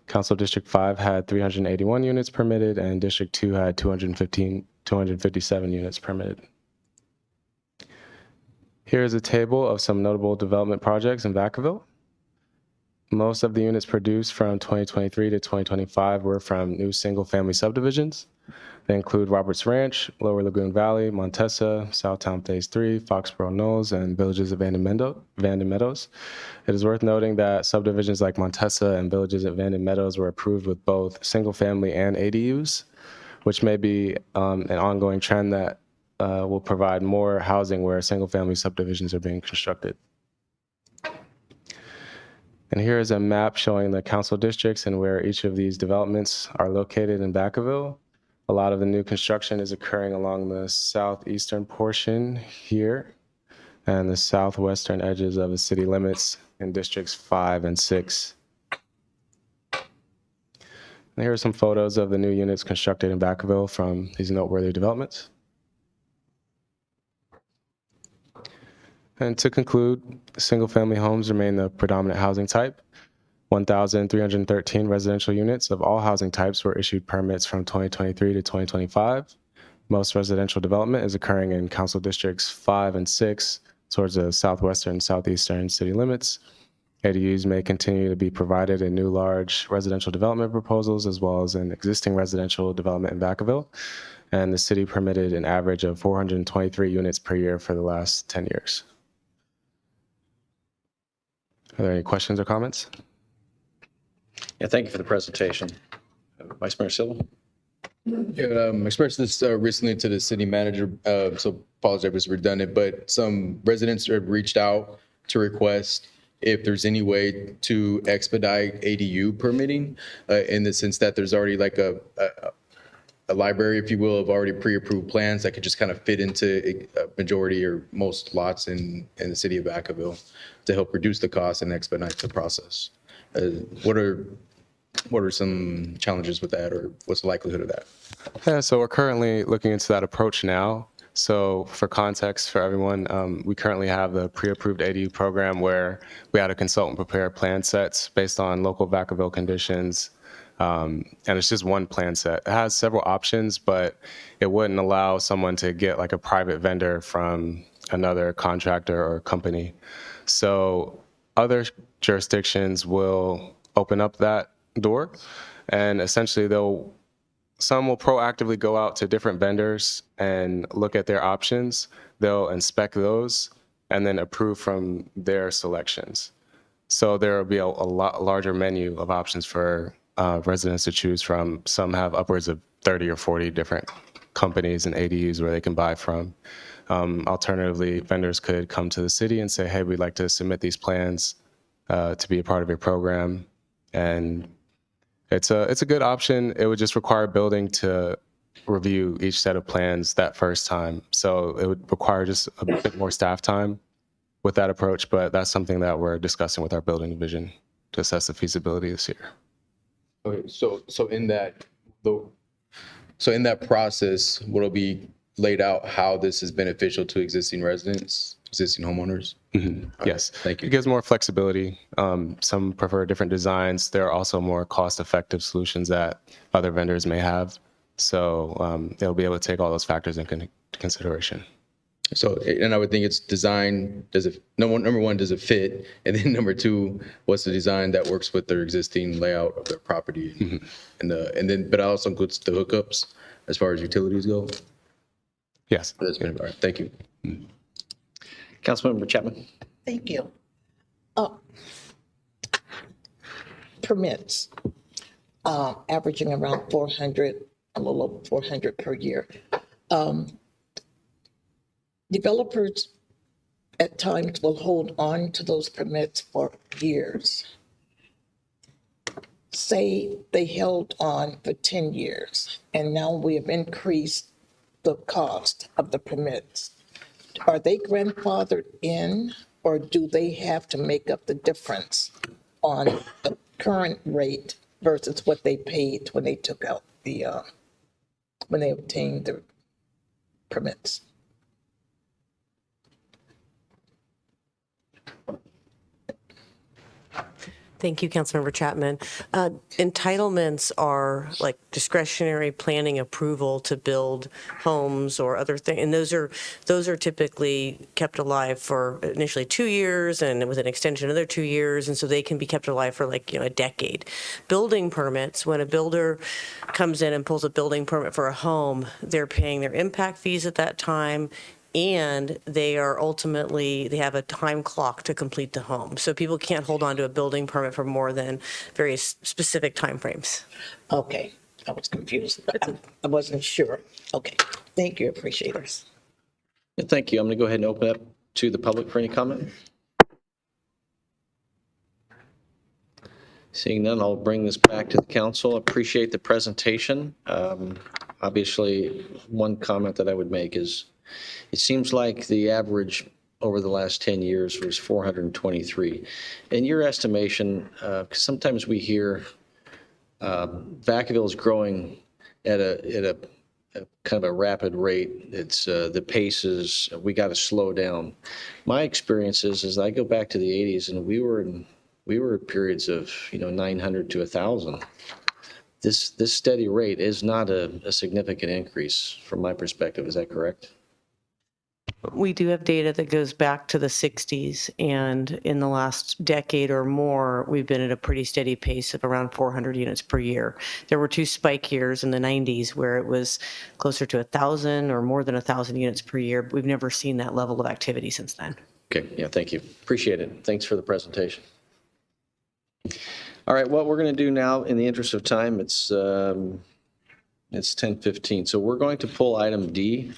Council District 5 had 381 units permitted, and District 2 had 257 units permitted. Here is a table of some notable development projects in Vacaville. Most of the units produced from 2023 to 2025 were from new single-family subdivisions. They include Roberts Ranch, Lower Lagoon Valley, Montessa, Southtown Phase 3, Foxborough Knolls, and Villages of Vanden Meadows. It is worth noting that subdivisions like Montessa and Villages at Vanden Meadows were approved with both single-family and ADUs, which may be an ongoing trend that will provide more housing where single-family subdivisions are being constructed. And here is a map showing the council districts and where each of these developments are located in Vacaville. A lot of the new construction is occurring along the southeastern portion here and the southwestern edges of the city limits in districts 5 and 6. And here are some photos of the new units constructed in Vacaville from these noteworthy developments. And to conclude, single-family homes remain the predominant housing type. 1,313 residential units of all housing types were issued permits from 2023 to 2025. Most residential development is occurring in council districts 5 and 6 towards the southwestern, southeastern city limits. ADUs may continue to be provided in new large residential development proposals as well as in existing residential development in Vacaville. And the city permitted an average of 423 units per year for the last 10 years. Are there any questions or comments? Yeah, thank you for the presentation. Vice Mayor Silva? Yeah, expressed this recently to the city manager, so apologize if it's redundant, but some residents have reached out to request if there's any way to expedite ADU permitting in the sense that there's already like a library, if you will, of already pre-approved plans that could just kind of fit into a majority or most lots in the city of Vacaville to help reduce the cost and expedite the process. What are some challenges with that, or what's the likelihood of that? Yeah, so we're currently looking into that approach now. So for context for everyone, we currently have the pre-approved ADU program where we had a consultant prepare plan sets based on local Vacaville conditions. And it's just one plan set. It has several options, but it wouldn't allow someone to get like a private vendor from another contractor or company. So other jurisdictions will open up that door. And essentially some will proactively go out to different vendors and look at their options. They'll inspect those and then approve from their selections. So there will be a lot larger menu of options for residents to choose from. Some have upwards of 30 or 40 different companies and ADUs where they can buy from. Alternatively, vendors could come to the city and say, hey, we'd like to submit these plans to be a part of your program. And it's a good option. It would just require building to review each set of plans that first time. So it would require just a bit more staff time with that approach, but that's something that we're discussing with our building division to assess the feasibility this year. Okay, so in that process, will it be laid out how this is beneficial to existing residents, existing homeowners? Yes. Thank you. It gives more flexibility. Some prefer different designs. There are also more cost-effective solutions that other vendors may have. So they'll be able to take all those factors into consideration. So, and I would think it's design, number one, does it fit? And then number two, what's the design that works with their existing layout of their property? But it also includes the hookups as far as utilities go? Yes. All right, thank you. Councilmember Chapman. Thank you. Permits, averaging around 400, a little over 400 per year. Developers at times will hold on to those permits for years. Say they held on for 10 years, and now we have increased the cost of the permits. Are they grandfathered in, or do they have to make up the difference on the current rate versus what they paid when they took out when they obtained the permits? Thank you, Councilmember Chapman. Entitlements are like discretionary planning approval to build homes or other things, and those are typically kept alive for initially 2 years, and with an extension another 2 years, and so they can be kept alive for a decade. Building permits, when a builder comes in and pulls a building permit for a home, they're paying their impact fees at that time, and they have a time clock to complete the home. So people can't hold on to a building permit for more than various specific timeframes. Okay, I was confused. I wasn't sure. Okay, thank you, appreciate it. Thank you. I'm going to go ahead and open up to the public for any comment. Seeing none, I'll bring this back to the council. Appreciate the presentation. Obviously, one comment that I would make is it seems like the average over the last 10 years was 423. In your estimation, because sometimes we hear Vacaville is growing at a kind of a rapid rate. It's the pace is, we got to slow down. My experience is I go back to the 80s, and we were at periods of 900 to 1,000. This steady rate is not a significant increase from my perspective. Is that correct? We do have data that goes back to the 60s, and in the last decade or more, we've been at a pretty steady pace of around 400 units per year. There were 2 spike years in the 90s where it was closer to 1,000 or more than 1,000 units per year. We've never seen that level of activity since then. Okay, yeah, thank you. Appreciate it. Thanks for the presentation. All right, what we're going to do now, in the interest of time, it's 10:15, so we're going to pull item D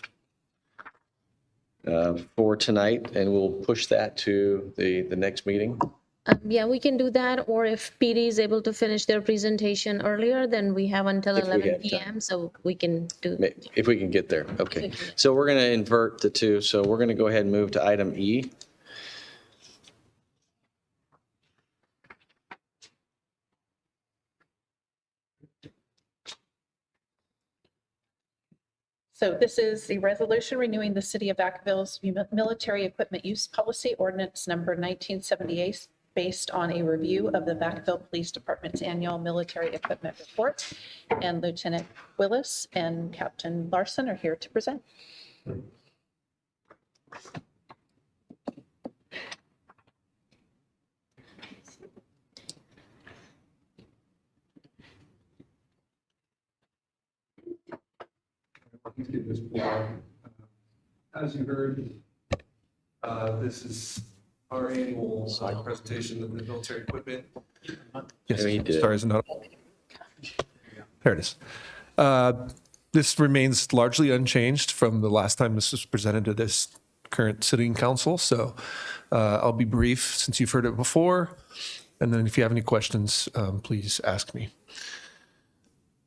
for tonight, and we'll push that to the next meeting. Yeah, we can do that, or if PD is able to finish their presentation earlier, then we have until If we 11 have p.m., so we can do. If we can get there, okay. So we're going to invert the two, so we're going to go ahead and move to item E. So this is the resolution renewing the City of Vacaville's military equipment use policy ordinance number 1978 based on a review of the Vacaville Police Department's annual military equipment report. And Lieutenant Willis and Captain Larson are here to present. to this board. As you heard, this is our annual presentation of the military equipment. Yes, Maybe you did. sorry, is it not? There it is. This remains largely unchanged from the last time this was presented to this current sitting council. So I'll be brief since you've heard it before. And then if you have any questions, please ask me.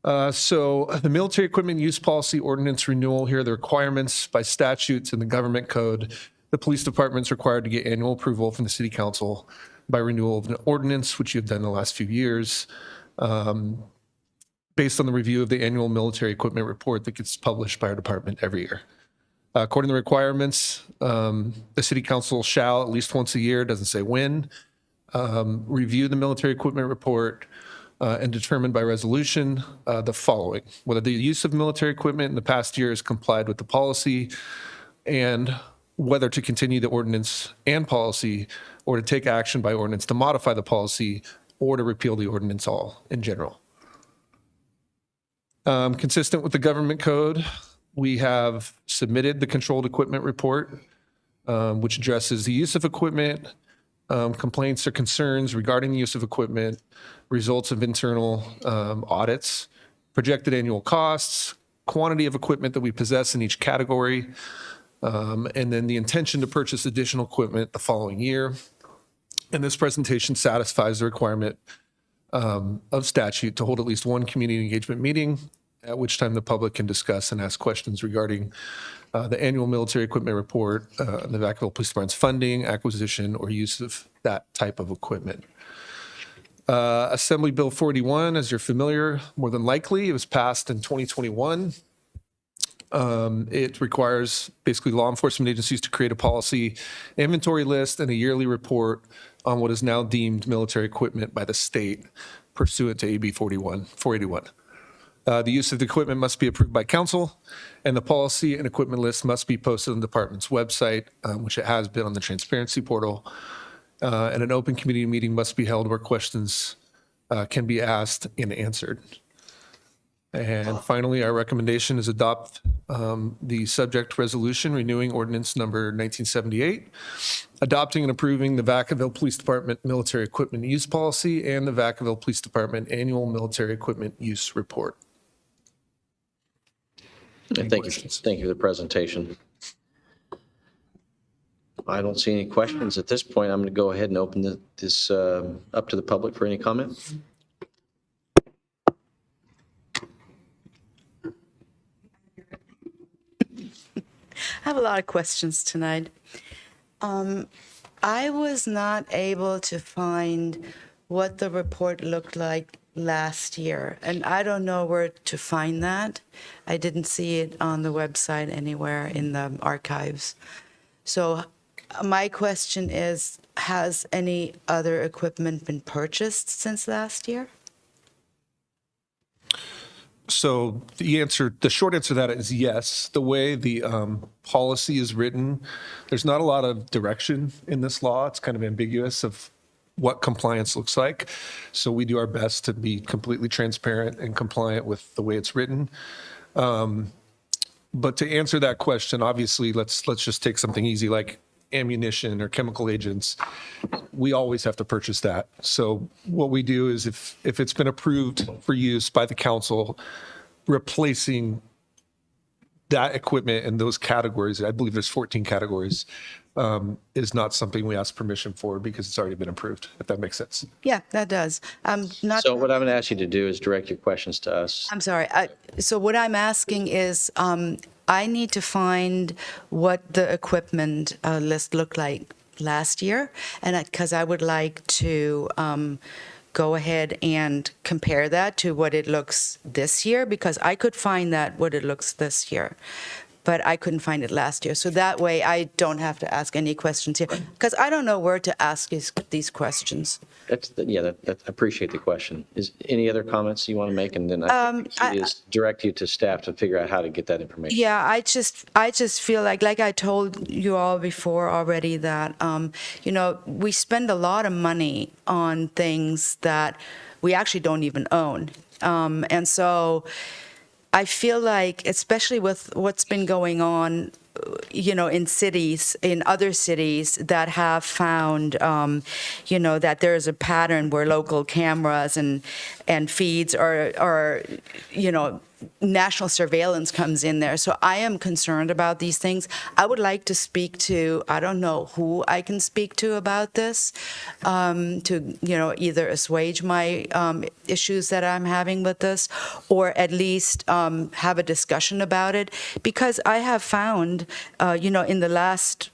So the military equipment use policy ordinance renewal here, the requirements by statutes in the government code. The police department's required to get annual approval from the city council by renewal of an ordinance, which you've done the last few years, based on the review of the annual military equipment report that gets published by our department every year. According to the requirements, the city council shall, at least once a year, doesn't say when, review the military equipment report and determine by resolution the following: whether the use of military equipment in the past year has complied with the policy, and whether to continue the ordinance and policy, or to take action by ordinance to modify the policy, or to repeal the ordinance all in general. Consistent with the government code, we have submitted the controlled equipment report, which addresses the use of equipment, complaints or concerns regarding the use of equipment, results of internal audits, projected annual costs, quantity of equipment that we possess in each category, and then the intention to purchase additional equipment the following year. And this presentation satisfies the requirement of statute to hold at least one community engagement meeting, at which time the public can discuss and ask questions regarding the annual military equipment report, the Vacaville Police Department's funding, acquisition, or use of that type of equipment. Assembly Bill 41, as you're familiar, more than likely, it was passed in 2021. It requires basically law enforcement agencies to create a policy inventory list and a yearly report on what is now deemed military equipment by the state pursuant to AB 481. The use of the equipment must be approved by council, and the policy and equipment list must be posted on the department's website, which it has been on the transparency portal. And an open community meeting must be held where questions can be asked and answered. And finally, our recommendation is adopt the subject resolution renewing ordinance number 1978, adopting and approving the Vacaville Police Department military equipment use policy and the Vacaville Police Department annual military equipment use report. Thank you for the presentation. I don't see any questions at this point. I'm going to go ahead and open this up to the public for any comment. I have a lot of questions tonight. I was not able to find what the report looked like last year, and I don't know where to find that. I didn't see it on the website anywhere in the archives. So my question is, has any other equipment been purchased since last year? So the short answer to that is yes. The way the policy is written, there's not a lot of direction in this law. It's kind of ambiguous of what compliance looks like. So we do our best to be completely transparent and compliant with the way it's written. But to answer that question, obviously, let's just take something easy like ammunition or chemical agents. We always have to purchase that. So what we do is if it's been approved for use by the council, replacing that equipment in those categories, I believe there's 14 categories, is not something we ask permission for because it's already been approved, if that makes sense. Yeah, that does. So what I'm going to ask you to do is direct your questions to us. I'm sorry. So what I'm asking is, I need to find what the equipment list looked like last year, and because I would like to go ahead and compare that to what it looks this year, because I could find that what it looks this year, but I couldn't find it last year. So that way I don't have to ask any questions here, because I don't know where to ask these questions. I appreciate the question. Is any other comments you want to make? And then I just direct you to staff to figure out how to get that information. Yeah, I just feel like I told you all before already that, we spend a lot of money on things that we actually don't even own. And so I feel like, especially with what's been going on, in cities, in other cities that have found, that there is a pattern where local cameras and feeds are, national surveillance comes in there. So I am concerned about these things. I would like to speak to, I don't know who I can speak to about this, to, either assuage my issues that I'm having with this, or at least have a discussion about it. Because I have found, in the last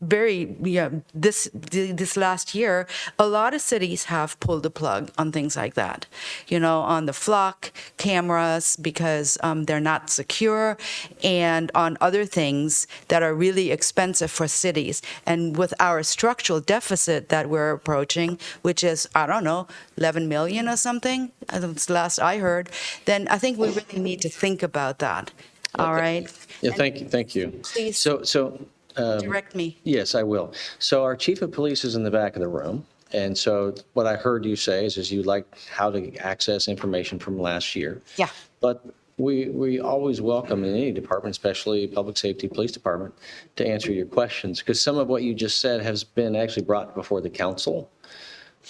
this last year, a lot of cities have pulled the plug on things like that, on the flock cameras because they're not secure, and on other things that are really expensive for cities. And with our structural deficit that we're approaching, which is, I don't know, 11 million or something, that's the last I heard, then I think we really need to think about that. All right? Yeah, thank you. Please. So Direct me. Yes, I will. So our chief of police is in the back of the room. And so what I heard you say is you'd like how to access information from last year. Yeah. But we always welcome in any department, especially public safety, police department, to answer your questions. Because some of what you just said has been actually brought before the council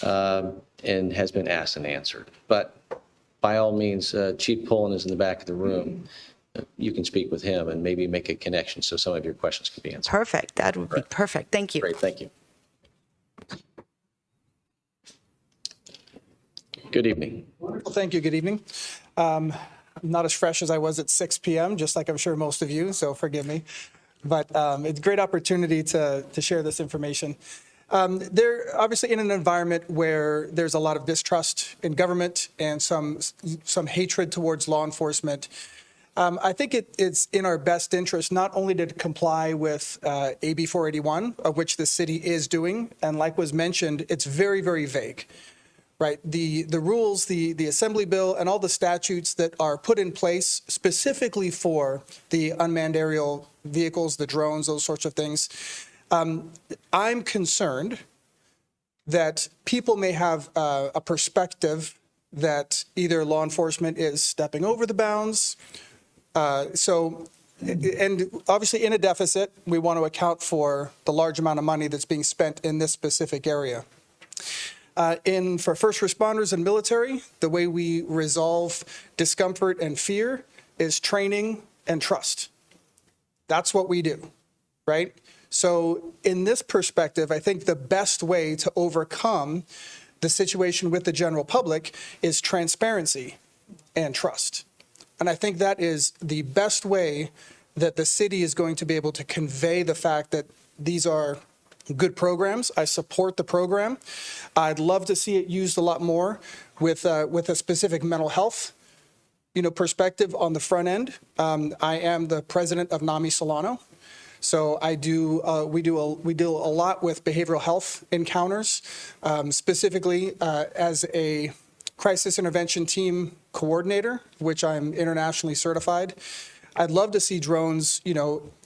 and has been asked and answered. But by all means, Chief Pullen is in the back of the room. You can speak with him and maybe make a connection so some of your questions can be answered. Perfect. That would be perfect. Thank you. Great, thank you. Good evening. Wonderful, thank you. Good evening. I'm not as fresh as I was at 6 p.m., just like I'm sure most of you, so forgive me. But it's a great opportunity to share this information. They're obviously in an environment where there's a lot of distrust in government and some hatred towards law enforcement. I think it's in our best interest not only to comply with AB 481, of which the city is doing, and like was mentioned, it's very, very vague, right? The rules, the Assembly Bill, and all the statutes that are put in place specifically for the unmanned aerial vehicles, the drones, those sorts of things. I'm concerned that people may have a perspective that either law enforcement is stepping over the bounds. And obviously in a deficit, we want to account for the large amount of money that's being spent in this specific area. For first responders and military, the way we resolve discomfort and fear is training and trust. That's what we do, right? So in this perspective, I think the best way to overcome the situation with the general public is transparency and trust. And I think that is the best way that the city is going to be able to convey the fact that these are good programs. I support the program. I'd love to see it used a lot more with a specific mental health, perspective on the front end. I am the president of NAMI Solano. So we do a lot with behavioral health encounters, specifically as a crisis intervention team coordinator, which I'm internationally certified. I'd love to see drones,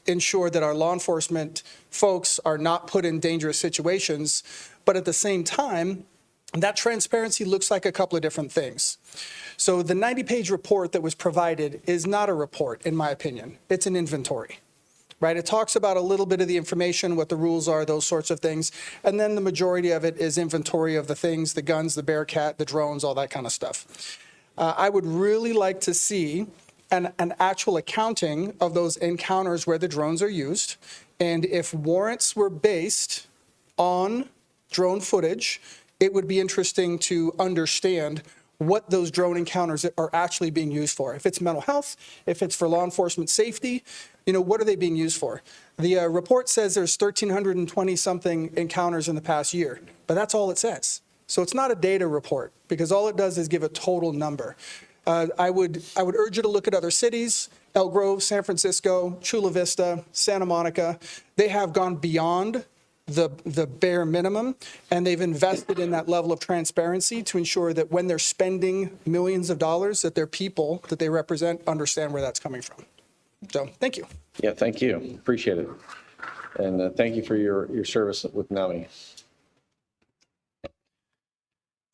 ensure that our law enforcement folks are not put in dangerous situations, but at the same time, that transparency looks like a couple of different things. So the 90-page report that was provided is not a report, in my opinion. It's an inventory. Right? It talks about a little bit of the information, what the rules are, those sorts of things. And then the majority of it is inventory of the things, the guns, the Bearcat, the drones, all that kind of stuff. I would really like to see an actual accounting of those encounters where the drones are used. And if warrants were based on drone footage, it would be interesting to understand what those drone encounters are actually being used for. If it's mental health, if it's for law enforcement safety, what are they being used for? The report says there's 1,320 something encounters in the past year, but that's all it says. So it's not a data report because all it does is give a total number. I would urge you to look at other cities, El Grove, San Francisco, Chula Vista, Santa Monica. They have gone beyond the bare minimum, and they've invested in that level of transparency to ensure that when they're spending millions of dollars, that their people that they represent understand where that's coming from. So thank you. Yeah, thank you. Appreciate it. And thank you for your service with NAMI.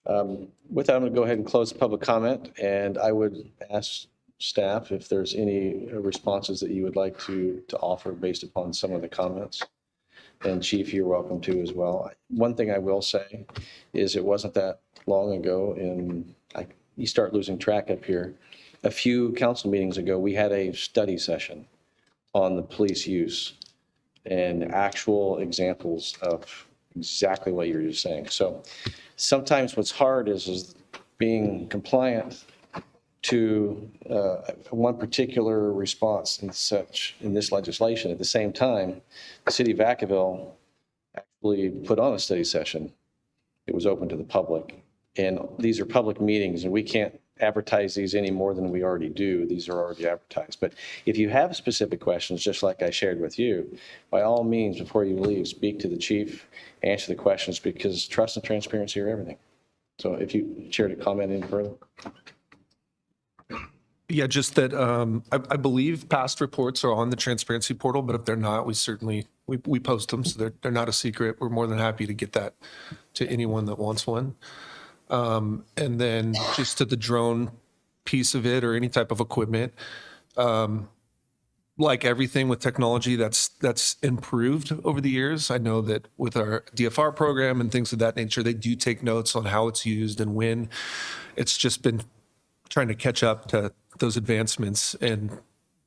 With that, I'm going to go ahead and close the public comment, and I would ask staff if there's any responses that you would like to offer based upon some of the comments. And Chief, you're welcome to as well. One thing I will say is it wasn't that long ago, and you start losing track up here. A few council meetings ago, we had a study session on the police use and actual examples of exactly what you're just saying. So sometimes what's hard is being compliant to one particular response in this legislation. At the same time, the city of Vacaville actually put on a study session. It was open to the public. And these are public meetings, and we can't advertise these any more than we already do. These are already advertised. But if you have specific questions, just like I shared with you, by all means, before you leave, speak to the chief, answer the questions, because trust and transparency are everything. So if you care to comment any further. Yeah, just that I believe past reports are on the transparency portal, but if they're not, we post them, so they're not a secret. We're more than happy to get that to anyone that wants one. And then just to the drone piece of it or any type of equipment, like everything with technology that's improved over the years. I know that with our DFR program and things of that nature, they do take notes on how it's used and when. It's just been trying to catch up to those advancements and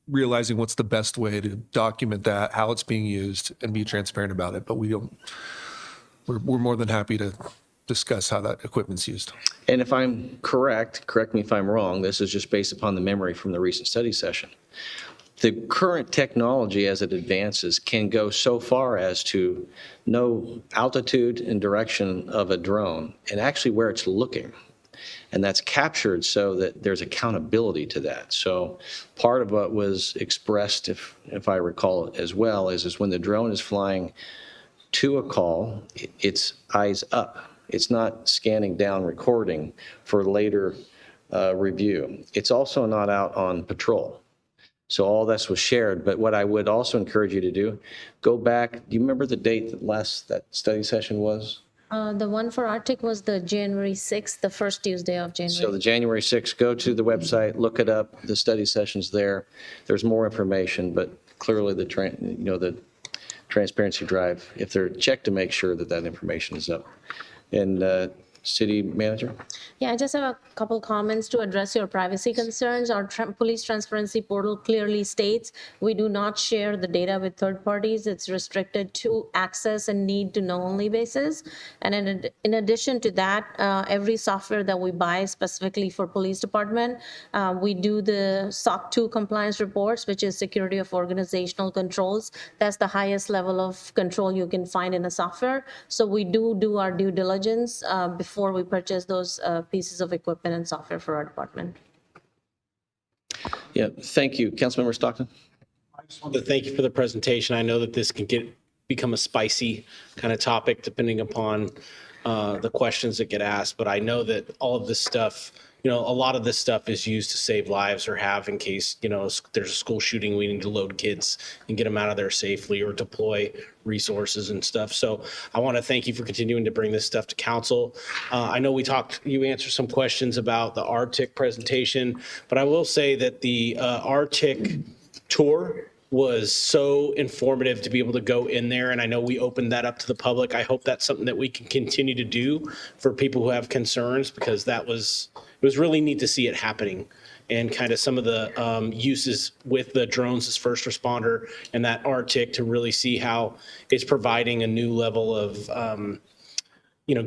realizing what's the best way to document that, how it's being used, and be transparent about it. But we're more than happy to discuss how that equipment's used. And if I'm correct me if I'm wrong, this is just based upon the memory from the recent study session. The current technology as it advances can go so far as to know altitude and direction of a drone and actually where it's looking. And that's captured so that there's accountability to that. So part of what was expressed, if I recall it as well, is when the drone is flying to a call, it's eyes up. It's not scanning down, recording for later review. It's also not out on patrol. So all this was shared. But what I would also encourage you to do, go back. Do you remember the date that study session was? The one for Arctic was the January 6th, the first Tuesday of January. So the January 6th, go to the website, look it up. The study session's there. There's more information, but clearly the transparency drive, if they're checked to make sure that information is up. And City Manager? Yeah, I just have a couple comments to address your privacy concerns. Our police transparency portal clearly states we do not share the data with third parties. It's restricted to access and need to know only basis. And in addition to that, every software that we buy specifically for police department, we do the SOC 2 compliance reports, which is security of organizational controls. That's the highest level of control you can find in a software. So we do our due diligence before we purchase those pieces of equipment and software for our department. Yeah, thank you. Councilmember Stockton? I just wanted to thank you for the presentation. I know that this can become a spicy kind of topic depending upon the questions that get asked, but I know that all of this stuff, a lot of this stuff is used to save lives or have in case, there's a school shooting, we need to load kids and get them out of there safely or deploy resources and stuff. So I want to thank you for continuing to bring this stuff to council. I know you answered some questions about the Arctic presentation, but I will say that the Arctic tour was so informative to be able to go in there. And I know we opened that up to the public. I hope that's something that we can continue to do for people who have concerns, because it was really neat to see it happening and kind of some of the uses with the drones as first responder and that Arctic to really see how it's providing a new level of,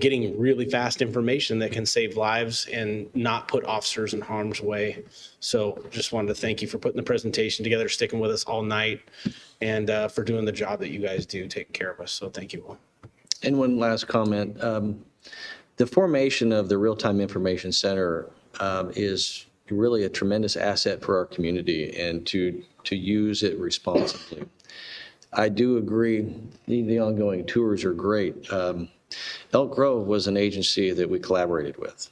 getting really fast information that can save lives and not put officers in harm's way. So just wanted to thank you for putting the presentation together, sticking with us all night, and for doing the job that you guys do, taking care of us. So thank you all. And one last comment. The formation of the Real-Time Information Center is really a tremendous asset for our community, and to use it responsibly. I do agree, the ongoing tours are great. Elk Grove was an agency that we collaborated with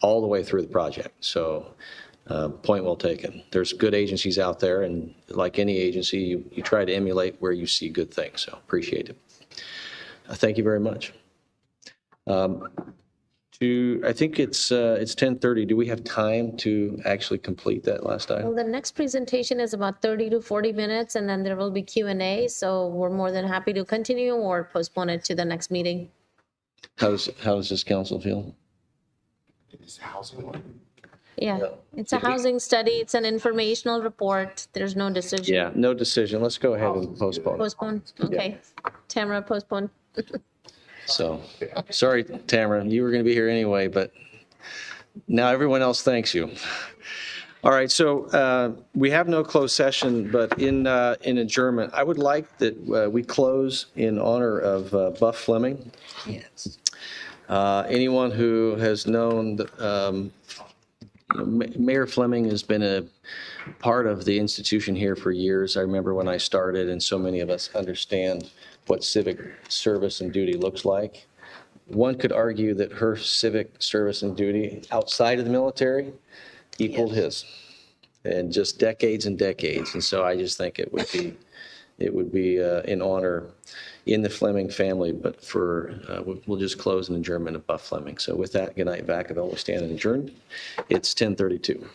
all the way through the project. So point well taken. There's good agencies out there, and like any agency, you try to emulate where you see good things. So appreciate it. Thank you very much. I think it's 10:30. Do we have time to actually complete that last Well, item? the next presentation is about 30 to 40 minutes, and then there will be Q&A. So we're more than happy to continue or postpone it to the next meeting. How does this council feel? Yeah, it's a housing study. It's an informational report. There's no decision. Yeah, no decision. Let's go ahead and postpone it. Postpone, okay. Tamara, postpone. So, sorry, Tamara, you were going to be here anyway, but now everyone else thanks you. All right, so we have no closed session, but in adjournment, I would like that we close in honor of Buff Fleming. Yes. Anyone who has known, Mayor Fleming has been a part of the institution here for years. I remember when I started, and so many of us understand what civic service and duty looks like. One could argue that her civic service and duty outside of the military equaled his, and just decades and decades. And so I just think it would be an honor in the Fleming family, but we'll just close an adjournment of Buff Fleming. So with that, good night, Vacaville. We stand adjourned. It's 10:32.